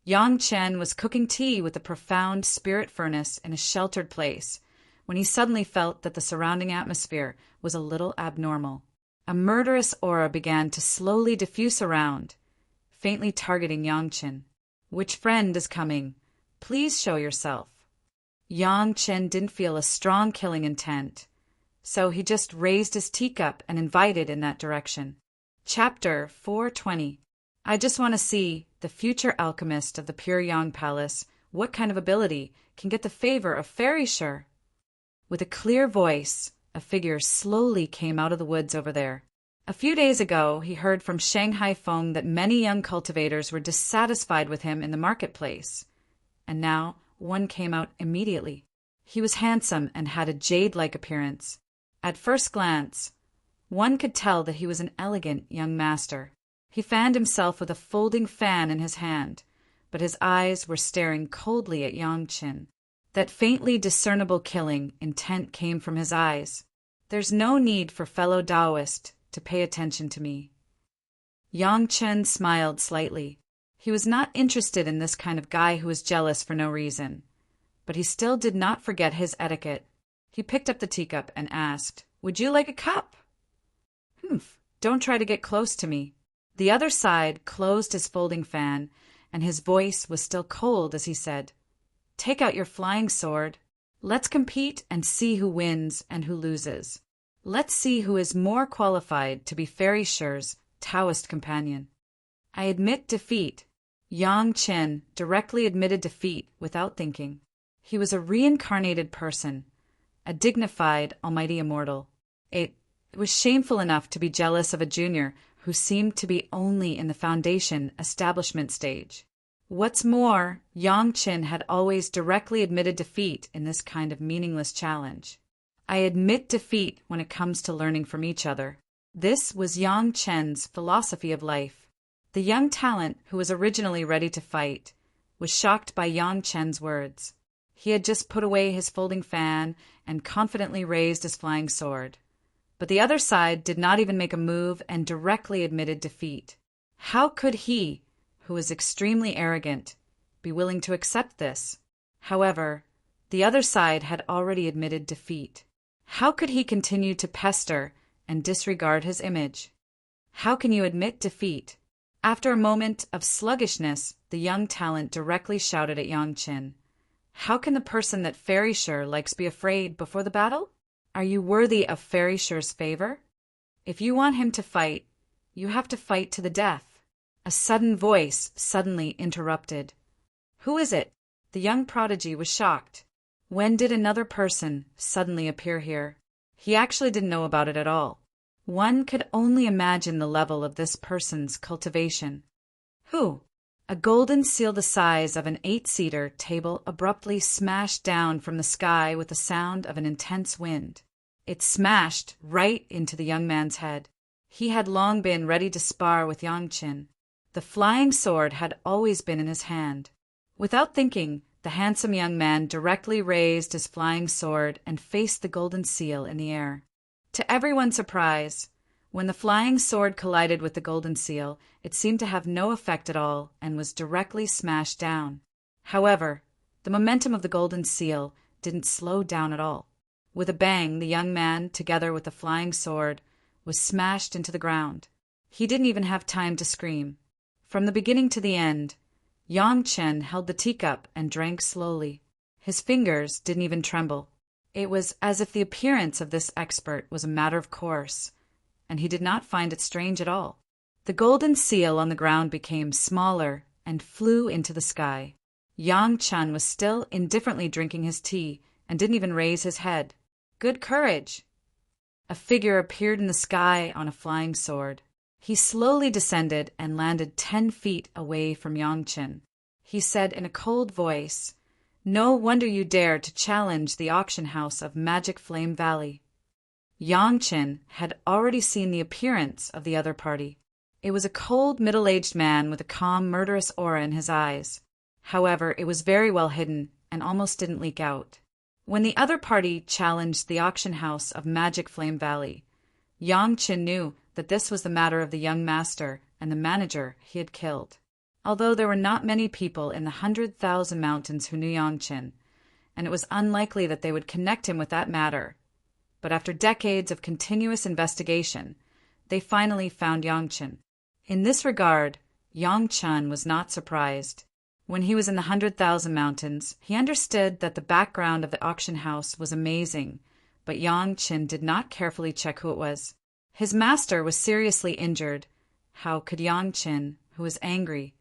A: Yang Chen was cooking tea with a profound spirit furnace in a sheltered place when he suddenly felt that the surrounding atmosphere was a little abnormal. A murderous aura began to slowly diffuse around, faintly targeting Yang Chen. "Which friend is coming? Please show yourself." Yang Chen didn't feel a strong killing intent, so he just raised his teacup and invited in that direction. Chapter 420. I just want to see the future alchemist of the Pure Yang Palace. What kind of ability can get the favor of Fairy Shi? With a clear voice, a figure slowly came out of the woods over there. A few days ago, he heard from Shanghai Feng that many young cultivators were dissatisfied with him in the marketplace, and now one came out immediately. He was handsome and had a jade-like appearance. At first glance, one could tell that he was an elegant young master. He fanned himself with a folding fan in his hand, but his eyes were staring coldly at Yang Chen. That faintly discernible killing intent came from his eyes. "There's no need for fellow Taoist to pay attention to me." Yang Chen smiled slightly. He was not interested in this kind of guy who was jealous for no reason, but he still did not forget his etiquette. He picked up the teacup and asked, "Would you like a cup?" "Humph, don't try to get close to me." The other side closed his folding fan, and his voice was still cold as he said, "Take out your flying sword. Let's compete and see who wins and who loses. Let's see who is more qualified to be Fairy Shi's Taoist companion." "I admit defeat." Yang Chen directly admitted defeat without thinking. He was a reincarnated person, a dignified, almighty immortal. It was shameful enough to be jealous of a junior who seemed to be only in the foundation establishment stage. What's more, Yang Chen had always directly admitted defeat in this kind of meaningless challenge. "I admit defeat when it comes to learning from each other." This was Yang Chen's philosophy of life. The young talent, who was originally ready to fight, was shocked by Yang Chen's words. He had just put away his folding fan and confidently raised his flying sword. But the other side did not even make a move and directly admitted defeat. How could he, who was extremely arrogant, be willing to accept this? However, the other side had already admitted defeat. How could he continue to pester and disregard his image? How can you admit defeat? After a moment of sluggishness, the young talent directly shouted at Yang Chen, "How can the person that Fairy Shi likes be afraid before the battle? Are you worthy of Fairy Shi's favor? If you want him to fight, you have to fight to the death." A sudden voice suddenly interrupted. "Who is it?" The young prodigy was shocked. When did another person suddenly appear here? He actually didn't know about it at all. One could only imagine the level of this person's cultivation. "Who?" A golden seal the size of an 8-seater table abruptly smashed down from the sky with the sound of an intense wind. It smashed right into the young man's head. He had long been ready to spar with Yang Chen. The flying sword had always been in his hand. Without thinking, the handsome young man directly raised his flying sword and faced the golden seal in the air. To everyone's surprise, when the flying sword collided with the golden seal, it seemed to have no effect at all and was directly smashed down. However, the momentum of the golden seal didn't slow down at all. With a bang, the young man, together with the flying sword, was smashed into the ground. He didn't even have time to scream. From the beginning to the end, Yang Chen held the teacup and drank slowly. His fingers didn't even tremble. It was as if the appearance of this expert was a matter of course, and he did not find it strange at all. The golden seal on the ground became smaller and flew into the sky. Yang Chen was still indifferently drinking his tea and didn't even raise his head. "Good courage." A figure appeared in the sky on a flying sword. He slowly descended and landed 10 feet away from Yangchen. He said in a cold voice, "No wonder you dare to challenge the auction house of Magic Flame Valley." Yangchen had already seen the appearance of the other party. It was a cold, middle-aged man with a calm, murderous aura in his eyes. However, it was very well hidden and almost didn't leak out. When the other party challenged the auction house of Magic Flame Valley, Yangchen knew that this was the matter of the young master and the manager he had killed. Although there were not many people in the 100,000 mountains who knew Yangchen, and it was unlikely that they would connect him with that matter, but after decades of continuous investigation, they finally found Yangchen. In this regard, Yangchen was not surprised. When he was in the 100,000 mountains, he understood that the background of the auction house was amazing, but Yangchen did not carefully check who it was. His master was seriously injured. How could Yangchen, who was angry,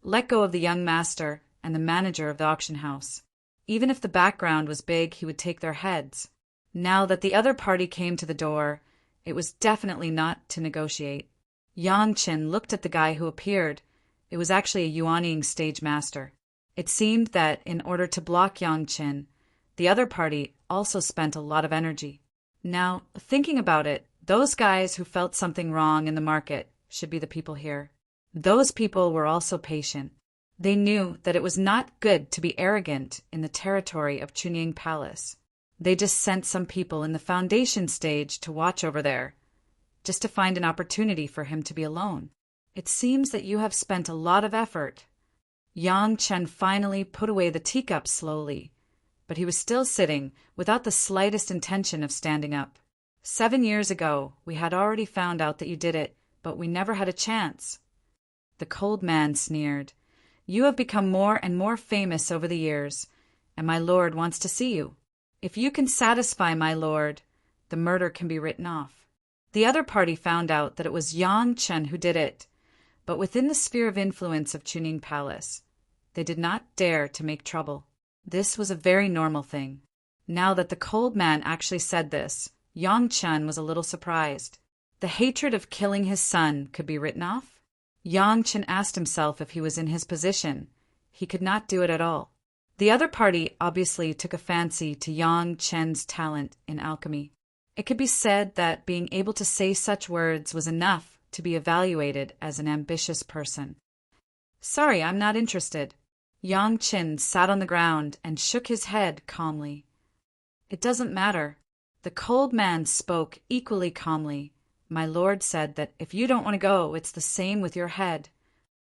A: let go of the young master and the manager of the auction house? Even if the background was big, he would take their heads. Now that the other party came to the door, it was definitely not to negotiate. Yangchen looked at the guy who appeared. It was actually a yuanying stage master. It seemed that in order to block Yangchen, the other party also spent a lot of energy. Now, thinking about it, those guys who felt something wrong in the market should be the people here. Those people were also patient. They knew that it was not good to be arrogant in the territory of Chunying Palace. They just sent some people in the foundation stage to watch over there, just to find an opportunity for him to be alone. It seems that you have spent a lot of effort. Yangchen finally put away the teacup slowly, but he was still sitting without the slightest intention of standing up. 7 years ago, we had already found out that you did it, but we never had a chance. The cold man sneered. You have become more and more famous over the years, and my lord wants to see you. If you can satisfy my lord, the murder can be written off. The other party found out that it was Yangchen who did it, but within the sphere of influence of Chunying Palace, they did not dare to make trouble. This was a very normal thing. Now that the cold man actually said this, Yangchen was a little surprised. The hatred of killing his son could be written off? Yangchen asked himself if he was in his position. He could not do it at all. The other party obviously took a fancy to Yangchen's talent in alchemy. It could be said that being able to say such words was enough to be evaluated as an ambitious person. Sorry, I'm not interested. Yangchen sat on the ground and shook his head calmly. It doesn't matter. The cold man spoke equally calmly. My lord said that if you don't want to go, it's the same with your head.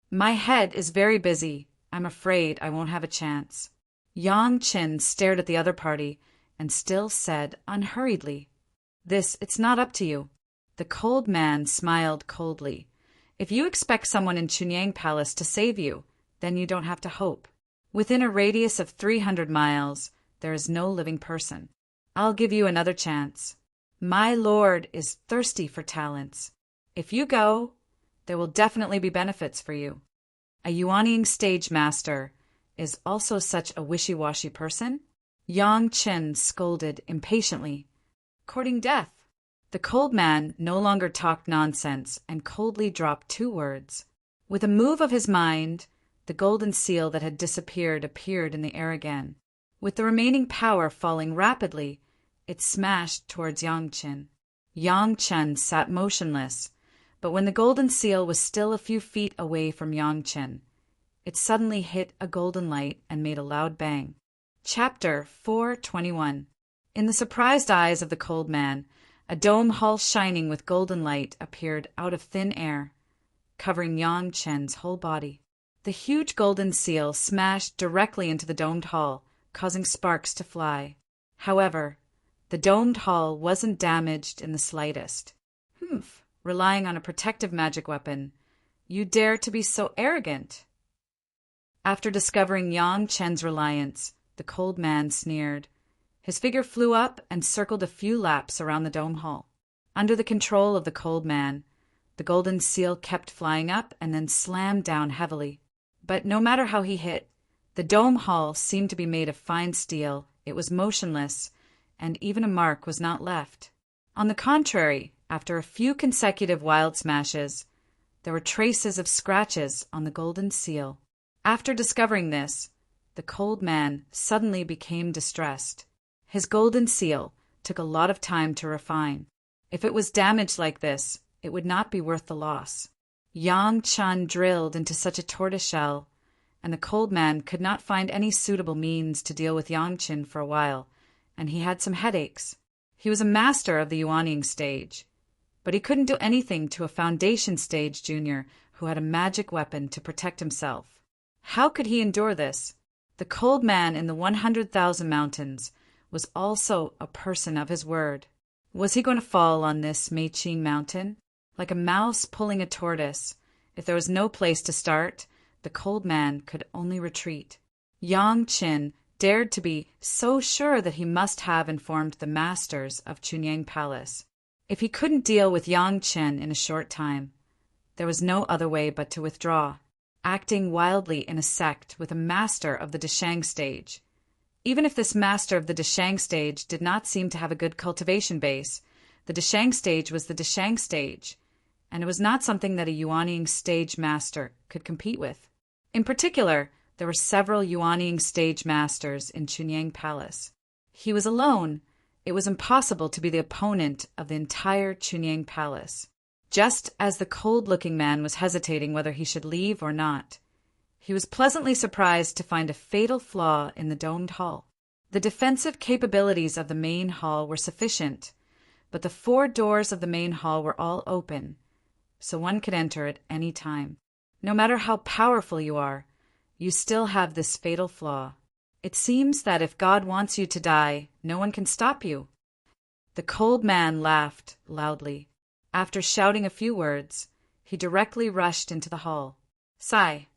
A: My head is very busy. I'm afraid I won't have a chance. Yangchen stared at the other party and still said unhurriedly, It's not up to you. The cold man smiled coldly. If you expect someone in Chunying Palace to save you, then you don't have to hope. Within a radius of 300 miles, there is no living person. I'll give you another chance. My lord is thirsty for talents. If you go, there will definitely be benefits for you. A yuanying stage master is also such a wishy-washy person? Yangchen scolded impatiently. Courting death. The cold man no longer talked nonsense and coldly dropped 2 words. With a move of his mind, the golden seal that had disappeared appeared in the air again. With the remaining power falling rapidly, it smashed towards Yangchen. Yangchen sat motionless, but when the golden seal was still a few feet away from Yangchen, it suddenly hit a golden light and made a loud bang. Chapter 421. In the surprised eyes of the cold man, a dome hall shining with golden light appeared out of thin air, covering Yangchen's whole body. The huge golden seal smashed directly into the domed hall, causing sparks to fly. However, the domed hall wasn't damaged in the slightest. Humph, relying on a protective magic weapon. You dare to be so arrogant. After discovering Yangchen's reliance, the cold man sneered. His figure flew up and circled a few laps around the dome hall. Under the control of the cold man, the golden seal kept flying up and then slammed down heavily. But no matter how he hit, the dome hall seemed to be made of fine steel. It was motionless, and even a mark was not left. On the contrary, after a few consecutive wild smashes, there were traces of scratches on the golden seal. After discovering this, the cold man suddenly became distressed. His golden seal took a lot of time to refine. If it was damaged like this, it would not be worth the loss. Yang Chun drilled into such a tortoiseshell, and the cold man could not find any suitable means to deal with Yang Chin for a while, and he had some headaches. He was a master of the Yuanying stage, but he couldn't do anything to a foundation stage junior who had a magic weapon to protect himself. How could he endure this? The cold man in the 100,000 mountains was also a person of his word. Was he going to fall on this Meiqing mountain? Like a mouse pulling a tortoise, if there was no place to start, the cold man could only retreat. Yang Qin dared to be so sure that he must have informed the masters of Chunyang Palace. If he couldn't deal with Yang Qin in a short time, there was no other way but to withdraw, acting wildly in a sect with a master of the Deshang stage. Even if this master of the Deshang stage did not seem to have a good cultivation base, the Deshang stage was the Deshang stage, and it was not something that a Yuanying stage master could compete with. In particular, there were several Yuanying stage masters in Chunyang Palace. He was alone. It was impossible to be the opponent of the entire Chunyang Palace. Just as the cold-looking man was hesitating whether he should leave or not, he was pleasantly surprised to find a fatal flaw in the domed hall. The defensive capabilities of the main hall were sufficient, but the 4 doors of the main hall were all open, so one could enter at any time. No matter how powerful you are, you still have this fatal flaw. It seems that if God wants you to die, no one can stop you. The cold man laughed loudly. After shouting a few words, he directly rushed into the hall. Sigh.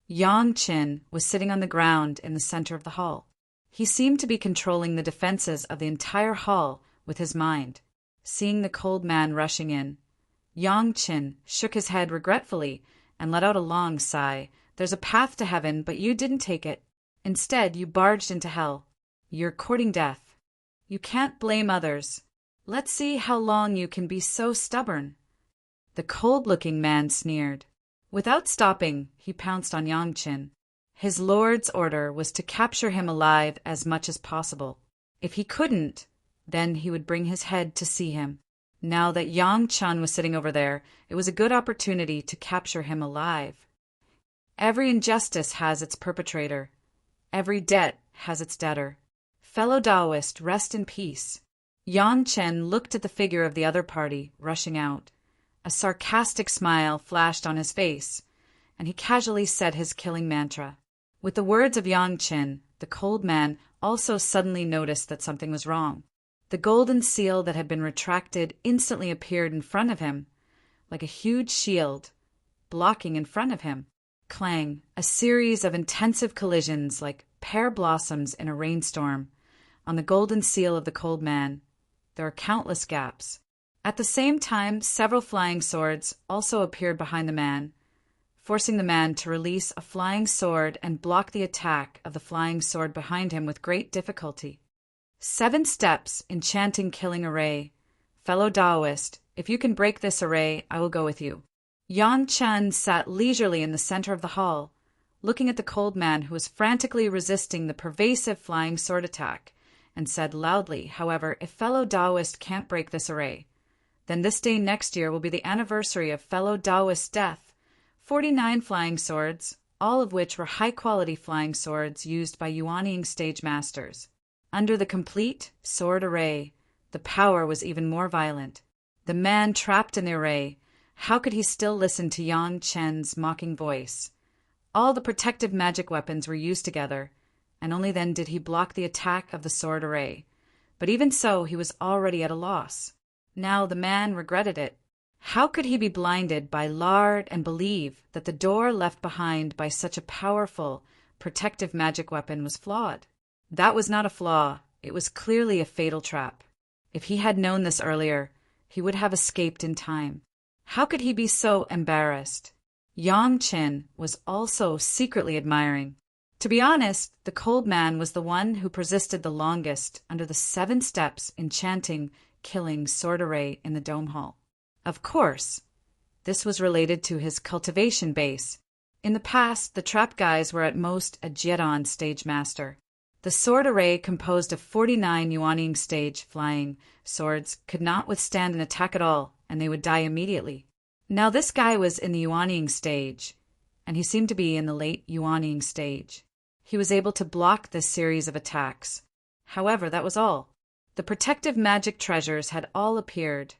A: Yang Qin was sitting on the ground in the center of the hall. He seemed to be controlling the defenses of the entire hall with his mind. Seeing the cold man rushing in, Yang Qin shook his head regretfully and let out a long sigh. There's a path to heaven, but you didn't take it. Instead, you barged into hell. You're courting death. You can't blame others. Let's see how long you can be so stubborn. The cold-looking man sneered. Without stopping, he pounced on Yang Qin. His lord's order was to capture him alive as much as possible. If he couldn't, then he would bring his head to see him. Now that Yang Chun was sitting over there, it was a good opportunity to capture him alive. Every injustice has its perpetrator. Every debt has its debtor. Fellow Taoist, rest in peace. Yang Chen looked at the figure of the other party, rushing out. A sarcastic smile flashed on his face, and he casually said his killing mantra. With the words of Yang Chen, the cold man also suddenly noticed that something was wrong. The golden seal that had been retracted instantly appeared in front of him, like a huge shield, blocking in front of him. Clang, a series of intensive collisions like pear blossoms in a rainstorm. On the golden seal of the cold man, there are countless gaps. At the same time, several flying swords also appeared behind the man, forcing the man to release a flying sword and block the attack of the flying sword behind him with great difficulty. 7 steps, enchanting killing array. Fellow Taoist, if you can break this array, I will go with you. Yang Chen sat leisurely in the center of the hall, looking at the cold man who was frantically resisting the pervasive flying sword attack, and said loudly, however, if fellow Taoist can't break this array, then this day next year will be the anniversary of fellow Taoist's death. 49 flying swords, all of which were high-quality flying swords used by Yuanying stage masters. Under the complete sword array, the power was even more violent. The man trapped in the array, how could he still listen to Yang Chen's mocking voice? All the protective magic weapons were used together, and only then did he block the attack of the sword array. But even so, he was already at a loss. Now the man regretted it. How could he be blinded by lard and believe that the door left behind by such a powerful, protective magic weapon was flawed? That was not a flaw. It was clearly a fatal trap. If he had known this earlier, he would have escaped in time. How could he be so embarrassed? Yang Chen was also secretly admiring. To be honest, the cold man was the one who persisted the longest under the 7 steps enchanting killing sword array in the dome hall. Of course, this was related to his cultivation base. In the past, the trap guys were at most a Jiran stage master. The sword array, composed of 49 Yuaning stage flying swords, could not withstand an attack at all, and they would die immediately. Now this guy was in the Yuaning stage, and he seemed to be in the late Yuaning stage. He was able to block this series of attacks. However, that was all. The protective magic treasures had all appeared,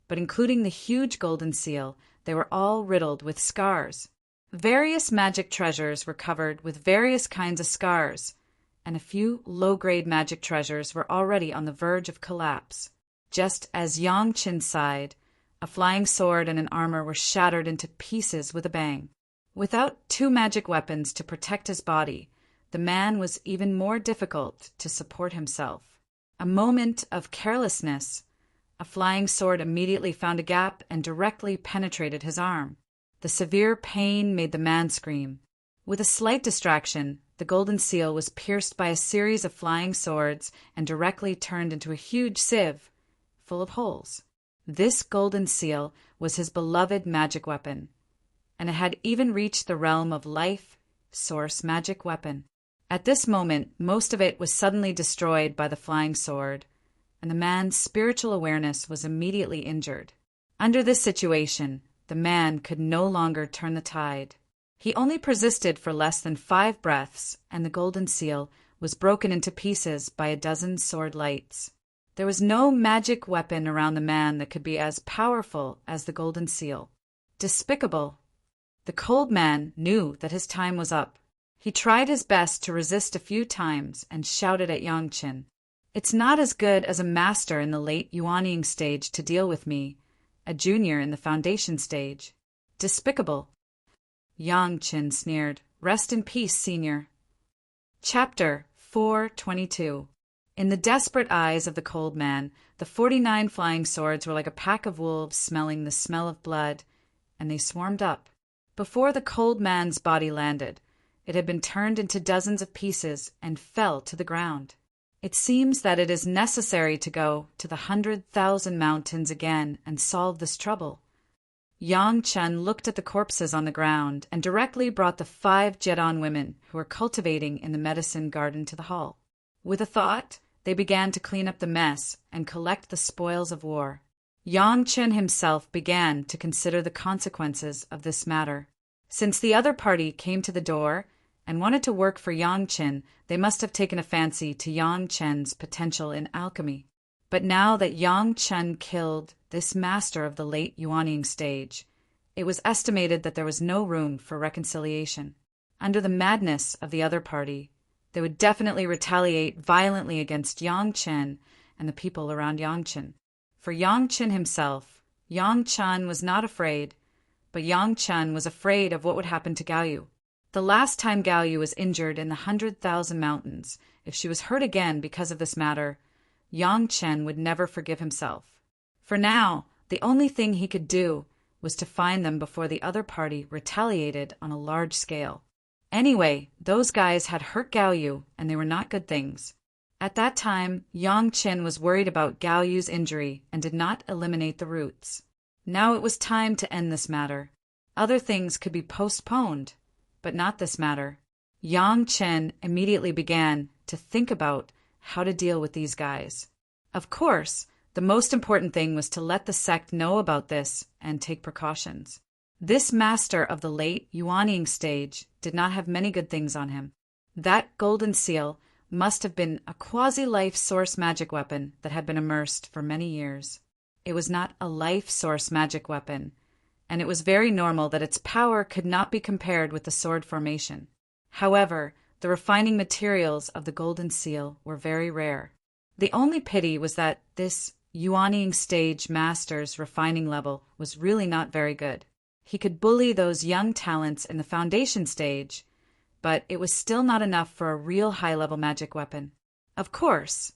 A: but including the huge golden seal, they were all riddled with scars. Various magic treasures were covered with various kinds of scars, and a few low-grade magic treasures were already on the verge of collapse. Just as Yang Qin sighed, a flying sword and an armor were shattered into pieces with a bang. Without 2 magic weapons to protect his body, the man was even more difficult to support himself. A moment of carelessness, a flying sword immediately found a gap and directly penetrated his arm. The severe pain made the man scream. With a slight distraction, the golden seal was pierced by a series of flying swords and directly turned into a huge sieve full of holes. This golden seal was his beloved magic weapon, and it had even reached the realm of life source magic weapon. At this moment, most of it was suddenly destroyed by the flying sword, and the man's spiritual awareness was immediately injured. Under this situation, the man could no longer turn the tide. He only persisted for less than 5 breaths, and the golden seal was broken into pieces by a dozen sword lights. There was no magic weapon around the man that could be as powerful as the golden seal. Despicable. The cold man knew that his time was up. He tried his best to resist a few times and shouted at Yang Qin, "It's not as good as a master in the late Yuaning stage to deal with me, a junior in the foundation stage. Despicable." Yang Qin sneered, "Rest in peace, senior." Chapter 422. In the desperate eyes of the cold man, the 49 flying swords were like a pack of wolves smelling the smell of blood, and they swarmed up. Before the cold man's body landed, it had been turned into dozens of pieces and fell to the ground. It seems that it is necessary to go to the 100,000 mountains again and solve this trouble. Yang Chen looked at the corpses on the ground and directly brought the 5 Jedon women who were cultivating in the medicine garden to the hall. With a thought, they began to clean up the mess and collect the spoils of war. Yang Chen himself began to consider the consequences of this matter. Since the other party came to the door and wanted to work for Yang Chen, they must have taken a fancy to Yang Chen's potential in alchemy. But now that Yang Chen killed this master of the late Yuaning stage, it was estimated that there was no room for reconciliation. Under the madness of the other party, they would definitely retaliate violently against Yang Chen and the people around Yang Chen. For Yang Chen himself, Yang Chen was not afraid, but Yang Chen was afraid of what would happen to Gaoyu. The last time Gaoyu was injured in the 100,000 mountains, if she was hurt again because of this matter, Yang Chen would never forgive himself. For now, the only thing he could do was to find them before the other party retaliated on a large scale. Anyway, those guys had hurt Gaoyu, and they were not good things. At that time, Yang Chen was worried about Gaoyu's injury and did not eliminate the roots. Now it was time to end this matter. Other things could be postponed, but not this matter. Yang Chen immediately began to think about how to deal with these guys. Of course, the most important thing was to let the sect know about this and take precautions. This master of the late Yuaning stage did not have many good things on him. That golden seal must have been a quasi-life source magic weapon that had been immersed for many years. It was not a life source magic weapon, and it was very normal that its power could not be compared with the sword formation. However, the refining materials of the golden seal were very rare. The only pity was that this Yuaning stage master's refining level was really not very good. He could bully those young talents in the foundation stage, but it was still not enough for a real high-level magic weapon. Of course,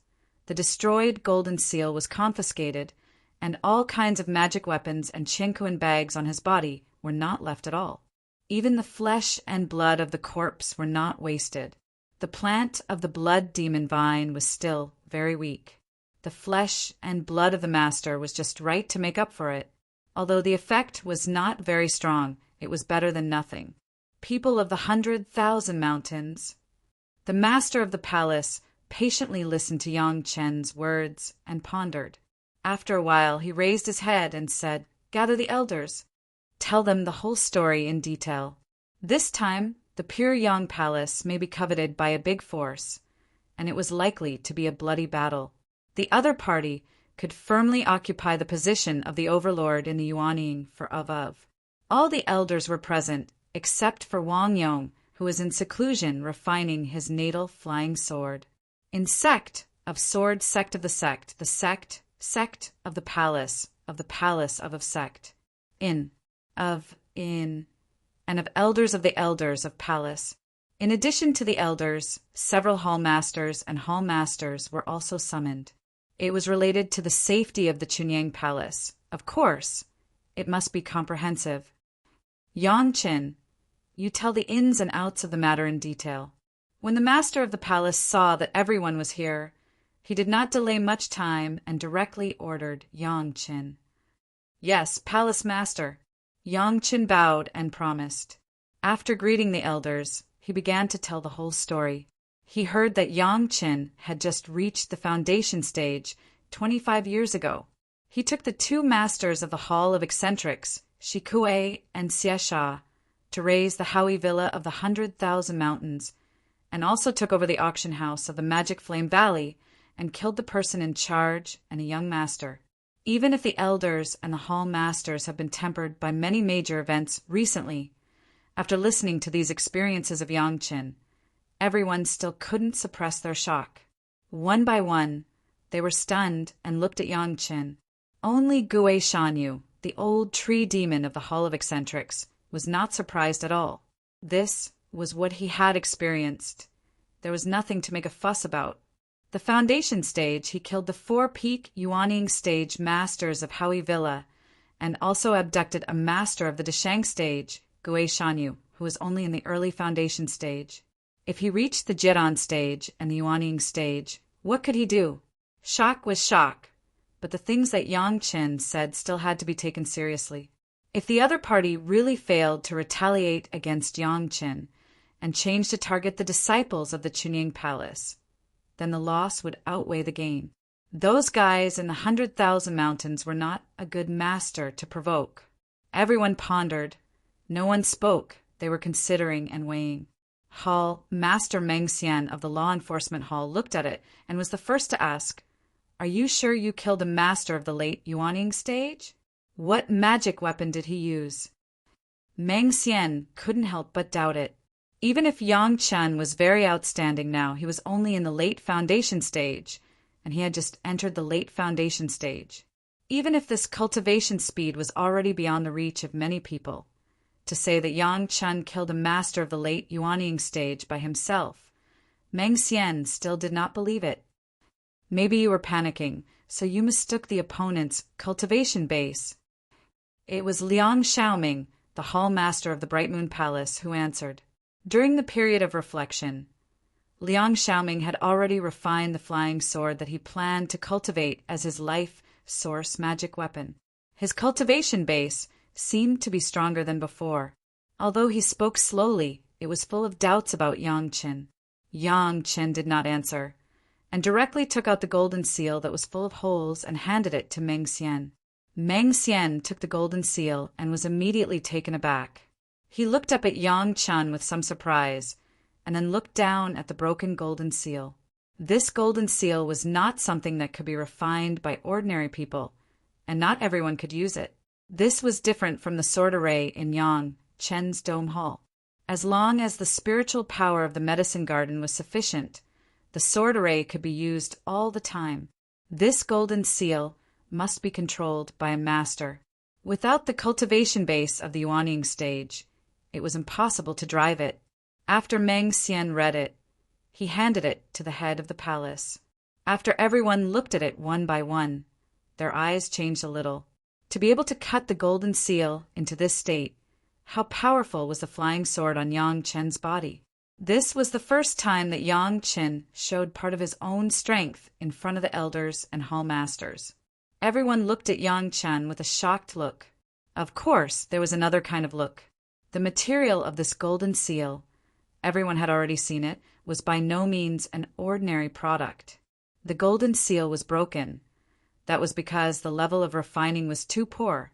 A: the destroyed golden seal was confiscated, and all kinds of magic weapons and Chinkuan bags on his body were not left at all. Even the flesh and blood of the corpse were not wasted. The plant of the blood demon vine was still very weak. The flesh and blood of the master was just right to make up for it. Although the effect was not very strong, it was better than nothing. People of the 100,000 mountains. The master of the palace patiently listened to Yang Chen's words and pondered. After a while, he raised his head and said, "Gather the elders. Tell them the whole story in detail. This time, the pure Yang Palace may be coveted by a big force, and it was likely to be a bloody battle. The other party could firmly occupy the position of the overlord in the Yuanying for of. All the elders were present, except for Wang Yong, who was in seclusion refining his natal flying sword. In sect of sword, sect of the sect of the palace of sect, in, and of elders of palace. In addition to the elders, several hall masters and hall masters were also summoned. It was related to the safety of the Chunyang Palace. Of course, it must be comprehensive. Yang Qin, you tell the ins and outs of the matter in detail." When the master of the palace saw that everyone was here, he did not delay much time and directly ordered Yang Qin. "Yes, palace master." Yang Qin bowed and promised. After greeting the elders, he began to tell the whole story. He heard that Yang Qin had just reached the foundation stage 25 years ago. He took the two masters of the Hall of Eccentrics, Shikue and Xiesha, to raise the Howie Villa of the 100,000 mountains, and also took over the auction house of the Magic Flame Valley and killed the person in charge and a young master. Even if the elders and the hall masters have been tempered by many major events recently, after listening to these experiences of Yang Qin, everyone still couldn't suppress their shock. One by one, they were stunned and looked at Yang Qin. Only Gue Shanyu, the old tree demon of the Hall of Eccentrics, was not surprised at all. This was what he had experienced. There was nothing to make a fuss about. The foundation stage, he killed the four-peak Yuanying stage masters of Howie Villa, and also abducted a master of the Deshang stage, Gue Shanyu, who was only in the early foundation stage. If he reached the Jiran stage and the Yuanying stage, what could he do? Shock was shock, but the things that Yang Qin said still had to be taken seriously. If the other party really failed to retaliate against Yang Qin and change to target the disciples of the Chunying Palace, then the loss would outweigh the gain. Those guys in the 100,000 mountains were not a good master to provoke. Everyone pondered. No one spoke. They were considering and weighing. Master Meng Xian of the Law Enforcement Hall looked at it and was the first to ask, "Are you sure you killed a master of the late Yuanying stage? What magic weapon did he use?" Meng Xian couldn't help but doubt it. Even if Yang Chen was very outstanding now, he was only in the late foundation stage, and he had just entered the late foundation stage. Even if this cultivation speed was already beyond the reach of many people, to say that Yang Chen killed a master of the late Yuanying stage by himself, Meng Xian still did not believe it. "Maybe you were panicking, so you mistook the opponent's cultivation base." It was Liang Xiaoming, the hall master of the Bright Moon Palace, who answered. During the period of reflection, Liang Xiaoming had already refined the flying sword that he planned to cultivate as his life source magic weapon. His cultivation base seemed to be stronger than before. Although he spoke slowly, it was full of doubts about Yang Qin. Yang Qin did not answer, and directly took out the golden seal that was full of holes and handed it to Meng Xian. Meng Xian took the golden seal and was immediately taken aback. He looked up at Yang Chen with some surprise, and then looked down at the broken golden seal. This golden seal was not something that could be refined by ordinary people, and not everyone could use it. This was different from the sword array in Yang Chen's dome hall. As long as the spiritual power of the medicine garden was sufficient, the sword array could be used all the time. This golden seal must be controlled by a master. Without the cultivation base of the Yuanying stage, it was impossible to drive it. After Meng Xian read it, he handed it to the head of the palace. After everyone looked at it one by one, their eyes changed a little. To be able to cut the golden seal into this state, how powerful was the flying sword on Yang Chen's body? This was the first time that Yang Qin showed part of his own strength in front of the elders and hall masters. Everyone looked at Yang Chen with a shocked look. Of course, there was another kind of look. The material of this golden seal, everyone had already seen it, was by no means an ordinary product. The golden seal was broken. That was because the level of refining was too poor,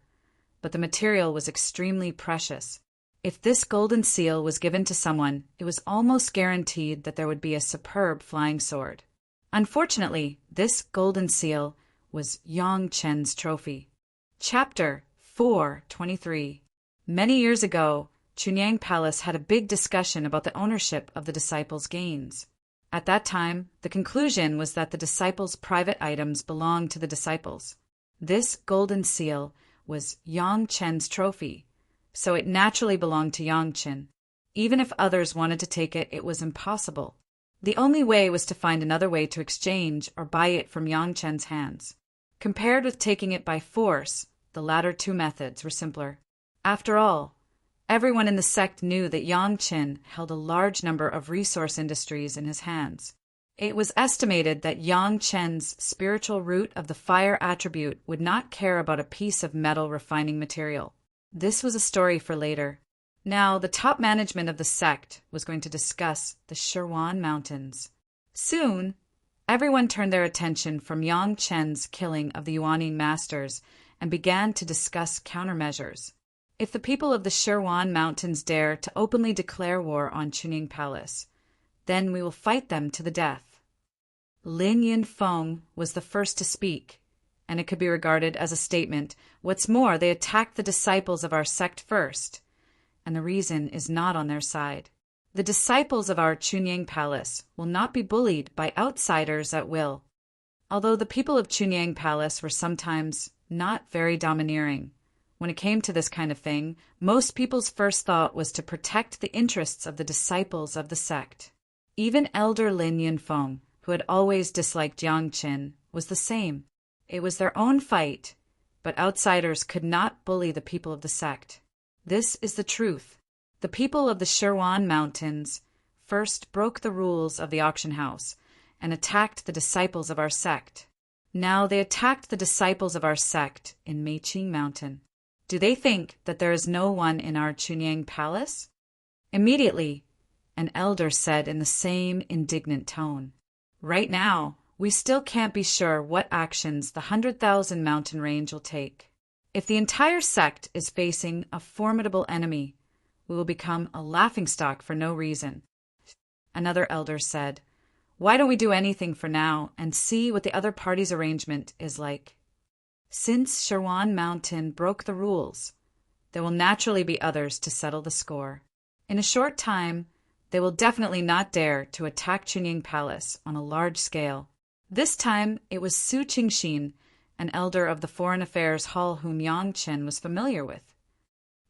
A: but the material was extremely precious. If this golden seal was given to someone, it was almost guaranteed that there would be a superb flying sword. Unfortunately, this golden seal was Yang Chen's trophy. Chapter 4:23. Many years ago, Chunyang Palace had a big discussion about the ownership of the disciples' gains. At that time, the conclusion was that the disciples' private items belonged to the disciples. This golden seal was Yang Chen's trophy, so it naturally belonged to Yang Chen. Even if others wanted to take it, it was impossible. The only way was to find another way to exchange or buy it from Yang Chen's hands. Compared with taking it by force, the latter two methods were simpler. After all, everyone in the sect knew that Yang Chen held a large number of resource industries in his hands. It was estimated that Yang Chen's spiritual root of the fire attribute would not care about a piece of metal refining material. This was a story for later. Now, the top management of the sect was going to discuss the Shirwan Mountains. Soon, everyone turned their attention from Yang Chen's killing of the Yuaning masters and began to discuss countermeasures. If the people of the Shirwan Mountains dare to openly declare war on Chunying Palace, then we will fight them to the death. Lin Yinfeng was the first to speak, and it could be regarded as a statement. What's more, they attacked the disciples of our sect first, and the reason is not on their side. The disciples of our Chunying Palace will not be bullied by outsiders at will. Although the people of Chunying Palace were sometimes not very domineering, when it came to this kind of thing, most people's first thought was to protect the interests of the disciples of the sect. Even elder Lin Yinfeng, who had always disliked Yang Qin, was the same. It was their own fight, but outsiders could not bully the people of the sect. This is the truth. The people of the Shirwan Mountains first broke the rules of the auction house and attacked the disciples of our sect. Now they attacked the disciples of our sect in Meiqing Mountain. Do they think that there is no one in our Chunyang Palace? Immediately, an elder said in the same indignant tone, "Right now, we still can't be sure what actions the 100,000 mountain range will take. If the entire sect is facing a formidable enemy, we will become a laughingstock for no reason." Another elder said, "Why don't we do anything for now and see what the other party's arrangement is like? Since Shirwan Mountain broke the rules, there will naturally be others to settle the score. In a short time, they will definitely not dare to attack Chunying Palace on a large scale." This time, it was Su Qingxin, an elder of the Foreign Affairs Hall whom Yang Chen was familiar with.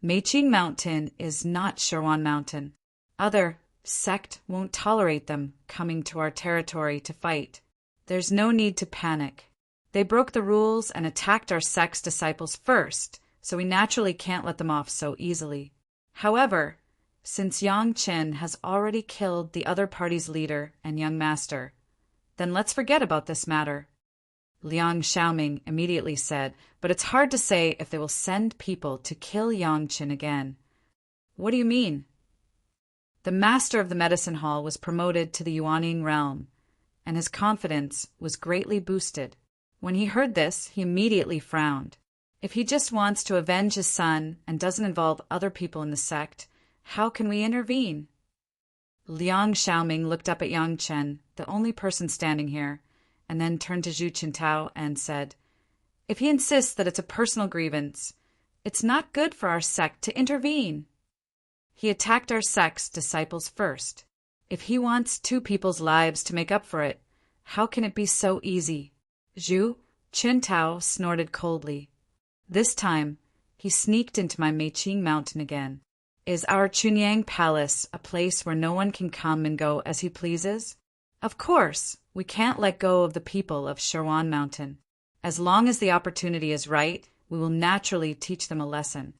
A: "Meiqing Mountain is not Shirwan Mountain. Other sect won't tolerate them coming to our territory to fight. There's no need to panic. They broke the rules and attacked our sect's disciples first, so we naturally can't let them off so easily. However, since Yang Chen has already killed the other party's leader and young master, then let's forget about this matter." Liang Xiaoming immediately said, "But it's hard to say if they will send people to kill Yang Chen again." "What do you mean?" The master of the medicine hall was promoted to the Yuaning realm, and his confidence was greatly boosted. When he heard this, he immediately frowned. If he just wants to avenge his son and doesn't involve other people in the sect, how can we intervene? Liang Xiaoming looked up at Yang Chen, the only person standing here, and then turned to Zhu Qintao and said, "If he insists that it's a personal grievance, it's not good for our sect to intervene. He attacked our sect's disciples first. If he wants two people's lives to make up for it, how can it be so easy?" Zhu Qintao snorted coldly. This time, he sneaked into my Meiqing Mountain again. "Is our Chunyang Palace a place where no one can come and go as he pleases? Of course, we can't let go of the people of Shirwan Mountain. As long as the opportunity is right, we will naturally teach them a lesson."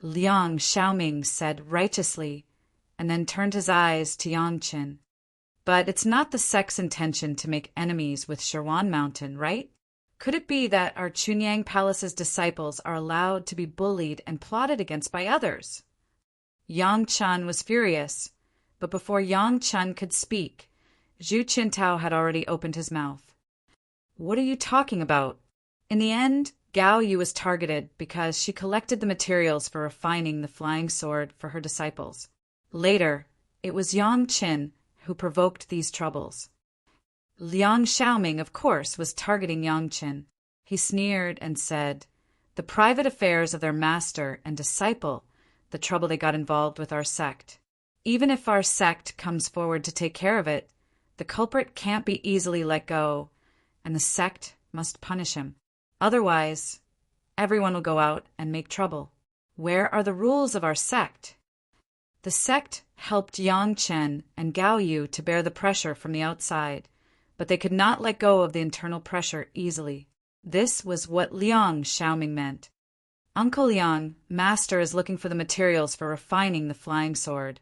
A: Liang Xiaoming said righteously, and then turned his eyes to Yangqin. But it's not the sect's intention to make enemies with Shirwan Mountain, right? Could it be that our Chunyang Palace's disciples are allowed to be bullied and plotted against by others? Yang Chen was furious, but before Yang Chen could speak, Zhu Qintao had already opened his mouth. What are you talking about? In the end, Gao Yu was targeted because she collected the materials for refining the flying sword for her disciples. Later, it was Yang Qin who provoked these troubles. Liang Xiaoming, of course, was targeting Yang Qin. He sneered and said, "The private affairs of their master and disciple, the trouble they got involved with our sect. Even if our sect comes forward to take care of it, the culprit can't be easily let go, and the sect must punish him. Otherwise, everyone will go out and make trouble. Where are the rules of our sect?" The sect helped Yang Chen and Gao Yu to bear the pressure from the outside, but they could not let go of the internal pressure easily. This was what Liang Xiaoming meant. "Uncle Liang, master is looking for the materials for refining the flying sword.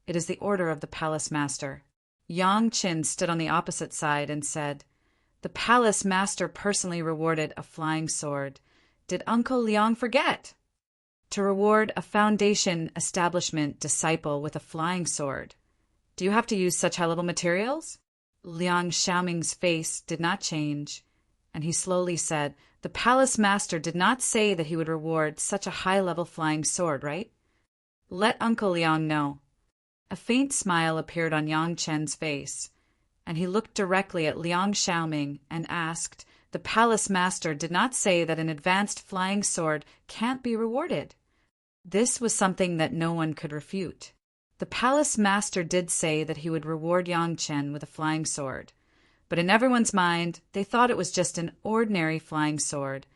A: It is the order of the palace master." Yang Qin stood on the opposite side and said, "The palace master personally rewarded a flying sword. Did Uncle Liang forget? To reward a foundation establishment disciple with a flying sword. Do you have to use such high-level materials?" Liang Xiaoming's face did not change, and he slowly said, "The palace master did not say that he would reward such a high-level flying sword, right? Let Uncle Liang know." A faint smile appeared on Yang Chen's face, and he looked directly at Liang Xiaoming and asked, "The palace master did not say that an advanced flying sword can't be rewarded?" This was something that no one could refute. The palace master did say that he would reward Yang Chen with a flying sword, but in everyone's mind they thought it was just an ordinary flying sword,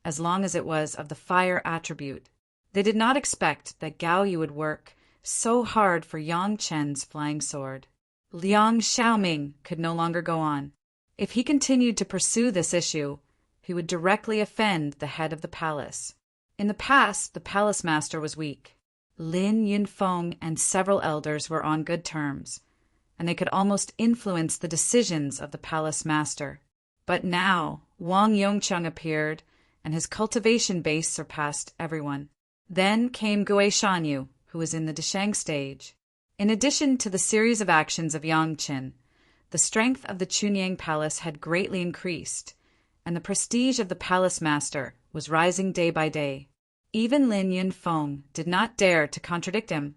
A: as long as it was of the fire attribute. They did not expect that Gao Yu would work so hard for Yang Chen's flying sword. Liang Xiaoming could no longer go on. If he continued to pursue this issue, he would directly offend the head of the palace. In the past, the palace master was weak. Lin Yunfeng and several elders were on good terms, and they could almost influence the decisions of the palace master. But now, Wang Yongcheng appeared, and his cultivation base surpassed everyone. Then came Gue Shanyu, who was in the Desheng stage. In addition to the series of actions of Yang Qin, the strength of the Chunyang Palace had greatly increased, and the prestige of the palace master was rising day by day. Even Lin Yunfeng did not dare to contradict him,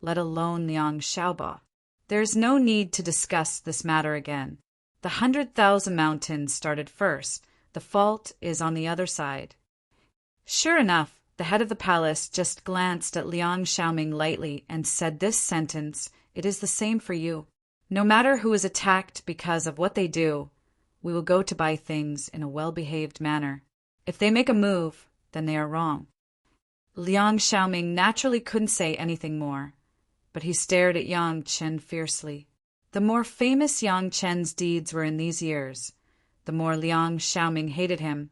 A: let alone Liang Xiaobo. There is no need to discuss this matter again. The 100,000 mountains started first. The fault is on the other side. Sure enough, the head of the palace just glanced at Liang Xiaoming lightly and said this sentence, "It is the same for you. No matter who is attacked because of what they do, we will go to buy things in a well-behaved manner. If they make a move, then they are wrong." Liang Xiaoming naturally couldn't say anything more, but he stared at Yang Chen fiercely. The more famous Yang Chen's deeds were in these years, the more Liang Xiaoming hated him,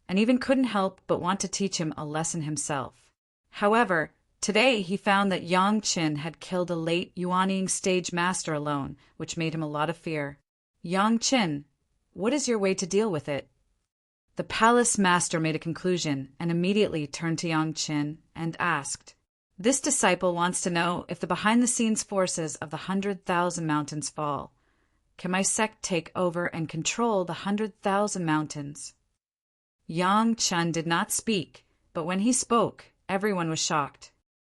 A: and even couldn't help but want to teach him a lesson himself. However, today he found that Yang Chen had killed a late Yuanying stage master alone, which made him a lot of fear. "Yang Chen, what is your way to deal with it?" The palace master made a conclusion and immediately turned to Yang Chen and asked, "This disciple wants to know if the behind-the-scenes forces of the 100,000 mountains fall. Can my sect take over and control the 100,000 mountains?" Yang Chen did not speak, but when he spoke, everyone was shocked.